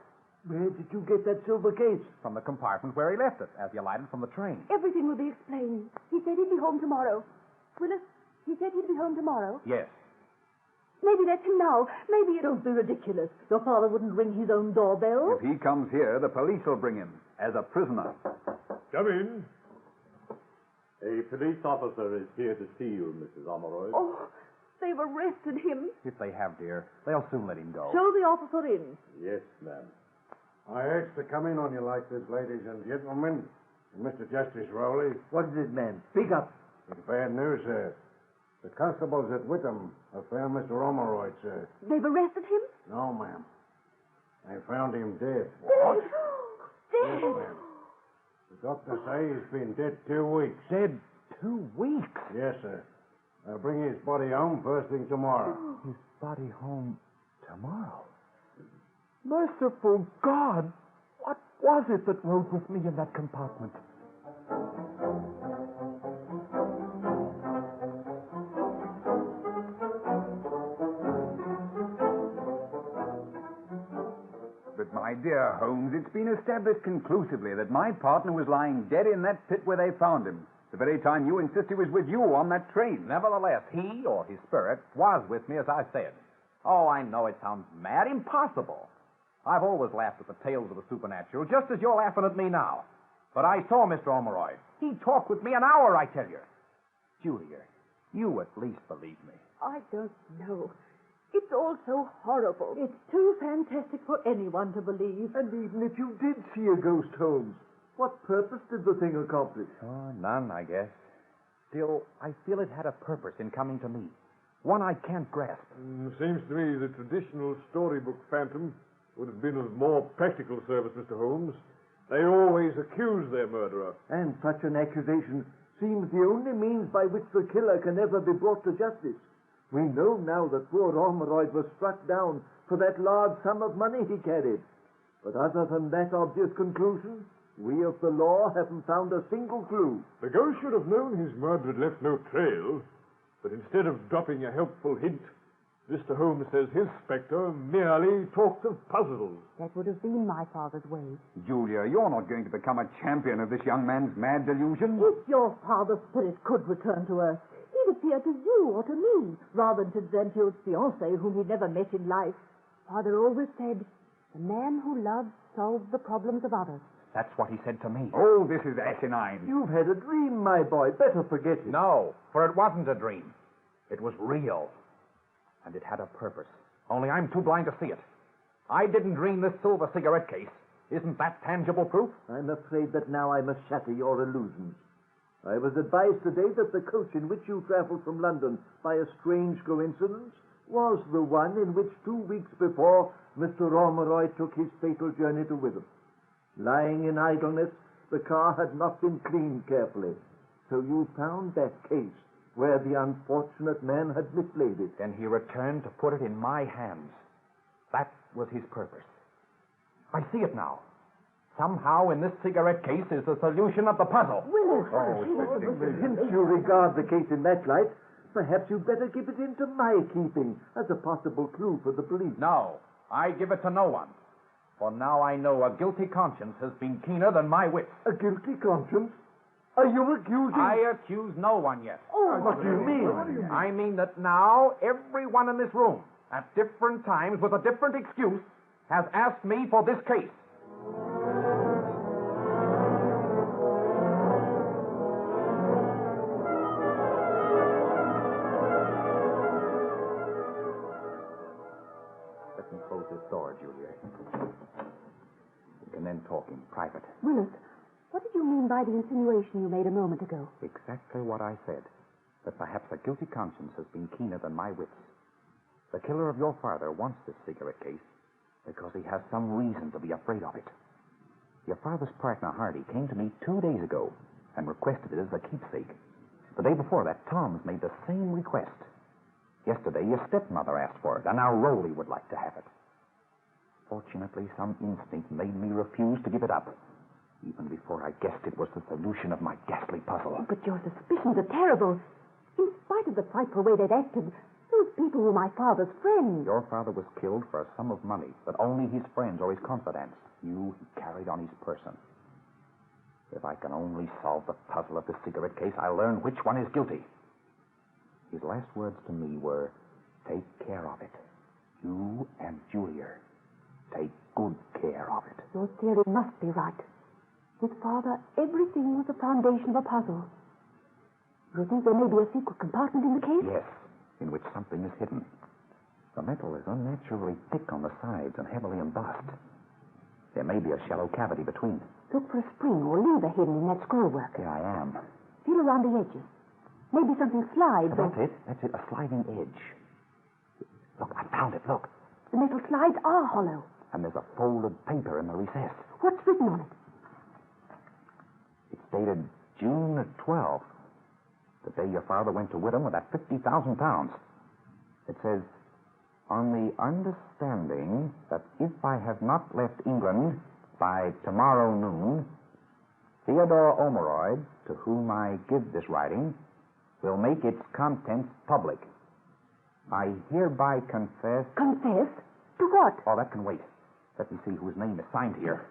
Where did you get that silver case? From the compartment where he left it, as he alighted from the train. Everything will be explained. He said he'd be home tomorrow. Willis, he said he'd be home tomorrow. Yes. Maybe that's him now. Maybe it... Don't be ridiculous. Your father wouldn't ring his own doorbell. If he comes here, the police will bring him as a prisoner. Come in. A police officer is here to see you, Mrs. Ormeroyd. Oh, they've arrested him. If they have, dear, they'll soon let him go. Show the officer in. Yes, ma'am. I asked to come in on you like this, ladies and gentlemen. Mr. Justice Rowley. What is it, man? Speak up. It's bad news, sir. The constables at Wickham have found Mr. Ormeroyd, sir. They've arrested him? No, ma'am. They found him dead. What? Yes, ma'am. The doctor say he's been dead 2 weeks. Dead 2 weeks? Yes, sir. They'll bring his body home first thing tomorrow. His body home tomorrow? Merciful God! What was it that rode with me in that compartment? But, my dear Holmes, it's been established conclusively that my partner was lying dead in that pit where they found him, the very time you insist he was with you on that train. Nevertheless, he, or his spirit, was with me, as I said. Oh, I know it sounds mad, impossible. I've always laughed at the tales of the supernatural, just as you're laughing at me now. But I saw Mr. Ormeroyd. He talked with me an hour, I tell you. Julia, you at least believe me. I don't know. It's all so horrible. It's too fantastic for anyone to believe. And even if you did see a ghost, Holmes, what purpose did the thing accomplish? Oh, none, I guess. Still, I feel it had a purpose in coming to me. One I can't grasp. Seems to me the traditional storybook phantom would have been of more practical service, Mr. Holmes. They always accuse their murderer. And such an accusation seems the only means by which the killer can ever be brought to justice. We know now that poor Ormeroyd was struck down for that large sum of money he carried. But other than that obvious conclusion, we of the law haven't found a single clue. The ghost should have known his murder had left no trail, but instead of dropping a helpful hint, Mr. Holmes says his spectre merely talks of puzzles. That would have been my father's way. Julia, you're not going to become a champion of this young man's mad delusion. If your father's spirit could return to earth, he'd appear to you or to me, rather than to Zentio's fiancée, whom he'd never met in life. Father always said, the man who loves solves the problems of others. That's what he said to me. Oh, this is asinine. You've had a dream, my boy. Better forget it. No, for it wasn't a dream. It was real. And it had a purpose. Only I'm too blind to see it. I didn't dream this silver cigarette case. Isn't that tangible proof? I'm afraid that now I must shatter your illusions. I was advised today that the coach in which you traveled from London by a strange coincidence was the one in which 2 weeks before Mr. Ormeroyd took his fatal journey to Witham. Lying in idleness, the car had not been cleaned carefully. So you found that case where the unfortunate man had mislaid it. Then he returned to put it in my hands. That was his purpose. I see it now. Somehow in this cigarette case is the solution of the puzzle. Willis! Since you regard the case in that light, perhaps you'd better give it into my keeping as a possible clue for the police. No, I give it to no one. For now I know a guilty conscience has been keener than my wits. A guilty conscience? Are you accusing... I accuse no one yet. Oh, what do you mean? I mean that now everyone in this room, at different times with a different excuse, has asked me for this case. Let me close this door, Julia. We can then talk in private. Willis, what did you mean by the insinuation you made a moment ago? Exactly what I said. That perhaps a guilty conscience has been keener than my wits. The killer of your father wants this cigarette case because he has some reason to be afraid of it. Your father's partner, Hardy, came to me 2 days ago and requested it as a keepsake. The day before that, Tom's made the same request. Yesterday, your stepmother asked for it, and now Rowley would like to have it. Fortunately, some instinct made me refuse to give it up, even before I guessed it was the solution of my ghastly puzzle. Oh, but your suspicions are terrible. In spite of the frightful way they'd acted, those people were my father's friends. Your father was killed for a sum of money that only his friends or his confidants knew he carried on his person. If I can only solve the puzzle of the cigarette case, I'll learn which one is guilty. His last words to me were, take care of it. You and Julia. Take good care of it. Your theory must be right. With Father, everything was the foundation of a puzzle. You think there may be a secret compartment in the case? Yes, in which something is hidden. The metal is unnaturally thick on the sides and heavily embossed. There may be a shallow cavity between. Look for a spring or lever hidden in that scrollwork. Here I am. Feel around the edges. Maybe something slides. That's it, a sliding edge. Look, I found it, look. The metal slides are hollow. And there's a folded paper in the recess. What's written on it? It's dated June 12th, the day your father went to Whittam with that 50,000 pounds. It says, on the understanding that if I have not left England by tomorrow noon, Theodore Omeroyd, to whom I give this writing, will make its contents public. I hereby confess... Confess? To what? Oh, that can wait. Let me see whose name is signed here.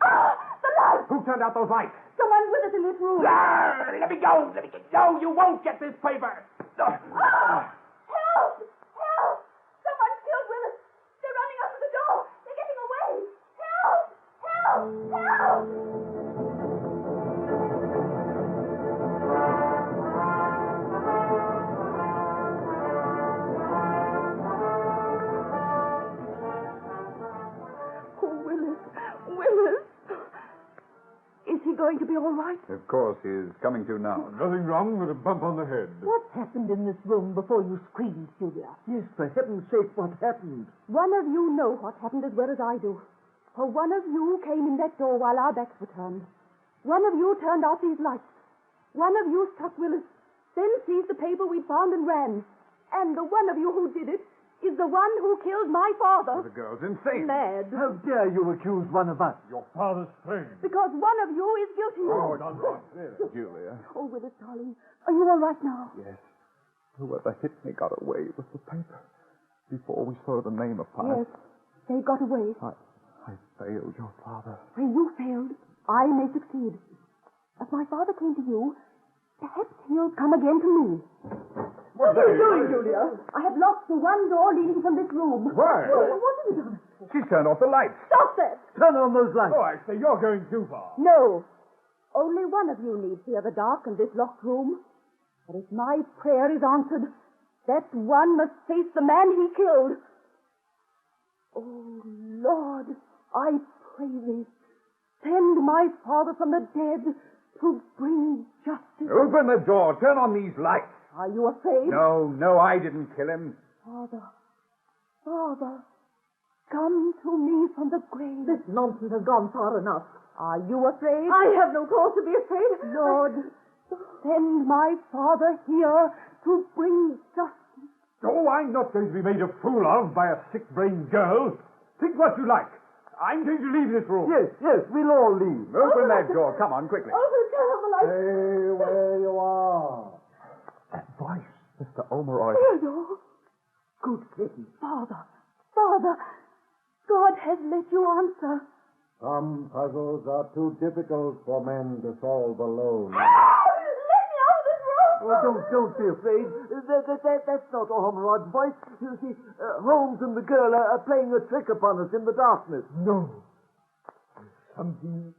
Ah! The light! Who turned out those lights? Someone with us in this room. Let me go! No, you won't get this paper! Ah! Help! Help! Someone killed Willis. They're running up to the door. They're getting away. Help! Help! Help! Going to be all right? Of course, he's coming to now. Nothing wrong with a bump on the head. What happened in this room before you screamed, Julia? Yes, for heaven's sake, what happened? One of you know what happened as well as I do. For one of you came in that door while our backs were turned. One of you turned out these lights. One of you struck Willis, then seized the paper we'd found and ran. And the one of you who did it is the one who killed my father. The girl's insane. Mad. How dare you accuse one of us? Your father's friend. Because one of you is guilty. Oh, don't. Julia. Oh, Willis, darling. Are you all right now? Yes. Whoever hit me got away with the paper before we saw the name apart. Yes, they got away. I failed your father. When you failed, I may succeed. If my father came to you, perhaps he'll come again to me. What are you doing, Julia? I have locked the one door leading from this room. Why? What have you done? She's turned off the lights. Stop that! Turn on those lights. Oh, I say, you're going too far. No. Only one of you need fear the dark in this locked room. But if my prayer is answered, that one must face the man he killed. Oh, Lord, I pray thee, send my father from the dead to bring justice. Open the door. Turn on these lights. Are you afraid? No, I didn't kill him. Father, come to me from the grave. This nonsense has gone far enough. Are you afraid? I have no cause to be afraid. Lord, send my father here to bring justice. Oh, I'm not going to be made a fool of by a sick-brained girl. Think what you like. I'm going to leave this room. Yes, we'll all leave. Open that door. Come on, quickly. Turn on the light. Stay where you are. That voice, Mr. Omeroyd. Theodore. Good heavens. Father, God has let you answer. Some puzzles are too difficult for men to solve alone. Let me out of this room! Oh, don't be afraid. That's not Ormerod's voice. You see, Holmes and the girl are playing a trick upon us in the darkness. No. There's something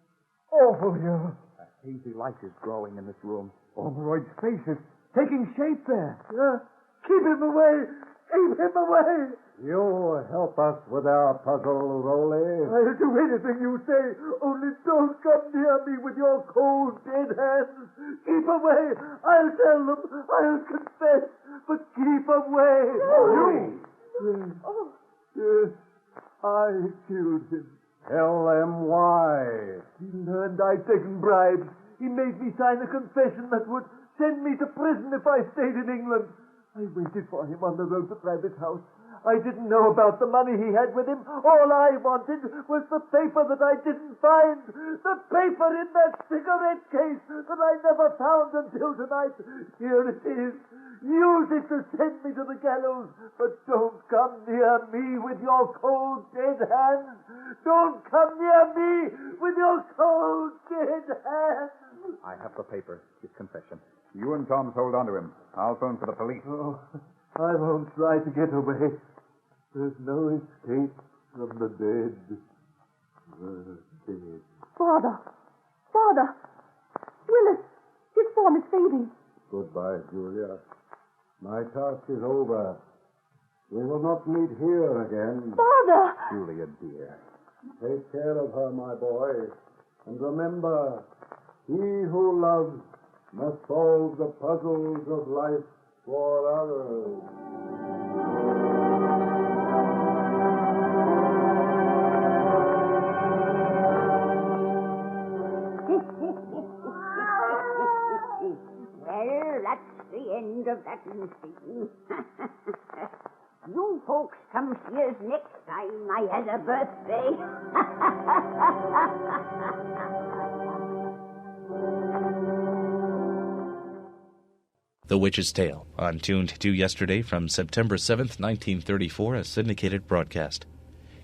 awful here. A hazy light is growing in this room. Ormeroyd's face is taking shape there. Keep him away! Keep him away! You help us with our puzzle, Rowley. I'll do anything you say, only don't come near me with your cold, dead hands. Keep away. I'll tell them. I'll confess. But keep away. Yes, I killed him. Tell them why. He learned I'd taken bribes. He made me sign a confession that would send me to prison if I stayed in England. I waited for him on the road to Rabbit's house. I didn't know about the money he had with him. All I wanted was the paper that I didn't find. The paper in that cigarette case that I never found until tonight. Here it is. Use it to send me to the gallows. But don't come near me with your cold, dead hands. Don't come near me with your cold, dead hands. I have the paper. His confession. You and Tom hold on to him. I'll phone for the police. Oh, I won't try to get away. There's no escape from the dead. The dead. Father! Father! Willis! His form is fading. Goodbye, Julia. My task is over. We will not meet here again. Father! Julia, dear. Take care of her, my boy. And remember, he who loves must solve the puzzles of life for others. Well, that's the end of that scene. You folks come see us next time I had a birthday. The Witch's Tale, on Tuned to yesterday from September 7th, 1934, a syndicated broadcast.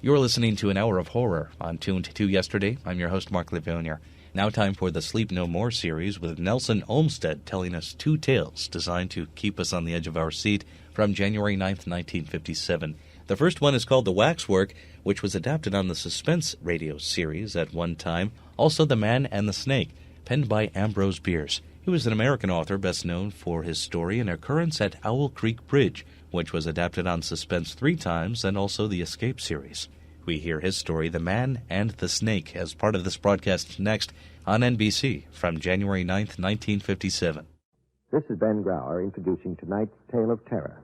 You're listening to an hour of horror on Tuned to yesterday. I'm your host, Mark Lavonier. Now time for the Sleep No More series with Nelson Olmsted telling us two tales designed to keep us on the edge of our seat from January 9th, 1957. The first one is called The Waxwork, which was adapted on the Suspense radio series at one time. Also The Man and the Snake, penned by Ambrose Bierce. He was an American author best known for his story An Occurrence at Owl Creek Bridge, which was adapted on Suspense 3 times, and also the Escape series. We hear his story, The Man and the Snake, as part of this broadcast next on NBC from January 9th, 1957. This is Ben Grauer introducing tonight's Tale of Terror,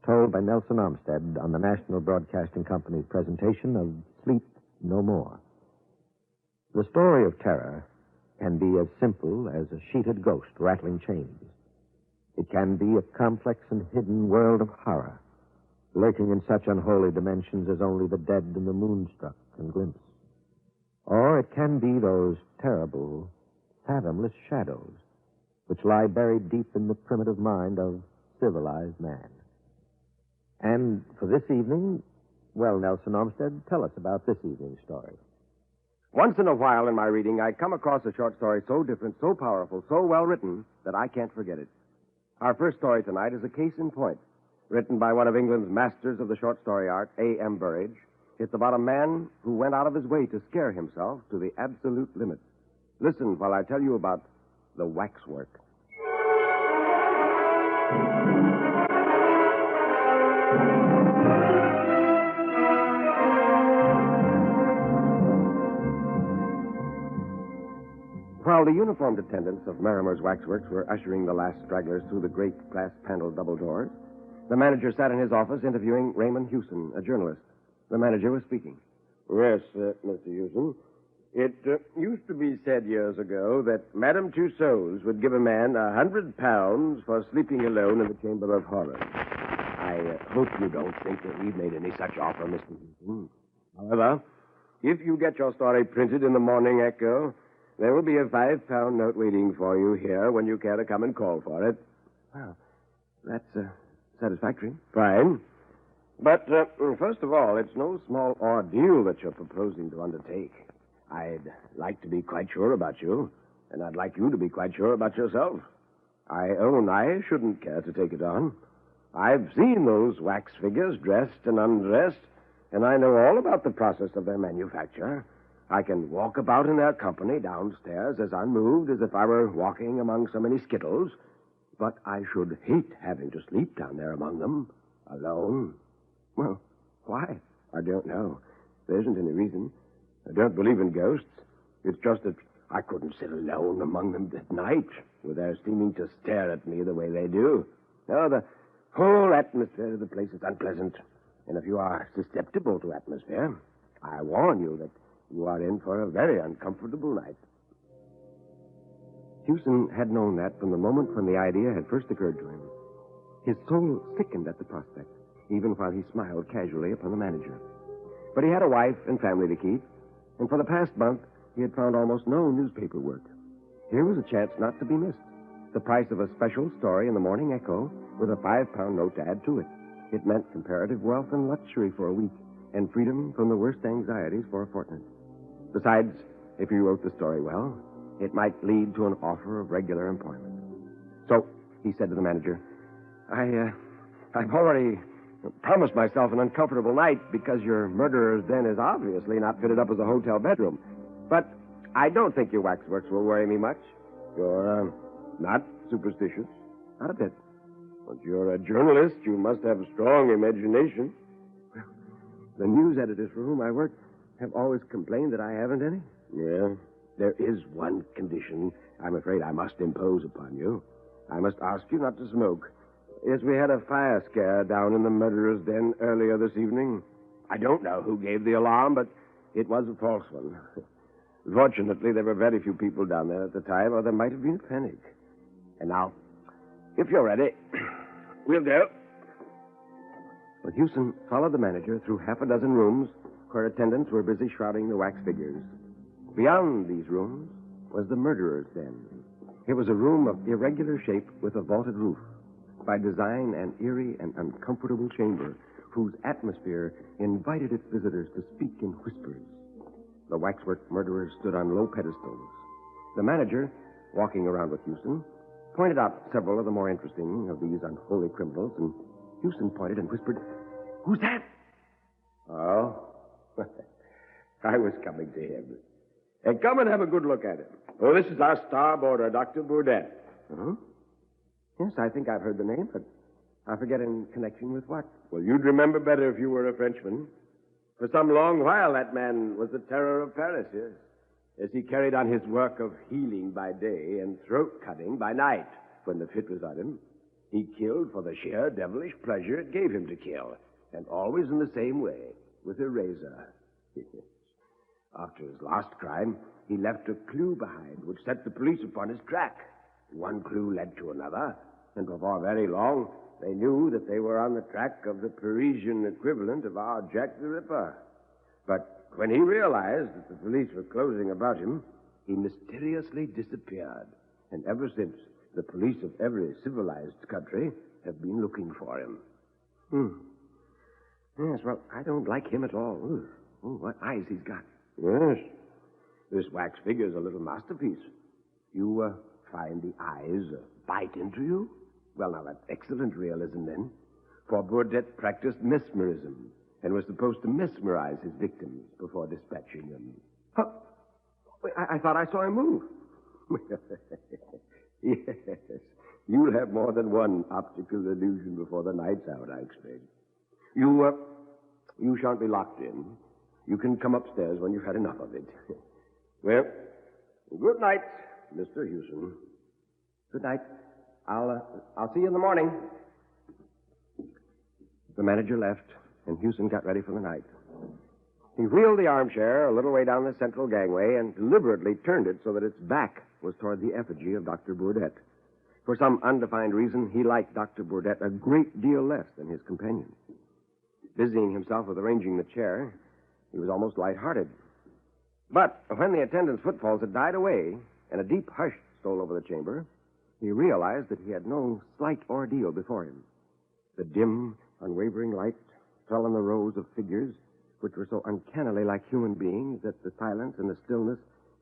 told by Nelson Olmsted on the National Broadcasting Company's presentation of Sleep No More. The story of terror can be as simple as a sheeted ghost rattling chains. It can be a complex and hidden world of horror, lurking in such unholy dimensions as only the dead and the moonstruck can glimpse. Or it can be those terrible, fathomless shadows which lie buried deep in the primitive mind of civilized man. And for this evening, well, Nelson Olmsted, tell us about this evening's story. Once in a while in my reading, I come across a short story so different, so powerful, so well written, that I can't forget it. Our first story tonight is a case in point, written by one of England's masters of the short story art, A.M. Burridge. It's about a man who went out of his way to scare himself to the absolute limit. Listen while I tell you about the Waxwork. While the uniformed attendants of Merrimer's Waxworks were ushering the last stragglers through the great glass-paneled double doors, the manager sat in his office interviewing Raymond Hewson, a journalist. The manager was speaking. Yes, Mr. Hewson. It used to be said years ago that Madame Tussauds would give a man £100 for sleeping alone in the Chamber of Horrors. I hope you don't think that we've made any such offer, Mr. Hewson. However, if you get your story printed in the Morning Echo, there will be a £5 note waiting for you here when you care to come and call for it. Well, that's satisfactory. Fine. But, first of all, it's no small ordeal that you're proposing to undertake. I'd like to be quite sure about you, and I'd like you to be quite sure about yourself. I own I shouldn't care to take it on. I've seen those wax figures dressed and undressed, and I know all about the process of their manufacture. I can walk about in their company downstairs as unmoved as if I were walking among so many skittles, but I should hate having to sleep down there among them, alone. Well, why? I don't know. There isn't any reason. I don't believe in ghosts. It's just that I couldn't sit alone among them at night, with their seeming to stare at me the way they do. No, the whole atmosphere of the place is unpleasant. And if you are susceptible to atmosphere, I warn you that you are in for a very uncomfortable night. Hewson had known that from the moment when the idea had first occurred to him. His soul sickened at the prospect, even while he smiled casually upon the manager. But he had a wife and family to keep, and for the past month, he had found almost no newspaper work. Here was a chance not to be missed. The price of a special story in the Morning Echo with a £5 note to add to it. It meant comparative wealth and luxury for a week, and freedom from the worst anxieties for a fortnight. Besides, if he wrote the story well, it might lead to an offer of regular employment. So, he said to the manager, I've already promised myself an uncomfortable night because your murderer's den is obviously not fitted up as a hotel bedroom. But I don't think your waxworks will worry me much. You're, not superstitious. Not a bit. But you're a journalist. You must have a strong imagination. Well, the news editors for whom I work have always complained that I haven't any. Yeah. There is one condition I'm afraid I must impose upon you. I must ask you not to smoke. Yes, we had a fire scare down in the murderer's den earlier this evening. I don't know who gave the alarm, but it was a false one. Fortunately, there were very few people down there at the time, or there might have been a panic. And now, if you're ready, we'll go. Well, Houston followed the manager through half a dozen rooms where attendants were busy shrouding the wax figures. Beyond these rooms was the murderer's den. It was a room of irregular shape with a vaulted roof. By design, an eerie and uncomfortable chamber whose atmosphere invited its visitors to speak in whispers. The waxwork murderers stood on low pedestals. The manager, walking around with Houston, pointed out several of the more interesting of these unholy criminals, and Houston pointed and whispered, "Who's that?" Oh, I was coming to him. Hey, come and have a good look at him. Oh, this is our starboarder, Dr. Burdett. Huh? Yes, I think I've heard the name, but I forget in connection with what. Well, you'd remember better if you were a Frenchman. For some long while, that man was the terror of Paris, yes. As he carried on his work of healing by day and throat-cutting by night when the fit was on him. He killed for the sheer devilish pleasure it gave him to kill, and always in the same way, with a razor. After his last crime, he left a clue behind which set the police upon his track. One clue led to another, and before very long, they knew that they were on the track of the Parisian equivalent of our Jack the Ripper. But when he realized that the police were closing about him, he mysteriously disappeared. And ever since, the police of every civilized country have been looking for him. Yes, well, I don't like him at all. Ooh, what eyes he's got. Yes. This wax figure's a little masterpiece. You, find the eyes bite into you? Well, now, that's excellent realism, then. For Burdett practiced mesmerism and was supposed to mesmerize his victims before dispatching them. Huh? I thought I saw him move. Yes. You'll have more than one optical illusion before the night's out, I expect. You shan't be locked in. You can come upstairs when you've had enough of it. Well, good night, Mr. Houston. Good night. I'll see you in the morning. The manager left, and Houston got ready for the night. He wheeled the armchair a little way down the central gangway and deliberately turned it so that its back was toward the effigy of Dr. Burdett. For some undefined reason, he liked Dr. Burdett a great deal less than his companion. Busying himself with arranging the chair, he was almost lighthearted. But when the attendant's footfalls had died away and a deep hush stole over the chamber, he realized that he had no slight ordeal before him. The dim, unwavering light fell on the rows of figures which were so uncannily like human beings that the silence and the stillness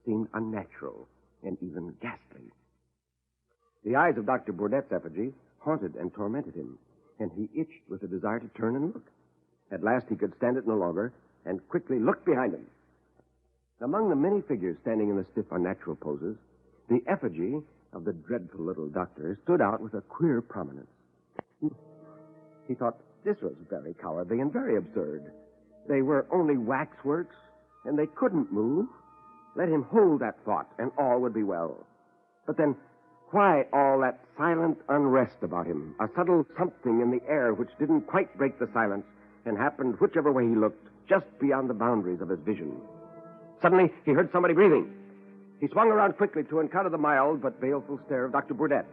seemed unnatural and even ghastly. The eyes of Dr. Burdett's effigy haunted and tormented him, and he itched with a desire to turn and look. At last he could stand it no longer and quickly looked behind him. Among the many figures standing in the stiff, unnatural poses, the effigy of the dreadful little doctor stood out with a queer prominence. He thought this was very cowardly and very absurd. They were only waxworks, and they couldn't move. Let him hold that thought, and all would be well. But then, why all that silent unrest about him? A subtle something in the air which didn't quite break the silence and happened whichever way he looked, just beyond the boundaries of his vision. Suddenly, he heard somebody breathing. He swung around quickly to encounter the mild but baleful stare of Dr. Burdett.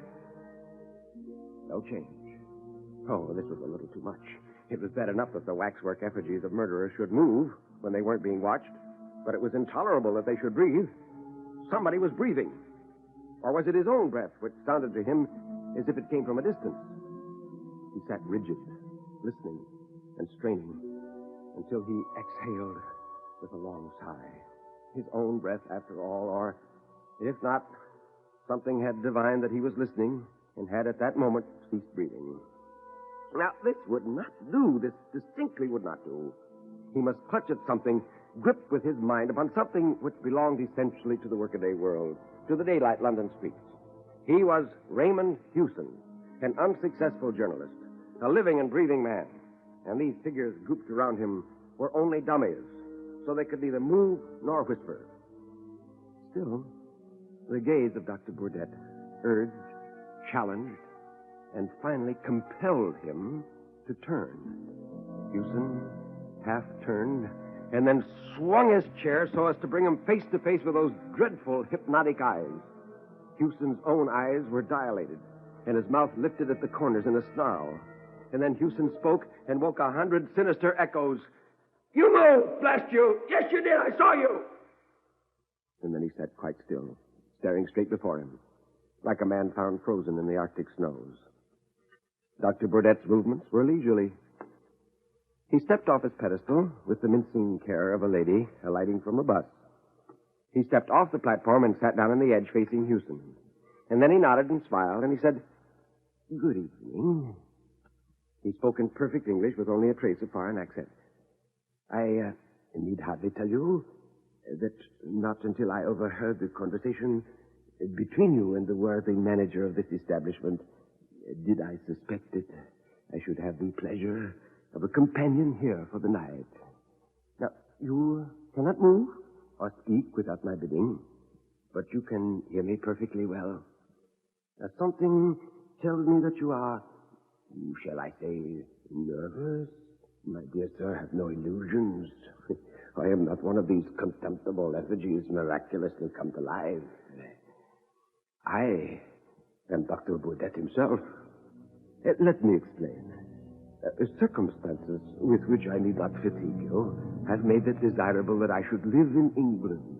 No change. Oh, this was a little too much. It was bad enough that the waxwork effigies of murderers should move when they weren't being watched, but it was intolerable that they should breathe. Somebody was breathing. Or was it his own breath, which sounded to him as if it came from a distance? He sat rigid, listening and straining, until he exhaled with a long sigh. His own breath, after all, or, if not, something had divined that he was listening and had at that moment ceased breathing. Now, this would not do. This distinctly would not do. He must clutch at something, grip with his mind upon something which belonged essentially to the workaday world, to the daylight London streets. He was Raymond Hewson, an unsuccessful journalist, a living and breathing man. And these figures grouped around him were only dummies, so they could neither move nor whisper. Still, the gaze of Dr. Burdett urged, challenged, and finally compelled him to turn. Hewson half turned and then swung his chair so as to bring him face to face with those dreadful hypnotic eyes. Hewson's own eyes were dilated, and his mouth lifted at the corners in a snarl. And then Hewson spoke and woke 100 sinister echoes. "You moved, blast you! Yes, you did! I saw you!" And then he sat quite still, staring straight before him, like a man found frozen in the Arctic snows. Dr. Burdett's movements were leisurely. He stepped off his pedestal with the mincing care of a lady alighting from a bus. He stepped off the platform and sat down on the edge facing Hewson. And then he nodded and smiled, and he said, "Good evening." He spoke in perfect English with only a trace of foreign accent. I need hardly tell you that not until I overheard the conversation between you and the worthy manager of this establishment did I suspect that I should have the pleasure of a companion here for the night. Now, you cannot move or speak without my bidding, but you can hear me perfectly well. Something tells me that you are, shall I say, nervous? My dear sir, have no illusions. I am not one of these contemptible effigies miraculously come to life. I am Dr. Burdett himself. Let me explain. Circumstances with which I need not fatigue you have made it desirable that I should live in England.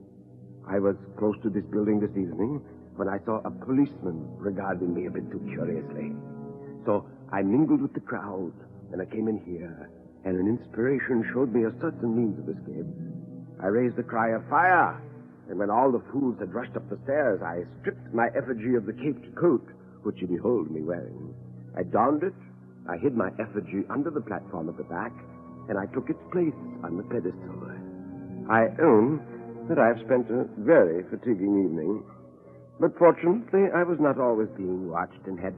I was close to this building this evening when I saw a policeman regarding me a bit too curiously. So I mingled with the crowd, and I came in here, and an inspiration showed me a certain means of escape. I raised the cry of fire, and when all the fools had rushed up the stairs, I stripped my effigy of the caped coat, which you behold me wearing. I donned it, I hid my effigy under the platform at the back, and I took its place on the pedestal. I own that I have spent a very fatiguing evening, but fortunately I was not always being watched and had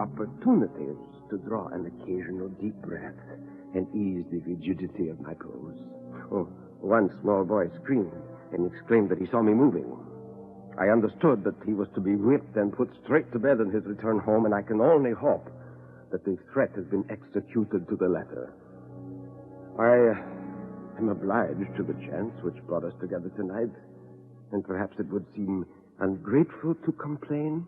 opportunities to draw an occasional deep breath and ease the rigidity of my pose. Oh, one small boy screamed and exclaimed that he saw me moving. I understood that he was to be whipped and put straight to bed on his return home, and I can only hope that the threat has been executed to the letter. I am obliged to the chance which brought us together tonight, and perhaps it would seem ungrateful to complain.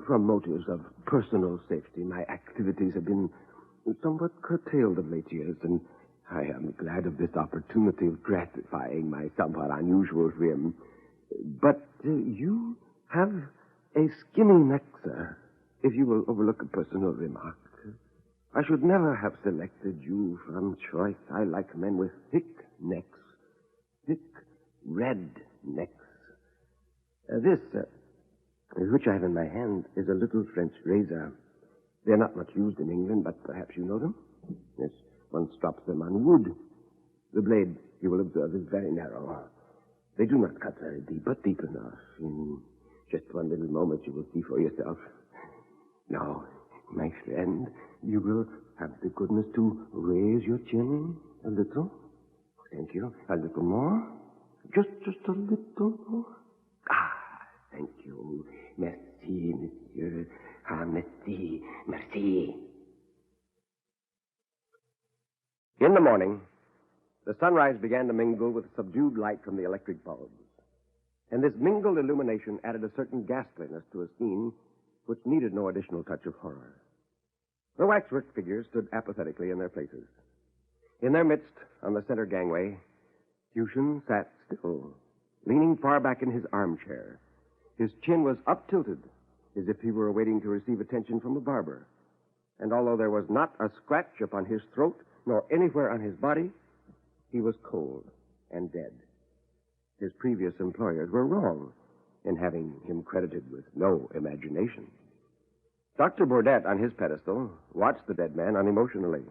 From motives of personal safety, my activities have been somewhat curtailed of late years, and I am glad of this opportunity of gratifying my somewhat unusual whim. But you have a skinny neck, sir, if you will overlook a personal remark. I should never have selected you from choice. I like men with thick necks, thick red necks. This, which I have in my hand, is a little French razor. They're not much used in England, but perhaps you know them? Yes, one strops them on wood. The blade, you will observe, is very narrow. They do not cut very deep, but deep enough. In just one little moment, you will see for yourself. Now, my friend, you will have the goodness to raise your chin a little. Thank you. A little more. Just a little more. Thank you. Merci, monsieur. Merci, merci. In the morning, the sunrise began to mingle with the subdued light from the electric bulbs. And this mingled illumination added a certain ghastliness to a scene which needed no additional touch of horror. The Waxwork figures stood apathetically in their places. In their midst, on the center gangway, Fuchsian sat still, leaning far back in his armchair. His chin was up-tilted, as if he were waiting to receive attention from a barber. And although there was not a scratch upon his throat, nor anywhere on his body, he was cold and dead. His previous employers were wrong in having him credited with no imagination. Dr. Burdett, on his pedestal, watched the dead man unemotionally.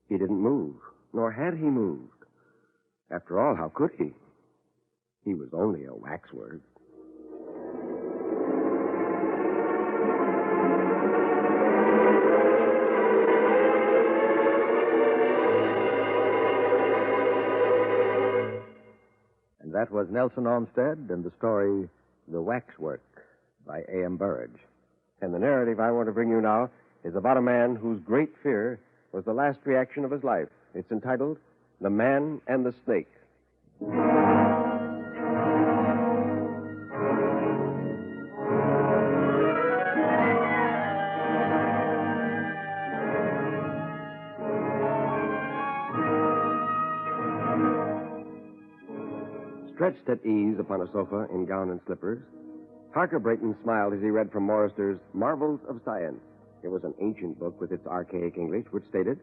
He didn't move, nor had he moved. After all, how could he? He was only a waxwork. And that was Nelson Olmsted and the story The Waxwork by A.M. Burridge. And the narrative I want to bring you now is about a man whose great fear was the last reaction of his life. It's entitled The Man and the Snake. Stretched at ease upon a sofa in gown and slippers, Harker Brayton smiled as he read from Morrister's Marvels of Science. It was an ancient book with its archaic English, which stated,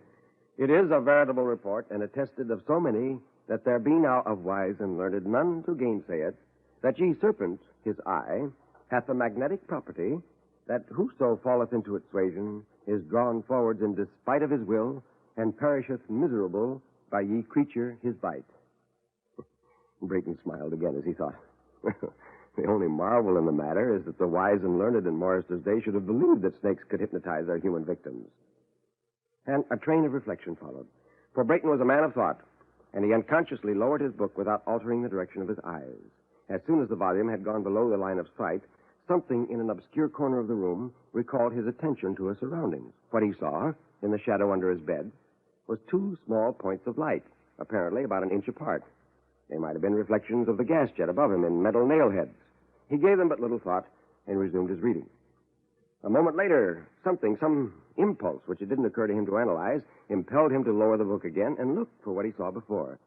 "It is a veritable report, and attested of so many, that there be now of wise and learned none to gainsay it, that ye serpent, his eye, hath a magnetic property, that whoso falleth into its suasion is drawn forwards in despite of his will, and perisheth miserable by ye creature his bite." Brayton smiled again as he thought, the only marvel in the matter is that the wise and learned in Morrister's day should have believed that snakes could hypnotize their human victims. And a train of reflection followed. For Brayton was a man of thought, and he unconsciously lowered his book without altering the direction of his eyes. As soon as the volume had gone below the line of sight, something in an obscure corner of the room recalled his attention to his surroundings. What he saw, in the shadow under his bed, was two small points of light, apparently about an inch apart. They might have been reflections of the gas jet above him in metal nail heads. He gave them but little thought and resumed his reading. A moment later, some impulse, which it didn't occur to him to analyze, impelled him to lower the book again and look for what he saw before.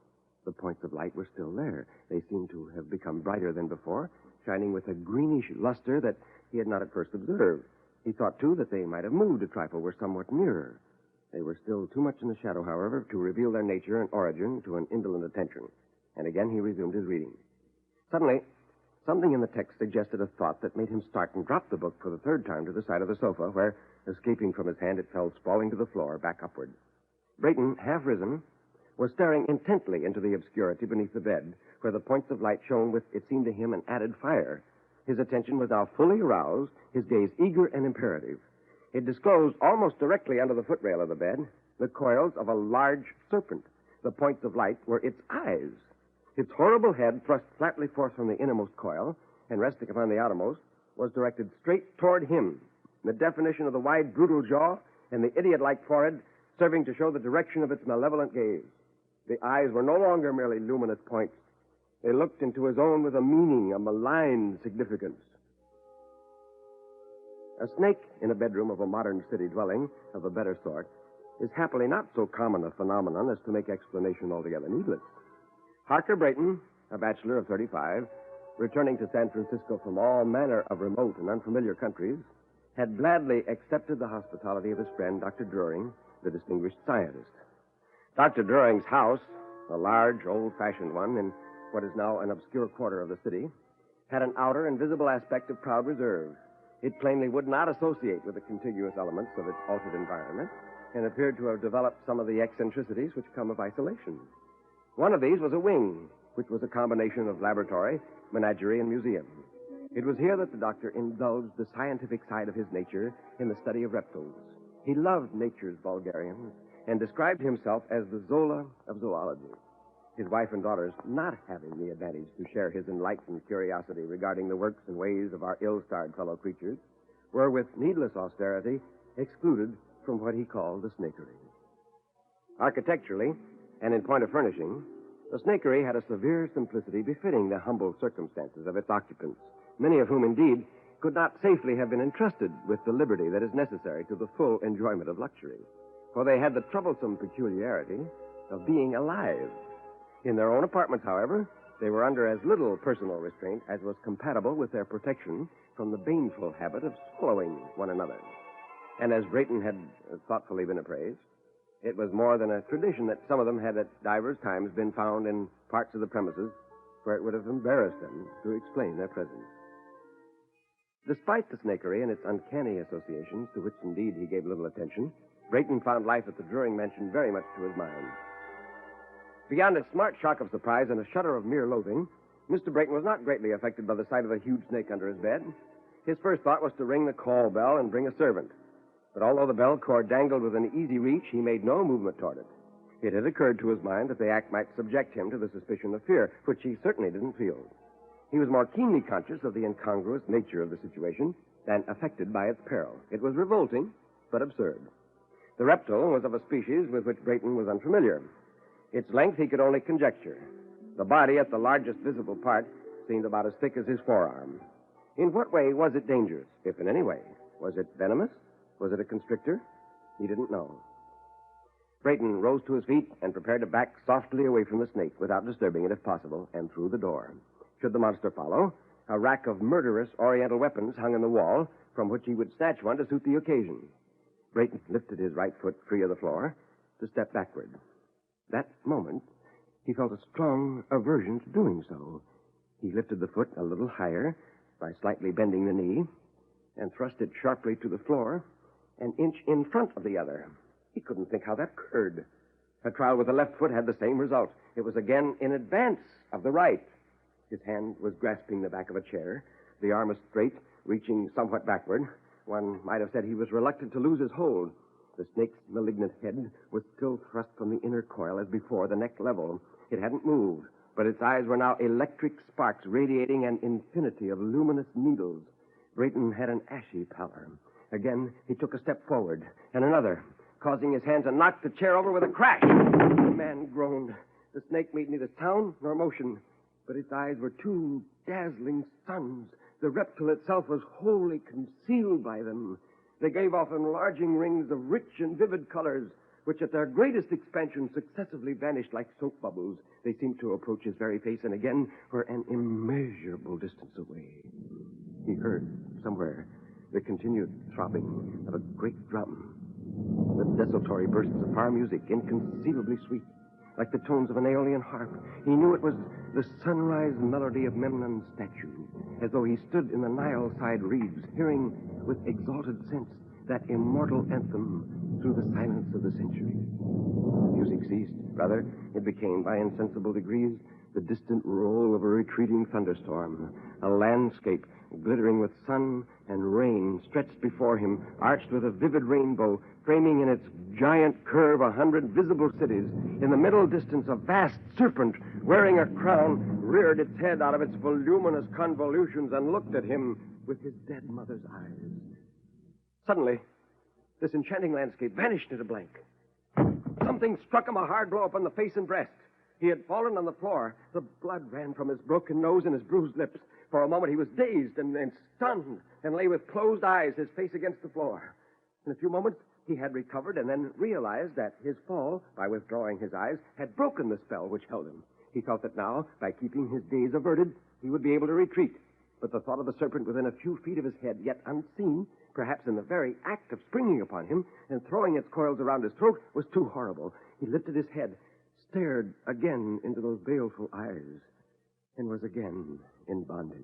The points of light were still there. They seemed to have become brighter than before, shining with a greenish luster that he had not at first observed. He thought, too, that they might have moved a trifle, were somewhat nearer. They were still too much in the shadow, however, to reveal their nature and origin to an indolent attention. And again he resumed his reading. Suddenly, something in the text suggested a thought that made him start and drop the book for the third time to the side of the sofa, where, escaping from his hand, it fell sprawling to the floor, back upward. Brayton, half risen, was staring intently into the obscurity beneath the bed, where the points of light shone with, it seemed to him, an added fire. His attention was now fully aroused, his gaze eager and imperative. It disclosed, almost directly under the footrail of the bed, the coils of a large serpent. The points of light were its eyes. Its horrible head, thrust flatly forth from the innermost coil and resting upon the outermost, was directed straight toward him, the definition of the wide, brutal jaw and the idiot-like forehead serving to show the direction of its malevolent gaze. The eyes were no longer merely luminous points. They looked into his own with a meaning, a malign significance. A snake in a bedroom of a modern city dwelling of a better sort is happily not so common a phenomenon as to make explanation altogether needless. Harker Brayton, a bachelor of 35, returning to San Francisco from all manner of remote and unfamiliar countries, had gladly accepted the hospitality of his friend, Dr. Druring, the distinguished scientist. Dr. Druring's house, a large, old-fashioned one in what is now an obscure quarter of the city, had an outer and visible aspect of proud reserve. It plainly would not associate with the contiguous elements of its altered environment, and appeared to have developed some of the eccentricities which come of isolation. One of these was a wing, which was a combination of laboratory, menagerie, and museum. It was here that the doctor indulged the scientific side of his nature in the study of reptiles. He loved nature's vulgarians and described himself as the Zola of zoology. His wife and daughters, not having the advantage to share his enlightened curiosity regarding the works and ways of our ill-starred fellow creatures, were with needless austerity excluded from what he called the snakery. Architecturally, and in point of furnishing, the snakery had a severe simplicity befitting the humble circumstances of its occupants, many of whom, indeed, could not safely have been entrusted with the liberty that is necessary to the full enjoyment of luxury, for they had the troublesome peculiarity of being alive. In their own apartments, however, they were under as little personal restraint as was compatible with their protection from the baneful habit of swallowing one another. And as Brayton had thoughtfully been appraised, it was more than a tradition that some of them had at divers times been found in parts of the premises where it would have embarrassed them to explain their presence. Despite the snakery and its uncanny associations, to which indeed he gave little attention, Brayton found life at the Druring mansion very much to his mind. Beyond a smart shock of surprise and a shudder of mere loathing, Mr. Brayton was not greatly affected by the sight of the huge snake under his bed. His first thought was to ring the call bell and bring a servant. But although the bell cord dangled within easy reach, he made no movement toward it. It had occurred to his mind that the act might subject him to the suspicion of fear, which he certainly didn't feel. He was more keenly conscious of the incongruous nature of the situation than affected by its peril. It was revolting, but absurd. The reptile was of a species with which Brayton was unfamiliar. Its length he could only conjecture. The body at the largest visible part seemed about as thick as his forearm. In what way was it dangerous, if in any way? Was it venomous? Was it a constrictor? He didn't know. Brayton rose to his feet and prepared to back softly away from the snake without disturbing it if possible, and through the door. Should the monster follow, a rack of murderous oriental weapons hung in the wall, from which he would snatch one to suit the occasion. Brayton lifted his right foot free of the floor to step backward. That moment, he felt a strong aversion to doing so. He lifted the foot a little higher by slightly bending the knee and thrust it sharply to the floor, an inch in front of the other. He couldn't think how that occurred. A trial with the left foot had the same result. It was again in advance of the right. His hand was grasping the back of a chair. The arm was straight, reaching somewhat backward. One might have said he was reluctant to lose his hold. The snake's malignant head was still thrust from the inner coil as before, the neck level. It hadn't moved, but its eyes were now electric sparks radiating an infinity of luminous needles. Brayton had an ashy pallor. Again, he took a step forward, and another, causing his hand to knock the chair over with a crash. The man groaned. The snake made neither sound nor motion, but its eyes were two dazzling suns. The reptile itself was wholly concealed by them. They gave off enlarging rings of rich and vivid colors, which at their greatest expansion successively vanished like soap bubbles. They seemed to approach his very face and again were an immeasurable distance away. He heard, somewhere, the continued throbbing of a great drum, with desultory bursts of far music, inconceivably sweet, like the tones of an alien harp. He knew it was the sunrise melody of Memnon's statue, as though he stood in the Nile-side reeds, hearing with exalted sense that immortal anthem through the silence of the centuries. Music ceased. Rather, it became, by insensible degrees, the distant roll of a retreating thunderstorm. A landscape glittering with sun and rain stretched before him, arched with a vivid rainbow, framing in its giant curve 100 visible cities. In the middle distance, a vast serpent, wearing a crown, reared its head out of its voluminous convolutions and looked at him with his dead mother's eyes. Suddenly, this enchanting landscape vanished into blank. Something struck him a hard blow upon the face and breast. He had fallen on the floor. The blood ran from his broken nose and his bruised lips. For a moment, he was dazed and stunned and lay with closed eyes, his face against the floor. In a few moments, he had recovered and then realized that his fall, by withdrawing his eyes, had broken the spell which held him. He felt that now, by keeping his gaze averted, he would be able to retreat. But the thought of the serpent within a few feet of his head, yet unseen, perhaps in the very act of springing upon him and throwing its coils around his throat, was too horrible. He lifted his head, stared again into those baleful eyes, and was again in bondage.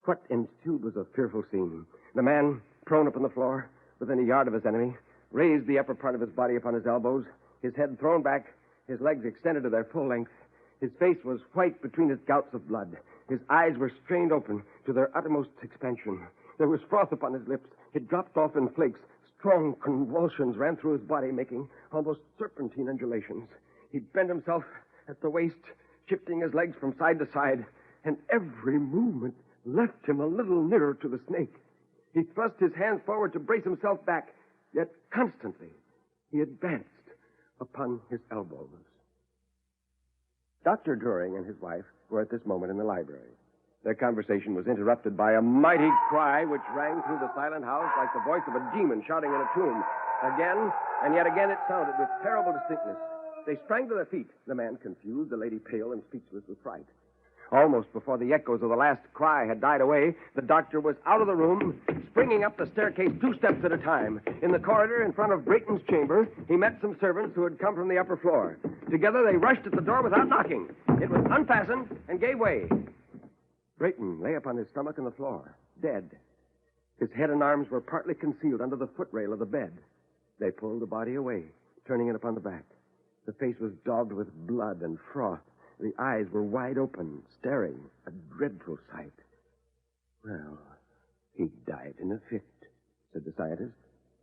What ensued was a fearful scene. The man, prone upon the floor, within a yard of his enemy, raised the upper part of his body upon his elbows, his head thrown back, his legs extended to their full length. His face was white between his gouts of blood. His eyes were strained open to their uttermost expansion. There was froth upon his lips. It dropped off in flakes. Strong convulsions ran through his body, making almost serpentine undulations. He bent himself at the waist, shifting his legs from side to side, and every movement left him a little nearer to the snake. He thrust his hands forward to brace himself back, yet constantly he advanced upon his elbows. Dr. Druring and his wife were at this moment in the library. Their conversation was interrupted by a mighty cry which rang through the silent house like the voice of a demon shouting in a tomb. Again, and yet again it sounded with terrible distinctness. They sprang to their feet, the man confused, the lady pale and speechless with fright. Almost before the echoes of the last cry had died away, the doctor was out of the room, springing up the staircase 2 steps at a time. In the corridor in front of Brayton's chamber, he met some servants who had come from the upper floor. Together they rushed at the door without knocking. It was unfastened and gave way. Brayton lay upon his stomach on the floor, dead. His head and arms were partly concealed under the footrail of the bed. They pulled the body away, turning it upon the back. The face was daubed with blood and froth. The eyes were wide open, staring, a dreadful sight. Well, he died in a fit, said the scientist,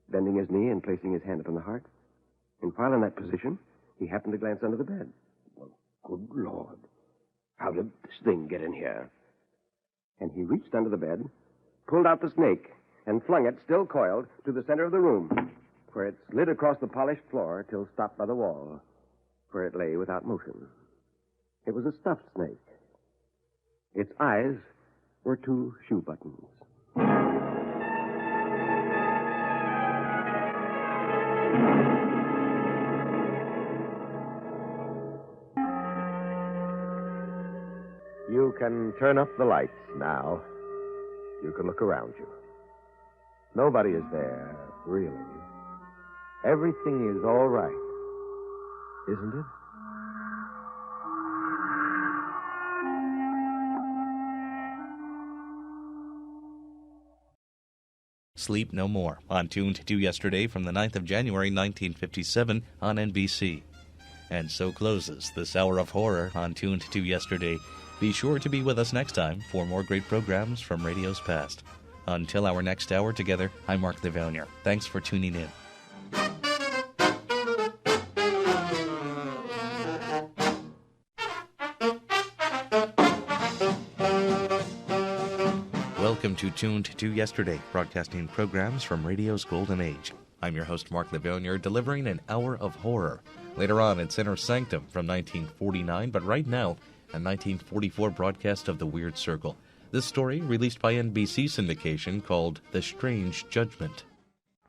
bending his knee and placing his hand upon the heart. And while in that position, he happened to glance under the bed. Well, good Lord, how did this thing get in here? And he reached under the bed, pulled out the snake, and flung it, still coiled, to the center of the room, where it slid across the polished floor till stopped by the wall, where it lay without motion. It was a stuffed snake. Its eyes were 2 shoe buttons. You can turn up the lights now. You can look around you. Nobody is there, really. Everything is all right, isn't it? Sleep No More, on Tuned to yesterday from the 9th of January 1957 on NBC. And so closes this hour of horror on Tuned to yesterday. Be sure to be with us next time for more great programs from radio's past. Until our next hour together, I'm Mark Lavonier. Thanks for tuning in. Welcome to Tuned to Yesterday, broadcasting programs from radio's golden age. I'm your host, Mark Lavonier, delivering an hour of horror. Later on, it's Inner Sanctum from 1949, but right now, a 1944 broadcast of The Weird Circle. This story, released by NBC syndication, called The Strange Judgment.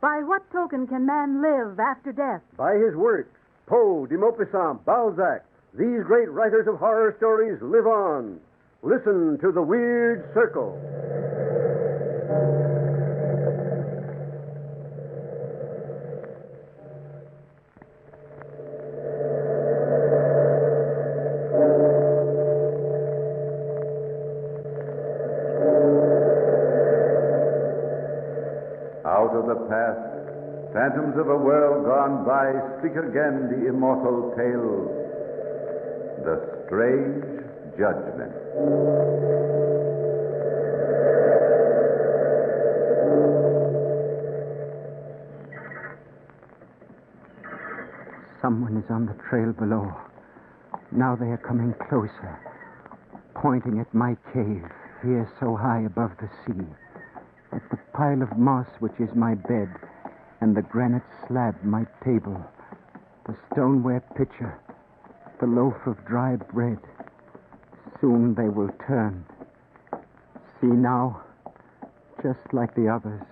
By what token can man live after death? By his works. Poe, de Maupassant, Balzac. These great writers of horror stories live on. Listen to The Weird Circle. Out of the past, phantoms of a world gone by, speak again the immortal tale, The Strange Judgment. Someone is on the trail below. Now they are coming closer, pointing at my cave, here so high above the sea, at the pile of moss which is my bed, and the granite slab my table, the stoneware pitcher, the loaf of dry bread. Soon they will turn. See now, just like the others,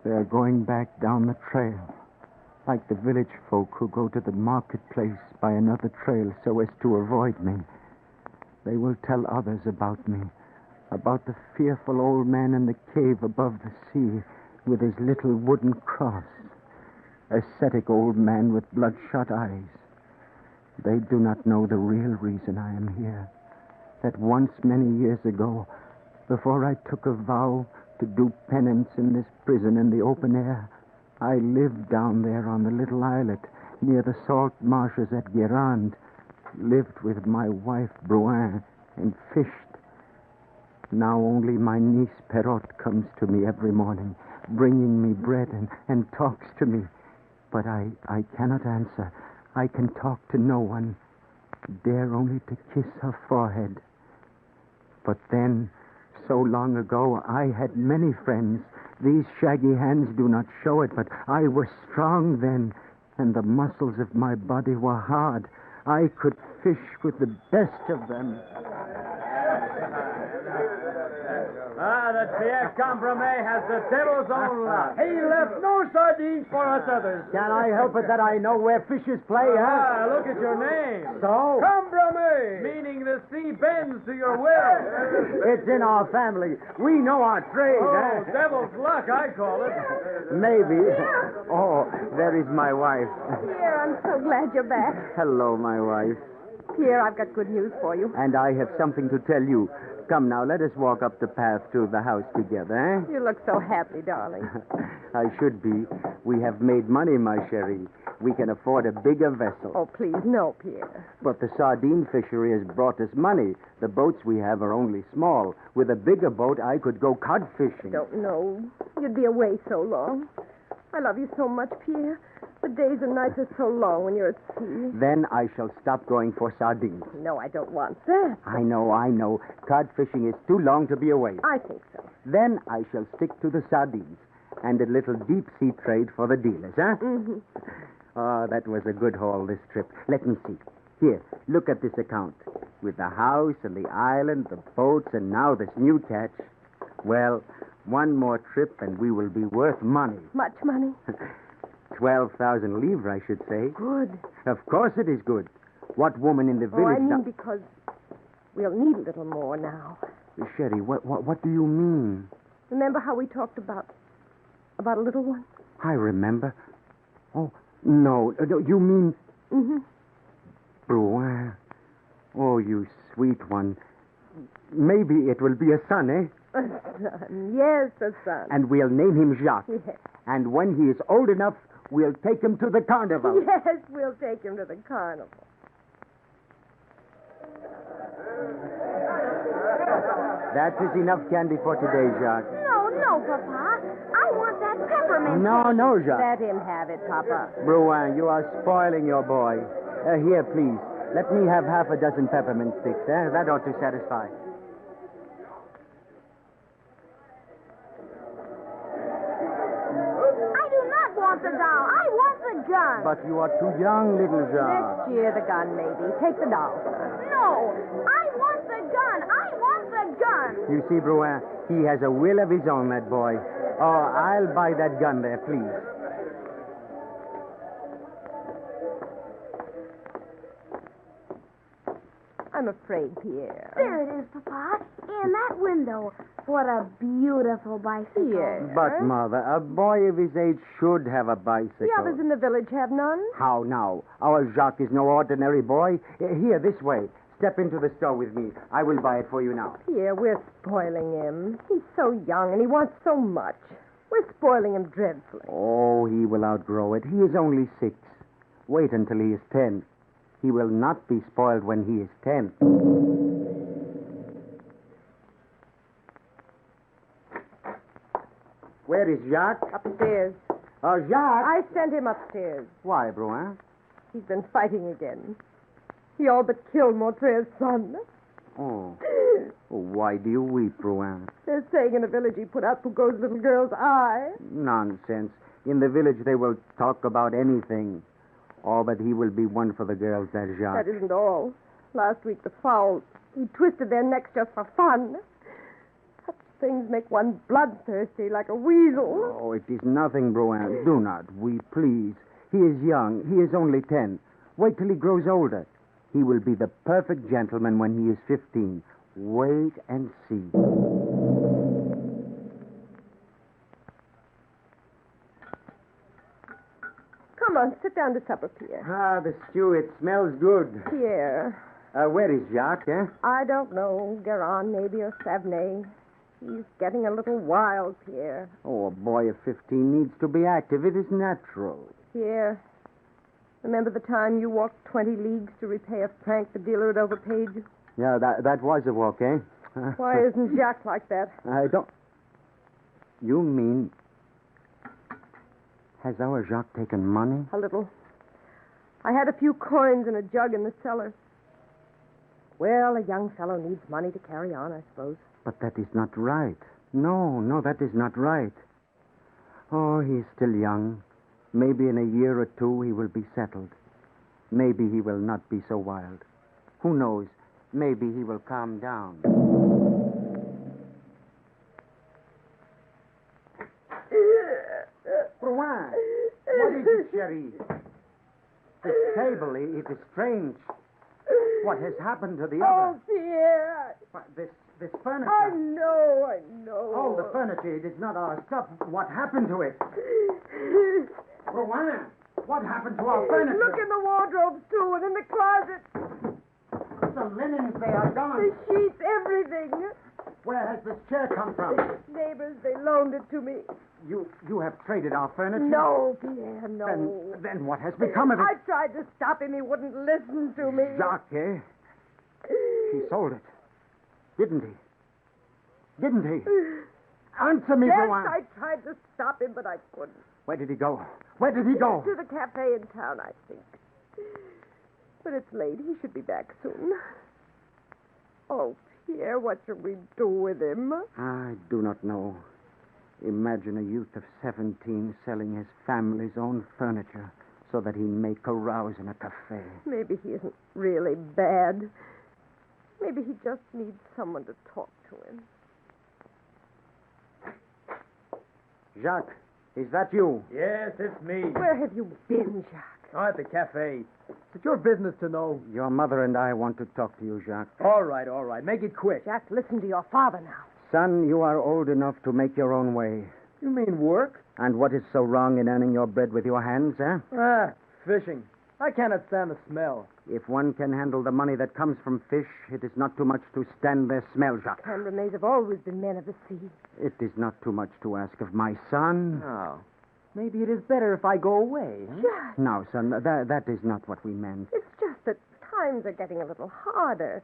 they are going back down the trail, like the village folk who go to the marketplace by another trail so as to avoid me. They will tell others about me, about the fearful old man in the cave above the sea with his little wooden cross, ascetic old man with bloodshot eyes. They do not know the real reason I am here, that once many years ago, before I took a vow to do penance in this prison in the open air, I lived down there on the little islet near the salt marshes at Guérande, lived with my wife Brouin and fished. Now only my niece Perrotte comes to me every morning, bringing me bread and talks to me. But I cannot answer. I can talk to no one, dare only to kiss her forehead. But then, so long ago, I had many friends. These shaggy hands do not show it, but I was strong then, and the muscles of my body were hard. I could fish with the best of them. That Pierre Compromet has the devil's own luck. He left no sardines for us others. Can I help it that I know where fishes play, huh? Look at your name. So? Compromet. Meaning the sea bends to your will. It's in our family. We know our trade, Oh, devil's luck, I call it. Maybe. Oh, there is my wife. Pierre, I'm so glad you're back. Hello, my wife. Pierre, I've got good news for you. And I have something to tell you. Come now, let us walk up the path to the house together, eh? You look so happy, darling. I should be. We have made money, my Cherie. We can afford a bigger vessel. Oh, please, no, Pierre. But the sardine fishery has brought us money. The boats we have are only small. With a bigger boat, I could go cod fishing. Don't know. You'd be away so long. I love you so much, Pierre. The days and nights are so long when you're at sea. Then I shall stop going for sardines. No, I don't want that. I know. Cod fishing is too long to be away. I think so. Then I shall stick to the sardines and a little deep-sea trade for the dealers, huh? Mm-hmm. Oh, that was a good haul, this trip. Let me see. Here, look at this account. With the house and the island, the boats, and now this new catch. Well, one more trip and we will be worth money. Much money? 12,000 livres, I should say. Good. Of course it is good. What woman in the village... Oh, I mean because we'll need a little more now. Cherie, what do you mean? Remember how we talked about a little one? I remember. Oh, no. You mean... Mm-hmm. Bruin. Oh, you sweet one. Maybe it will be a son, eh? A son. Yes, a son. And we'll name him Jacques. Yes. And when he is old enough, we'll take him to the carnival. Yes, we'll take him to the carnival. That is enough candy for today, Jacques. No, Papa. I want that peppermint. No, Jacques. Let him have it, Papa. Bruin, you are spoiling your boy. Here, please. Let me have half a dozen peppermint sticks, eh? That ought to satisfy. I do not want the doll. I want the gun. But you are too young, little Jacques. Next year, the gun, maybe. Take the doll. No, I want the gun. I want the gun. You see, Bruin, he has a will of his own, that boy. Oh, I'll buy that gun there, please. I'm afraid, Pierre. There it is, Papa. In that window. What a beautiful bicycle. Yes. But, Mother, a boy of his age should have a bicycle. The others in the village have none? How now? Our Jacques is no ordinary boy. Here, this way. Step into the store with me. I will buy it for you now. Pierre, we're spoiling him. He's so young and he wants so much. We're spoiling him dreadfully. Oh, he will outgrow it. He is only 6. Wait until he is 10. He will not be spoiled when he is 10. Where is Jacques? Upstairs. Oh, Jacques! I sent him upstairs. Why, Bruin? He's been fighting again. He all but killed Montre's son. Oh. Why do you weep, Bruin? They're saying in the village he put out Poucault's little girl's eye. Nonsense. In the village they will talk about anything. Oh, but he will be one for the girls, that Jacques. That isn't all. Last week the fowls, he twisted their necks just for fun. Such things make one bloodthirsty like a weasel. Oh, it is nothing, Bruin. Do not weep, please. He is young. He is only 10. Wait till he grows older. He will be the perfect gentleman when he is 15. Wait and see. Come on, sit down to supper, Pierre. Ah, the stew, it smells good. Pierre. Where is Jacques, eh? I don't know. Guérin, maybe, or Savenay. He's getting a little wild, Pierre. Oh, a boy of 15 needs to be active. It is natural. Pierre, remember the time you walked 20 leagues to repay a franc the dealer had overpaid you? Yeah, that was a walk, eh? Why isn't Jacques like that? I don't... You mean... Has our Jacques taken money? A little. I had a few coins and a jug in the cellar. Well, a young fellow needs money to carry on, I suppose. But that is not right. No, that is not right. Oh, he's still young. Maybe in a year or two he will be settled. Maybe he will not be so wild. Who knows? Maybe he will calm down. Rouen, what is it, Sherry? This table, it is strange. What has happened to the Oh, other? Pierre. This furniture. I know. Oh, the furniture, it is not our stuff. What happened to it? Rouen, what happened to our furniture? Look in the wardrobes, too, and in the closet. The linens, they are gone. The sheets, everything. Where has this chair come from? Neighbors, they loaned it to me. You have traded our furniture? No, Pierre, no. Then what has become of it? I tried to stop him. He wouldn't listen to me. Jacques, eh? He sold it. Didn't he? Answer me, Yes, Rouen. I tried to stop him, but I couldn't. Where did he go? To the cafe in town, I think. But it's late. He should be back soon. Oh, Pierre, what shall we do with him? I do not know. Imagine a youth of 17 selling his family's own furniture so that he may carouse in a cafe. Maybe he isn't really bad. Maybe he just needs someone to talk to him. Jacques, is that you? Yes, it's me. Where have you been, Jacques? Oh, at the cafe. It's your business to know. Your mother and I want to talk to you, Jacques. All right. Make it quick. Jacques, listen to your father now. Son, you are old enough to make your own way. You mean work? And what is so wrong in earning your bread with your hands, eh? Fishing. I cannot stand the smell. If one can handle the money that comes from fish, it is not too much to stand their smell, Jacques. Cambramays have always been men of the sea. It is not too much to ask of my son. Oh. Maybe it is better if I go away. Huh? Jacques. No, son, that is not what we meant. It's just that times are getting a little harder.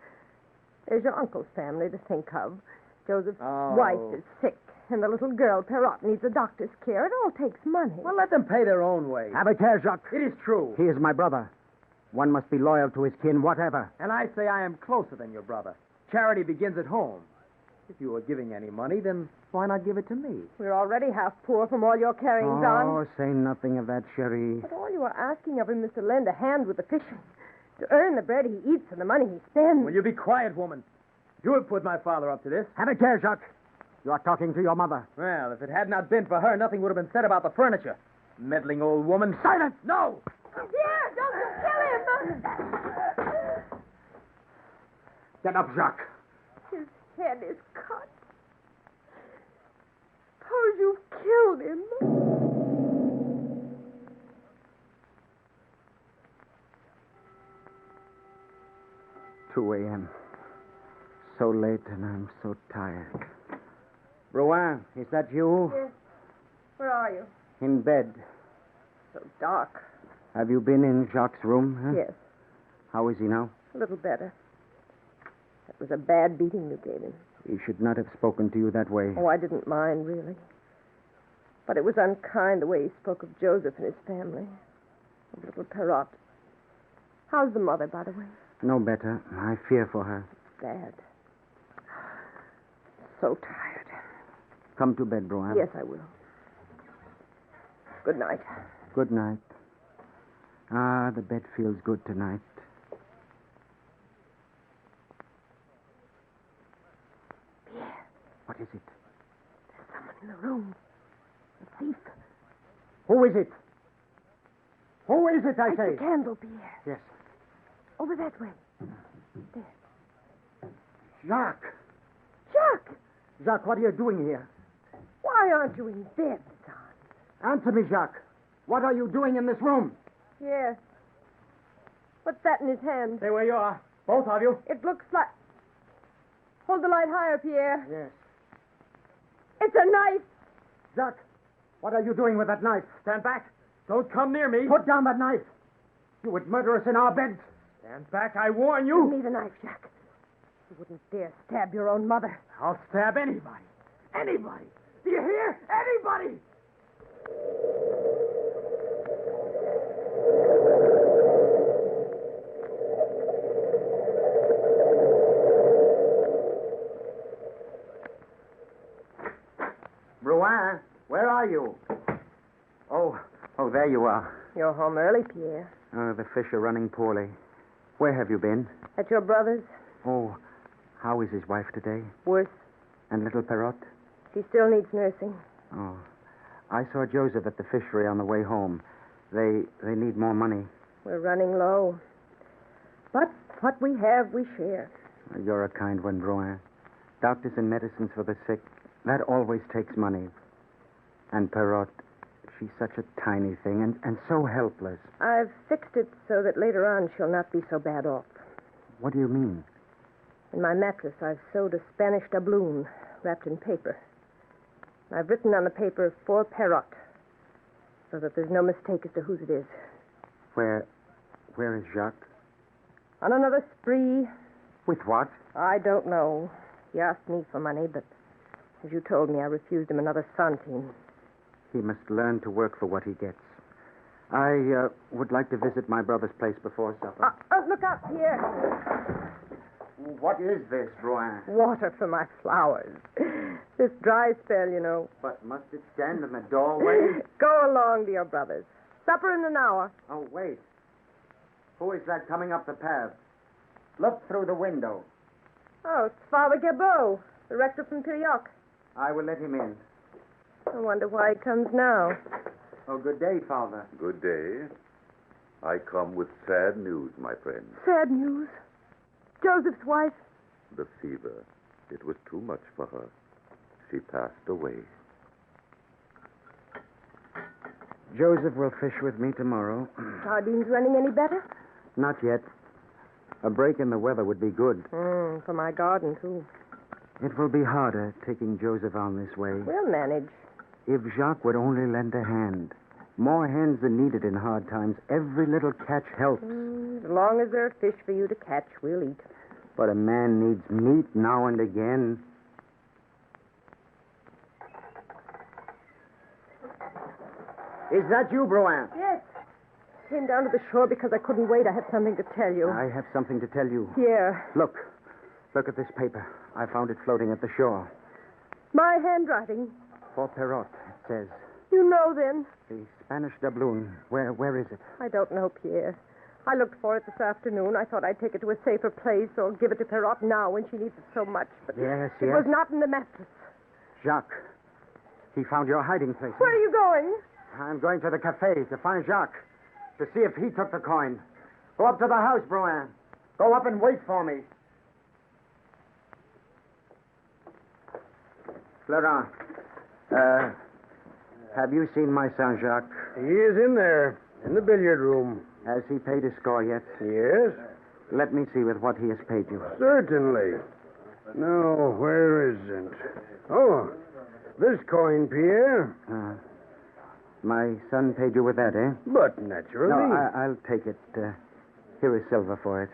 There's your uncle's family to think of. Joseph's wife is sick, and the little girl, Perrot, needs a doctor's care. It all takes money. Well, let them pay their own way. Have a care, Jacques. It is true. He is my brother. One must be loyal to his kin, whatever. And I say I am closer than your brother. Charity begins at home. If you are giving any money, then why not give it to me? We're already half poor from all your carryings on. Oh, say nothing of that, Cherie. But all you are asking of him is to lend a hand with the fishing, to earn the bread he eats and the money he spends. Will you be quiet, woman? You have put my father up to this. Have a care, Jacques. You are talking to your mother. Well, if it had not been for her, nothing would have been said about the furniture. Meddling old woman. Silence! No! Pierre, don't you kill him! Get up, Jacques. His head is cut. Suppose you've killed him. 2 a.m. So late, and I'm so tired. Rouen, is that you? Yes. Where are you? In bed. So dark. Have you been in Jacques' room? Huh? Yes. How is he now? A little better. That was a bad beating you gave him. He should not have spoken to you that way. Oh, I didn't mind, really. But it was unkind the way he spoke of Joseph and his family. Of little Perrot. How's the mother, by the way? No better. I fear for her. Bad. So tired. Come to bed, Rouen. Yes, I will. Good night. Good night. Ah, the bed feels good tonight. Pierre. What is it? There's someone in the room. A thief. Who is it? Who is it, I say? Light the candle, Pierre. Yes. Over that way. There. Jacques! Jacques! Jacques, what are you doing here? Why aren't you in bed, son? Answer me, Jacques. What are you doing in this room? Yes. What's that in his hand? Stay where you are. Both of you. It looks like... Hold the light higher, Pierre. Yes. It's a knife. Jacques, what are you doing with that knife? Stand back. Don't come near me. Put down that knife. You would murder us in our beds. Stand back, I warn you. Give me the knife, Jacques. You wouldn't dare stab your own mother. I'll stab anybody. Anybody. Do you hear? Anybody! Rouen, where are you? Oh, there you are. You're home early, Pierre. The fish are running poorly. Where have you been? At your brother's. Oh, how is his wife today? Worse. And little Perrot? She still needs nursing. Oh, I saw Joseph at the fishery on the way home. They need more money. We're running low. But what we have, we share. You're a kind one, Rouen. Doctors and medicines for the sick, that always takes money. And Perrot, she's such a tiny thing and so helpless. I've fixed it so that later on she'll not be so bad off. What do you mean? In my mattress, I've sewed a Spanish doubloon wrapped in paper. I've written on the paper for Perrot so that there's no mistake as to whose it is. Where is Jacques? On another spree. With what? I don't know. He asked me for money, but as you told me, I refused him another centime. He must learn to work for what he gets. I would like to visit my brother's place before supper. Look out, Pierre. What is this, Rouen? Water for my flowers. This dry spell, you know. But must it stand in the doorway? Go along to your brother's. Supper in an hour. Oh, wait. Who is that coming up the path? Look through the window. Oh, it's Father Gabot, the rector from Pirioc. I will let him in. I wonder why he comes now. Oh, good day, Father. Good day. I come with sad news, my friend. Sad news. Joseph's wife. The fever. It was too much for her. She passed away. Joseph will fish with me tomorrow. Sardine's running any better? Not yet. A break in the weather would be good. For my garden, too. It will be harder taking Joseph on this way. We'll manage. If Jacques would only lend a hand. More hands are needed in hard times. Every little catch helps. As long as there are fish for you to catch, we'll eat. But a man needs meat now and again. Is that you, Broin? Yes. Came down to the shore because I couldn't wait. I had something to tell you. I have something to tell you. Here. Look at this paper. I found it floating at the shore. My handwriting. For Perrot, it says. You know, then. The Spanish doubloon. Where is it? I don't know, Pierre. I looked for it this afternoon. I thought I'd take it to a safer place or give it to Perrot now when she needs it so much. But yes. It was not in the mattress. Jacques. He found your hiding place. Where are you going? I'm going to the cafe to find Jacques. To see if he took the coin. Go up to the house, Bruin. Go up and wait for me. Florent, have you seen my son, Jacques? He is in there, in the billiard room. Has he paid his score yet? Yes. Let me see with what he has paid you. Certainly. No, where isn't? Oh, this coin, Pierre. My son paid you with that, eh? But naturally. No, I'll take it. Here is silver for it.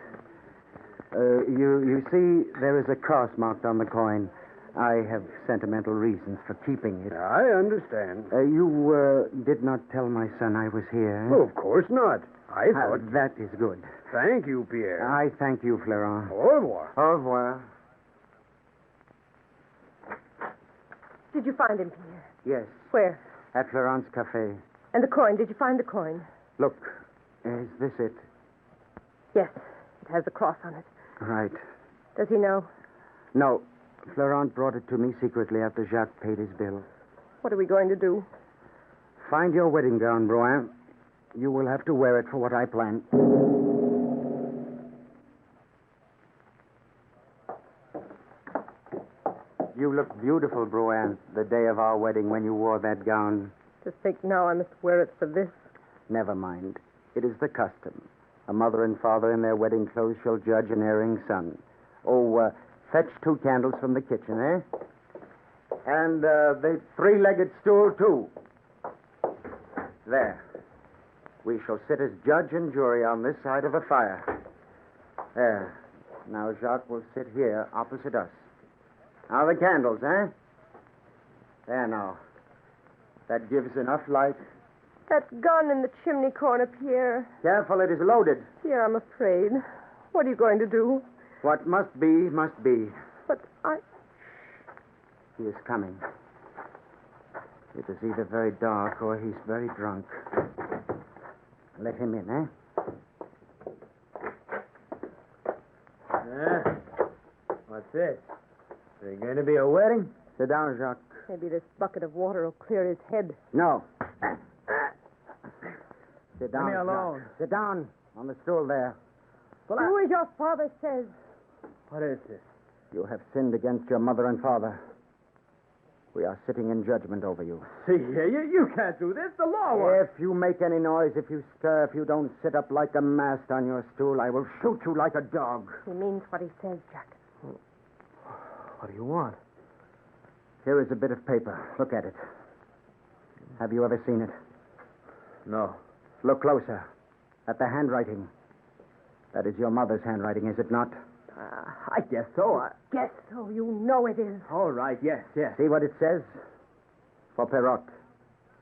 You see, there is a cross marked on the coin. I have sentimental reasons for keeping it. I understand. You did not tell my son I was here. Oh, of course not. I thought... that is good. Thank you, Pierre. I thank you, Florent. Au revoir. Au revoir. Did you find him, Pierre? Yes. Where? At Florent's cafe. And the coin. Did you find the coin? Look. Is this it? Yes. It has the cross on it. Right. Does he know? No. Florent brought it to me secretly after Jacques paid his bill. What are we going to do? Find your wedding gown, Bruin. You will have to wear it for what I plan. You look beautiful, Bruin, the day of our wedding when you wore that gown. To think now I must wear it for this. Never mind. It is the custom. A mother and father in their wedding clothes shall judge an erring son. Oh, fetch 2 candles from the kitchen, eh? And the 3-legged stool, too. There. We shall sit as judge and jury on this side of the fire. There. Now Jacques will sit here opposite us. Now the candles, eh? There now. That gives enough light. That gun in the chimney corner, Pierre. Careful, it is loaded. Pierre, I'm afraid. What are you going to do? What must be, must be. But He is coming. It is either very dark or he's very drunk. Let him in, eh? What's this? Is there going to be a wedding? Sit down, Jacques. Maybe this bucket of water will clear his head. No. Sit down. Leave me alone. Jack. Sit down on the stool there. Do as your father says. What is this? You have sinned against your mother and father. We are sitting in judgment over you. See here, you can't do this. The law won't. If you make any noise, if you stir, if you don't sit up like a mast on your stool, I will shoot you like a dog. He means what he says, Jack. What do you want? Here is a bit of paper. Look at it. Have you ever seen it? No. Look closer. At the handwriting. That is your mother's handwriting, is it not? I guess so. Guess so. You know it is. All right, yes. See what it says? For Perrot.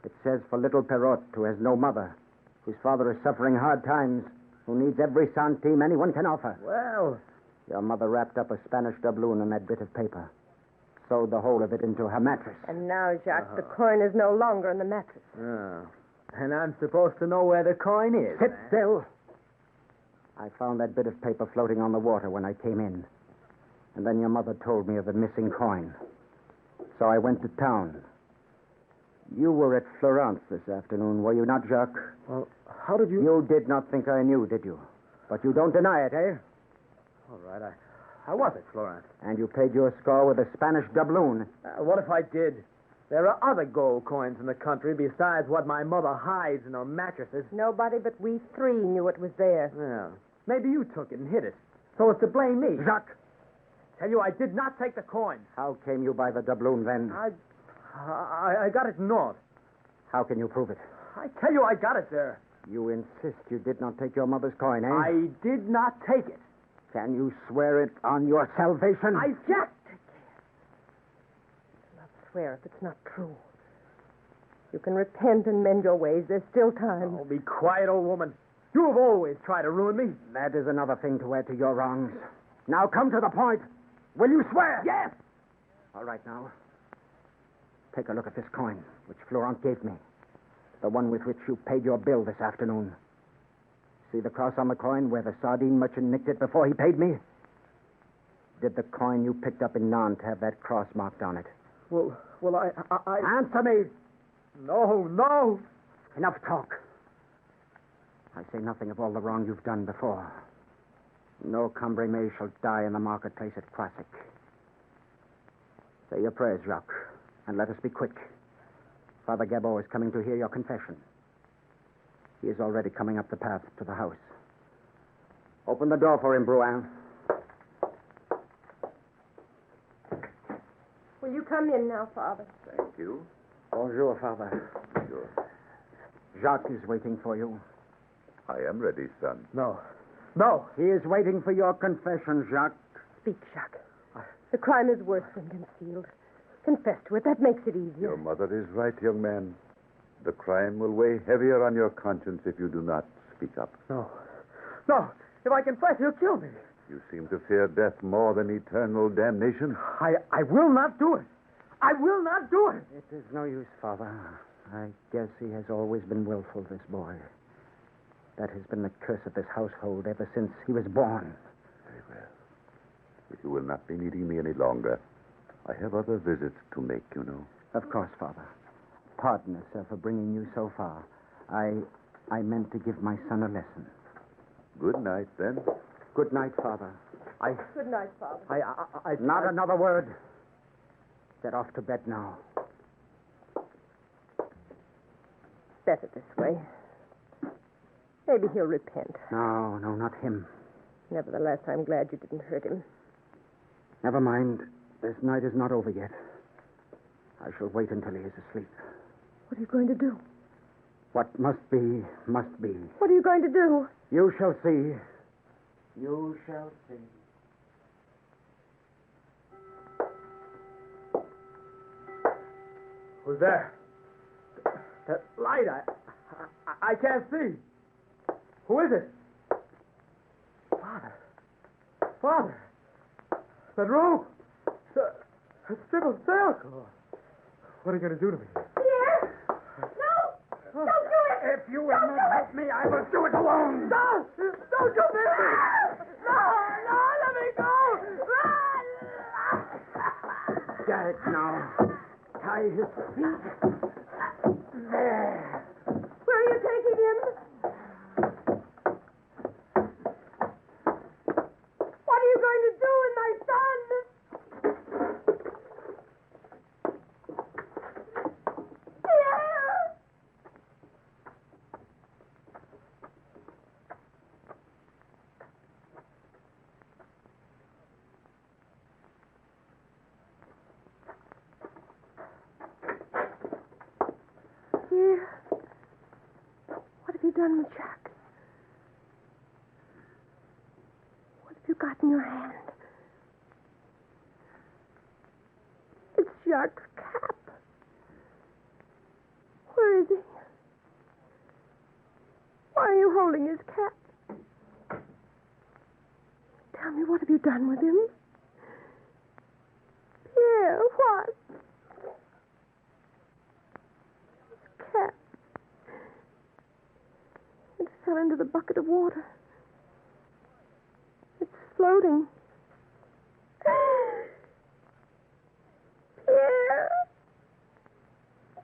It says for little Perrot, who has no mother, whose father is suffering hard times, who needs every centime anyone can offer. Well... Your mother wrapped up a Spanish doubloon in that bit of paper, sewed the whole of it into her mattress. And now, Jacques, the coin is no longer in the mattress. Oh. And I'm supposed to know where the coin is. Sit still. I found that bit of paper floating on the water when I came in. And then your mother told me of the missing coin. So I went to town. You were at Florence this afternoon, were you not, Jacques? Well, how did you... You did not think I knew, did you? But you don't deny it, eh? All right, I was at Florence. And you paid your score with a Spanish doubloon. What if I did? There are other gold coins in the country besides what my mother hides in her mattresses. Nobody but we three knew it was there. Well, maybe you took it and hid it, so as to blame me. Jacques! Tell you I did not take the coin. How came you by the doubloon, then? I got it north. How can you prove it? I tell you I got it there. You insist you did not take your mother's coin, eh? I did not take it. Can you swear it on your salvation? Jack! Swear if it's not true. You can repent and mend your ways. There's still time. Oh, be quiet, old woman. You have always tried to ruin me. That is another thing to add to your wrongs. Now come to the point. Will you swear? Yes. All right, now. Take a look at this coin, which Florent gave me. The one with which you paid your bill this afternoon. See the cross on the coin where the sardine merchant nicked it before he paid me? Did the coin you picked up in Nantes have that cross marked on it? Well, I... Answer me! No. Enough talk. I say nothing of all the wrong you've done before. No Cambrémé shall die in the marketplace at Croisic. Say your prayers, Jacques, and let us be quick. Father Gabot is coming to hear your confession. He is already coming up the path to the house. Open the door for him, Brouin. Will you come in now, Father? Thank you. Bonjour, Father. Bonjour. Jacques is waiting for you. I am ready, son. No. He is waiting for your confession, Jacques. Speak, Jacques. The crime is worse when concealed. Confess to it. That makes it easier. Your mother is right, young man. The crime will weigh heavier on your conscience if you do not speak up. No. If I confess, he'll kill me. You seem to fear death more than eternal damnation. I will not do it. I will not do it. It is no use, Father. I guess he has always been willful, this boy. That has been the curse of this household ever since he was born. Very well. If you will not be needing me any longer, I have other visits to make, you know. Of course, Father. Pardon us, sir, for bringing you so far. I meant to give my son a lesson. Good night, then. Good night, Father. Good night, Father. Not another word. Get off to bed now. Better this way. Maybe he'll repent. No, not him. Nevertheless, I'm glad you didn't hurt him. Never mind. This night is not over yet. I shall wait until he is asleep. What are you going to do? What must be, must be. What are you going to do? You shall see. You shall see. Who's there? That light, I can't see. Who is it? Father. That rope. That strip of silk. What are you going to do to me? Pierre! No! Don't do it! If you will not help me, I will do it alone. No! Don't do this! No, let me go! Get it now. tie his feet. There. Where are you taking him? What are you going to do with my son? Pierre! Pierre, what have you done with Jack? What have you got in your hand? It's Jacques' cap. Where is he? Why are you holding his cap? Tell me, what have you done with him? Pierre, what? His cap. It fell into the bucket of water. It's floating. Pierre!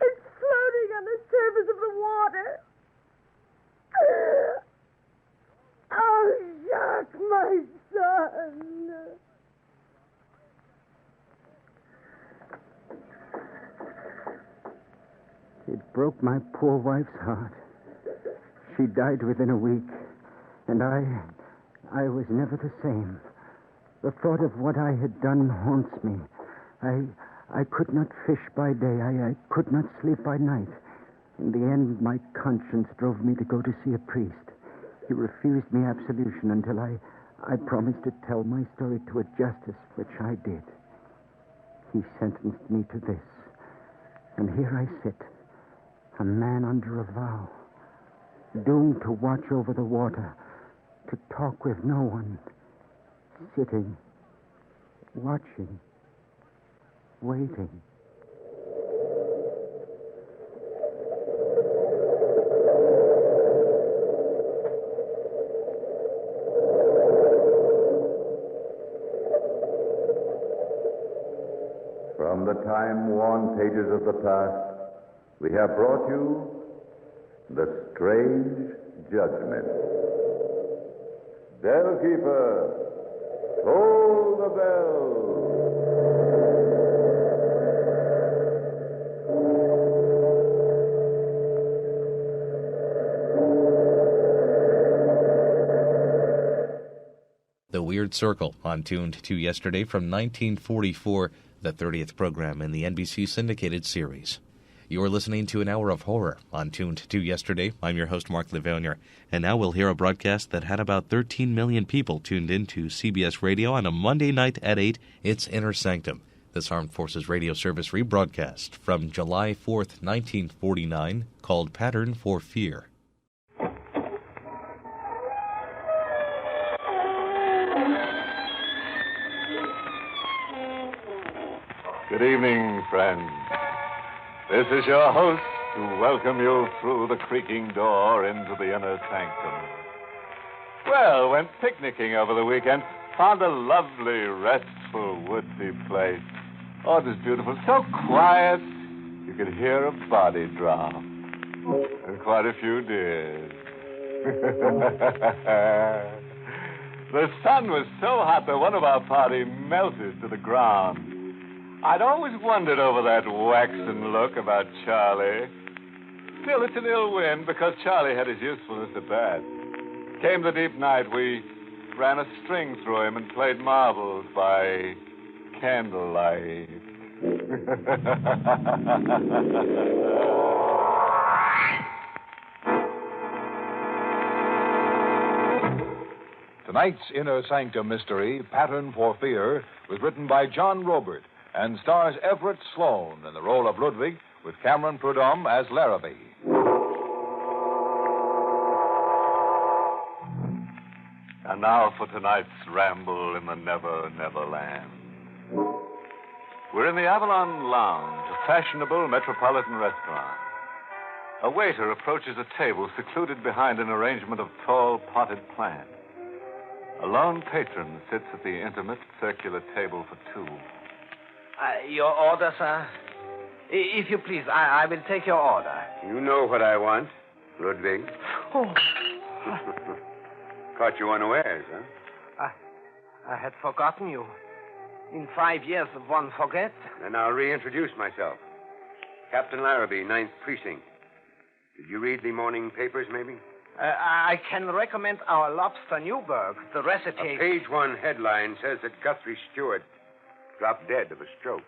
It's floating on the surface of the water. Oh, Jacques, my son. It broke my poor wife's heart. She died within a week, and I was never the same. The thought of what I had done haunts me. I could not fish by day. I could not sleep by night. In the end, my conscience drove me to go to see a priest. He refused me absolution until I promised to tell my story to a justice, which I did. He sentenced me to this. And here I sit, a man under a vow, doomed to watch over the water, to talk with no one, sitting, watching, waiting. From the time-worn pages of the past, we have brought you The Strange Judgment. Bellkeeper, toll the bell. The Weird Circle on Tuned to yesterday from 1944, the 30th program in the NBC syndicated series. You're listening to an hour of horror on Tuned to yesterday. I'm your host, Mark Lavonier, and now we'll hear a broadcast that had about 13 million people tuned into CBS Radio on a Monday night at 8. It's Inner Sanctum, this Armed Forces Radio Service rebroadcast from July 4th, 1949, called Pattern for Fear. Good evening, friends. This is your host to welcome you through the creaking door into the inner sanctum. Well, went picnicking over the weekend. Found a lovely, restful, woodsy place. Oh, it was beautiful. So quiet, you could hear a body drop. And quite a few did. The sun was so hot that one of our party melted to the ground. I'd always wondered over that waxen look about Charlie. Still, it's an ill wind because Charlie had his usefulness at bat. Came the deep night, we ran a string through him and played marbles by candlelight. Tonight's Inner Sanctum mystery, Pattern for Fear, was written by John Robert and stars Everett Sloane in the role of Ludwig, with Cameron Prudhomme as Larrabee. And now for tonight's ramble in the Never Never Land. We're in the Avalon Lounge, a fashionable metropolitan restaurant. A waiter approaches a table secluded behind an arrangement of tall potted plants. A lone patron sits at the intimate circular table for two. Your order, sir? If you please, I will take your order. You know what I want, Ludwig. Oh. Caught you unawares, huh? I had forgotten you. In 5 years, one forgets. Then I'll reintroduce myself. Captain Larrabee, 9th Precinct. Did you read the morning papers, maybe? I can recommend our lobster Newburgh. The recipe... A page 1 headline says that Guthrie Stewart dropped dead of a stroke.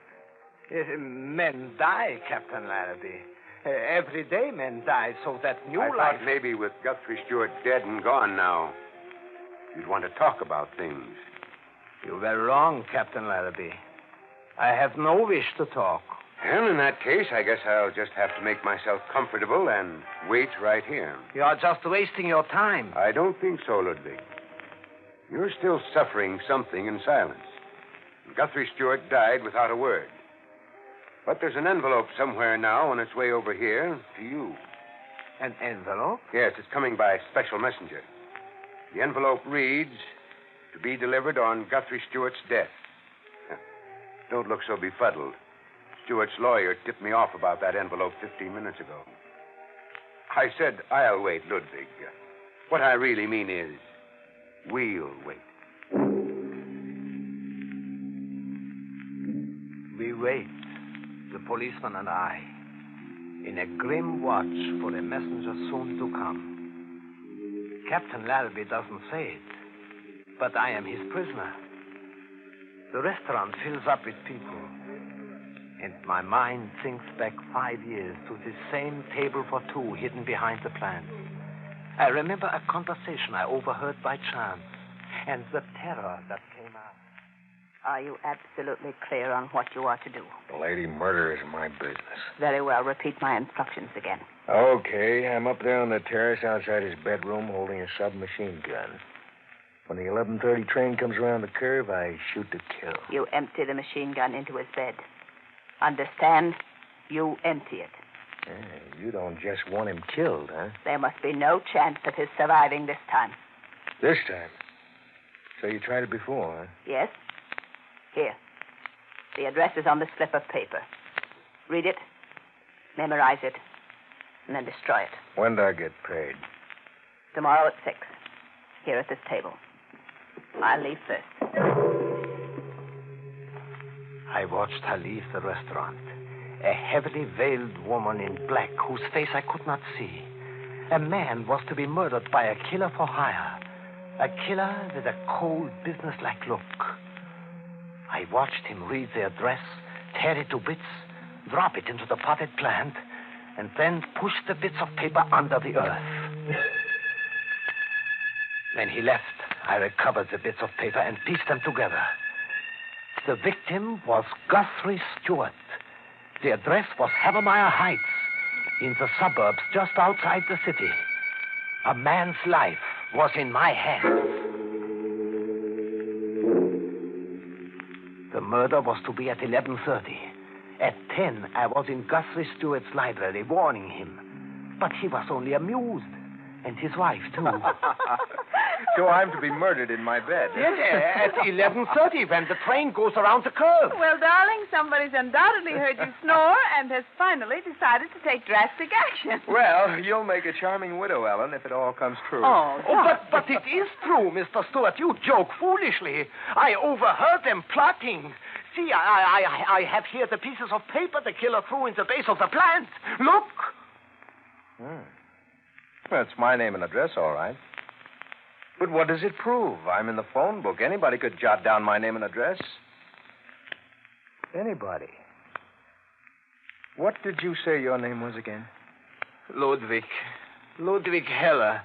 Men die, Captain Larrabee. Every day men die, so that new I life... thought maybe with Guthrie Stewart dead and gone now, you'd want to talk about things. You were wrong, Captain Larrabee. I have no wish to talk. Well, in that case, I guess I'll just have to make myself comfortable and wait right here. You are just wasting your time. I don't think so, Ludwig. You're still suffering something in silence. Guthrie Stewart died without a word. But there's an envelope somewhere now on its way over here to you. An envelope? Yes, it's coming by special messenger. The envelope reads, to be delivered on Guthrie Stewart's death. Don't look so befuddled. Stewart's lawyer tipped me off about that envelope 15 minutes ago. I said I'll wait, Ludwig. What I really mean is, we'll wait. We wait, the policeman and I, in a grim watch for a messenger soon to come. Captain Larrabee doesn't say it, but I am his prisoner. The restaurant fills up with people, and my mind thinks back 5 years to this same table for two hidden behind the plants. I remember a conversation I overheard by chance, and the terror that came out. Are you absolutely clear on what you are to do? Lady, murder is my business. Very well. Repeat my instructions again. Okay, I'm up there on the terrace outside his bedroom holding a submachine gun. When the 11:30 train comes around the curve, I shoot to kill. You empty the machine gun into his bed. Understand? You empty it. You don't just want him killed, huh? There must be no chance of his surviving this time. This time? So you tried it before, huh? Yes. Here. The address is on the slip of paper. Read it, memorize it, and then destroy it. When do I get paid? Tomorrow at 6. Here at this table. I'll leave first. I watched her leave the restaurant. A heavily veiled woman in black whose face I could not see. A man was to be murdered by a killer for hire. A killer with a cold, businesslike look. I watched him read the address, tear it to bits, drop it into the potted plant, and then push the bits of paper under the earth. When he left, I recovered the bits of paper and pieced them together. The victim was Guthrie Stewart. The address was Havermeyer Heights, in the suburbs just outside the city. A man's life was in my hands. The murder was to be at 11:30. At 10, I was in Guthrie Stewart's library, warning him. But he was only amused. And his wife, too. So I'm to be murdered in my bed. Yes, at 11:30, when the train goes around the curve. Well, darling, somebody's undoubtedly heard you snore and has finally decided to take drastic action. Well, you'll make a charming widow, Ellen, if it all comes true. But it is true, Mr. Stewart. You joke foolishly. I overheard them plotting. See, I have here the pieces of paper the killer threw in the base of the plant. Look. Well, it's my name and address, all right. But what does it prove? I'm in the phone book. Anybody could jot down my name and address. Anybody. What did you say your name was again? Ludwig Heller.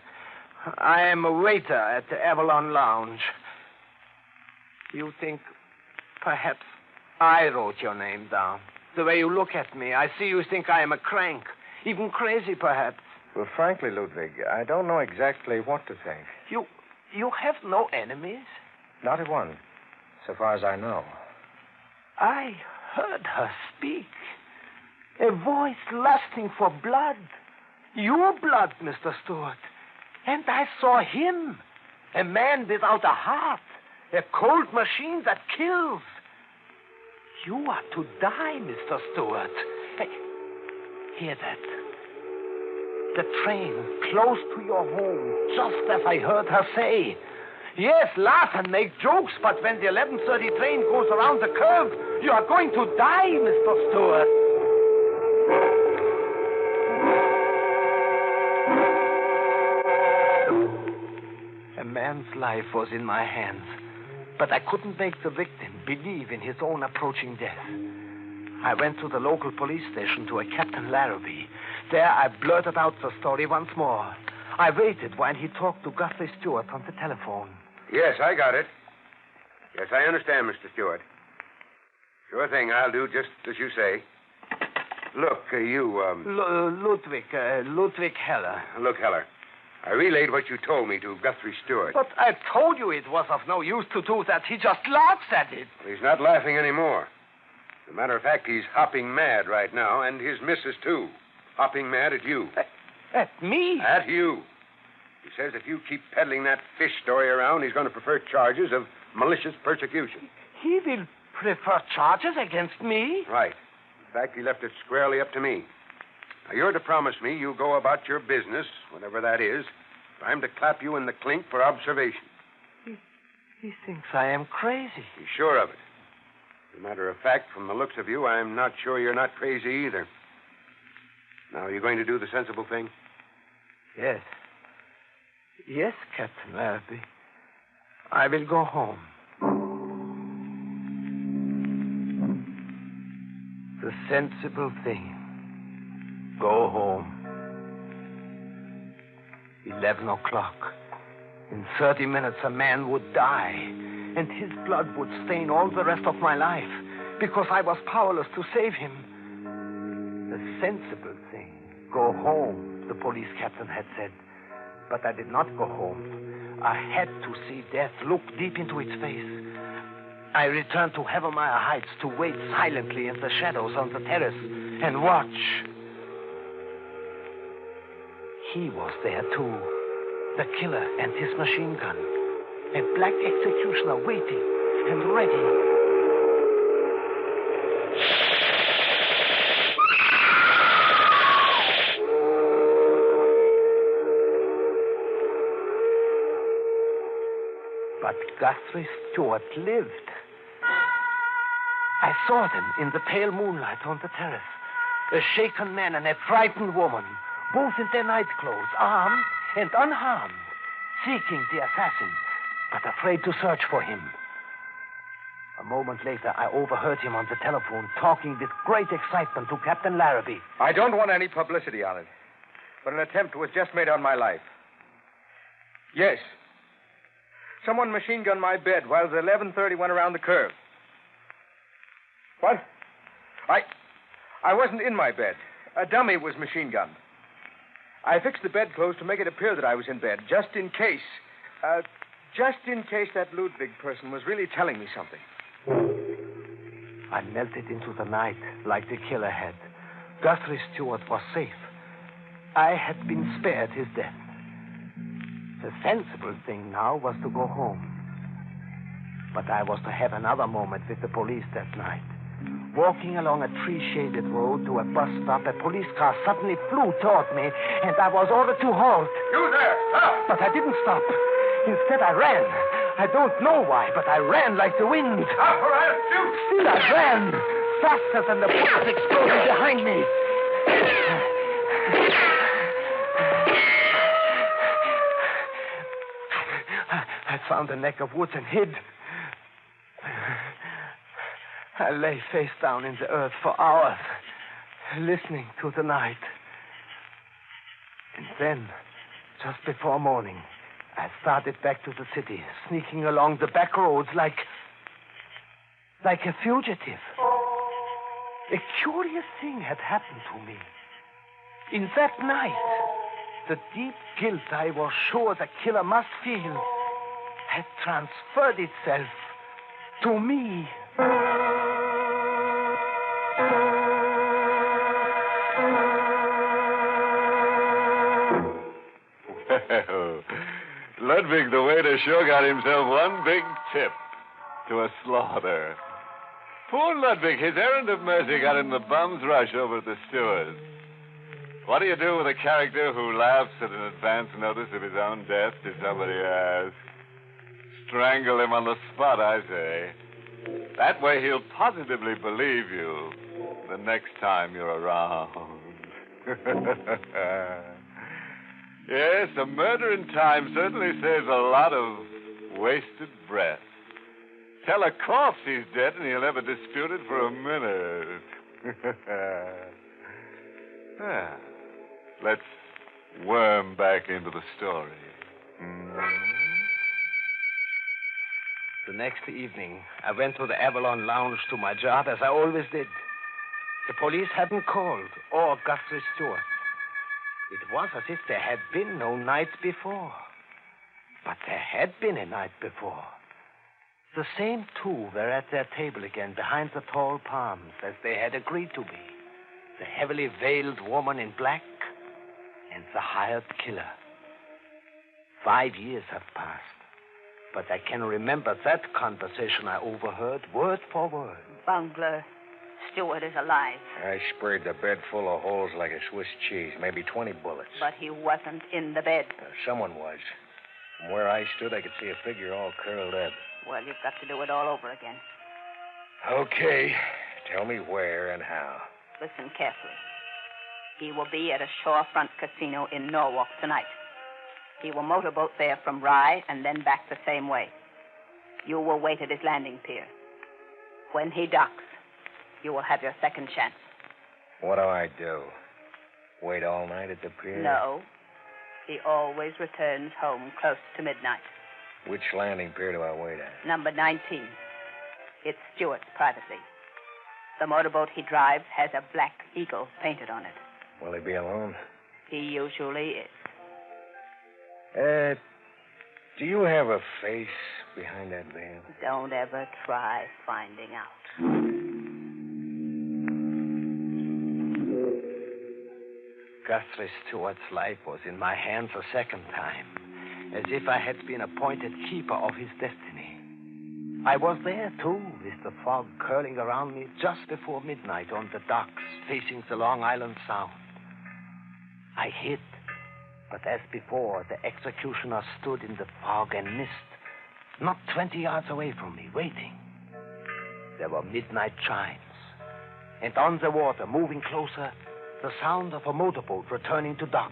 I am a waiter at the Avalon Lounge. You think perhaps I wrote your name down. The way you look at me, I see you think I am a crank. Even crazy, perhaps. Well, frankly, Ludwig, I don't know exactly what to think. You have no enemies? Not at one, so far as I know. I heard her speak. A voice lusting for blood. Your blood, Mr. Stewart. And I saw him. A man without a heart. A cold machine that kills. You are to die, Mr. Stewart. Hey, hear that? The train close to your home, just as I heard her say. Yes, laugh and make jokes, but when the 11:30 train goes around the curve, you are going to die, Mr. Stewart. A man's life was in my hands, but I couldn't make the victim believe in his own approaching death. I went to the local police station to a Captain Larrabee. There I blurted out the story once more. I waited while he talked to Guthrie Stewart on the telephone. Yes, I got it. Yes, I understand, Mr. Stewart. Sure thing, I'll do just as you say. Look, Ludwig Heller. Look, Heller, I relayed what you told me to Guthrie Stewart. But I told you it was of no use to do that. He just laughs at it. He's not laughing anymore. As a matter of fact, he's hopping mad right now, and his missus, too. Hopping mad at you. At me? At you. He says if you keep peddling that fish story around, he's going to prefer charges of malicious persecution. He will prefer charges against me? Right. In fact, he left it squarely up to me. Now, you're to promise me you'll go about your business, whatever that is, if I'm to clap you in the clink for observation. He thinks I am crazy. He's sure of it. As a matter of fact, from the looks of you, I'm not sure you're not crazy either. Now, are you going to do the sensible thing? Yes. Yes, Captain Larrabee. I will go home. The sensible thing. Go home. 11 o'clock. In 30 minutes, a man would die, and his blood would stain all the rest of my life, because I was powerless to save him. The sensible thing. Go home, the police captain had said. But I did not go home. I had to see death look deep into its face. I returned to Havermeyer Heights to wait silently in the shadows on the terrace and watch. He was there, too. The killer and his machine gun. A black executioner waiting and ready. But Guthrie Stewart lived. I saw them in the pale moonlight on the terrace. A shaken man and a frightened woman, both in their nightclothes, armed and unharmed, seeking the assassin, but afraid to search for him. A moment later, I overheard him on the telephone talking with great excitement to Captain Larrabee. I don't want any publicity on it, but an attempt was just made on my life. Yes. Someone machine-gunned my bed while the 11:30 went around the curve. What? I wasn't in my bed. A dummy was machine-gunned. I fixed the bedclothes to make it appear that I was in bed, just in case that Ludwig person was really telling me something. I melted into the night like the killer had. Guthrie Stewart was safe. I had been spared his death. The sensible thing now was to go home. But I was to have another moment with the police that night. Walking along a tree-shaded road to a bus stop, a police car suddenly flew toward me, and I was ordered to halt. You there! Stop! But I didn't stop. Instead, I ran. I don't know why, but I ran like the wind. Stop or I'll shoot! Still I ran, faster than the bullets exploding behind me. I found a neck of woods and hid. I lay face down in the earth for hours, listening to the night. And then, just before morning, I started back to the city, sneaking along the back roads like a fugitive. A curious thing had happened to me. In that night, the deep guilt I was sure the killer must feel had transferred itself to me. Well, Ludwig the waiter sure got himself one big tip to a slaughter. Poor Ludwig, his errand of mercy got in the bum's rush over at the stewards. What do you do with a character who laughs at an advance notice of his own death, did somebody ask? Strangle him on the spot, I say. That way he'll positively believe you the next time you're around. Yes, a murder in time certainly saves a lot of wasted breath. Tell a corpse he's dead and he'll never dispute it for a minute. Let's worm back into the story. The next evening, I went to the Avalon Lounge to my job, as I always did. The police hadn't called, or Guthrie Stewart. It was as if there had been no night before. But there had been a night before. The same two were at their table again, behind the tall palms, as they had agreed to be. The heavily veiled woman in black and the hired killer. 5 years have passed, but I can remember that conversation I overheard word for word. Bungler, Stewart is alive. I sprayed the bed full of holes like a Swiss cheese, maybe 20 bullets. But he wasn't in the bed. Someone was. From where I stood, I could see a figure all curled up. Well, you've got to do it all over again. Okay. Tell me where and how. Listen carefully. He will be at a shorefront casino in Norwalk tonight. He will motorboat there from Rye and then back the same way. You will wait at his landing pier. When he docks, you will have your second chance. What do I do? Wait all night at the pier? No. He always returns home close to midnight. Which landing pier do I wait at? Number 19. It's Stewart's privacy. The motorboat he drives has a black eagle painted on it. Will he be alone? He usually is. Do you have a face behind that veil? Don't ever try finding out. Guthrie Stewart's life was in my hands a second time, as if I had been appointed keeper of his destiny. I was there, too, with the fog curling around me just before midnight on the docks facing the Long Island Sound. I hid, but as before, the executioner stood in the fog and mist, not 20 yards away from me, waiting. There were midnight chimes, and on the water, moving closer, the sound of a motorboat returning to dock.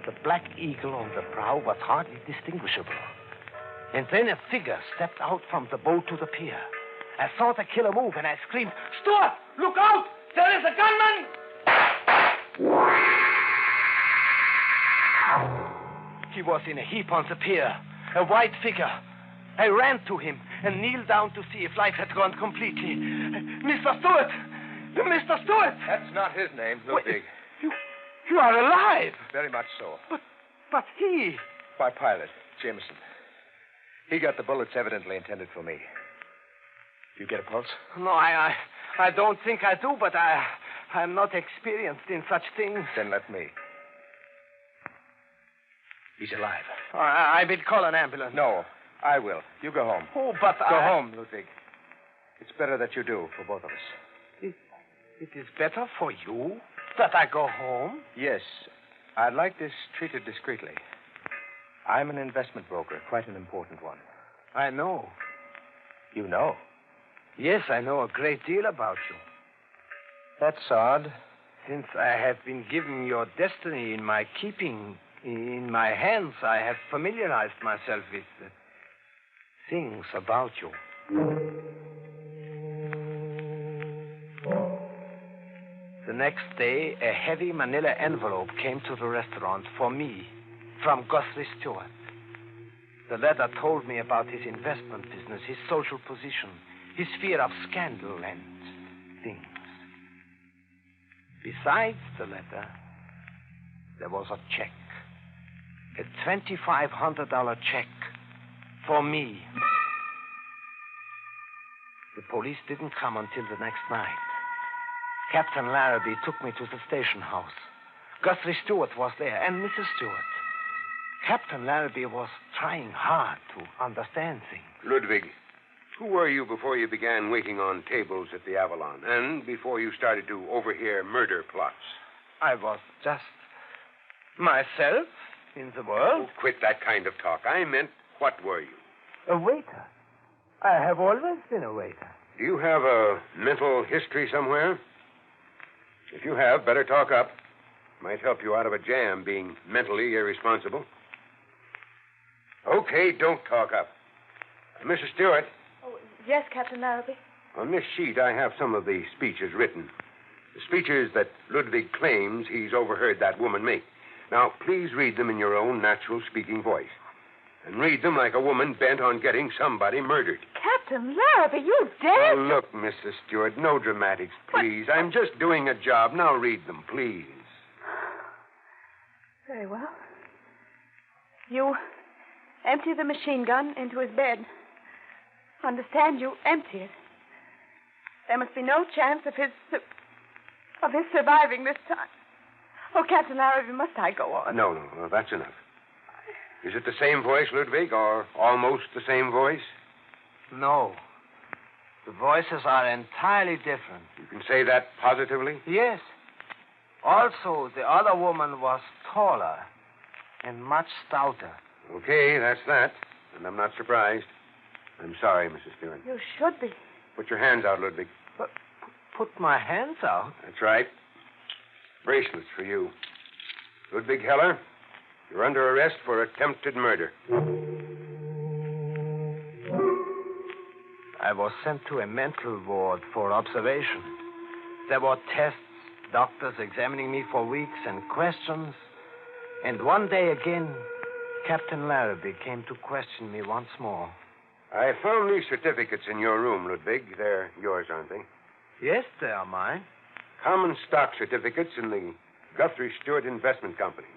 The black eagle on the prow was hardly distinguishable. And then a figure stepped out from the boat to the pier. I saw the killer move, and I screamed, "Stewart, look out! There is a gunman!" He was in a heap on the pier, a white figure. I ran to him and kneeled down to see if life had gone completely. "Mr. Stewart! Mr. Stewart!" That's not his name, Ludwig. You are alive! Very much so. But he... My pilot, Jameson. He got the bullets evidently intended for me. Do you get a pulse? No, I don't think I do, but I'm not experienced in such things. Then let me. He's alive. I will call an ambulance. No, I will. You go home. Oh, but Go home, Ludwig. It's better that you do, for both of us. It is better for you that I go home? Yes. I'd like this treated discreetly. I'm an investment broker, quite an important one. I know. You know? Yes, I know a great deal about you. That's odd. Since I have been given your destiny in my keeping, in my hands, I have familiarized myself with things about you. The next day, a heavy manila envelope came to the restaurant for me from Guthrie Stewart. The letter told me about his investment business, his social position, his fear of scandal and things. Besides the letter, there was a check. A $2,500 check for me. The police didn't come until the next night. Captain Larrabee took me to the station house. Guthrie Stewart was there, and Mrs. Stewart. Captain Larrabee was trying hard to understand things. Ludwig, Who were you before you began waiting on tables at the Avalon, and before you started to overhear murder plots? I was just myself in the world. Oh, quit that kind of talk. I meant, what were you? A waiter. I have always been a waiter. Do you have a mental history somewhere? If you have, better talk up. Might help you out of a jam being mentally irresponsible. Okay, don't talk up. Mrs. Stewart. Oh, yes, Captain Larrabee. On this sheet, I have some of the speeches written. The speeches that Ludwig claims he's overheard that woman make. Now, please read them in your own natural-speaking voice. And read them like a woman bent on getting somebody murdered. Captain Larrabee, you dare... Now, look, Mrs. Stewart, no dramatics, please. I'm just doing a job. Now read them, please. Very well. You empty the machine gun into his bed. Understand, you empty it. There must be no chance of his surviving this time. Oh, Captain Larrabee, must I go on? No, that's enough. Is it the same voice, Ludwig, or almost the same voice? No. The voices are entirely different. You can say that positively? Yes. Also, the other woman was taller and much stouter. Okay, that's that. And I'm not surprised. I'm sorry, Mrs. Stewart. You should be. Put your hands out, Ludwig. But put my hands out? That's right. Bracelets for you. Ludwig Heller, you're under arrest for attempted murder. I was sent to a mental ward for observation. There were tests, doctors examining me for weeks, and questions. And one day again, Captain Larrabee came to question me once more. I found these certificates in your room, Ludwig. They're yours, aren't they? Yes, they are mine. Common stock certificates in the Guthrie Stewart Investment Company.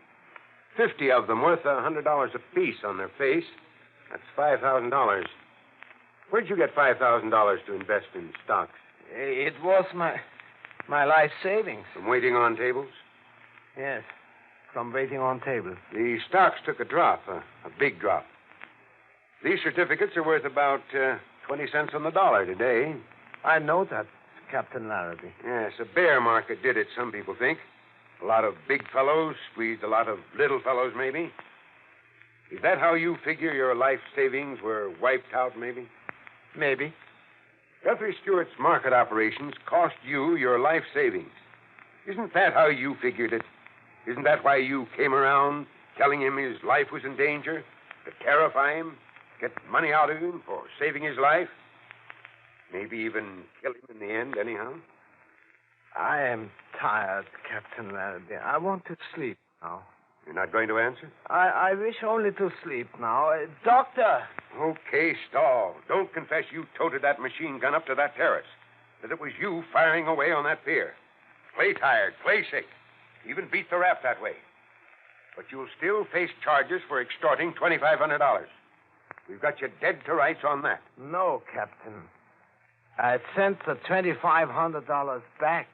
50 of them worth $100 apiece on their face. That's $5,000. Where'd you get $5,000 to invest in stocks? It was my life savings. From waiting on tables? Yes, from waiting on tables. The stocks took a drop, a big drop. These certificates are worth about 20 cents on the dollar today. I know that, Captain Larrabee. Yes, a bear market did it, some people think. A lot of big fellows squeezed a lot of little fellows, maybe. Is that how you figure your life savings were wiped out, maybe? Maybe. Guthrie Stewart's market operations cost you your life savings. Isn't that how you figured it? Isn't that why you came around telling him his life was in danger? To terrify him? Get money out of him for saving his life? Maybe even kill him in the end, anyhow? I am tired, Captain Larrabee. I want to sleep now. You're not going to answer? I wish only to sleep now. Doctor! Okay, stall. Don't confess you toted that machine gun up to that terrace. That it was you firing away on that pier. Play tired, play sick. Even beat the rap that way. But you'll still face charges for extorting $2,500. We've got you dead to rights on that. No, Captain. I sent the $2,500 back.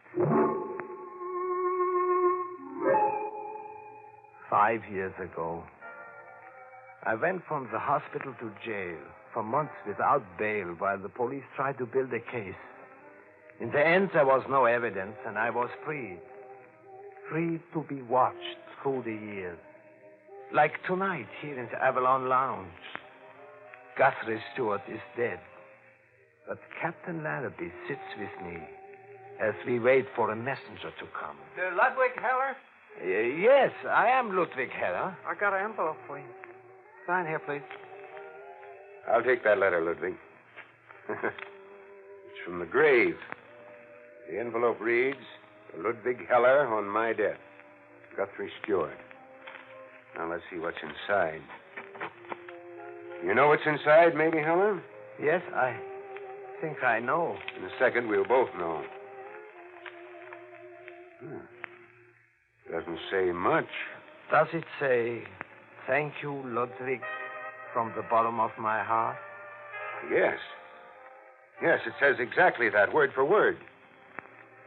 5 years ago. I went from the hospital to jail for months without bail while the police tried to build a case. In the end, there was no evidence, and I was free. Free to be watched through the years. Like tonight here in the Avalon Lounge. Guthrie Stewart is dead. But Captain Larrabee sits with me as we wait for a messenger to come. Ludwig Heller? Yes, I am Ludwig Heller. I got an envelope for you. Sign here, please. I'll take that letter, Ludwig. It's from the grave. The envelope reads, Ludwig Heller on my death. Guthrie Stewart. Now, let's see what's inside. You know what's inside, maybe, Heller? Yes, I think I know. In a second, we'll both know. Doesn't say much. Does it say, thank you, Ludwig, from the bottom of my heart? Yes. Yes, it says exactly that, word for word.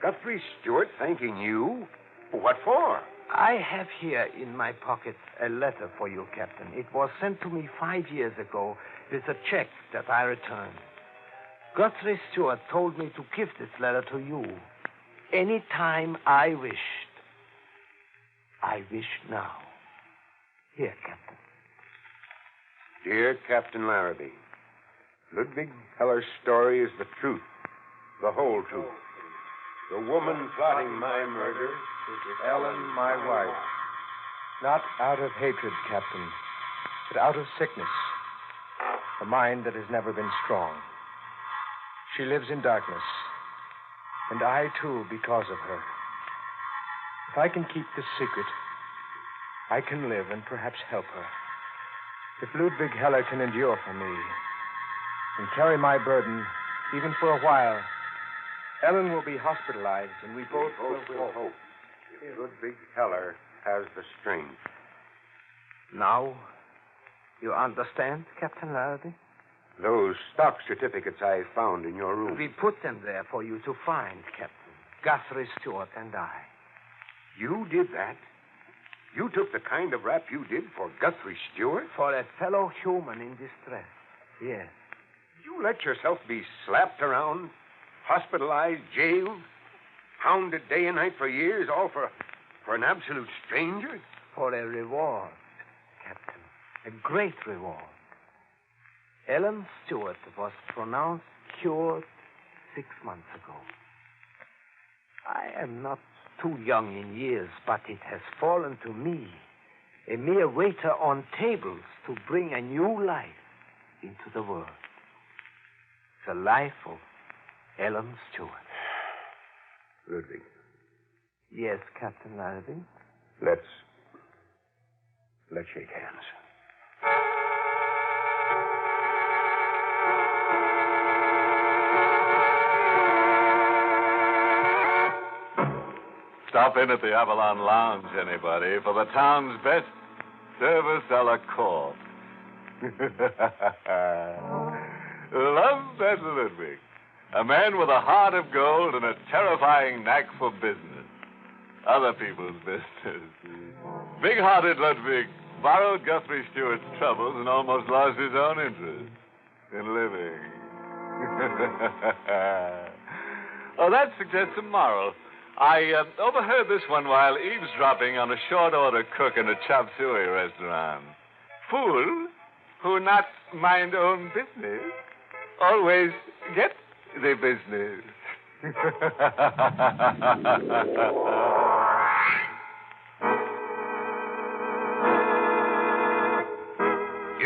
Guthrie Stewart thanking you? What for? I have here in my pocket a letter for you, Captain. It was sent to me 5 years ago with a check that I returned. Guthrie Stewart told me to give this letter to you any time I wished. I wish now. Here, Captain. Dear Captain Larrabee, Ludwig Heller's story is the truth, the whole truth. The woman plotting my murder is Ellen, my wife. Not out of hatred, Captain, but out of sickness. A mind that has never been strong. She lives in darkness, and I, too, because of her. If I can keep this secret, I can live and perhaps help her. If Ludwig Heller can endure for me and carry my burden, even for a while, Ellen will be hospitalized, and we both will hope. If Ludwig Heller has the strength. Now, you understand, Captain Larrabee? Those stock certificates I found in your room. We put them there for you to find, Captain. Guthrie Stewart and I. You did that? You took the kind of rap you did for Guthrie Stewart? For a fellow human in distress. Yes. You let yourself be slapped around, hospitalized, jailed, hounded day and night for years, all for an absolute stranger? For a reward, Captain. A great reward. Ellen Stewart was pronounced cured 6 months ago. I am not too young in years, but it has fallen to me, a mere waiter on tables, to bring a new life into the world. The life of Ellen Stewart. Ludwig. Yes, Captain Larrabee? Let's shake hands. Stop in at the Avalon Lounge, anybody, for the town's best service a la carte. Love that Ludwig. A man with a heart of gold and a terrifying knack for business. Other people's business. Big-hearted Ludwig borrowed Guthrie Stewart's troubles and almost lost his own interest in living. Oh, that suggests a moral. I overheard this one while eavesdropping on a short-order cook in a chop suey restaurant. Fool who not mind own business always get the business.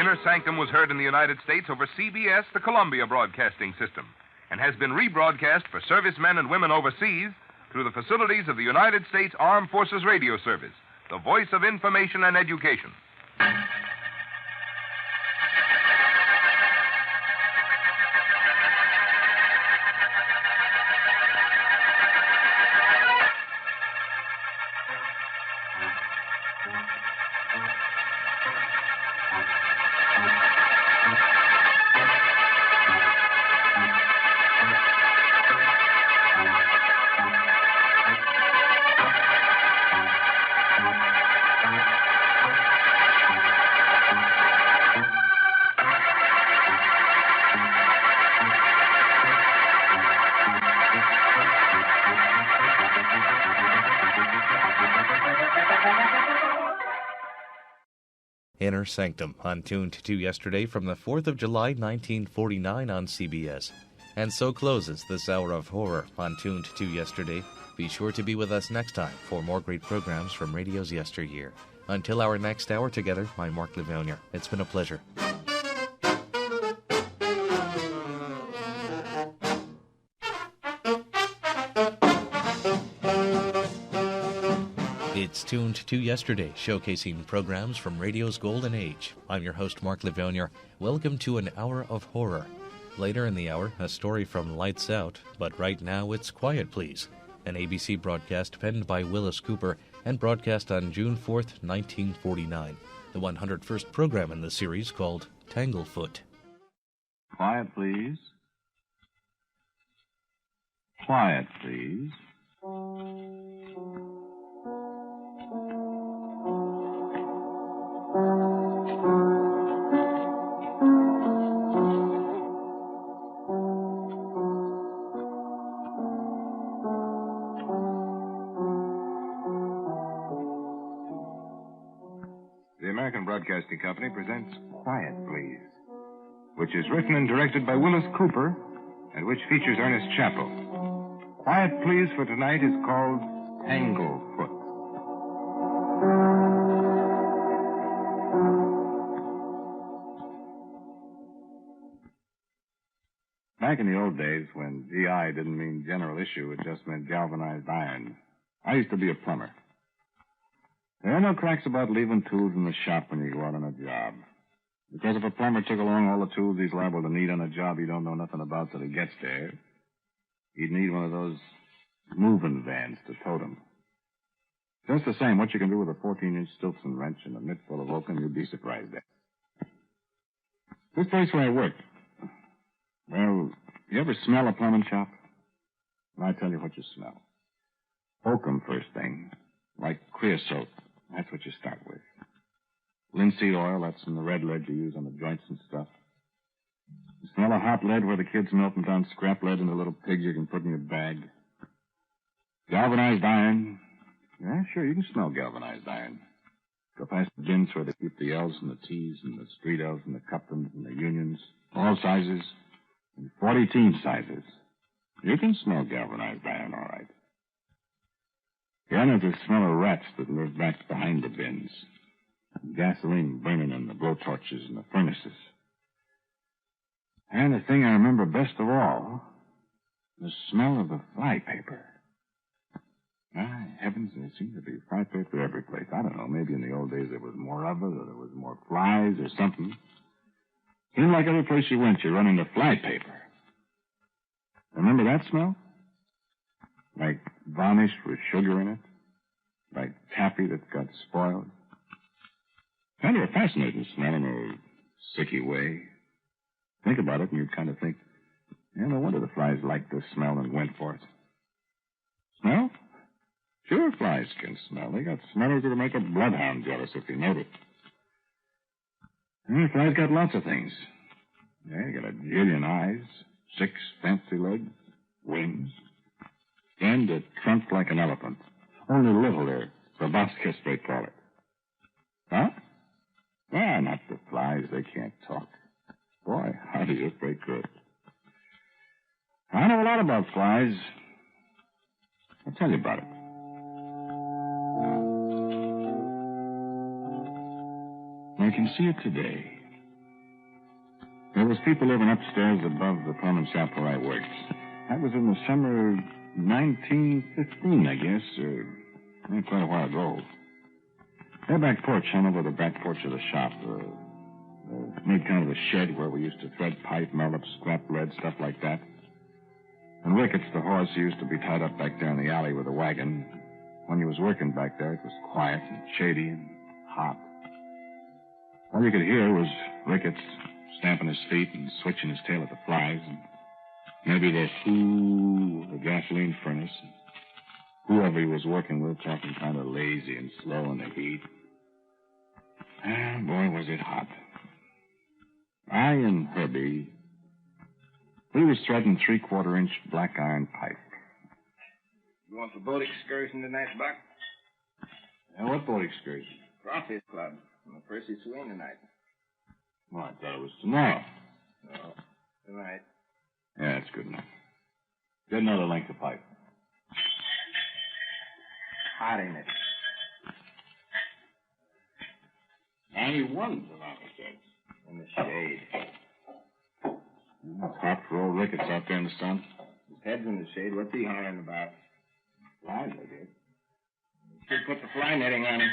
Inner Sanctum was heard in the United States over CBS, the Columbia Broadcasting System, and has been rebroadcast for servicemen and women overseas through the facilities of the United States Armed Forces Radio Service, the voice of information and education. Inner Sanctum, on Tuned to yesterday from the 4th of July, 1949 on CBS. And so closes this hour of horror on Tuned to yesterday. Be sure to be with us next time for more great programs from radio's yesteryear. Until our next hour together, I'm Mark Lavonier. It's been a pleasure. It's Tuned to Yesterday, showcasing programs from radio's golden age. I'm your host, Mark Lavonier. Welcome to an hour of horror. Later in the hour, a story from Lights Out, but right now it's Quiet Please, an ABC broadcast penned by Willis Cooper and broadcast on June 4th, 1949, the 101st program in the series called Tanglefoot. Quiet, please. Quiet, please. American Broadcasting Company presents Quiet, Please, which is written and directed by Willis Cooper and which features Ernest Chappell. Quiet, Please for tonight is called Tanglefoot. Back in the old days, when GI didn't mean general issue, it just meant galvanized iron, I used to be a plumber. There are no cracks about leaving tools in the shop when you go out on a job. Because if a plumber took along all the tools he's liable to need on a job he don't know nothing about till he gets there, he'd need one of those moving vans to tote him. Just the same, what you can do with a 14-inch Stilson wrench and a mitt full of oakum, you'd be surprised at. This place where I worked, well, you ever smell a plumbing shop? Well, I tell you what you smell. Oakum first thing, like creosote. That's what you start with. Linseed oil, that's in the red lead you use on the joints and stuff. You smell a hot lead where the kids melting down scrap lead into little pigs you can put in your bag. Galvanized iron. Yeah, sure, you can smell galvanized iron. Go past the bins where they keep the L's and the T's and the street L's and the Cuptons and the Unions. All sizes. And 40 team sizes. You can smell galvanized iron, all right. Then there's the smell of rats that live back behind the bins. And gasoline burning in the blowtorches and the furnaces. And the thing I remember best of all, the smell of the flypaper. My heavens, there seemed to be flypaper every place. I don't know, maybe in the old days there was more of it, or there was more flies or something. Seemed like every place you went, you run into flypaper. Remember that smell? Like varnish with sugar in it? Like taffy that got spoiled? Kind of a fascinating smell in a sicky way. Think about it and you'd kind of think, yeah, no wonder the flies liked the smell and went for it. Smell? Sure, flies can smell. They got smellers that'll make a bloodhound jealous if you notice. And flies got lots of things. Yeah, you got a jillion eyes, 6 fancy legs, wings, and a trunk like an elephant. Only littler, proboscis, they call it. Huh? Ah, not the flies. They can't talk. Boy, howdy if they could. I know a lot about flies. I'll tell you about it. I can see it today. There was people living upstairs above the plumbing shop where I worked. That was in the summer of 1915, I guess, or quite a while ago. Their back porch hung over the back porch of the shop. Made kind of a shed where we used to thread pipe, melt up scrap lead, stuff like that. And Ricketts, the horse, he used to be tied up back there in the alley with a wagon. When he was working back there, it was quiet and shady and hot. All you could hear was Ricketts stamping his feet and switching his tail at the flies, and maybe the hoo of the gasoline furnace, and whoever he was working with talking kind of lazy and slow in the heat. And boy, was it hot. I and Herbie, we was threading 3/4-inch black iron pipe. You want the boat excursion tonight, Buck? Yeah, what boat excursion? Crawfish Club. On the Percy Swing tonight. Well, I thought it was tomorrow. No, tonight. Yeah, that's good enough. Get another length of pipe. Hot, ain't it? 91 around the sheds. In the shade. It's hot for old Ricketts out there in the sun. His head's in the shade. What's he hollering about? Flies, I guess. Should put the fly netting on him.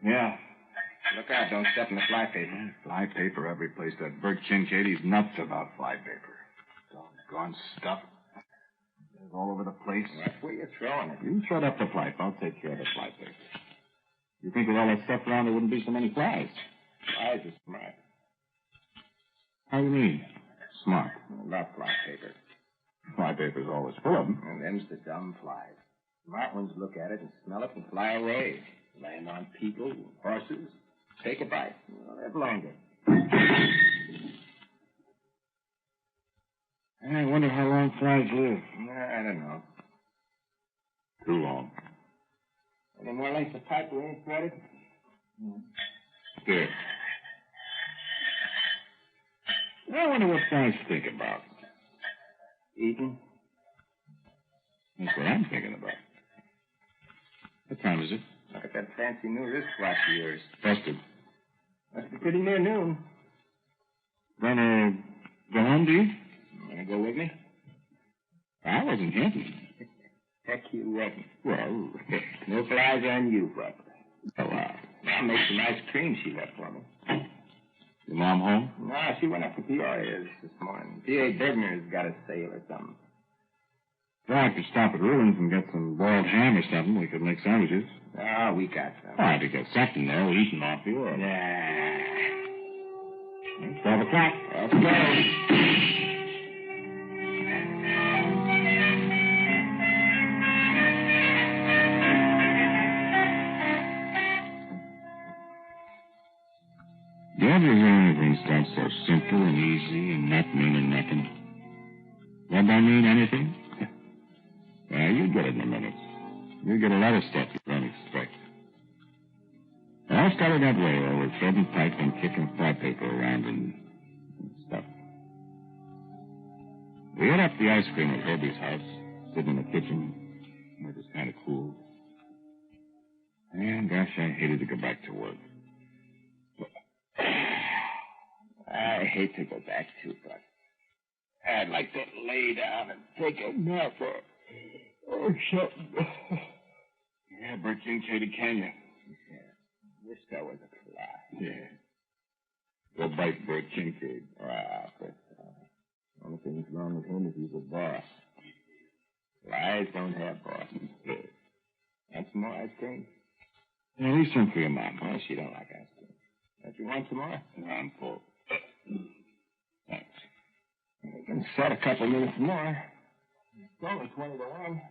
Yeah. Look out, don't step in the fly paper. Fly paper every place. That Bert Kincaid, he's nuts about fly paper. Doggone stuff. It's all over the place. Well, that's where you're throwing it. You shut up the pipe. I'll take care of the fly paper. You think with all that stuff around there wouldn't be so many flies? Flies are smart. How do you mean, smart? About fly paper. Fly paper's always full of them. And them's the dumb flies. Smart ones look at it and smell it and fly away. Land on people, horses. Take a bite. Well, they're blinded. I wonder how long flies live. I don't know. Too long. Any more lengths of pipe we ain't threaded? upstairs. I wonder what guys think about. Eating? That's what I'm thinking about. What time is it? Look at that fancy new wristwatch of yours. Busted. Must be pretty near noon. Gonna go home, do you? Want to go with me? I wasn't hinting. Heck, you wasn't. Well, no flies on you, brother. Oh, wow. I'll make some ice cream she left for me. Your mom home? No, she went up to Peoria this morning. P.A. Bedner's got a sale or something. Well, I could stop at Ruins and get some boiled ham or something. We could make sandwiches. Oh, we got some. All right, we got something there. We're eating off you. Or... Nah. 12 o'clock. Let's go. Do you ever hear anything start so simple and easy and not meaning nothing? Does that mean anything? Yeah, you get it in a minute. You get a lot of stuff you don't expect. It all started that way, with threading pipe and kicking flypaper around and stuff. We ate up the ice cream at Herbie's house, sitting in the kitchen. It was kind of cool. And gosh, I hated to go back to work. I hate to go back too, but I'd like to lay down and take a nap or something. Yeah, Bert Kincaid, can you? Yeah. Wish that was a fly. Yeah. Go bite Bert Kincaid. Ah, but only thing's wrong with him is he's a boss. Flies don't have bosses. Yeah. Want some more ice cream? Yeah, leave some for your mom. Well, she don't like ice cream. Don't you want some more? No, I'm full. Thanks. We can set a couple minutes more. It's only 20 to 1.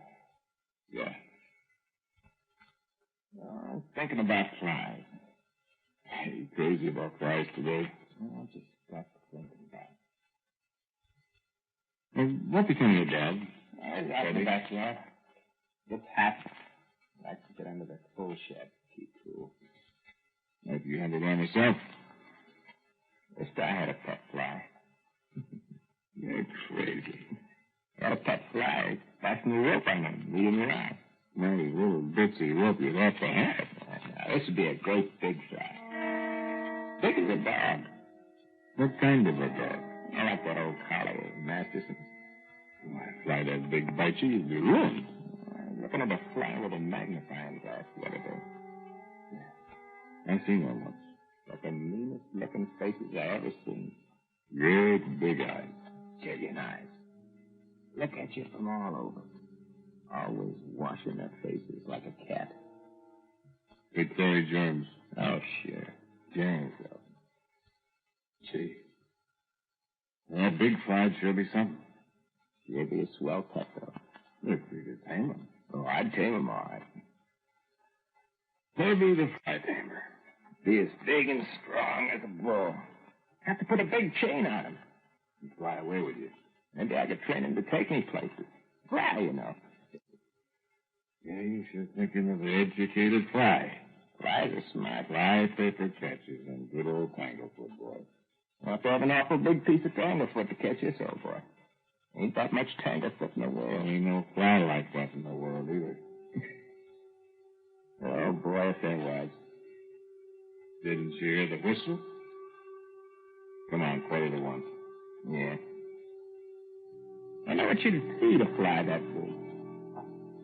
Yeah. I'm thinking about flies. Are you crazy about flies today? I'll just stop thinking about it. Well, what became of your dog? I got in the backyard. It's hot. I like to get under the coal shed. Keep cool. Maybe you handled one myself. Wished I had a pet fly. You're crazy. Got a pet fly. Fasten the rope on him. Lead him around. No, these little bitsy rope you'd have to have. Now, this would be a great big fly. Big as a dog. What kind of a dog? I like that old collie, Masterson. Why, fly that big bite you, you'd be ruined. Looking at a fly with a magnifying glass the other day. I seen one once. Got the meanest looking faces I ever seen. Great big eyes. Jillian eyes. Look at you from all over. Always washing their faces like a cat. They carry germs. Oh, sure. Germs, though. Gee. That big fly'd sure be something. She'd be a swell pet, though. If we could tame him. Oh, I'd tame him all right. Maybe the fly tamer. Be as big and strong as a bull. Have to put a big chain on him. And fly away with you. Maybe I could train him to take me places. Fly, you know. Yeah, you should thinking of the educated fly. Flies are smart. Fly paper catches and good old Tanglefoot, boy. Well, if they have an awful big piece of Tanglefoot to catch this old boy. Ain't that much Tanglefoot in the world. There ain't no fly like that in the world either. Oh, boy, if there was. Didn't you hear the whistle? Come on, 1:45. Yeah. I know what you'd feed a fly that big.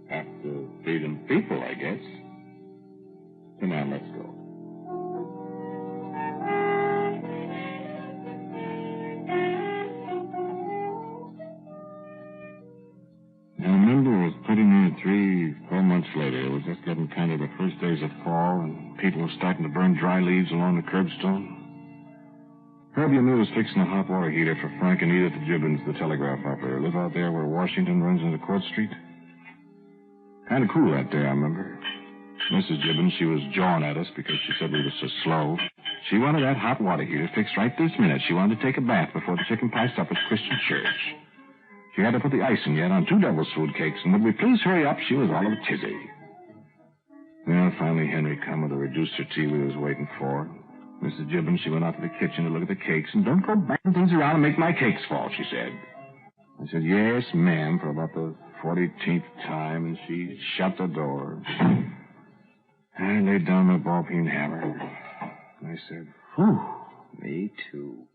Have to feed them people, I guess. Come on, let's go. I remember it was pretty near 3-4 months later. It was just getting kind of the first days of fall, and people were starting to burn dry leaves along the curbstone. Herbie and me was fixing a hot water heater for Frank and Edith Gibbons, the telegraph operator. Live out there where Washington runs into Court Street. Kind of cool that day, I remember. Mrs. Gibbons, she was jawing at us because she said we were so slow. She wanted that hot water heater fixed right this minute. She wanted to take a bath before the chicken pie supper at Christian Church. She had to put the icing yet on 2 devil's food cakes, and would we please hurry up, she was all of a tizzy. Well, finally Henry come with the reducer tea we was waiting for. Mrs. Gibbons, she went out to the kitchen to look at the cakes, and don't go banging things around and make my cakes fall, she said. I said, yes, ma'am, for about the 14th time, and she shut the door. I laid down my ball-peen hammer, and I said, whew. Me too.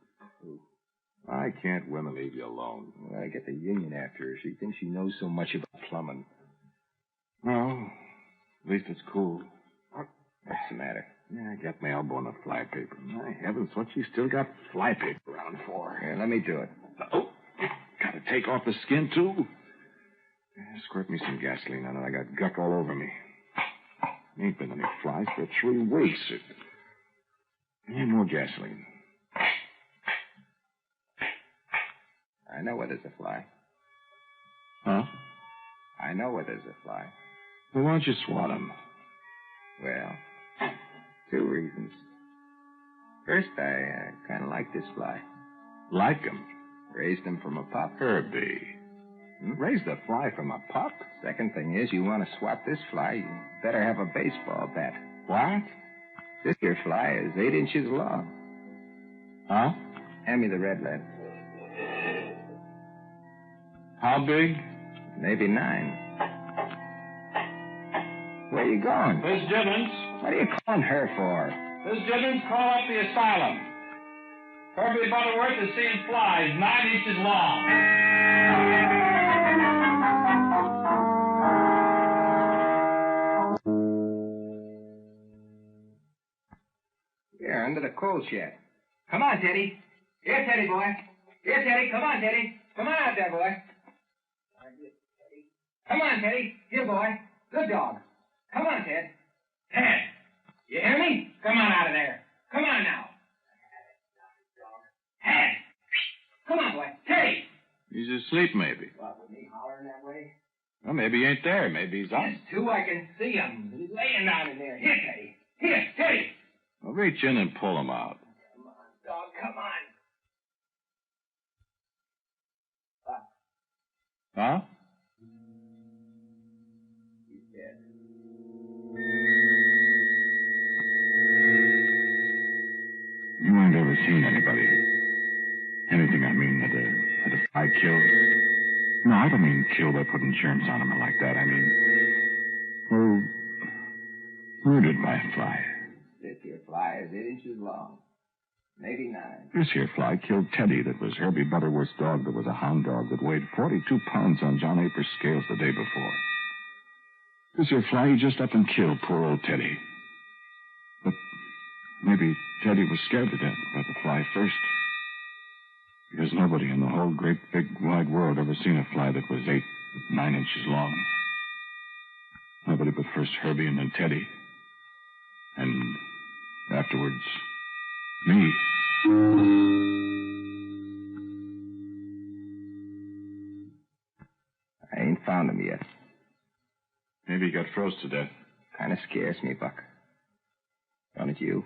I can't women leave you alone. Well, I get the union after her. She thinks she knows so much about plumbing. Well, at least it's cool. What's the matter? Yeah, I got my elbow in the flypaper. My heavens, what you still got flypaper around for? Here, let me do it. Oh, gotta take off the skin, too? Yeah, squirt me some gasoline on it. I got guck all over me. Ain't been any flies for 3 weeks. Need more gasoline. I know where there's a fly. Huh? I know where there's a fly. Well, why don't you swat him? Well, 2 reasons. First, I kind of like this fly. Like him? Raised him from a pup. Herbie. Raised a fly from a pup? Second thing is, you want to swat this fly, you better have a baseball bat. What? This here fly is 8 inches long. Huh? Hand me the red lead. How big? Maybe 9. Where are you going? Miss Gibbons. What are you calling her for? Miss Gibbons, call up the asylum. Herbie Butterworth is seeing flies 9 inches long. Here, under the coal shed. Come on, Teddy. Here, Teddy boy. Here, Teddy. Come on, Teddy. Come on out there, boy. Come on, Teddy. Here, boy. Good dog. Come on, Ted. Ted, you hear me? Come on out of there. Come on now. Ted. Come on, boy. Teddy. He's asleep, maybe. What, with me hollering that way? Well, maybe he ain't there. Maybe he's up. Yes, too. I can see him. He's laying down in there. Here, Teddy. Here, Teddy. Well, reach in and pull him out. Come on, dog. Come on. Huh? He's dead. You ain't ever seen anything, I mean, that a fly killed. No, I don't mean kill by putting germs on him like that. I mean, well, murdered by a fly. This here fly is 8 inches long. Maybe 9. This here fly killed Teddy, that was Herbie Butterworth's dog, that was a hound dog that weighed 42 pounds on John April's scales the day before. This here fly, he just up and killed poor old Teddy. But maybe Teddy was scared to death by the fly first. Because nobody in the whole great big wide world ever seen a fly that was 8, 9 inches long. Nobody but first Herbie and then Teddy. And afterwards, me. I ain't found him yet. Maybe he got froze to death. Kind of scares me, Buck. Don't it you?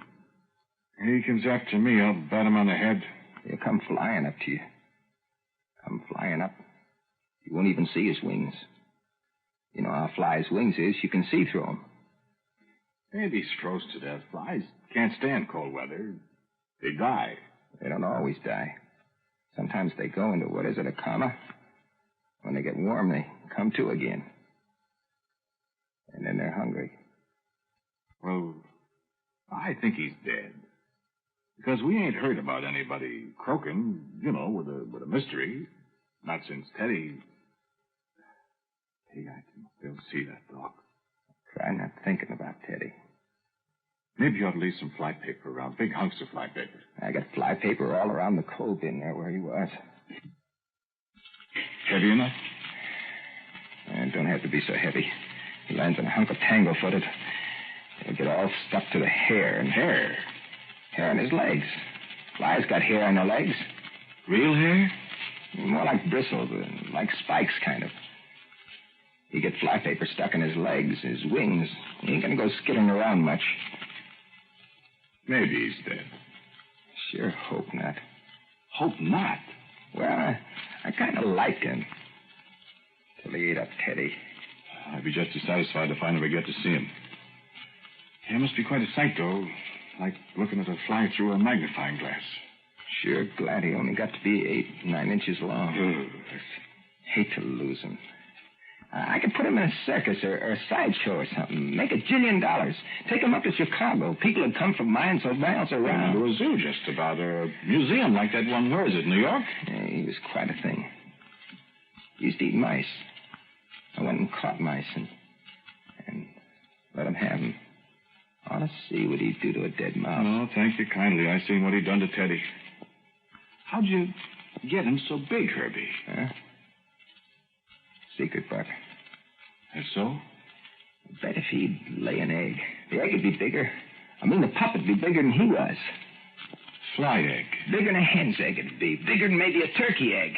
He comes after me. I'll bat him on the head. He'll come flying up to you. Come flying up. You won't even see his wings. You know how a fly's wings is. You can see through them. Maybe he's froze to death. Flies can't stand cold weather. They die. They don't always die. Sometimes they go into, what is it, a coma? When they get warm, they come to again. And then they're hungry. Well, I think he's dead. Because we ain't heard about anybody croaking, with a mystery. Not since Teddy. Hey, I can still see that dog. Try not thinking about Teddy. Maybe you ought to leave some fly paper around. Big hunks of fly paper. I got fly paper all around the coal bin there where he was. Heavy enough? It don't have to be so heavy. He lands on a hunk of Tanglefoot. It'll get all stuck to the hair. And hair? Hair on his legs. Flies got hair on their legs. Real hair? More like bristles, like spikes, kind of. You get fly paper stuck in his legs, his wings. He ain't gonna go skittering around much. Maybe he's dead. Sure hope not. Hope not? Well, I kind of liked him. Till he ate up Teddy. I'd be just as satisfied if I never get to see him. He must be quite a sight, though. Like looking at a fly through a magnifying glass. Sure glad he only got to be 8-9 inches long. Hate to lose him. I could put him in a circus or a sideshow or something. Make $1 jillion. Take him up to Chicago. People would come from miles around. To a zoo, just about. A museum like that one. Where is it, New York? Yeah, he was quite a thing. He used to eat mice. I went and caught mice and let him have them. I want to see what he'd do to a dead mouse. Oh, thank you kindly. I seen what he'd done to Teddy. How'd you get him so big, Herbie? Huh? Secret, Buck. That's so? I bet if he'd lay an egg, the egg would be bigger. I mean, the pup would be bigger than he was. Fly egg. Bigger than a hen's egg it'd be. Bigger than maybe a turkey egg.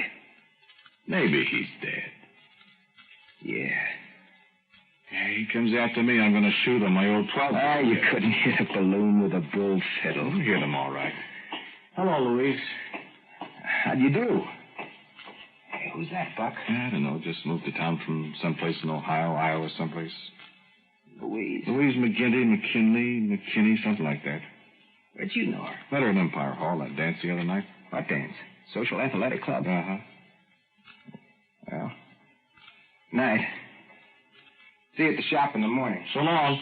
Maybe he's dead. Yeah. He comes after me. I'm going to shoot him. My old 12. You couldn't hit a balloon with a bull fiddle. Hit him all right. Hello, Louise. How'd you do? Hey, who's that, Buck? I don't know. Just moved to town from someplace in Ohio, Iowa, someplace. Louise McKinney, something like that. Where'd you know her? Met her at Empire Hall, that dance the other night. What dance? Social Athletic Club? Uh-huh. Well, night. See you at the shop in the morning. So long.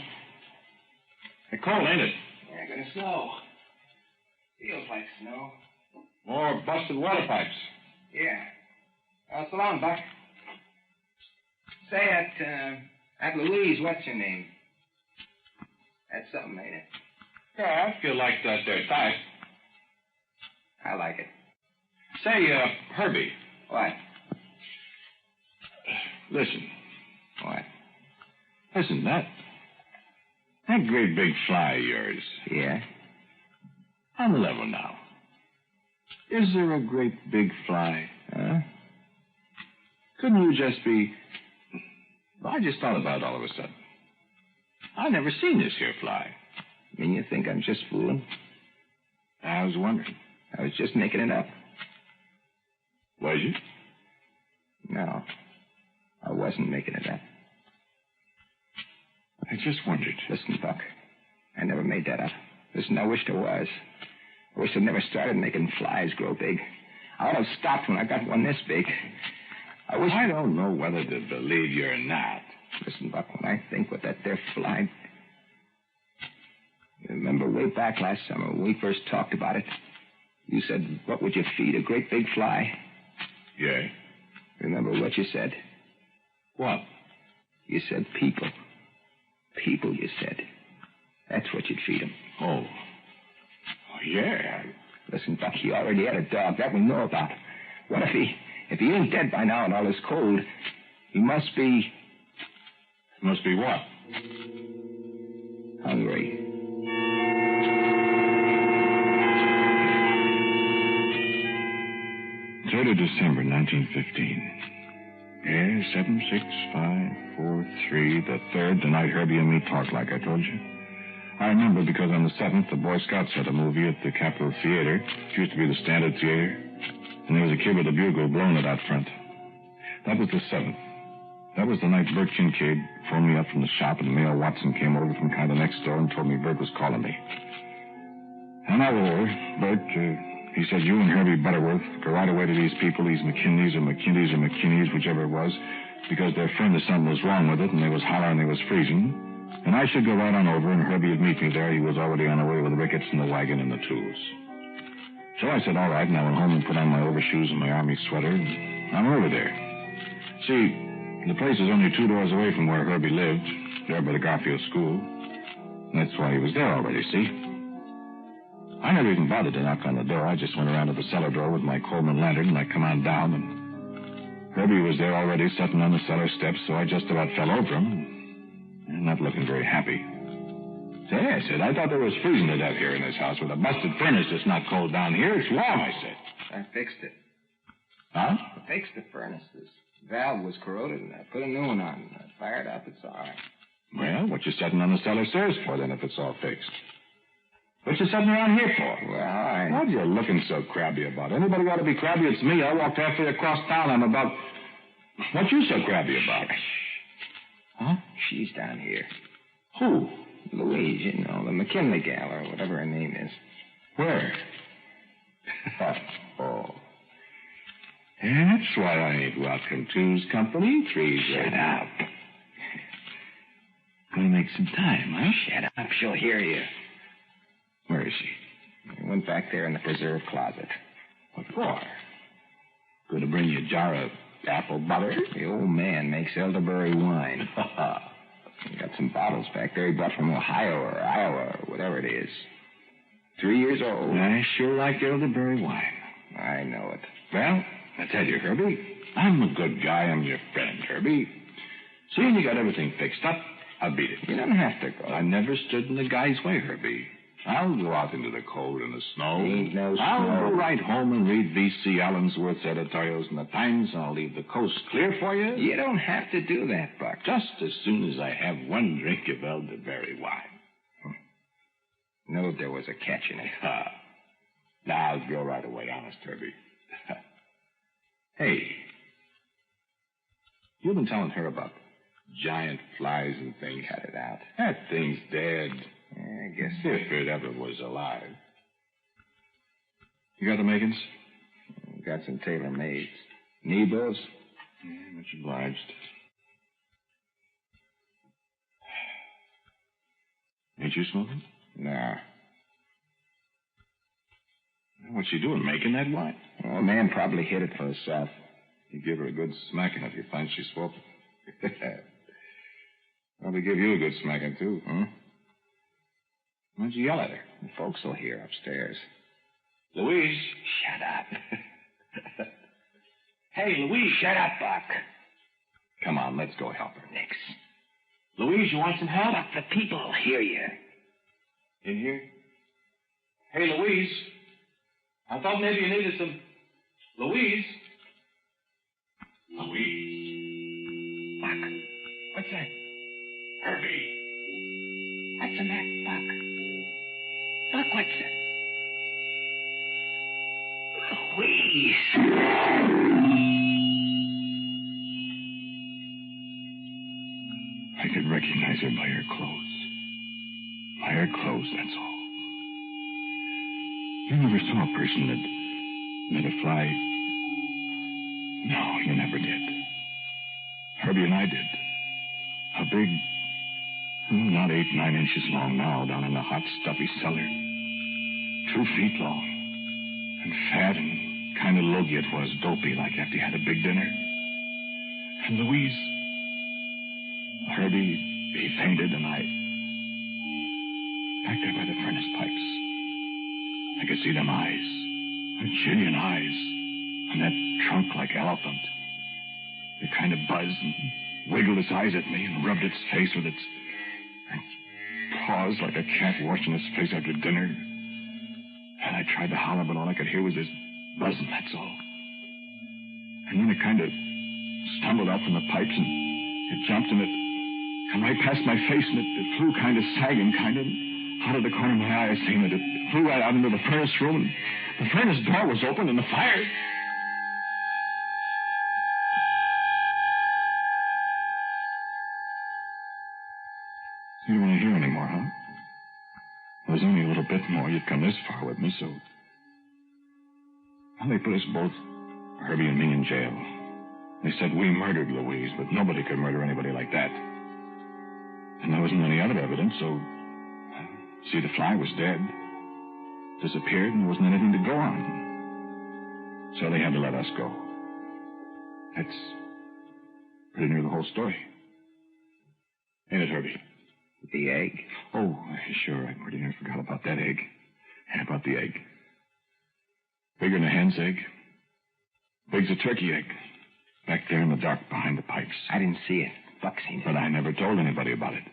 It's cold, ain't it? Yeah, gonna snow. Feels like snow. More busted water pipes. Yeah. So long, Buck. Say, that Louise, what's her name? That's something, ain't it? Yeah, I feel like that there type. I like it. Say, Herbie. What? Listen. What? Listen, that great big fly of yours. Yeah? On the level now. Is there a great big fly? Huh? Couldn't you just be... I just thought about it all of a sudden. I never seen this here fly. I mean, you think I'm just fooling? I was wondering. I was just making it up. Was you? No. I wasn't making it up. I just wondered. Listen, Buck. I never made that up. Listen, I wished I was. I wish I'd never started making flies grow big. I ought to have stopped when I got one this big. I don't know whether to believe you or not. Listen, Buck, when I think what that there fly... You remember way back last summer when we first talked about it? You said, what would you feed a great big fly? Yeah. Remember what you said? What? You said people. People, you said. That's what you'd feed him. Oh, yeah. Listen, Buck, he already had a dog. That we know about. What if he ain't dead by now and all is cold, he must be... Must be what? Hungry. December 1915. Yeah, 7, 6, 5, 4, 3, the 3rd, the night Herbie and me talked like I told you. I remember because on the 7th, the Boy Scouts had a movie at the Capitol Theater. It used to be the Standard Theater. And there was a kid with a bugle blowing it out front. That was the 7th. That was the night Bert Kincaid phoned me up from the shop, and Mayor Watson came over from kind of next door and told me Bert was calling me. And I was over. Bert, he said, you and Herbie Butterworth go right away to these people, these McKinleys or McKinleys or McKinneys, whichever it was, because their friend or something was wrong with it, and they was hollering they was freezing. And I should go right on over, and Herbie would meet me there. He was already on the way with Ricketts and the wagon and the tools. So I said, all right, and I went home and put on my overshoes and my army sweater, and I'm over there. See, the place is only 2 doors away from where Herbie lived, there by the Garfield School. That's why he was there already, see? I never even bothered to knock on the door. I just went around to the cellar door with my Coleman lantern, and I come on down, and Herbie was there already sitting on the cellar steps, so I just about fell over him, and not looking very happy. Say, I said, I thought there was freezing to death here in this house with a busted furnace that's not cold down here. It's warm, I said. I fixed it. Huh? I fixed the furnace. This valve was corroded, and I put a new one on. I fired up. It's all right. Well, what you sitting on the cellar stairs for, then, if it's all fixed? What you sitting around here for? Well, What are you looking so crabby about? Anybody ought to be crabby? It's me. I walked halfway across town. I'm about... What you so crabby about? Huh? She's down here. Who? Louise, you know, the McKinley gal, or whatever her name is. Where? Oh. That's why I ain't welcome two's company. Three's Shut up. Gonna make some time, huh? Shut up. She'll hear you. Where is she? I went back there in the preserve closet. What for? Going to bring you a jar of apple butter? The old man makes elderberry wine. He got some bottles back there he brought from Ohio or Iowa or whatever it is. 3 years old. I sure like elderberry wine. I know it. Well, I tell you, Herbie, I'm a good guy. I'm your friend, Herbie. Seeing you got everything fixed up, I'll beat it. You don't have to go. I never stood in the guy's way, Herbie. I'll go out into the cold and the snow. Ain't no snow. I'll go right home and read V.C. Allensworth's editorials in the Times, and I'll leave the coast clear for you. You don't have to do that, Buck. Just as soon as I have one drink of elderberry wine. Know there was a catch in it. Now I'll go right away, honest, Herbie. Hey, you've been telling her about giant flies and things. Cut it out. That thing's dead. I guess If it ever was alive. You got the makings? Got some tailor-mades. Need those? Yeah, much obliged. Ain't you smoking? No. What's she doing, making that wine? Well, a man probably hid it for herself. You give her a good smacking if you find she's swapping. Probably give you a good smacking, too, huh? Why'd you yell at her? The folks will hear upstairs. Louise. Shut up. Hey, Louise. Shut up, Buck. Come on, let's go help her. Nix. Louise, you want some help? Buck, the people will hear you. In here? Hey, Louise. I thought maybe you needed some... Louise? Louise. Buck, what's that? Herbie. What's the matter, Buck? Buck, what's that? Louise. I could recognize her by her clothes. By her clothes, that's all. You never saw a person that met a fly? No, you never did. Herbie and I did. A big, not 8, 9 inches long now, down in the hot, stuffy cellar. 2 feet long. And fat and kind of logy it was, dopey, like after you had a big dinner. And Louise, Herbie, he fainted, and I... Back there by the furnace pipes, I could see them eyes, the Chilean eyes, and that trunk like elephant. It kind of buzzed and wiggled its eyes at me and rubbed its face with its paws like a cat washing its face after dinner. And I tried to holler, but all I could hear was this buzzing, that's all. And then it kind of stumbled out from the pipes, and it jumped, and it come right past my face, and it flew kind of sagging, kind of out of the corner of my eye. I seen it. It flew right out into the furnace room, and the furnace door was open, and the fire... You don't want to hear anymore, huh? Well, there's only a little bit more. You've come this far with me, so... Well, they put us both, Herbie and me, in jail. They said we murdered Louise, but nobody could murder anybody like that. And there wasn't any other evidence, so... See, the fly was dead. Disappeared, and there wasn't anything to go on. So they had to let us go. That's pretty near the whole story. Ain't it, Herbie? The egg? Oh, sure. I pretty near forgot about that egg. And about the egg. Bigger than a hen's egg. Big's a turkey egg. Back there in the dark behind the pipes. I didn't see it. Buck seen it. But I never told anybody about it.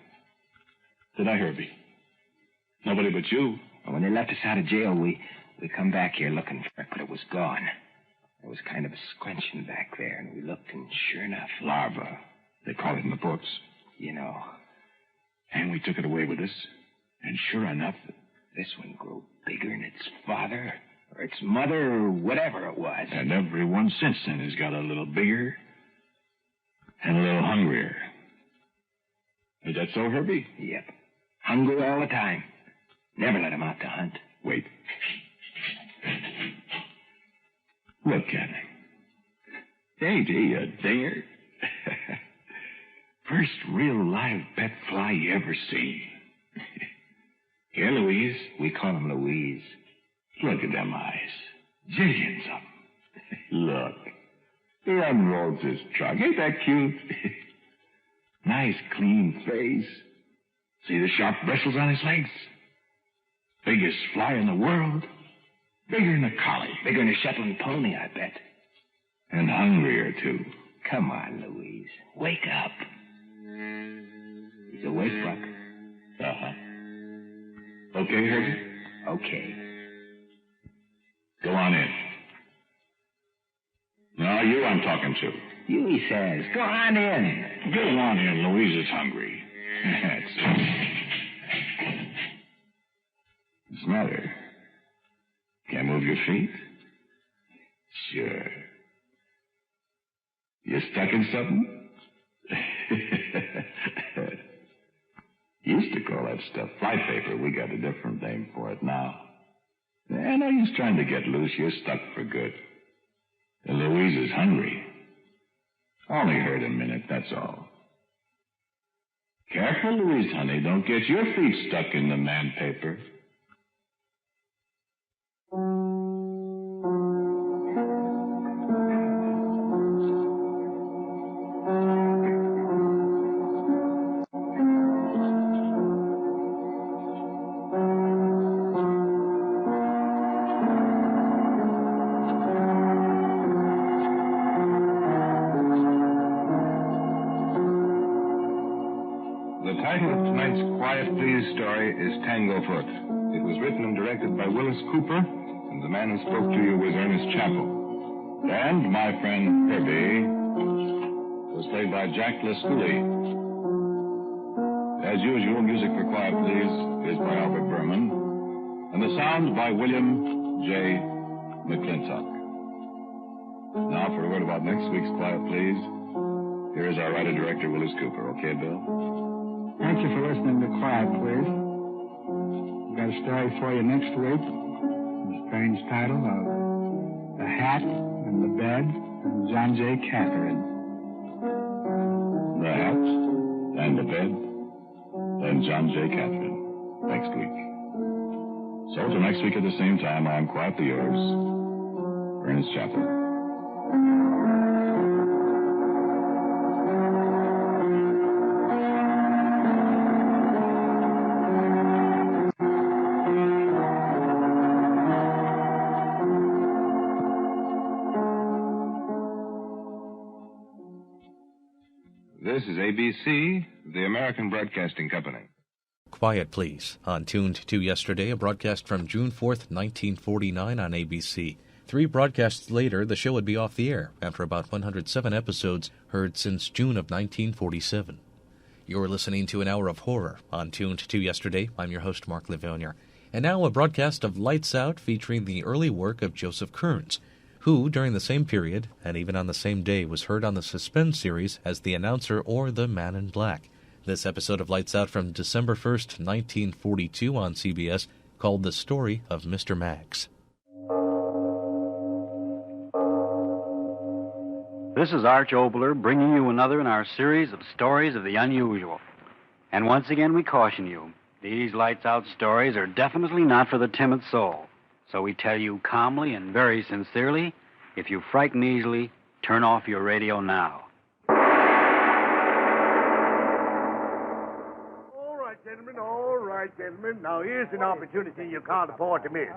Did I, Herbie? Nobody but you. Well, when they left us out of jail, we come back here looking for it, but it was gone. There was kind of a squenching back there, and we looked, and sure enough... Larva. They call it in the books. You know. And we took it away with us. And sure enough... This one grew bigger than its father, or its mother, or whatever it was. And every one since then has got a little bigger and a little hungrier. Is that so, Herbie? Yep. Hungry all the time. Never let him out to hunt. Wait. Look at him. Ain't he a dinger? First real live pet fly you ever seen. Here, Louise. We call him Louise. Look at them eyes. Jillions of them. Look. He unrolls his trunk. Ain't that cute? Nice, clean face. See the sharp bristles on his legs? Biggest fly in the world. Bigger than a collie. Bigger than a Shetland pony, I bet. And hungrier, too. Come on, Louise. Wake up. He's awake, Buck. Uh-huh. Okay, Herbie? Okay. Go on in. No, you I'm talking to. You, he says. Go on in. Go on in. Louise is hungry. That's it. What's the matter? Can't move your feet? Sure. You stuck in something? Used to call that stuff fly paper. We got a different name for it now. Yeah, no use trying to get loose. You're stuck for good. And Louise is hungry. Only hurt a minute, that's all. Careful, Louise, honey. Don't get your feet stuck in the man paper. Tanglefoot. It was written and directed by Willis Cooper, and the man who spoke to you was Ernest Chappell. And my friend Herbie was played by Jack Lescoulie. As usual, music for Quiet Please is by Albert Berman, and the sound by William J. McClintock. Now for a word about next week's Quiet Please, here is our writer-director, Willis Cooper. Okay, Bill? Thank you for listening to Quiet Please. Got a story for you next week. The strange title of The Hat and the Bed and John J. Catherine. The Hat and the Bed and John J. Catherine. Next week. So till next week at the same time, I'm quietly yours, Ernest Chappell. This is ABC, the American Broadcasting Company. Quiet Please, on Tuned to Yesterday, a broadcast from June 4th, 1949 on ABC. 3 broadcasts later, the show would be off the air after about 107 episodes heard since June of 1947. You're listening to an hour of horror on Tuned to Yesterday. I'm your host, Mark Lavonier. And now a broadcast of Lights Out featuring the early work of Joseph Kearns, who, during the same period, and even on the same day, was heard on the Suspense series as the announcer or the Man in Black. This episode of Lights Out from December 1st, 1942 on CBS, called The Story of Mr. Maggs. This is Arch Obler bringing you another in our series of stories of the unusual. And once again we caution you, these Lights Out stories are definitely not for the timid soul. So we tell you calmly and very sincerely, if you frighten easily, turn off your radio now. All right, gentlemen. Now, here's an opportunity you can't afford to miss.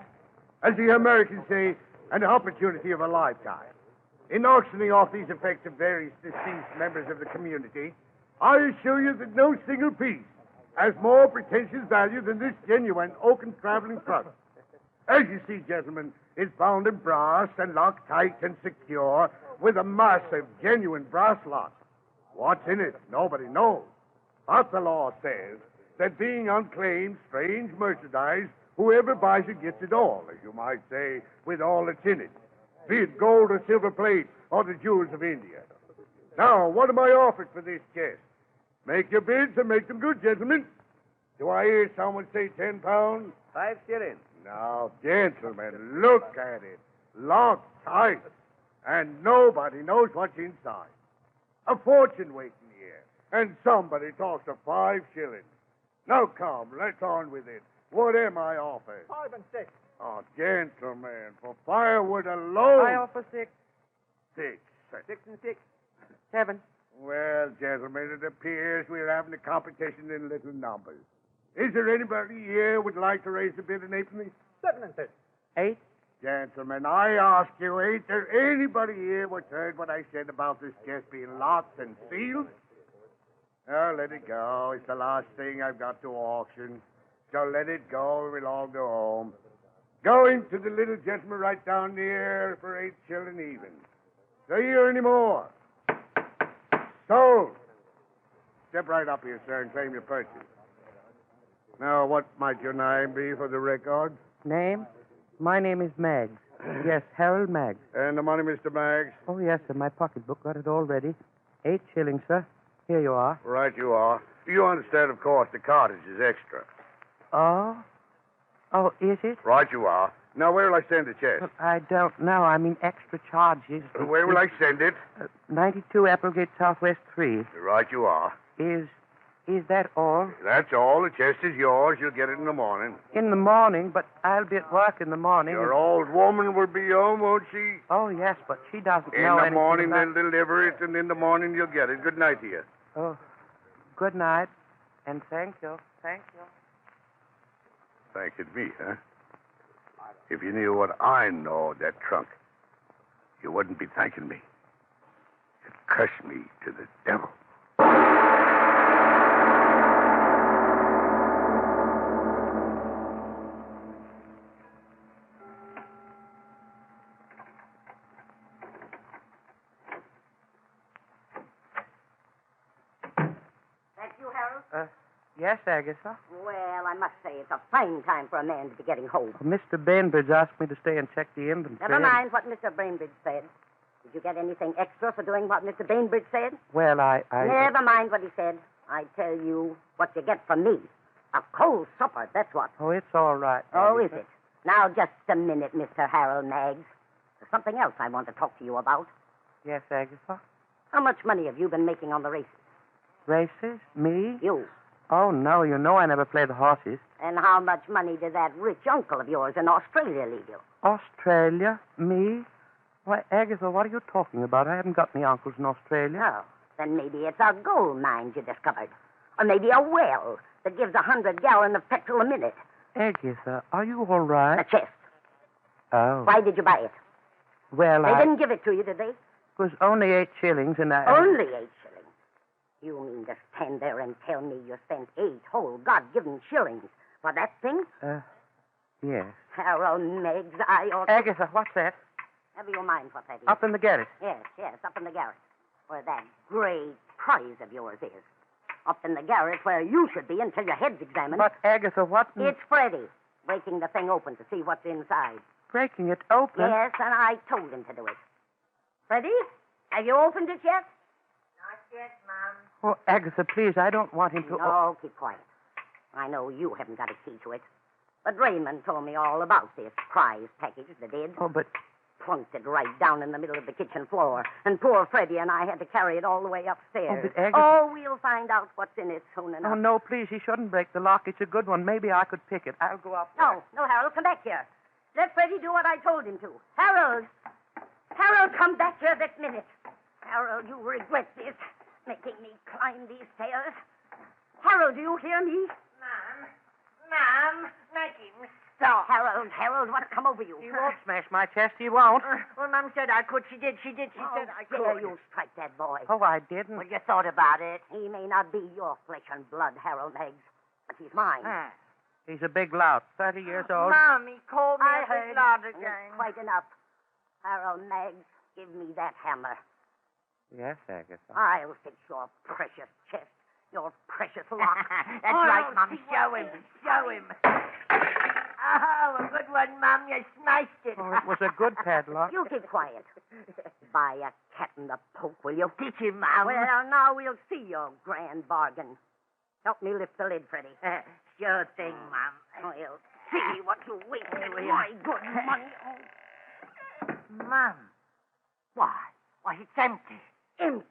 As the Americans say, an opportunity of a lifetime. In auctioning off these effects of various deceased members of the community, I assure you that no single piece has more pretentious value than this genuine oaken traveling trunk. As you see, gentlemen, it's bound in brass and locked tight and secure with a massive, genuine brass lock. What's in it? Nobody knows. But the law says that being unclaimed, strange merchandise, whoever buys it gets it all, as you might say, with all that's in it, be it gold or silver plate or the jewels of India. Now, what am I offered for this chest? Make your bids and make them good, gentlemen. Do I hear someone say 10 pounds? 5 shillings. Now, gentlemen, look at it. Locked tight. And nobody knows what's inside. A fortune waiting here. And somebody talks of 5 shillings. Now, come, let's on with it. What am I offered? 5 and 6. Oh, gentlemen, for firewood alone. I offer 6. 6. 6 and 6. 7. Well, gentlemen, it appears we're having a competition in little numbers. Is there anybody here would like to raise a bid in halfpenny? 7 and 6. 8. Gentlemen, I ask you, ain't there anybody here what's heard what I said about this chest being locked and sealed? Oh, let it go. It's the last thing I've got to auction. So let it go, and we'll all go home. Go into the little gentleman right down there for 8 shillings even. Do you hear any more? Sold. Step right up here, sir, and claim your purchase. Now, what might your name be for the record? Name? My name is Maggs. Yes, Harold Maggs. And the money, Mr. Maggs? Oh, yes, sir. My pocketbook got it all ready. 8 shillings, sir. Here you are. Right you are. You understand, of course, the cartage is extra. Oh? Oh, is it? Right you are. Now, where will I send the chest? Well, I don't know. I mean, extra charges. Where will I send it? 92 Applegate Southwest 3. Right you are. Is that all? That's all. The chest is yours. You'll get it in the morning. In the morning, but I'll be at work in the morning. Your old woman will be home, won't she? Oh, yes, but she doesn't In know the anything morning, about... they'll deliver it, and in the morning you'll get it. Good night to you. Oh, good night, and thank you. Thank you. Thanking me, huh? If you knew what I know of that trunk, you wouldn't be thanking me. You'd curse me to the devil. Yes, Agatha? Well, I must say it's a fine time for a man to be getting home. Mr. Bainbridge asked me to stay and check the inventory. Never mind what Mr. Bainbridge said. Did you get anything extra for doing what Mr. Bainbridge said? Well, I... Never mind what he said. I tell you what you get from me. A cold supper, that's what. Oh, it's all right. Oh, Agatha. is it? Now, just a minute, Mr. Harold Maggs. There's something else I want to talk to you about. Yes, Agatha? How much money have you been making on the races? Races? Me? You. Oh, no, you know I never play the horses. And how much money did that rich uncle of yours in Australia leave you? Australia? Me? Why, Agatha, what are you talking about? I haven't got any uncles in Australia. Oh, then maybe it's a gold mine you discovered. Or maybe a well that gives 100 gallons of petrol a minute. Agatha, are you all right? The chest. Oh. Why did you buy it? Well, They didn't give it to you, did they? It was only 8 shillings, and I... Only 8 shillings? You mean to stand there and tell me you spent 8 whole God-given shillings for that thing? Yes. Harold Meggs, I ought... Agatha, what's that? Never you mind what that is. Up in the garret. Yes, up in the garret. Where that great prize of yours is. Up in the garret where you should be until your head's examined. But, Agatha, what... It's Freddie, breaking the thing open to see what's inside. Breaking it open? Yes, and I told him to do it. Freddie, have you opened it yet? Not yet, Mom. Oh, Agatha, please, I don't want him to... No, keep quiet. I know you haven't got a key to it. But Raymond told me all about this prize package, they did. Oh, but... Plunked it right down in the middle of the kitchen floor. And poor Freddie and I had to carry it all the way upstairs. Oh, but Agatha... Oh, we'll find out what's in it soon enough. Oh, no, please, he shouldn't break the lock. It's a good one. Maybe I could pick it. I'll go up there. No, Harold, come back here. Let Freddie do what I told him to. Harold! Harold, come back here this minute. Harold, you regret this, making me climb these stairs. Harold, do you hear me? Mom, not him. No, Harold, what's come over you? He won't smash my chest. He won't. Well, Mom said I could. She did. She said I could. Dare you strike that boy? Oh, I didn't. Well, you thought about it. He may not be your flesh and blood, Harold Meggs, but he's mine. He's a big lout, 30 years old. Mom, he called me I a heard big lot and again. it's quite enough. Harold Meggs, give me that hammer. Yes, Agatha. I'll fix your precious chest, your precious lock. That's right, Mom. Show him. Show him. Oh, a good one, Mom. You smashed it. Oh, it was a good padlock. You keep quiet. Buy a cat in the poke, will you? Teach him, Mom. Well, now we'll see your grand bargain. Help me lift the lid, Freddie. Sure thing, Mom. We'll see what you wait with my good money. Mom. Why, it's empty. Empty.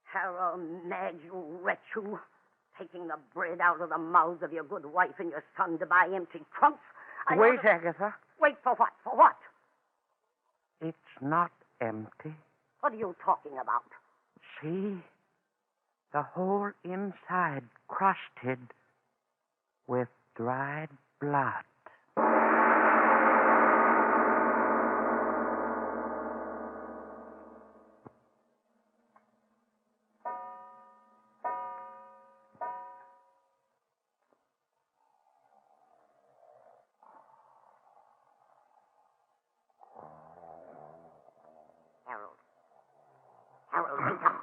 Harold, Mag, you wretch, you. Taking the bread out of the mouths of your good wife and your son to buy empty trunks. Wait, Agatha. Wait for what? For what? It's not empty. What are you talking about? See? The whole inside crusted with dried blood. Harold, wake up.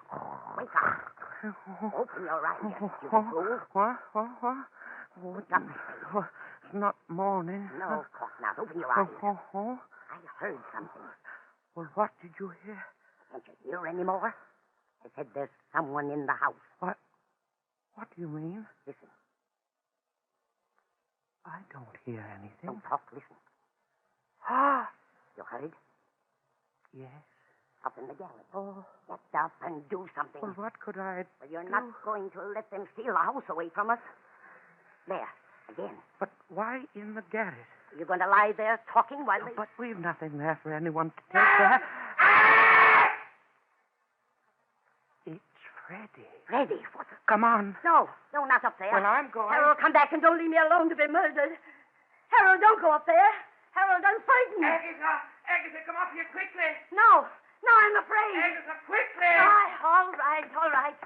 Wake up. Open your eyes, you fool. What? Wake up. It's not morning. No, of course not. Open your eyes. Oh. I heard something. Well, what did you hear? Can't you hear anymore? I said there's someone in the house. What? What do you mean? Listen. I don't hear anything. Don't talk. Listen. Ah! You heard? Yes. Up in the gallery. Oh. Get up and do something. Well, what could I Well, you're not going to let them steal the house away from us. There. Again. But why in the garret? Are you going to lie there talking while they... But we've nothing there for anyone to take there. It's Freddie. Freddie? What? Come on. No, not up there. Well, I'm going. Harold, come back and don't leave me alone to be murdered. Harold, don't go up there. Harold, I'm frightened. Agatha, come up here quickly. No, I'm afraid. Agatha, quickly. All right.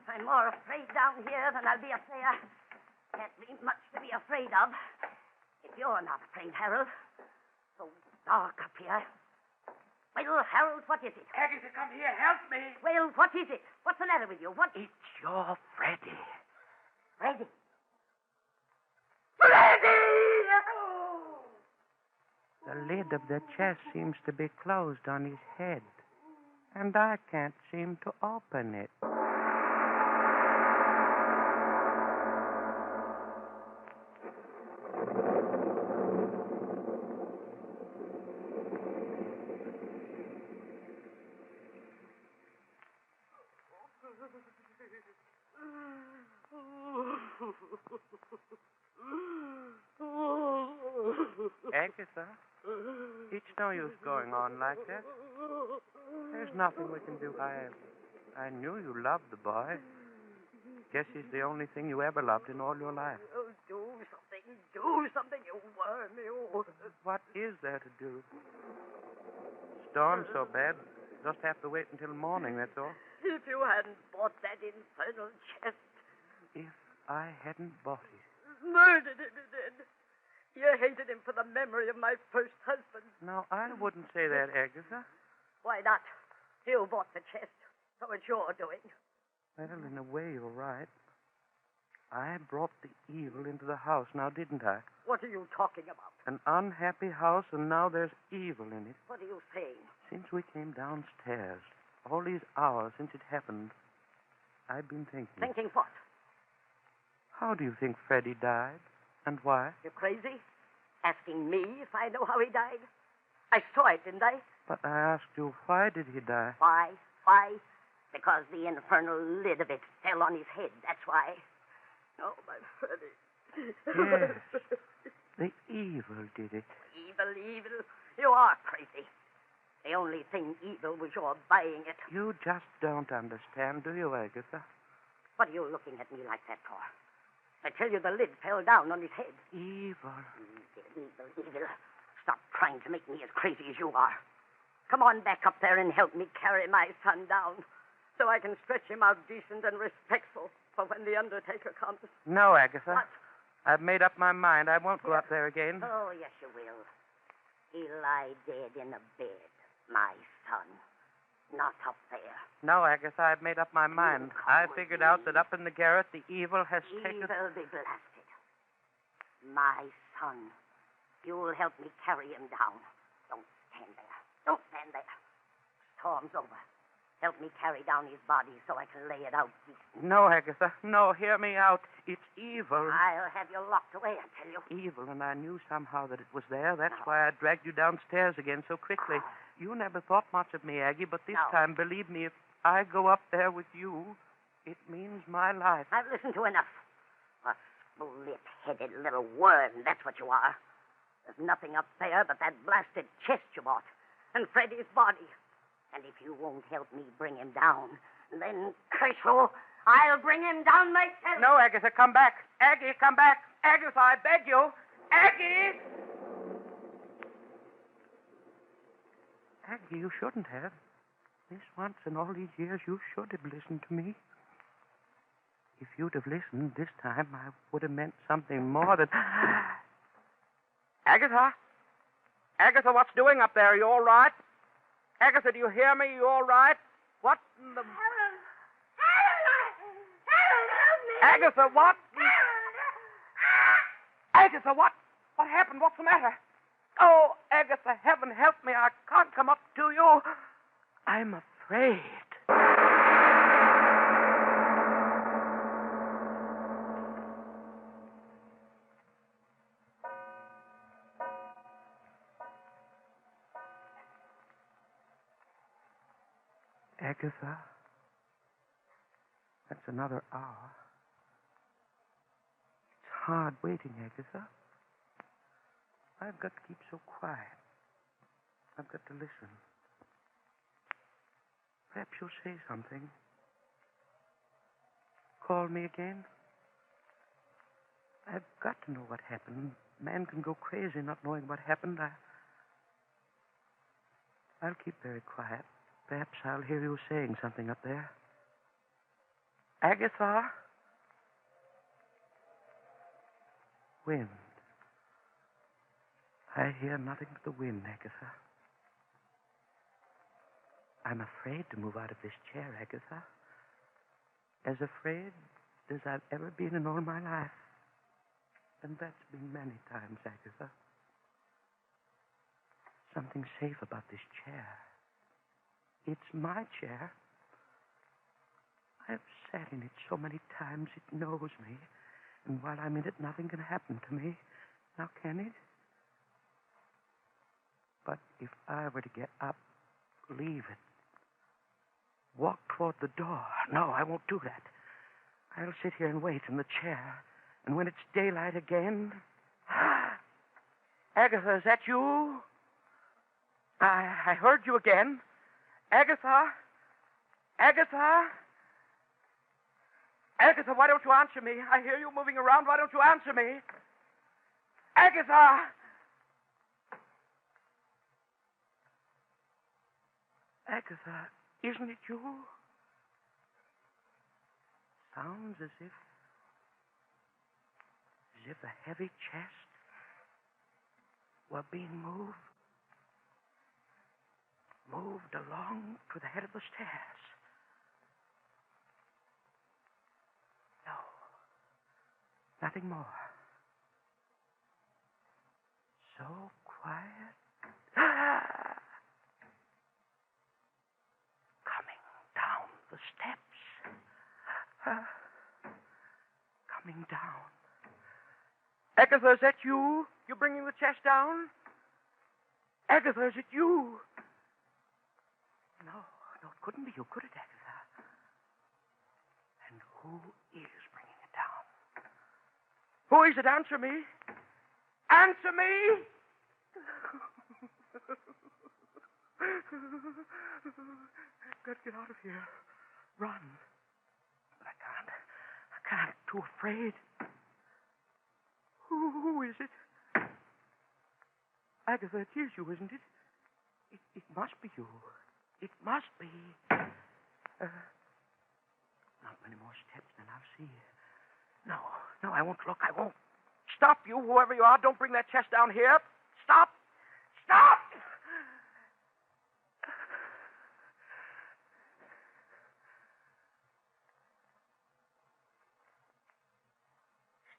I'm more afraid down here than I'll be up there. Can't be much to be afraid of. If you're not afraid, Harold. So dark up here. Well, Harold, what is it? Agatha, come here. Help me. Well, what is it? What's the matter with you? What? It's your Freddie. Freddie? The lid of the chest seems to be closed on his head, and I can't seem to open it. Agatha, it's no use going on like that. There's nothing we can do. I knew you loved the boy. Guess he's the only thing you ever loved in all your life. Oh, do something, you worm, you. What is there to do? Storm's so bad, just have to wait until morning, that's all. If you hadn't bought that infernal chest. If I hadn't bought it. Murdered him, you did. You hated him for the memory of my first husband. No, I wouldn't say that, Agatha. Why not? You bought the chest, so it's your doing. Well, in a way, you're right. I brought the evil into the house now, didn't I? What are you talking about? An unhappy house, and now there's evil in it. What are you saying? Since we came downstairs, all these hours since it happened, I've been thinking. Thinking what? How do you think Freddie died? And why? You crazy? Asking me if I know how he died? I saw it, didn't I? But I asked you, why did he die? Why? Because the infernal lid of it fell on his head, that's why. Oh, my Freddie. Yes. The evil did it. Evil. You are crazy. The only thing evil was your buying it. You just don't understand, do you, Agatha? What are you looking at me like that for? I tell you, the lid fell down on his head. Evil. Evil. Stop trying to make me as crazy as you are. Come on back up there and help me carry my son down so I can stretch him out decent and respectful for when the undertaker comes. No, Agatha. What? I've made up my mind. I won't go up there again. Oh, yes, you will. He'll lie dead in a bed, my son. Not up there. No, Agatha, I've made up my mind. I figured out that up in the garret, the evil has taken... Evil be blasted. My son. You'll help me carry him down. Don't stand there. Storm's over. Help me carry down his body so I can lay it out decent. No, Agatha. No, hear me out. It's evil. I'll have you locked away, I tell you. Evil, and I knew somehow that it was there. That's why I dragged you downstairs again so quickly. You never thought much of me, Aggie, but this time, believe me, if I go up there with you, it means my life. I've listened to enough. A split-headed little worm, that's what you are. There's nothing up there but that blasted chest you bought, and Freddie's body. And if you won't help me bring him down, then, curse you, I'll bring him down myself. No, Agatha, come back. Aggie, come back. Agatha, I beg you. Aggie! Aggie, you shouldn't have. This once in all these years, you should have listened to me. If you'd have listened this time, I would have meant something more than... Agatha? Agatha, what's doing up there? Are you all right? Agatha, do you hear me? You all right? What in the... Helen, help me! Agatha, what? Agatha, what? What happened? What's the matter? Oh, Agatha, heaven help me. I can't come up to you. I'm afraid. Agatha, that's another hour. It's hard waiting, Agatha. I've got to keep so quiet. I've got to listen. Perhaps you'll say something. Call me again. I've got to know what happened. Man can go crazy not knowing what happened. I'll keep very quiet. Perhaps I'll hear you saying something up there. Agatha? Wind. I hear nothing but the wind, Agatha. I'm afraid to move out of this chair, Agatha. As afraid as I've ever been in all my life. And that's been many times, Agatha. Something safe about this chair. It's my chair. I've sat in it so many times it knows me. And while I'm in it, nothing can happen to me. Now, can it? But if I were to get up, leave it, walk toward the door. No, I won't do that. I'll sit here and wait in the chair. And when it's daylight again... Agatha, is that you? I heard you again. Agatha? Agatha? Agatha, why don't you answer me? I hear you moving around. Why don't you answer me? Agatha! Agatha, isn't it you? Sounds as if a heavy chest were being moved along to the head of the stairs. No, nothing more. So quiet. Coming down the steps. Coming down. Agatha, is that you? You bringing the chest down? Agatha, is it you? No, it couldn't be you, could it, Agatha? And who is bringing it down? Who is it? Answer me. Answer me! Got to get out of here. Run. But I can't. I'm too afraid. Who is it? Agatha, it is you, isn't it? It must be you. It must be. Not many more steps, then I'll see you. No, I won't look. I won't. Stop, you, whoever you are. Don't bring that chest down here. Stop! Stop!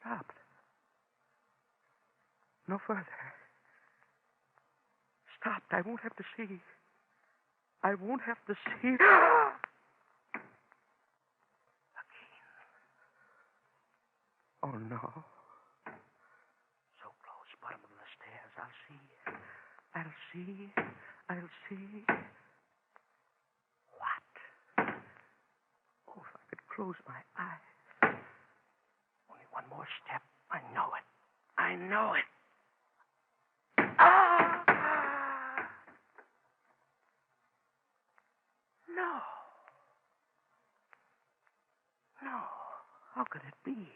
Stopped. No further. Stopped. I won't have to see. I won't have to see. Oh, no. So close, bottom of the stairs. I'll see. What? Oh, if I could close my eyes. Only one more step. I know it. Ah! No. How could it be?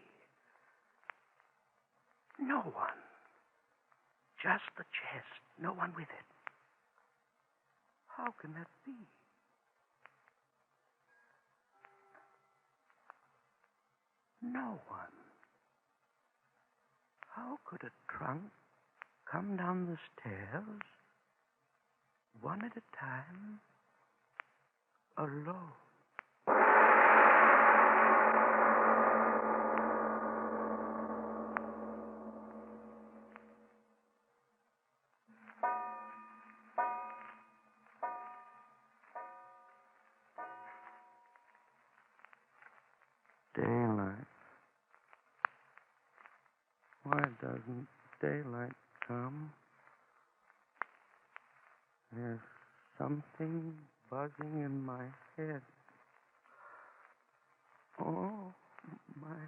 No one. Just the chest. No one with it. How can that be? No one. How could a trunk come down the stairs, one at a time, alone? Daylight. Why doesn't daylight come? There's something buzzing in my head. Oh, my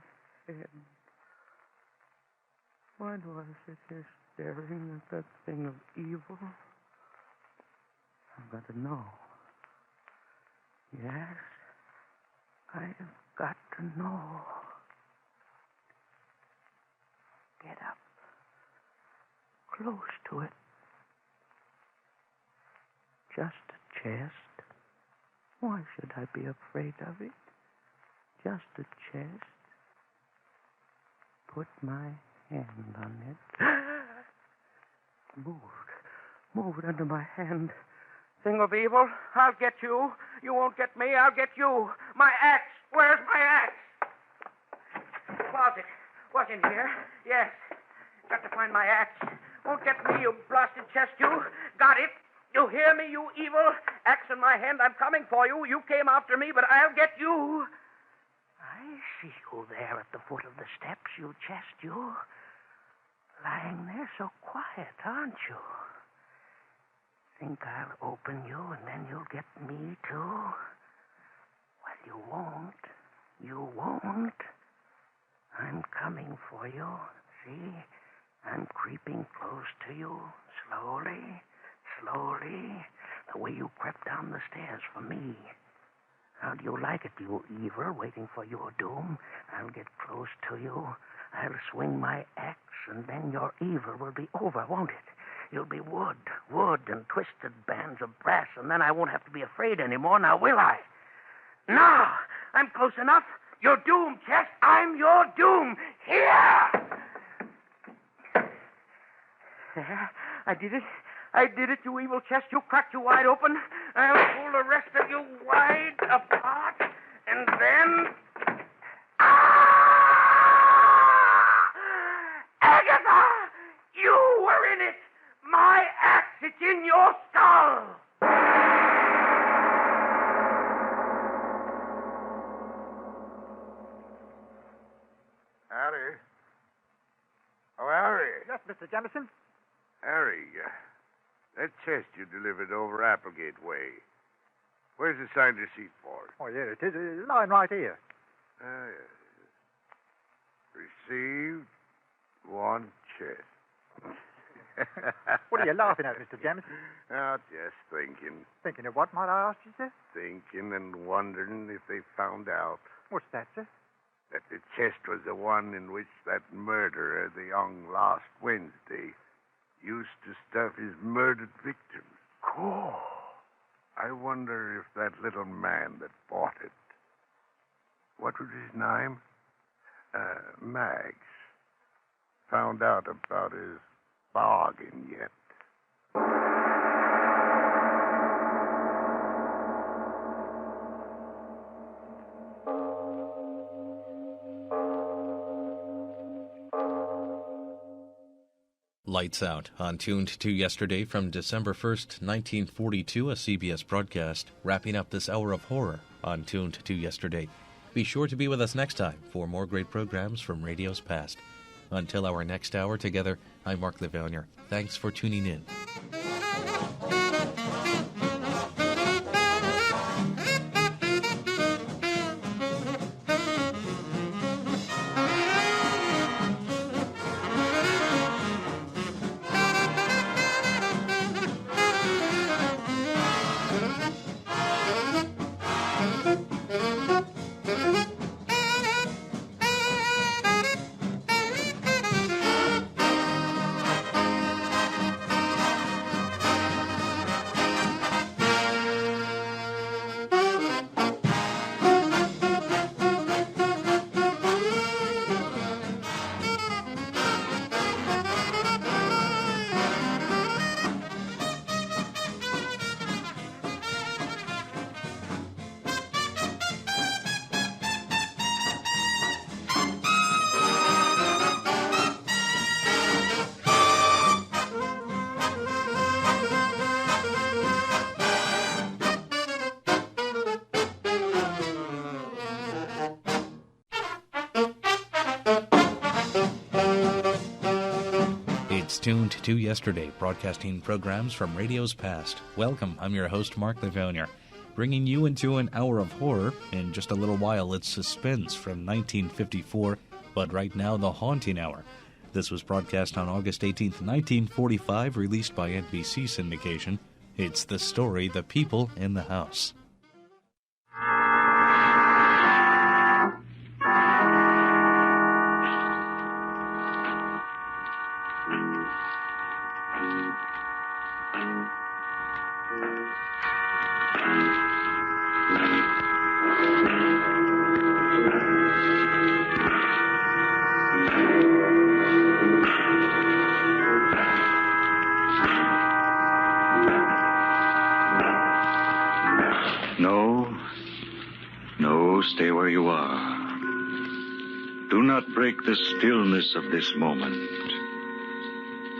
head. Why do I sit here staring at that thing of evil? I've got to know. Yes, I've got to know. Get up. Close to it. Just a chest. Why should I be afraid of it? Just a chest. Put my hand on it. Move it under my hand. Thing of evil, I'll get you. You won't get me, I'll get you. My axe. Where's my axe? Closet. Was in here. Yes. Got to find my axe. Won't get me, you blasted chest, you. Got it. You hear me, you evil? Axe in my hand, I'm coming for you. You came after me, but I'll get you. I see you there at the foot of the steps, you chest, you. Lying there so quiet, aren't you? Think I'll open you and then you'll get me, too? Well, you won't. You won't. I'm coming for you. See? I'm creeping close to you. Slowly. The way you crept down the stairs for me. How do you like it, you evil, waiting for your doom? I'll get close to you. I'll swing my axe, and then your evil will be over, won't it? You'll be wood and twisted bands of brass, and then I won't have to be afraid anymore, now will I? No! I'm close enough. You're doomed, Chest. I'm your doom. Here! There. I did it, you evil Chest. You cracked you wide open. I'll pull the rest of you wide apart, and then... Agatha! You were in it! My axe, it's in your skull! Harry? Oh, Harry. Yes, Mr. Jamison? Harry, that chest you delivered over Applegate Way. Where's the signed receipt for it? Oh, yeah, it is. It's lying right here. Yes. Received one chest. What are you laughing at, Mr. Jamison? Oh, just thinking. Thinking of what, might I ask you, sir? Thinking and wondering if they found out. What's that, sir? That the chest was the one in which that murderer, the young last Wednesday, used to stuff his murdered victims. Cool. I wonder if that little man that bought it, what was his name? Mags, found out about his bargain yet. Lights Out on Tuned to Yesterday from December 1st, 1942, a CBS broadcast, wrapping up this hour of horror on Tuned to Yesterday. Be sure to be with us next time for more great programs from radio's past. Until our next hour together, I'm Mark Lavonier. Thanks for tuning in. Tuned to Yesterday, broadcasting programs from radio's past. Welcome, I'm your host, Mark Lavonier, bringing you into an hour of horror. In just a little while, it's Suspense from 1954, but right now, The Haunting Hour. This was broadcast on August 18th, 1945, released by NBC syndication. It's the story, The People in the House. Stay where you are. Do not break the stillness of this moment.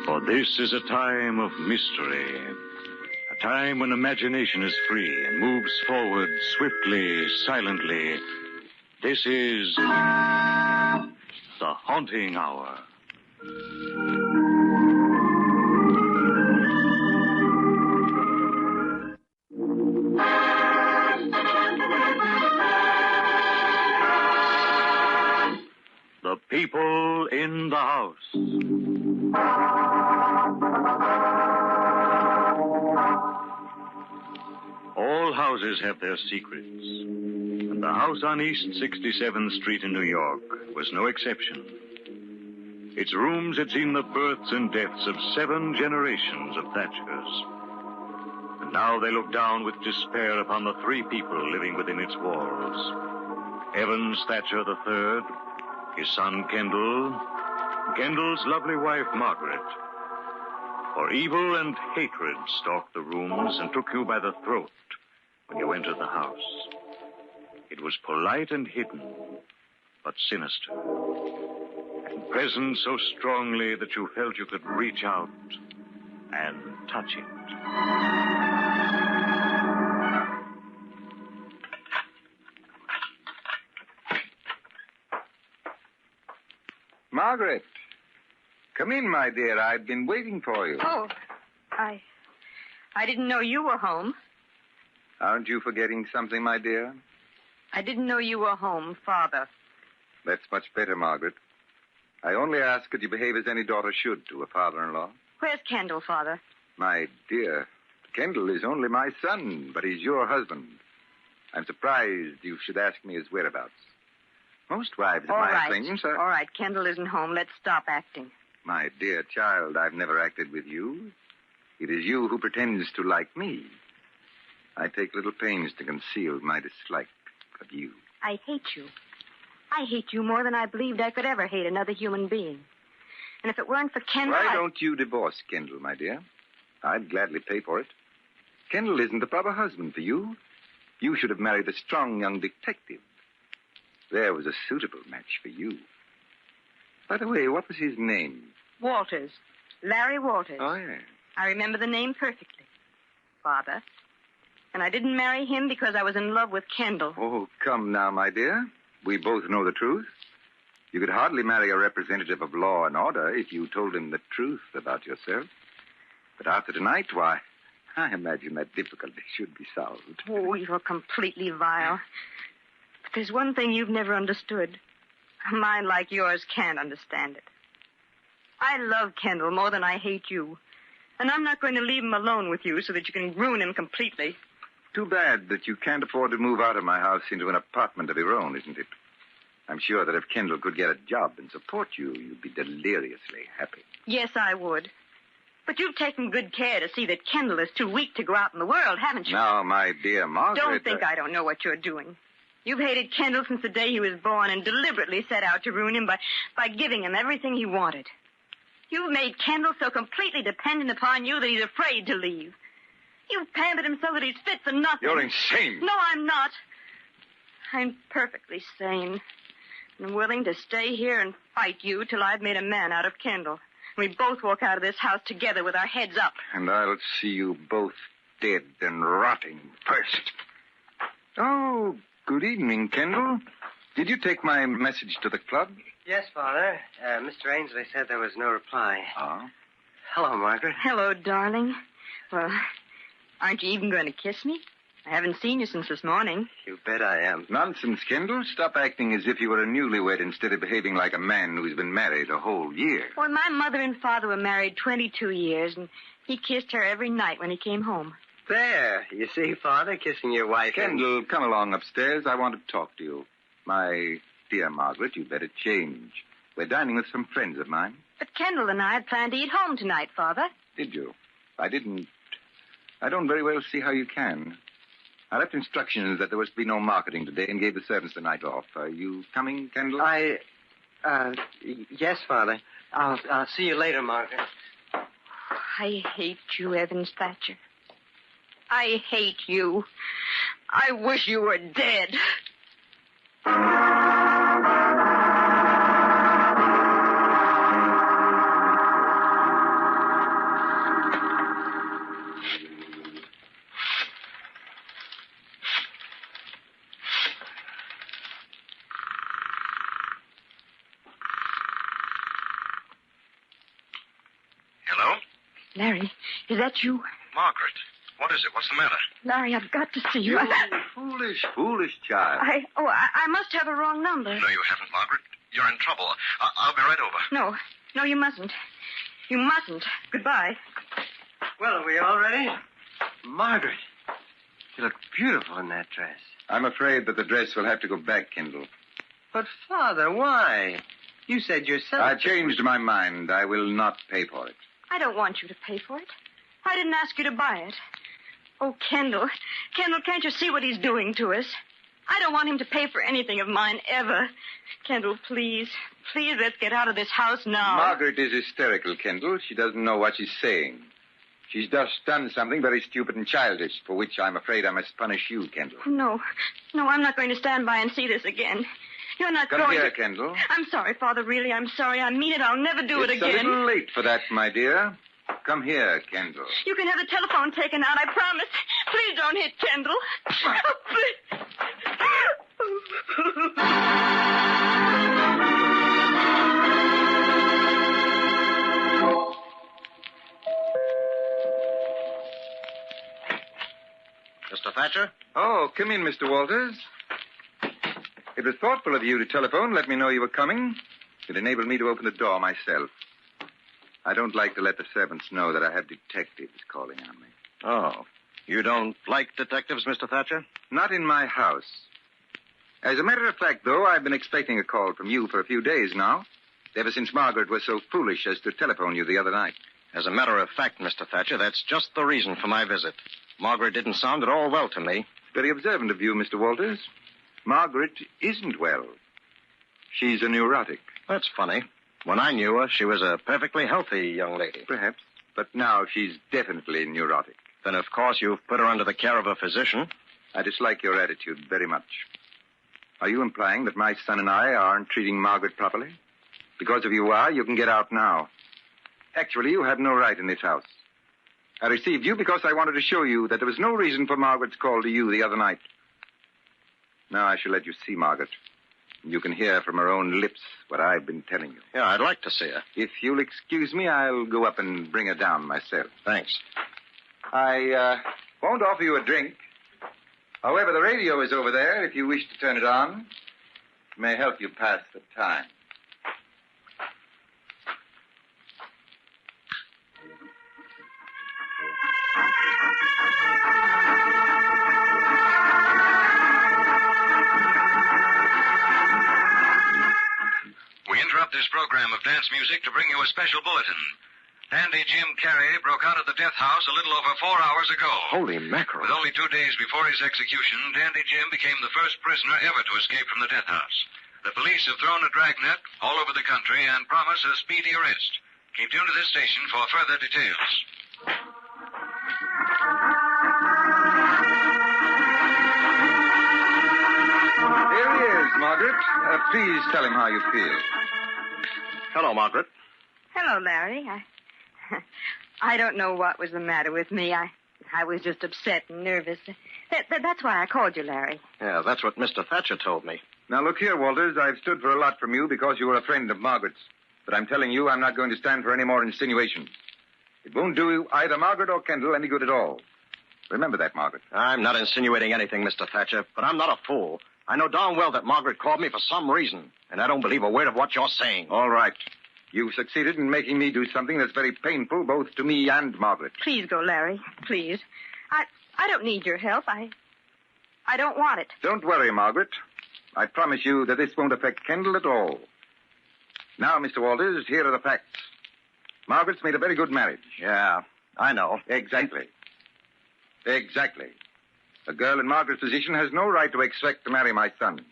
For this is a time of mystery. A time when imagination is free and moves forward swiftly, silently. This is The Haunting Hour. The People in the House. All houses have their secrets, and the house on East 67th Street in New York was no exception. Its rooms had seen the births and deaths of 7 generations of Thatchers. And now they looked down with despair upon the 3 people living within its walls. Evans Thatcher III, his son Kendall, Kendall's lovely wife Margaret. For evil and hatred stalked the rooms and took you by the throat when you entered the house. It was polite and hidden, but sinister. And present so strongly that you felt you could reach out and touch it. Margaret, come in, my dear. I've been waiting for you. Oh, I didn't know you were home. Aren't you forgetting something, my dear? I didn't know you were home, Father. That's much better, Margaret. I only ask that you behave as any daughter should to a father-in-law. Where's Kendall, Father? My dear, Kendall is only my son, but he's your husband. I'm surprised you should ask me his whereabouts. Most wives of my acquaintance are... All right, Kendall isn't home. Let's stop acting. My dear child, I've never acted with you. It is you who pretends to like me. I take little pains to conceal my dislike of you. I hate you. I hate you more than I believed I could ever hate another human being. And if it weren't for Kendall... Why don't you divorce Kendall, my dear? I'd gladly pay for it. Kendall isn't the proper husband for you. You should have married a strong young detective. There was a suitable match for you. By the way, what was his name? Walters. Larry Walters. Oh, yes. I remember the name perfectly. Father. And I didn't marry him because I was in love with Kendall. Oh, come now, my dear. we both know the truth. You could hardly marry a representative of law and order if you told him the truth about yourself. But after tonight, why, I imagine that difficulty should be solved. Oh, you're completely vile. But there's one thing you've never understood. A mind like yours can't understand it. I love Kendall more than I hate you. And I'm not going to leave him alone with you so that you can ruin him completely. Too bad that you can't afford to move out of my house into an apartment of your own, isn't it? I'm sure that if Kendall could get a job and support you, you'd be deliriously happy. Yes, I would. But you've taken good care to see that Kendall is too weak to go out in the world, haven't you? Now, my dear Margaret... Don't think I don't know what you're doing. You've hated Kendall since the day he was born and deliberately set out to ruin him by giving him everything he wanted. You've made Kendall so completely dependent upon you that he's afraid to leave. You've pampered him so that he's fit for nothing. You're insane. No, I'm not. I'm perfectly sane. I'm willing to stay here and fight you till I've made a man out of Kendall. We both walk out of this house together with our heads up. And I'll see you both dead and rotting first. Oh, good evening, Kendall. Did you take my message to the club? Yes, Father. Mr. Ainsley said there was no reply. Oh? Hello, Margaret. Hello, darling. Well, aren't you even going to kiss me? I haven't seen you since this morning. You bet I am. Nonsense, Kendall. Stop acting as if you were a newlywed instead of behaving like a man who's been married a whole year. Well, my mother and father were married 22 years, and he kissed her every night when he came home. There. You see, Father, kissing your wife. Kendall, come along upstairs. I want to talk to you. My dear Margaret, you'd better change. We're dining with some friends of mine. But Kendall and I had planned to eat home tonight, Father. Did you? I don't very well see how you can. I left instructions that there was to be no marketing today and gave the servants the night off. Are you coming, Kendall? Yes, Father. I'll see you later, Margaret. I hate you, Evans Thatcher. I hate you. I wish you were dead. Larry, is that you? Margaret, what is it? What's the matter? Larry, I've got to see you. You foolish child. I must have a wrong number. No, you haven't, Margaret. You're in trouble. I'll be right over. No, you mustn't. You mustn't. Goodbye. Well, are we all ready? Margaret, you look beautiful in that dress. I'm afraid that the dress will have to go back, Kendall. But, Father, why? You said yourself... I changed my mind. I will not pay for it. I don't want you to pay for it. I didn't ask you to buy it. Oh, Kendall. Kendall, can't you see what he's doing to us? I don't want him to pay for anything of mine, ever. Kendall, please. Please, let's get out of this house now. Margaret is hysterical, Kendall. She doesn't know what she's saying. She's just done something very stupid and childish, for which I'm afraid I must punish you, Kendall. No, I'm not going to stand by and see this again. You're not Come going here, to... Kendall. I'm sorry, Father, really, I'm sorry. I mean it. I'll never do it again. It's a little late for that, my dear. Come here, Kendall. You can have the telephone taken out, I promise. Please don't hit Kendall. Oh, please. Mr. Thatcher? Oh, come in, Mr. Walters. It was thoughtful of you to telephone, let me know you were coming. It enabled me to open the door myself. I don't like to let the servants know that I have detectives calling on me. Oh. You don't like detectives, Mr. Thatcher? Not in my house. As a matter of fact, though, I've been expecting a call from you for a few days now, ever since Margaret was so foolish as to telephone you the other night. As a matter of fact, Mr. Thatcher, that's just the reason for my visit. Margaret didn't sound at all well to me. Very observant of you, Mr. Walters. Margaret isn't well. She's a neurotic. That's funny. When I knew her, she was a perfectly healthy young lady. Perhaps. But now she's definitely neurotic. Then, of course, you've put her under the care of a physician. I dislike your attitude very much. Are you implying that my son and I aren't treating Margaret properly? Because if you are, you can get out now. Actually, you have no right in this house. I received you because I wanted to show you that there was no reason for Margaret's call to you the other night. Now I shall let you see Margaret. You can hear from her own lips what I've been telling you. Yeah, I'd like to see her. If you'll excuse me, I'll go up and bring her down myself. Thanks. I won't offer you a drink. However, the radio is over there if you wish to turn it on. It may help you pass the time. We interrupt this program of dance music to bring you a special bulletin. Dandy Jim Carey broke out of the death house a little over 4 hours ago. Holy mackerel. With only 2 days before his execution, Dandy Jim became the first prisoner ever to escape from the death house. The police have thrown a dragnet all over the country and promise a speedy arrest. Keep tuned to this station for further details. Here he is, Margaret. Please tell him how you feel. Hello, Margaret. Hello, Larry. I don't know what was the matter with me. I was just upset and nervous. That's why I called you, Larry. Yeah, that's what Mr. Thatcher told me. Now, look here, Walters. I've stood for a lot from you because you were a friend of Margaret's. But I'm telling you, I'm not going to stand for any more insinuations. It won't do either Margaret or Kendall any good at all. Remember that, Margaret. I'm not insinuating anything, Mr. Thatcher, but I'm not a fool. I know darn well that Margaret called me for some reason, and I don't believe a word of what you're saying. All right. You've succeeded in making me do something that's very painful both to me and Margaret. Please go, Larry. Please. I don't need your help. I don't want it. Don't worry, Margaret. I promise you that this won't affect Kendall at all. Now, Mr. Walters, here are the facts. Margaret's made a very good marriage. Yeah, I know. Exactly. Exactly. A girl in Margaret's position has no right to expect to marry my son.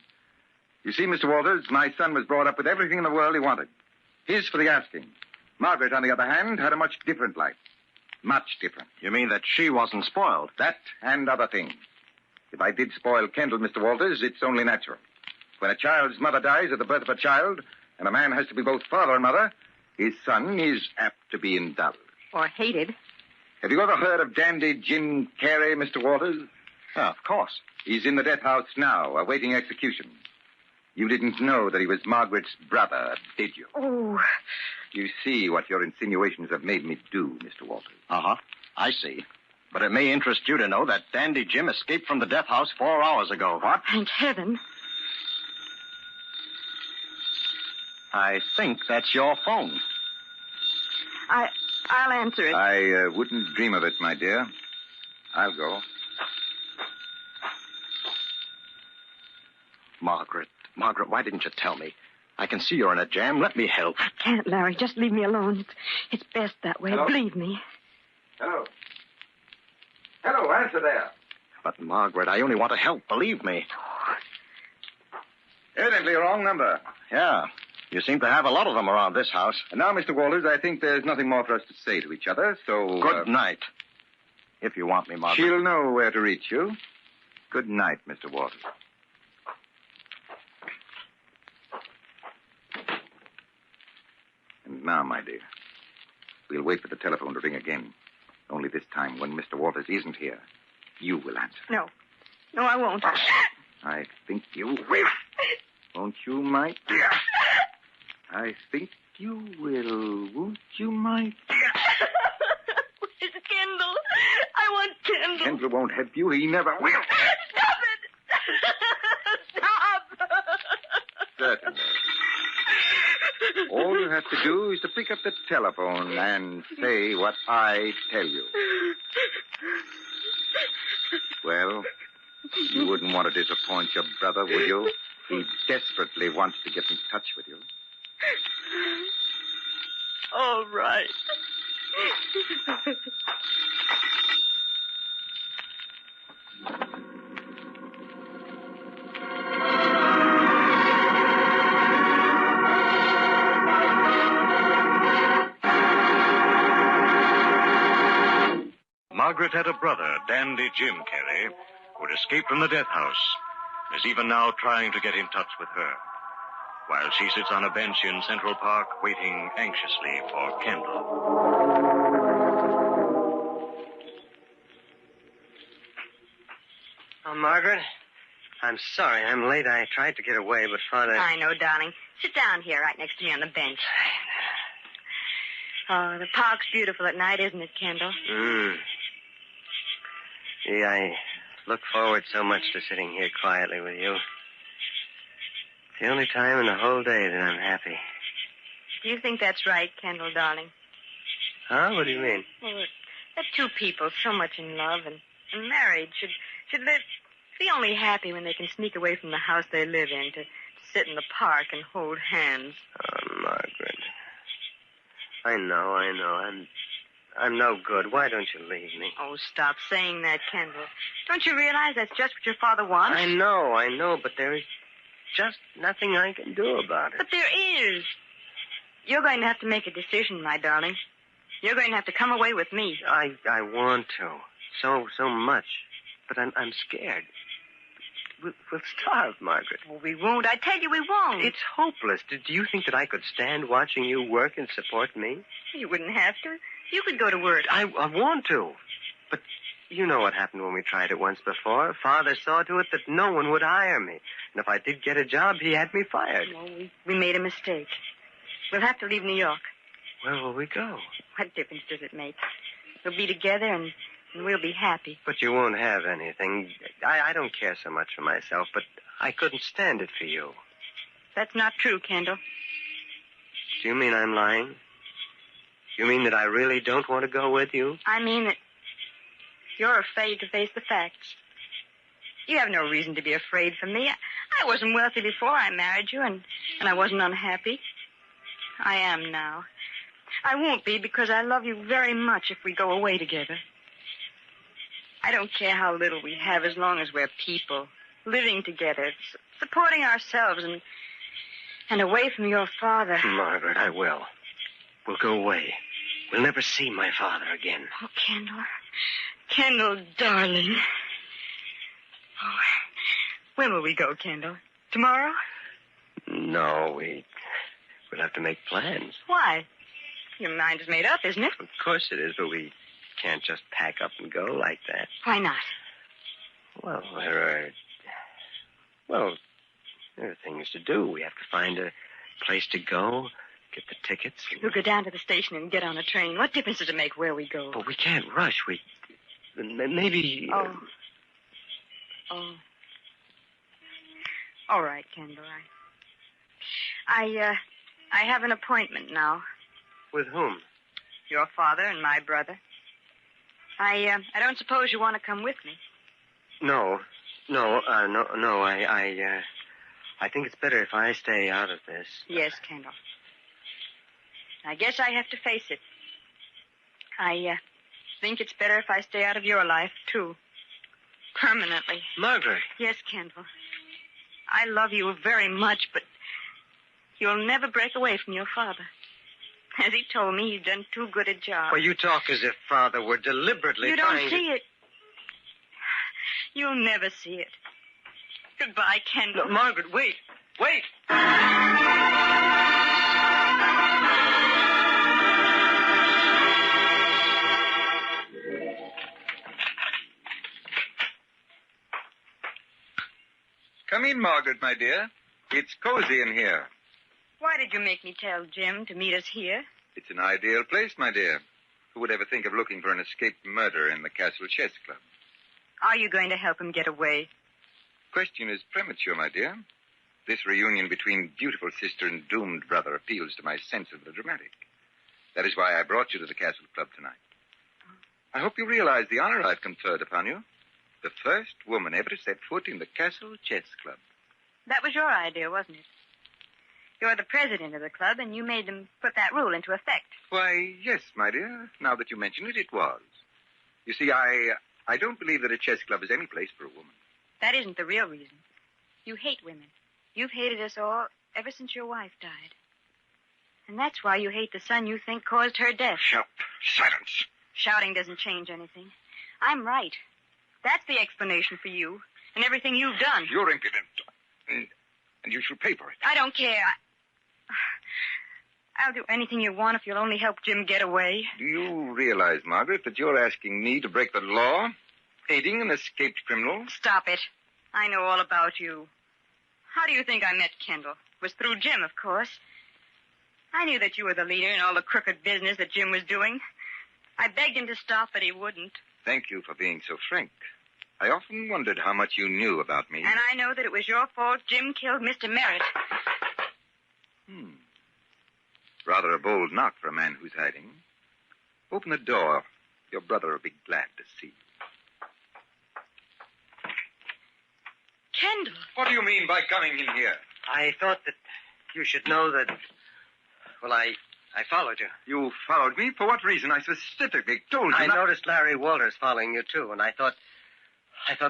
You see, Mr. Walters, my son was brought up with everything in the world he wanted. His for the asking. Margaret, on the other hand, had a much different life. Much different. You mean that she wasn't spoiled? That and other things. If I did spoil Kendall, Mr. Walters, it's only natural. When a child's mother dies at the birth of a child, and a man has to be both father and mother, his son is apt to be indulged. Or hated. Have you ever heard of Dandy Jim Carey, Mr. Walters? Yeah, of course. He's in the death house now, awaiting execution. You didn't know that he was Margaret's brother, did you? Oh. You see what your insinuations have made me do, Mr. Walters. Uh-huh. I see. But it may interest you to know that Dandy Jim escaped from the death house 4 hours ago. What? Thank heaven. I think that's your phone. I'll answer it. I wouldn't dream of it, my dear. I'll go. Margaret, why didn't you tell me? I can see you're in a jam. Let me help. I can't, Larry. Just leave me alone. It's best that way. Hello? Believe me. Hello. Hello, answer there. But, Margaret, I only want to help. Believe me. Evidently a wrong number. Yeah. You seem to have a lot of them around this house. And now, Mr. Walters, I think there's nothing more for us to say to each other, so... Good night. If you want me, Margaret. She'll know where to reach you. Good night, Mr. Walters. And now, my dear, we'll wait for the telephone to ring again. Only this time, when Mr. Walters isn't here, you will answer. No. No, I won't. I think you will. Won't you, my dear? I think you will. Won't you, my dear? Where's Kendall? I want Kendall. Kendall won't help you. He never will. Stop it! Stop! Certainly. All you have to do is to pick up the telephone and say what I tell you. Well, you wouldn't want to disappoint your brother, would you? He desperately wants to get in touch with you. All right. Margaret had a brother, Dandy Jim Carey, who had escaped from the death house, and is even now trying to get in touch with her, while she sits on a bench in Central Park waiting anxiously for Kendall. Oh, Margaret, I'm sorry. I'm late. I tried to get away, but Father... I know, darling. Sit down here right next to me on the bench. Oh, the park's beautiful at night, isn't it, Kendall? Gee, I look forward so much to sitting here quietly with you. It's the only time in the whole day that I'm happy. Do you think that's right, Kendall, darling? Huh? What do you mean? Well, that two people so much in love and married should live... Be only happy when they can sneak away from the house they live in to sit in the park and hold hands. Oh, Margaret. I know. I'm no good. Why don't you leave me? Oh, stop saying that, Kendall. Don't you realize that's just what your father wants? I know, but there is just nothing I can do about it. But there is. You're going to have to make a decision, my darling. You're going to have to come away with me. I want to. So much. But I'm scared. We'll starve, Margaret. Oh, we won't. I tell you we won't. It's hopeless. Do you think that I could stand watching you work and support me? You wouldn't have to. You could go to work. I want to. But you know what happened when we tried it once before. Father saw to it that no one would hire me. And if I did get a job, he had me fired. Well, we made a mistake. We'll have to leave New York. Where will we go? What difference does it make? We'll be together and we'll be happy. But you won't have anything. I don't care so much for myself, but I couldn't stand it for you. That's not true, Kendall. Do you mean I'm lying? You mean that I really don't want to go with you? I mean that you're afraid to face the facts. You have no reason to be afraid for me. I wasn't wealthy before I married you, and I wasn't unhappy. I am now. I won't be because I love you very much if we go away together. I don't care how little we have as long as we're people, living together, supporting ourselves and away from your father. Margaret, I will. We'll go away. We'll never see my father again. Oh, Kendall. Kendall, darling. Oh, when will we go, Kendall? Tomorrow? No, we'll have to make plans. Why? Your mind is made up, isn't it? Of course it is, but we can't just pack up and go like that. Why not? Well, there are things to do. We have to find a place to go, get the tickets. We'll go down to the station and get on a train. What difference does it make where we go? But we can't rush. Maybe... Oh. All right, Kendall. I have an appointment now. With whom? Your father and my brother. I don't suppose you want to come with me. No. I think it's better if I stay out of this. Yes, Kendall. I guess I have to face it. I think it's better if I stay out of your life, too. Permanently. Margaret. Yes, Kendall. I love you very much, but you'll never break away from your father. As he told me, he's done too good a job. Well, you talk as if Father were deliberately You trying don't see it. You'll never see it. Goodbye, Kendall. No, Margaret, wait. Wait! Come in, Margaret, my dear. It's cozy in here. Why did you make me tell Jim to meet us here? It's an ideal place, my dear. Who would ever think of looking for an escaped murderer in the Castle Chess Club? Are you going to help him get away? Question is premature, my dear. This reunion between beautiful sister and doomed brother appeals to my sense of the dramatic. That is why I brought you to the Castle Club tonight. I hope you realize the honor I've conferred upon you. The first woman ever to set foot in the Castle Chess Club. That was your idea, wasn't it? You're the president of the club, and you made them put that rule into effect. Why, yes, my dear. Now that you mention it, it was. You see, I don't believe that a chess club is any place for a woman. That isn't the real reason. You hate women. You've hated us all ever since your wife died. And that's why you hate the son you think caused her death. Shut up. Silence. Shouting doesn't change anything. I'm right. That's the explanation for you and everything you've done. You're impudent. And you shall pay for it. I don't care. I'll do anything you want if you'll only help Jim get away. Do you realize, Margaret, that you're asking me to break the law? Aiding an escaped criminal? Stop it. I know all about you. How do you think I met Kendall? It was through Jim, of course. I knew that you were the leader in all the crooked business that Jim was doing. I begged him to stop, but he wouldn't. Thank you for being so frank. I often wondered how much you knew about me. And I know that it was your fault Jim killed Mr. Merritt. Rather a bold knock for a man who's hiding. Open the door. Your brother will be glad to see you. Kendall. What do you mean by coming in here? I thought that you should know that... Well, I followed you. You followed me? For what reason? I specifically told you I noticed Larry Walters following you, too, and I thought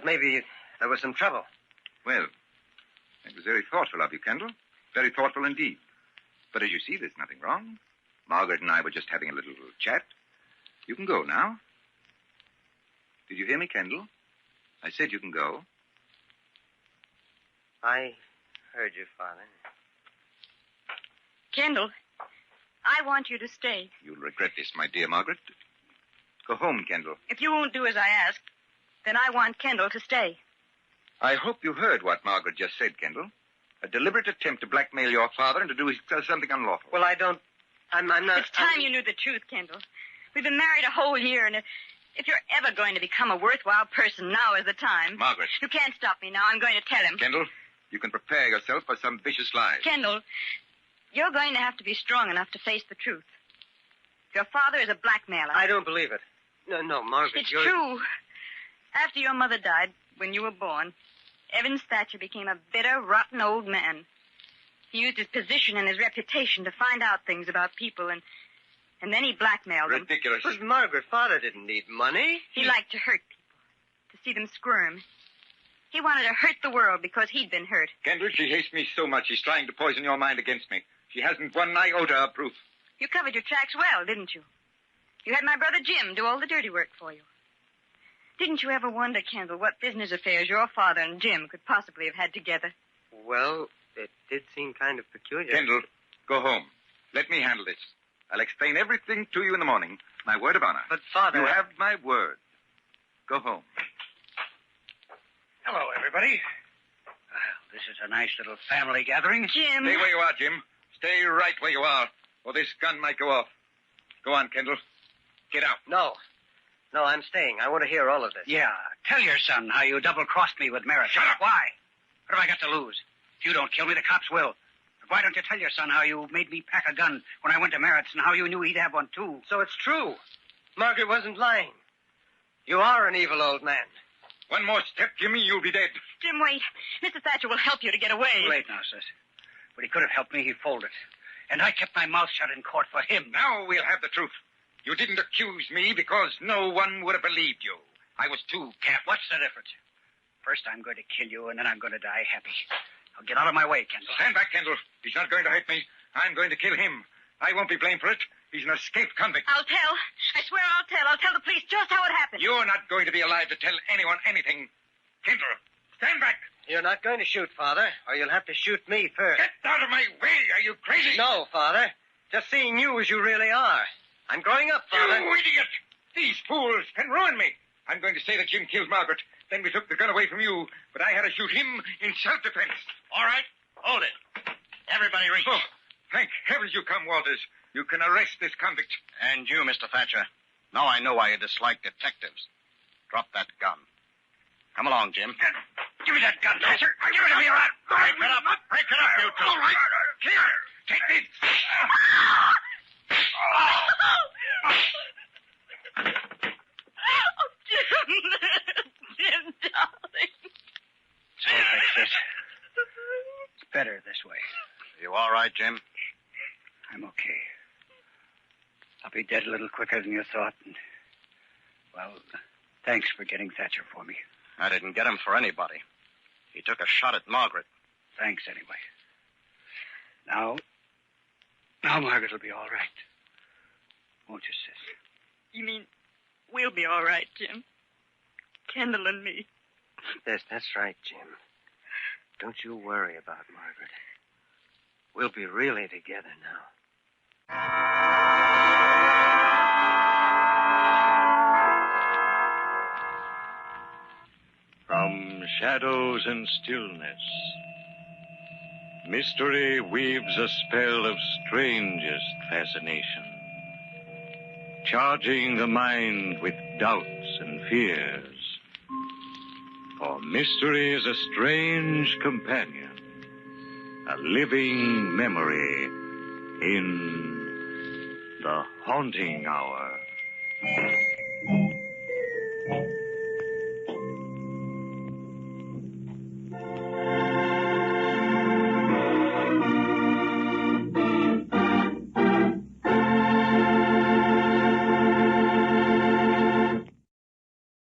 maybe there was some trouble. Well, it was very thoughtful of you, Kendall. Very thoughtful indeed. But as you see, there's nothing wrong. Margaret and I were just having a little chat. You can go now. Did you hear me, Kendall? I said you can go. I heard you, Father. Kendall, I want you to stay. You'll regret this, my dear Margaret. Go home, Kendall. If you won't do as I ask, then I want Kendall to stay. I hope you heard what Margaret just said, Kendall. A deliberate attempt to blackmail your father and to do something unlawful. Well, I'm not... It's time you knew the truth, Kendall. We've been married a whole year, and if you're ever going to become a worthwhile person, now is the time. Margaret. You can't stop me now. I'm going to tell him. Kendall, you can prepare yourself for some vicious lies. Kendall, you're going to have to be strong enough to face the truth. Your father is a blackmailer. I don't believe it. No, Margaret, It's true. After your mother died, when you were born, Evans Thatcher became a bitter, rotten old man. He used his position and his reputation to find out things about people, and then he blackmailed them. Ridiculous. But Margaret, Father didn't need money. He liked to hurt people, to see them squirm. He wanted to hurt the world because he'd been hurt. Kendall, she hates me so much she's trying to poison your mind against me. She hasn't one iota of proof. You covered your tracks well, didn't you? You had my brother Jim do all the dirty work for you. Didn't you ever wonder, Kendall, what business affairs your father and Jim could possibly have had together? Well, it did seem kind of peculiar. Kendall, go home. Let me handle this. I'll explain everything to you in the morning. My word of honor. But, Father... You have my word. Go home. Hello, everybody. Well, this is a nice little family gathering. Jim. Stay where you are, Jim. Stay right where you are, or this gun might go off. Go on, Kendall. Get out. No, I'm staying. I want to hear all of this. Yeah, tell your son how you double-crossed me with Merritt. Shut up. Why? What have I got to lose? If you don't kill me, the cops will. But why don't you tell your son how you made me pack a gun when I went to Merritt's and how you knew he'd have one, too? So it's true. Margaret wasn't lying. You are an evil old man. One more step, Jimmy, you'll be dead. Jim, wait. Mr. Thatcher will help you to get away. Too late now, sis. But he could have helped me. He folded. And I kept my mouth shut in court for him. Now we'll have the truth. You didn't accuse me because no one would have believed you. I was too careful. What's the difference? First I'm going to kill you, and then I'm going to die happy. Now get out of my way, Kendall. Stand back, Kendall. He's not going to hurt me. I'm going to kill him. I won't be blamed for it. He's an escaped convict. I'll tell. I swear I'll tell. I'll tell the police just how it happened. You're not going to be alive to tell anyone anything. Kendall, stand back. You're not going to shoot, Father, or you'll have to shoot me first. Get out of my way. Are you crazy? No, Father. Just seeing you as you really are. I'm growing up, Father. You idiot! These fools can ruin me. I'm going to say that Jim killed Margaret. Then we took the gun away from you, but I had to shoot him in self-defense. All right. Hold it. Everybody reach. Oh, thank heavens you come, Walters. You can arrest this convict. And you, Mr. Thatcher. Now I know why you dislike detectives. Drop that gun. Come along, Jim. Give me that gun, Thatcher. Give it to me, all right. Break it up. Break it up, you two. All right. Here. Take this. Oh, Jim. Jim, darling. So, sis. It's better this way. You all right, Jim? I'm okay. I'll be dead a little quicker than you thought. And, well, thanks for getting Thatcher for me. I didn't get him for anybody. He took a shot at Margaret. Thanks, anyway. Now Margaret will be all right. Won't you, sis? You mean we'll be all right, Jim? Kendall and me. Yes, that's right, Jim. Don't you worry about Margaret. We'll be really together now. From shadows and stillness. Mystery weaves a spell of strangest fascination, charging the mind with doubts and fears. For mystery is a strange companion, a living memory in the haunting hour.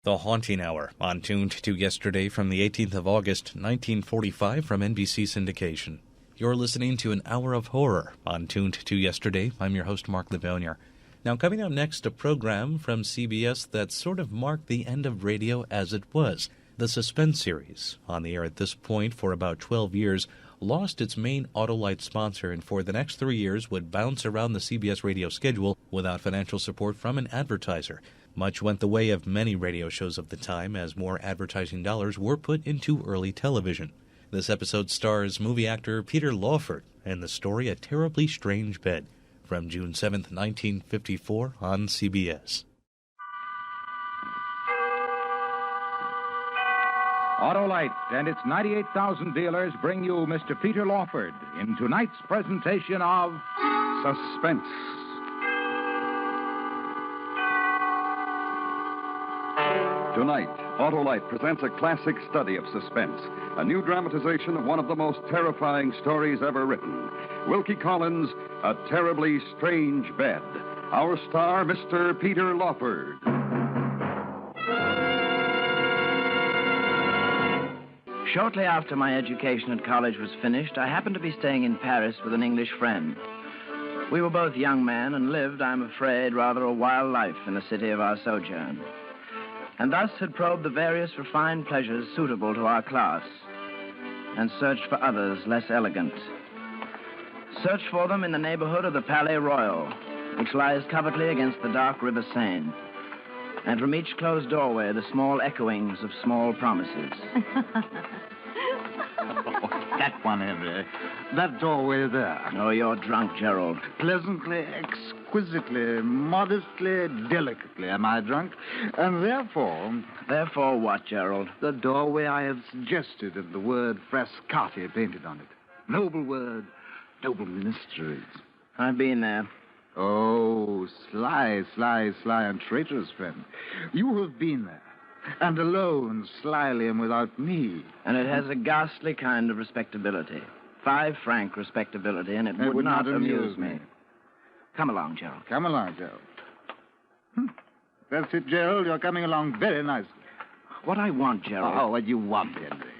The Haunting Hour, on Tuned to yesterday from the 18th of August, 1945 from NBC Syndication. You're listening to an hour of horror on Tuned to yesterday. I'm your host, Mark Lavonier. Now, coming up next, a program from CBS that sort of marked the end of radio as it was. The Suspense series, on the air at this point for about 12 years, lost its main Autolite sponsor and for the next 3 years would bounce around the CBS radio schedule without financial support from an advertiser. Much went the way of many radio shows of the time as more advertising dollars were put into early television. This episode stars movie actor Peter Lawford and the story A Terribly Strange Bed from June 7th, 1954 on CBS. Autolite and its 98,000 dealers bring you Mr. Peter Lawford in tonight's presentation of Suspense. Tonight, Autolite presents a classic study of suspense, a new dramatization of one of the most terrifying stories ever written. Wilkie Collins' A Terribly Strange Bed. Our star, Mr. Peter Lawford. Shortly after my education at college was finished, I happened to be staying in Paris with an English friend. We were both young men and lived, I'm afraid, rather a wild life in the city of our sojourn, and thus had probed the various refined pleasures suitable to our class, and searched for others less elegant. Searched for them in the neighborhood of the Palais Royal, which lies covertly against the dark River Seine, and from each closed doorway the small echoings of small promises. That one, Henry. That doorway there. Oh, you're drunk, Gerald. Pleasantly, exquisitely, modestly, delicately am I drunk. And therefore... Therefore what, Gerald? The doorway I have suggested and the word Frascati painted on it. Noble word, noble mysteries. I've been there. Oh, sly and traitorous friend. You have been there. And alone, slyly and without me. And it has a ghastly kind of respectability. 5 franc respectability, and it would not amuse me. Come along, Gerald. Come along, Gerald. That's it, Gerald. You're coming along very nicely. What I want, Gerald... Oh, what you want, Henry.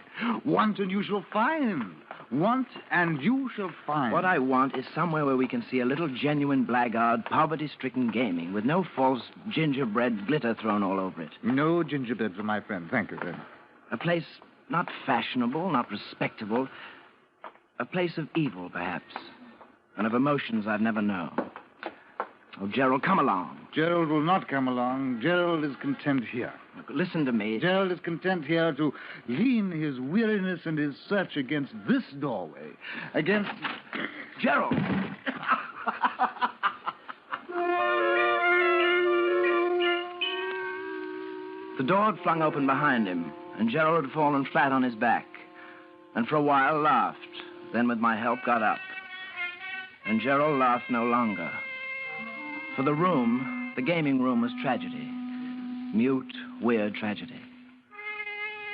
Want and you shall find. Want and you shall find. What I want is somewhere where we can see a little genuine blackguard, poverty-stricken gaming with no false gingerbread glitter thrown all over it. No gingerbread for my friend. Thank you, then. A place not fashionable, not respectable. A place of evil, perhaps. And of emotions I've never known. Oh, Gerald, come along. Gerald will not come along. Gerald is content here. Look, listen to me. Gerald is content here to lean his weariness and his search against this doorway. Against... Gerald! The door had flung open behind him, and Gerald had fallen flat on his back. And for a while laughed, then with my help got up. And Gerald laughed no longer. For the room, the gaming room, was tragedy. Mute, weird tragedy.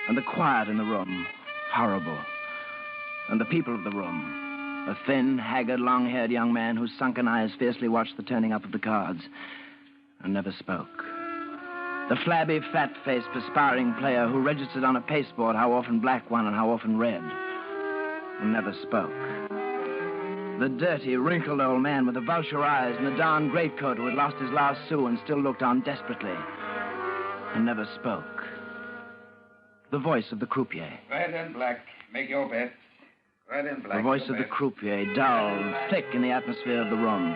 And the quiet in the room, horrible. And the people of the room, a thin, haggard, long-haired young man whose sunken eyes fiercely watched the turning up of the cards and never spoke. The flabby, fat-faced, perspiring player who registered on a pasteboard how often black won and how often red and never spoke. The dirty, wrinkled old man with the vulture eyes and the darn greatcoat who had lost his last sou and still looked on desperately and never spoke. The voice of the croupier. Red and black. Make your bet. Red and black. The voice of the croupier, dull, thick in the atmosphere of the room.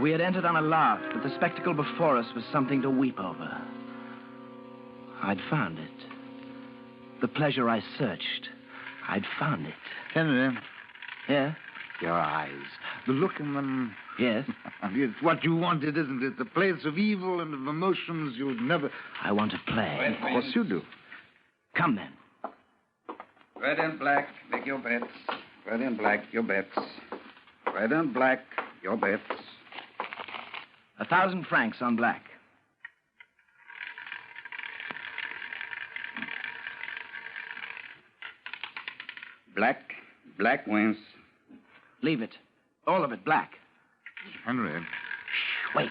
We had entered on a laugh, but the spectacle before us was something to weep over. I'd found it. the pleasure I searched. I'd found it. Henry. Yeah? Your eyes. The look in them. Yes? It's what you wanted, isn't it? The place of evil and of emotions you'd never... I want to play. Of course you do. Come then. Red and black, make your bets. Red and black, your bets. Red and black, your bets. 1,000 francs on black. Black wins. Leave it. All of it black. Henry. Shh, wait.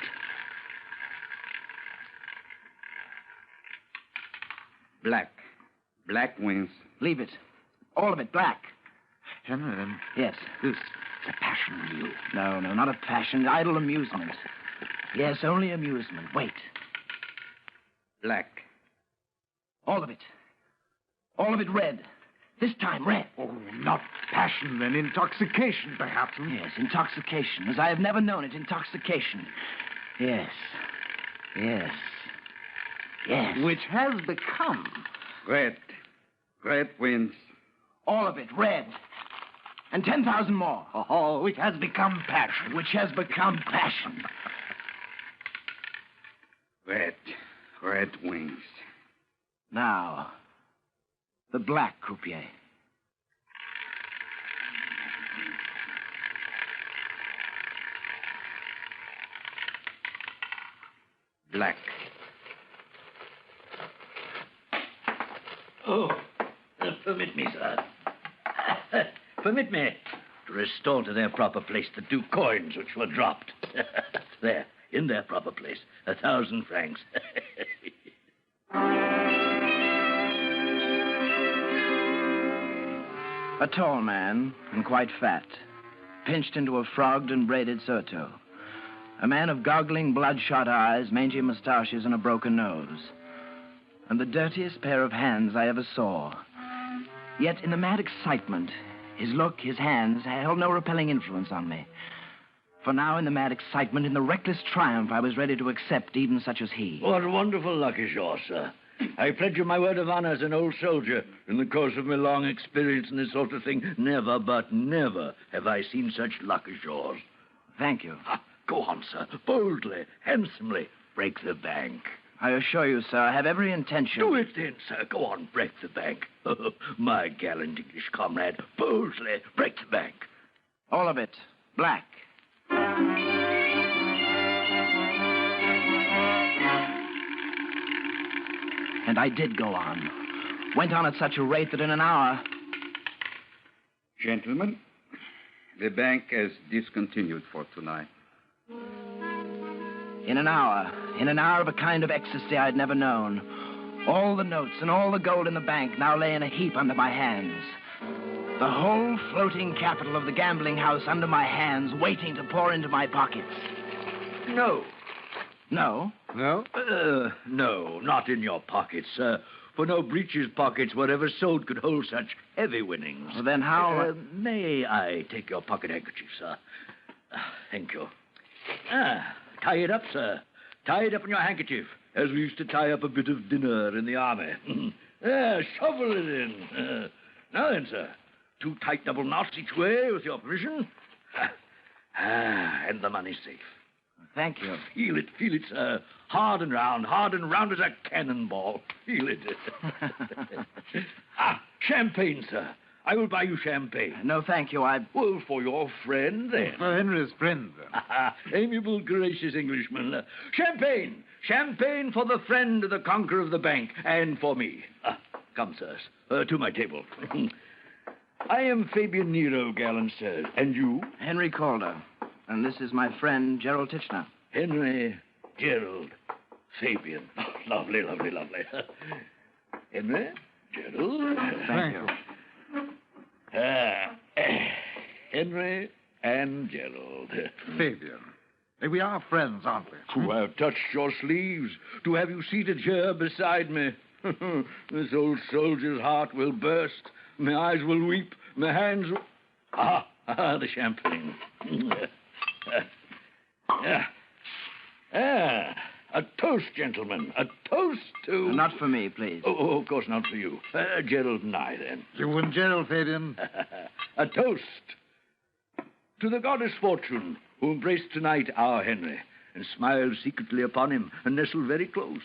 Black wins. Leave it. All of it black. Henry. Yes. This is a passion in you. No, not a passion. Idle amusement. Yes, only amusement. Wait. Black. All of it. All of it red. This time red. Oh, not passion, then. Intoxication, perhaps. Yes, intoxication. As I have never known it, intoxication. Yes. Which has become... Red wins. All of it red. And 10,000 more. Oh, which has become passion. Which has become passion. Red wins. Now, the black croupier. Black. Oh, permit me, sir. Permit me to restore to their proper place the 2 coins which were dropped. There, in their proper place. 1,000 francs. A tall man, and quite fat, pinched into a frogged and braided surtout. A man of goggling, bloodshot eyes, mangy mustaches, and a broken nose. And the dirtiest pair of hands I ever saw. Yet in the mad excitement, his look, his hands, held no repelling influence on me. For now, in the mad excitement, in the reckless triumph, I was ready to accept even such as he. What wonderful luck is yours, sir. I pledge you my word of honor as an old soldier. In the course of my long experience in this sort of thing, never, but never have I seen such luck as yours. Thank you. Go on, sir. Boldly, handsomely, break the bank. I assure you, sir, I have every intention... Do it then, sir. Go on, break the bank. My gallant English comrade, boldly break the bank. All of it. Black. And I did go on. Went on at such a rate that in an hour... Gentlemen, the bank has discontinued for tonight. In an hour of a kind of ecstasy I'd never known. All the notes and all the gold in the bank now lay in a heap under my hands. The whole floating capital of the gambling house under my hands, waiting to pour into my pockets. No. No? No? No, not in your pockets, sir. For no breeches pockets were ever sold could hold such heavy winnings. Well, then how... May I take your pocket handkerchief, sir? Thank you. Tie it up, sir. Tie it up in your handkerchief, as we used to tie up a bit of dinner in the army. Shovel it in. Now then, sir. 2 tight double knots each way, with your permission. And the money's safe. Thank you. Feel it, sir. Hard and round as a cannonball. Feel it. Champagne, sir. I will buy you champagne. No, thank you. Well, for your friend, then. For Henry's friend, then. Amiable, gracious Englishman. Champagne! Champagne for the friend, the conqueror of the bank, and for me. Come, sirs, to my table. I am Fabian Nero, gallant sirs. And you? Henry Calder. And this is my friend, Gerald Titchener. Henry, Gerald, Fabian. Oh, lovely. Henry, Gerald. Thank you. Henry and Gerald. Fabian. We are friends, aren't we? To have touched your sleeves, to have you seated here beside me. This old soldier's heart will burst. My eyes will weep. My hands will... the champagne. A toast, gentlemen. A toast to... Not for me, please. Oh, of course not for you. Gerald and I, then. You and Gerald, Fabian. A toast to the goddess Fortune, who embraced tonight our Henry and smiled secretly upon him and nestled very close.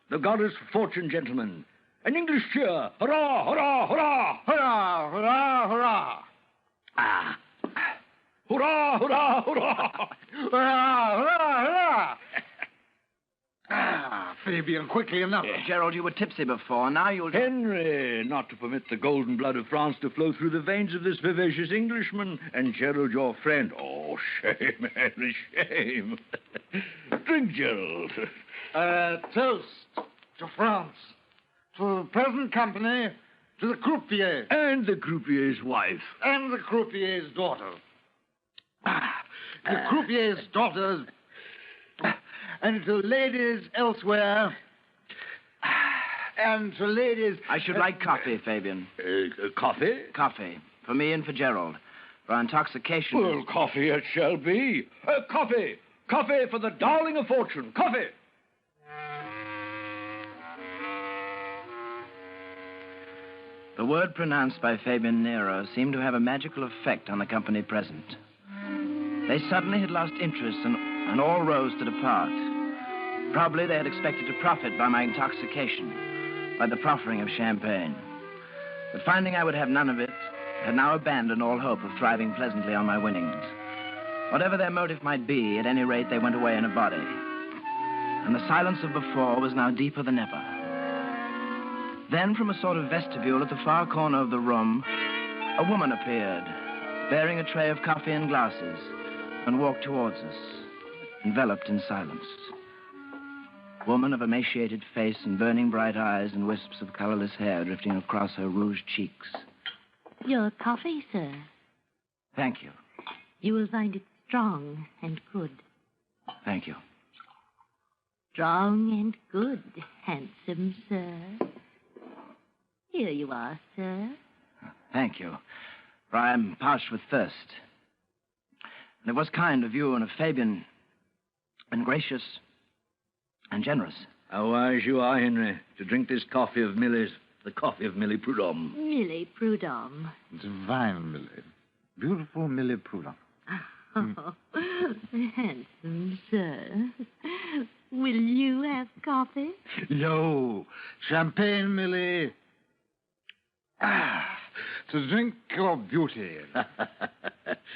The goddess Fortune, gentlemen. An English cheer. Hurrah, hurrah, hurrah! Hurrah, hurrah, hurrah! Ah. Hurrah, hurrah, hurrah! Hurrah, hurrah, hurrah! Fabian, quickly enough. Gerald, you were tipsy before. Now you'll... Henry, not to permit the golden blood of France to flow through the veins of this vivacious Englishman. And Gerald, your friend. Oh, shame, Henry, shame. Drink, Gerald. Toast to France, to the present company, to the croupier. And the croupier's wife. And the croupier's daughter. The croupier's daughters... and to ladies elsewhere, and to ladies... I should like coffee, Fabian. Coffee? Coffee. For me and for Gerald. For our intoxication... Well, coffee it shall be. Coffee. Coffee for the darling of Fortune. Coffee. The word pronounced by Fabian Nero seemed to have a magical effect on the company present. They suddenly had lost interest and all rose to depart. Probably they had expected to profit by my intoxication, by the proffering of champagne. But finding I would have none of it, had now abandoned all hope of thriving pleasantly on my winnings. Whatever their motive might be, at any rate, they went away in a body. And the silence of before was now deeper than ever. Then, from a sort of vestibule at the far corner of the room, a woman appeared, bearing a tray of coffee and glasses, and walked towards us, enveloped in silence. Woman of emaciated face and burning bright eyes and wisps of colorless hair drifting across her rouged cheeks. Your coffee, sir. Thank you. You will find it strong and good. Thank you. Strong and good, handsome sir. Here you are, sir. Thank you. For I am parched with thirst. And it was kind of you and of Fabian, and gracious and generous. How wise you are, Henry, to drink this coffee of Millie's, the coffee of Millie Prudhomme. Millie Prudhomme. Divine Millie. Beautiful Millie Prudhomme. Oh, handsome sir. Will you have coffee? No. Champagne, Millie. To drink your beauty.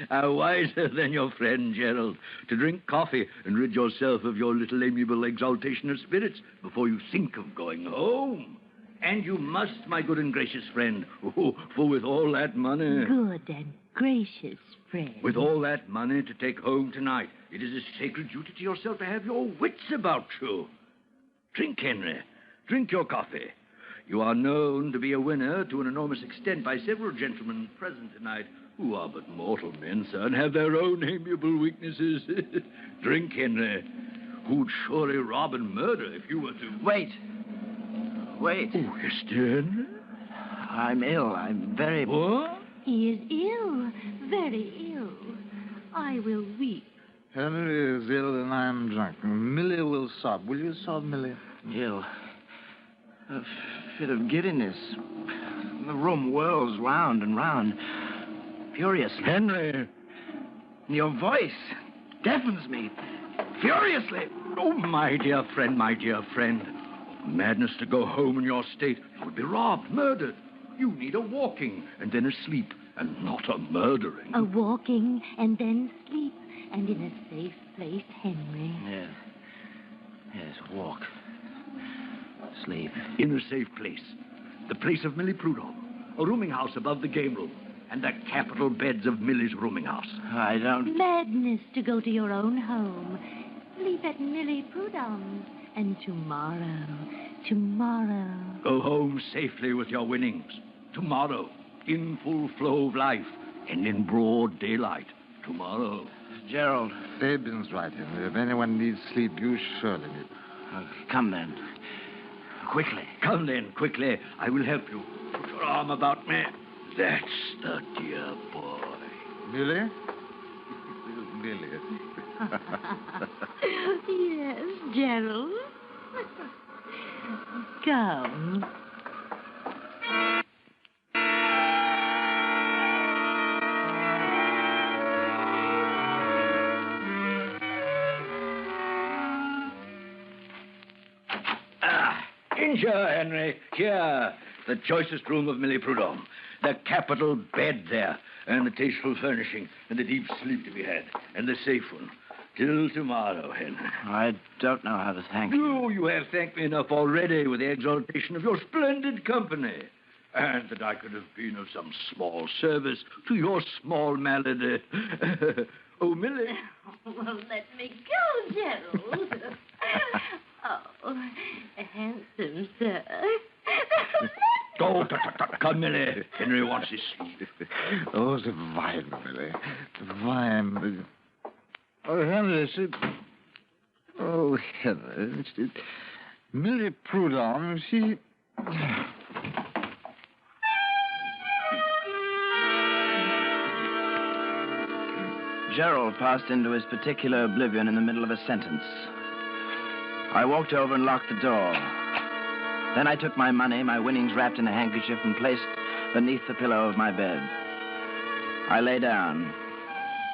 How wiser than your friend, Gerald, to drink coffee and rid yourself of your little amiable exaltation of spirits before you think of going home. And you must, my good and gracious friend, for with all that money... Good and gracious friend. With all that money to take home tonight, it is a sacred duty to yourself to have your wits about you. Drink, Henry. Drink your coffee. You are known to be a winner to an enormous extent by several gentlemen present tonight who are but mortal men, sir, and have their own amiable weaknesses. Drink, Henry. Who'd surely rob and murder if you were to... Wait. Oh, yes, dear Henry? I'm ill. I'm very... What? He is ill. Very ill. I will weep. Henry is ill and I am drunk. Millie will sob. Will you sob, Millie? Ill. A fit of giddiness. The room whirls round and round, furiously. Henry! Your voice deafens me, furiously. Oh, my dear friend, my dear friend. Madness to go home in your state. You would be robbed, murdered. You need a walking and then a sleep, and not a murdering. A walking and then sleep, and in a safe place, Henry. Yes, walk. Sleep. In a safe place. The place of Millie Prudhomme. A rooming house above the game room. And the capital beds of Millie's rooming house. I don't... Madness to go to your own home. Sleep at Millie Prudhomme's. And tomorrow... Go home safely with your winnings. Tomorrow. In full flow of life. And in broad daylight. Tomorrow. Gerald. Fabian's right, Henry. If anyone needs sleep, you surely need. Come then. Quickly. Come then, quickly. I will help you. Put your arm about me. That's the dear boy. Millie? Millie. Yes, Gerald. Come. In here, Henry. Here. The choicest room of Millie Prudhomme. The capital bed there. And the tasteful furnishing. And the deep sleep to be had. And the safe one. Till tomorrow, Henry. I don't know how to thank you. You have thanked me enough already with the exaltation of your splendid company. And that I could have been of some small service to your small malady. Oh, Millie. Well, let me go, Gerald. Oh, handsome, sir. Oh, come, Millie. Henry wants his sleep. Oh, the wine, Millie. The wine. Oh, Henry, oh, Henry. Millie Prudhomme, she... Gerald passed into his particular oblivion in the middle of a sentence. I walked over and locked the door. Then I took my money, my winnings wrapped in a handkerchief, and placed beneath the pillow of my bed. I lay down.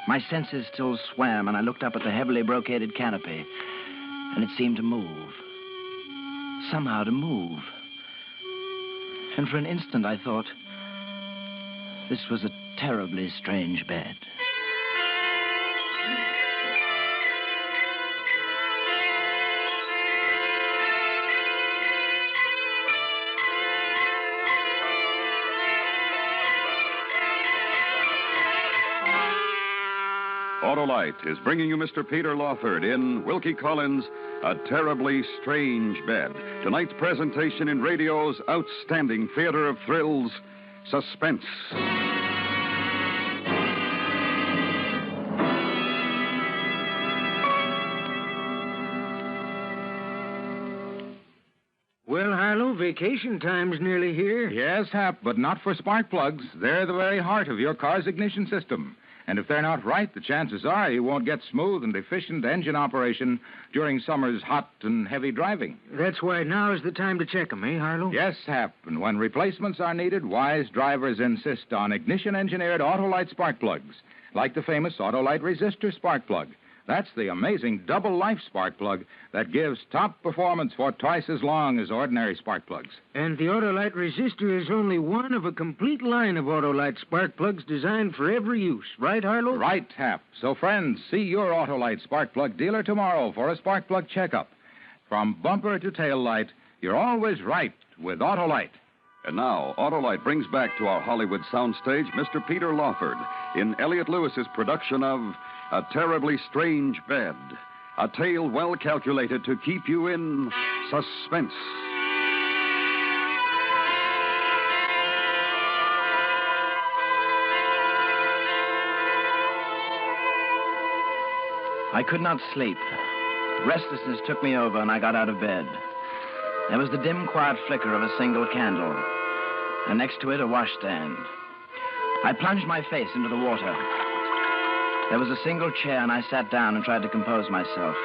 My senses still swam, and I looked up at the heavily brocaded canopy, and it seemed to move. Somehow to move. And for an instant I thought, this was a terribly strange bed. Autolite is bringing you Mr. Peter Lawford in Wilkie Collins' A Terribly Strange Bed. Tonight's presentation in radio's outstanding theater of thrills, Suspense. Well, Harlow, vacation time's nearly here. Yes, Hap, but not for spark plugs. They're the very heart of your car's ignition system. And if they're not right, the chances are you won't get smooth and efficient engine operation during summer's hot and heavy driving. That's why now's the time to check them, eh, Harlow? Yes, Hap. And when replacements are needed, wise drivers insist on ignition-engineered Autolite spark plugs, like the famous Autolite resistor spark plug. That's the amazing double-life spark plug that gives top performance for twice as long as ordinary spark plugs. And the Autolite resistor is only one of a complete line of Autolite spark plugs designed for every use. Right, Harlow? Right, Hap. So, friends, see your Autolite spark plug dealer tomorrow for a spark plug checkup. From bumper to tail light, you're always right with Autolite. And now, Autolite brings back to our Hollywood soundstage Mr. Peter Lawford in Elliot Lewis's production of A Terribly Strange Bed, a tale well calculated to keep you in suspense. I could not sleep. Restlessness took me over, and I got out of bed. There was the dim, quiet flicker of a single candle, and next to it, a washstand. I plunged my face into the water. There was a single chair, and I sat down and tried to compose myself.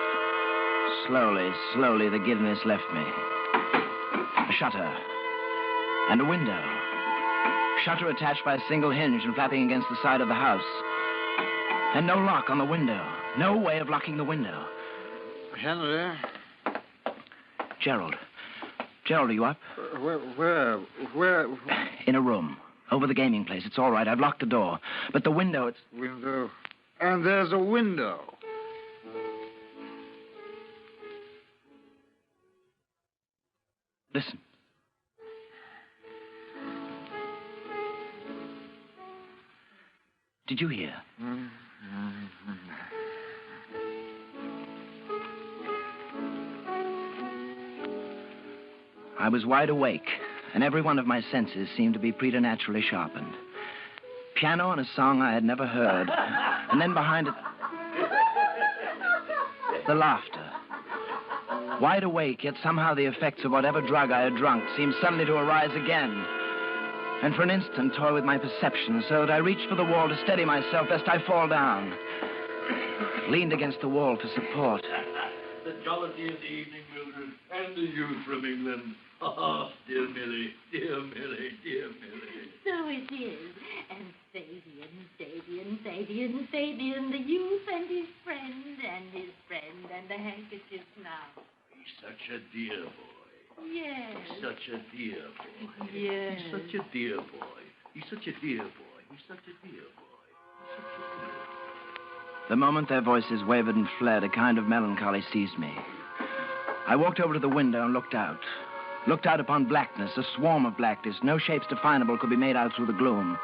Slowly, the giddiness left me. A shutter. And a window. Shutter attached by a single hinge and flapping against the side of the house. And no lock on the window. No way of locking the window. Henry? Gerald. Gerald, are you up? Where? In a room. Over the gaming place. It's all right. I've locked the door. But the window, it's... Window. And there's a window. Listen. Did you hear? I was wide awake, and every one of my senses seemed to be preternaturally sharpened. Piano and a song I had never heard, and then behind it, the laughter. Wide awake, yet somehow the effects of whatever drug I had drunk seemed suddenly to arise again, and for an instant toy with my perception, so that I reached for the wall to steady myself lest I fall down. Leaned against the wall for support. the jollity of the evening, Mildred, and the youth from England. Oh, dear Millie, dear Millie, dear Millie. So it is. And Fabian, the youth and his friend, and the handkerchief now. He's such a dear boy. Yes. He's such a dear boy. Yes. He's such a dear boy. He's such a dear boy. He's such a dear boy. The moment their voices wavered and fled, a kind of melancholy seized me. I walked over to the window and looked out. Looked out upon blackness, a swarm of blackness. No shapes definable could be made out through the gloom,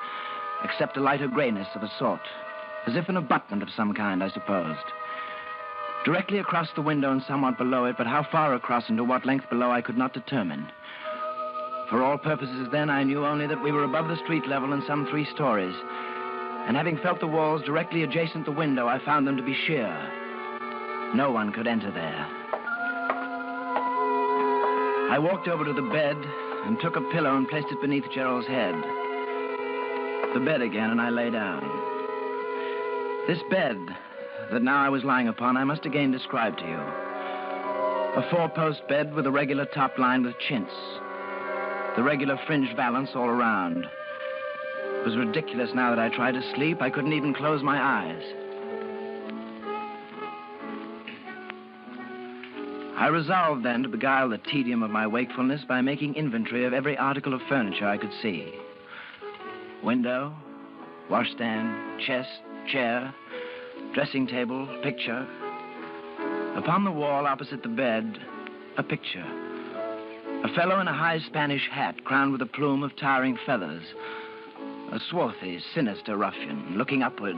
except a lighter grayness of a sort, as if an abutment of some kind, I supposed. Directly across the window and somewhat below it, but how far across and to what length below I could not determine. For all purposes then, I knew only that we were above the street level in some 3 stories. And having felt the walls directly adjacent the window, I found them to be sheer. No one could enter there. I walked over to the bed and took a pillow and placed it beneath Gerald's head. The bed again, and I lay down. This bed that now I was lying upon, I must again describe to you. A 4-post bed with a regular top lined with chintz. The regular fringed valance all around. It was ridiculous now that I tried to sleep. I couldn't even close my eyes. I resolved then to beguile the tedium of my wakefulness by making inventory of every article of furniture I could see. Window, washstand, chest, chair, dressing table, picture. Upon the wall opposite the bed, a picture. A fellow in a high Spanish hat crowned with a plume of towering feathers. A swarthy, sinister ruffian, looking upward,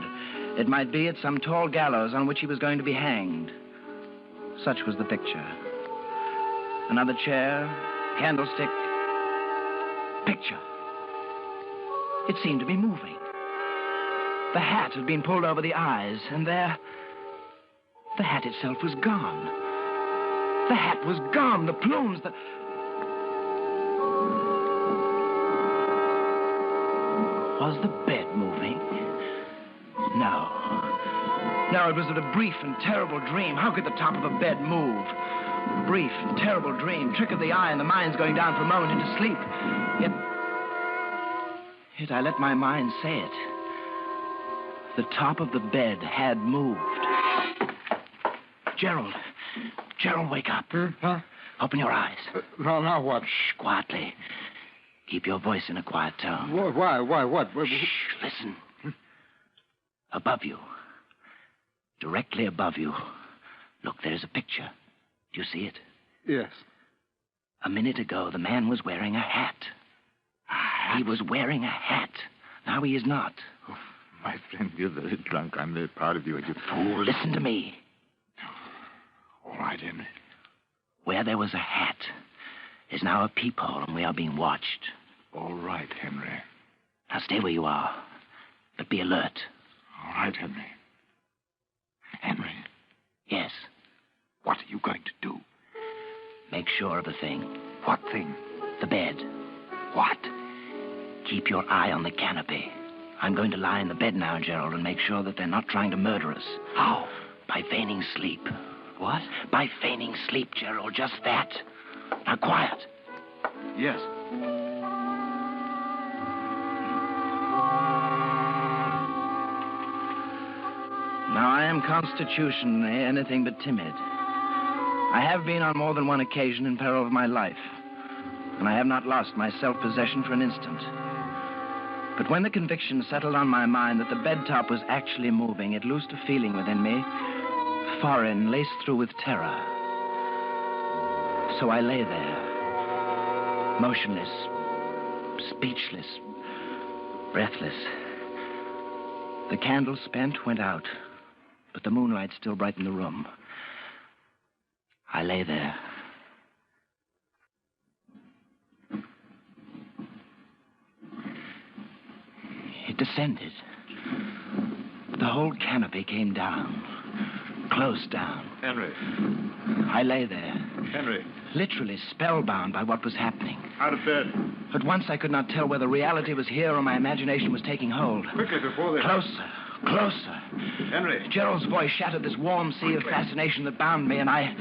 it might be, at some tall gallows on which he was going to be hanged. Such was the picture. Another chair, candlestick, picture. It seemed to be moving. The hat had been pulled over the eyes, and there, the hat itself was gone. The hat was gone, the plumes, the... Was the bed moving? No. No, it was but a brief and terrible dream. How could the top of a bed move? Brief and terrible dream, trick of the eye, and the mind's going down for a moment into sleep. Yet I let my mind say it. The top of the bed had moved. Gerald, wake up. Huh? Open your eyes. Now what? Shh, quietly. Keep your voice in a quiet tone. Why? What? Shh, listen. Above you. Directly above you. Look, there's a picture. Do you see it? Yes. A minute ago, the man was wearing a hat. He was wearing a hat. Now he is not. Oh, my friend, you're very drunk. I'm very proud of you. You fool. Listen to me. All right, Henry. Where there was a hat is now a peephole, and we are being watched. All right, Henry. Now stay where you are, but be alert. All right, Henry. Henry. Yes. What are you going to do? Make sure of a thing. What thing? The bed. What? Keep your eye on the canopy. I'm going to lie in the bed now, Gerald, and make sure that they're not trying to murder us. How? By feigning sleep. What? By feigning sleep, Gerald. Just that. Now, quiet. Yes. Now, I am constitutionally anything but timid. I have been on more than one occasion in peril of my life, and I have not lost my self-possession for an instant. But when the conviction settled on my mind that the bed top was actually moving, it loosed a feeling within me, foreign, laced through with terror. So I lay there, motionless, speechless, breathless. The candle spent went out, but the moonlight still brightened the room. I lay there. It descended. The whole canopy came down, closed down. Henry. I lay there. Henry. Literally spellbound by what was happening. Out of bed. At once I could not tell whether reality was here or my imagination was taking hold. Quickly, before they... Closer, Closer. Henry. Gerald's voice shattered this warm sea of fascination that bound me, and I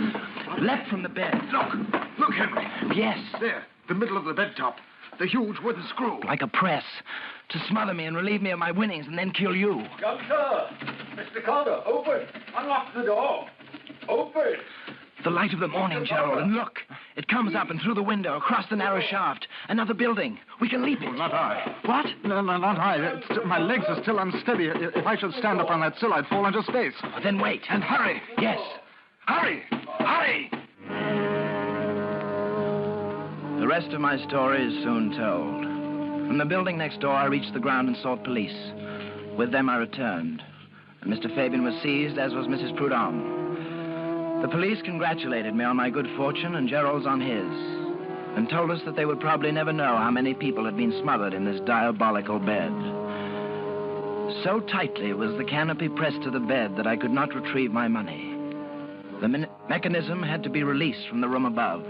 leapt from the bed. Look, Henry. Yes. There, the middle of the bed top. The huge wooden screw. Like a press. To smother me and relieve me of my winnings and then kill you. Doctor! Mr. Calder, open! Unlock the door! Open! The light of the morning, Gerald, and look. It comes up and through the window, across the narrow shaft. Another building. We can leap it. Not I. What? No, not I. My legs are still unsteady. If I should stand up on that sill, I'd fall into space. Then wait. And hurry. Yes. Hurry! Hurry! The rest of my story is soon told. From the building next door, I reached the ground and sought police. With them, I returned. And Mr. Fabian was seized, as was Mrs. Prudhomme. The police congratulated me on my good fortune and Gerald's on his, and told us that they would probably never know how many people had been smothered in this diabolical bed. So tightly was the canopy pressed to the bed that I could not retrieve my money. The mechanism had to be released from the room above.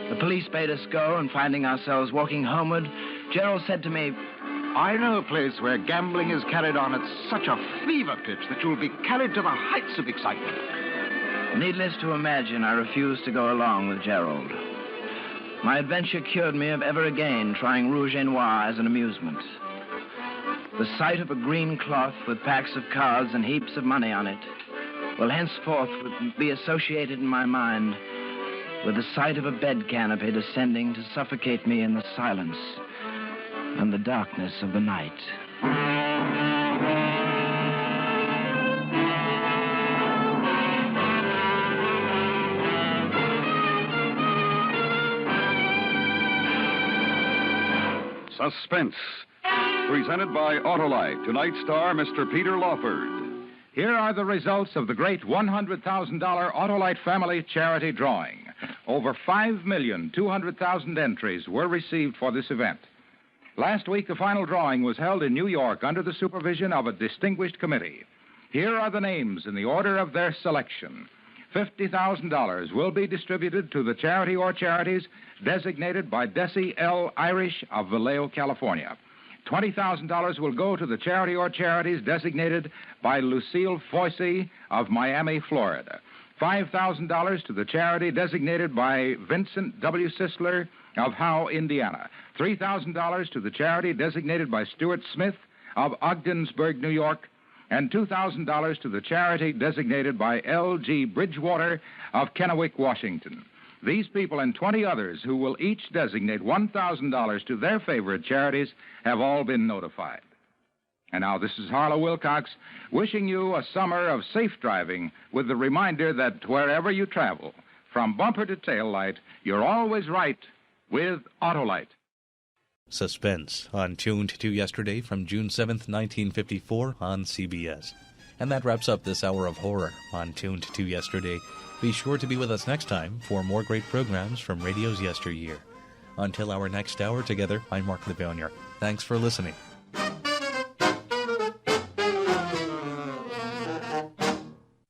The police bade us go, and finding ourselves walking homeward, Gerald said to me, I know a place where gambling is carried on at such a fever pitch that you'll be carried to the heights of excitement. Needless to imagine, I refused to go along with Gerald. My adventure cured me of ever again trying rouge et noir as an amusement. The sight of a green cloth with packs of cards and heaps of money on it will henceforth be associated in my mind with the sight of a bed canopy descending to suffocate me in the silence and the darkness of the night. Suspense, presented by Autolite. Tonight's star, Mr. Peter Lawford. Here are the results of the great $100,000 Autolite Family Charity Drawing. Over 5,200,000 entries were received for this event. Last week, the final drawing was held in New York under the supervision of a distinguished committee. Here are the names in the order of their selection. $50,000 will be distributed to the charity or charities designated by Desi L. Irish of Vallejo, California. $20,000 will go to the charity or charities designated by Lucille Foisey of Miami, Florida. $5,000 to the charity designated by Vincent W. Sisler of Howe, Indiana. $3,000 to the charity designated by Stuart Smith of Ogdensburg, New York. And $2,000 to the charity designated by L.G. Bridgewater of Kennewick, Washington. These people and 20 others who will each designate $1,000 to their favorite charities have all been notified. And now this is Harlow Wilcox wishing you a summer of safe driving with the reminder that wherever you travel, from bumper to tail light, you're always right with Autolite. Suspense on Tuned to yesterday from June 7th, 1954 on CBS. And that wraps up this hour of horror on Tuned to yesterday. Be sure to be with us next time for more great programs from radio's yesteryear. Until our next hour together, I'm Mark Lavonier. Thanks for listening.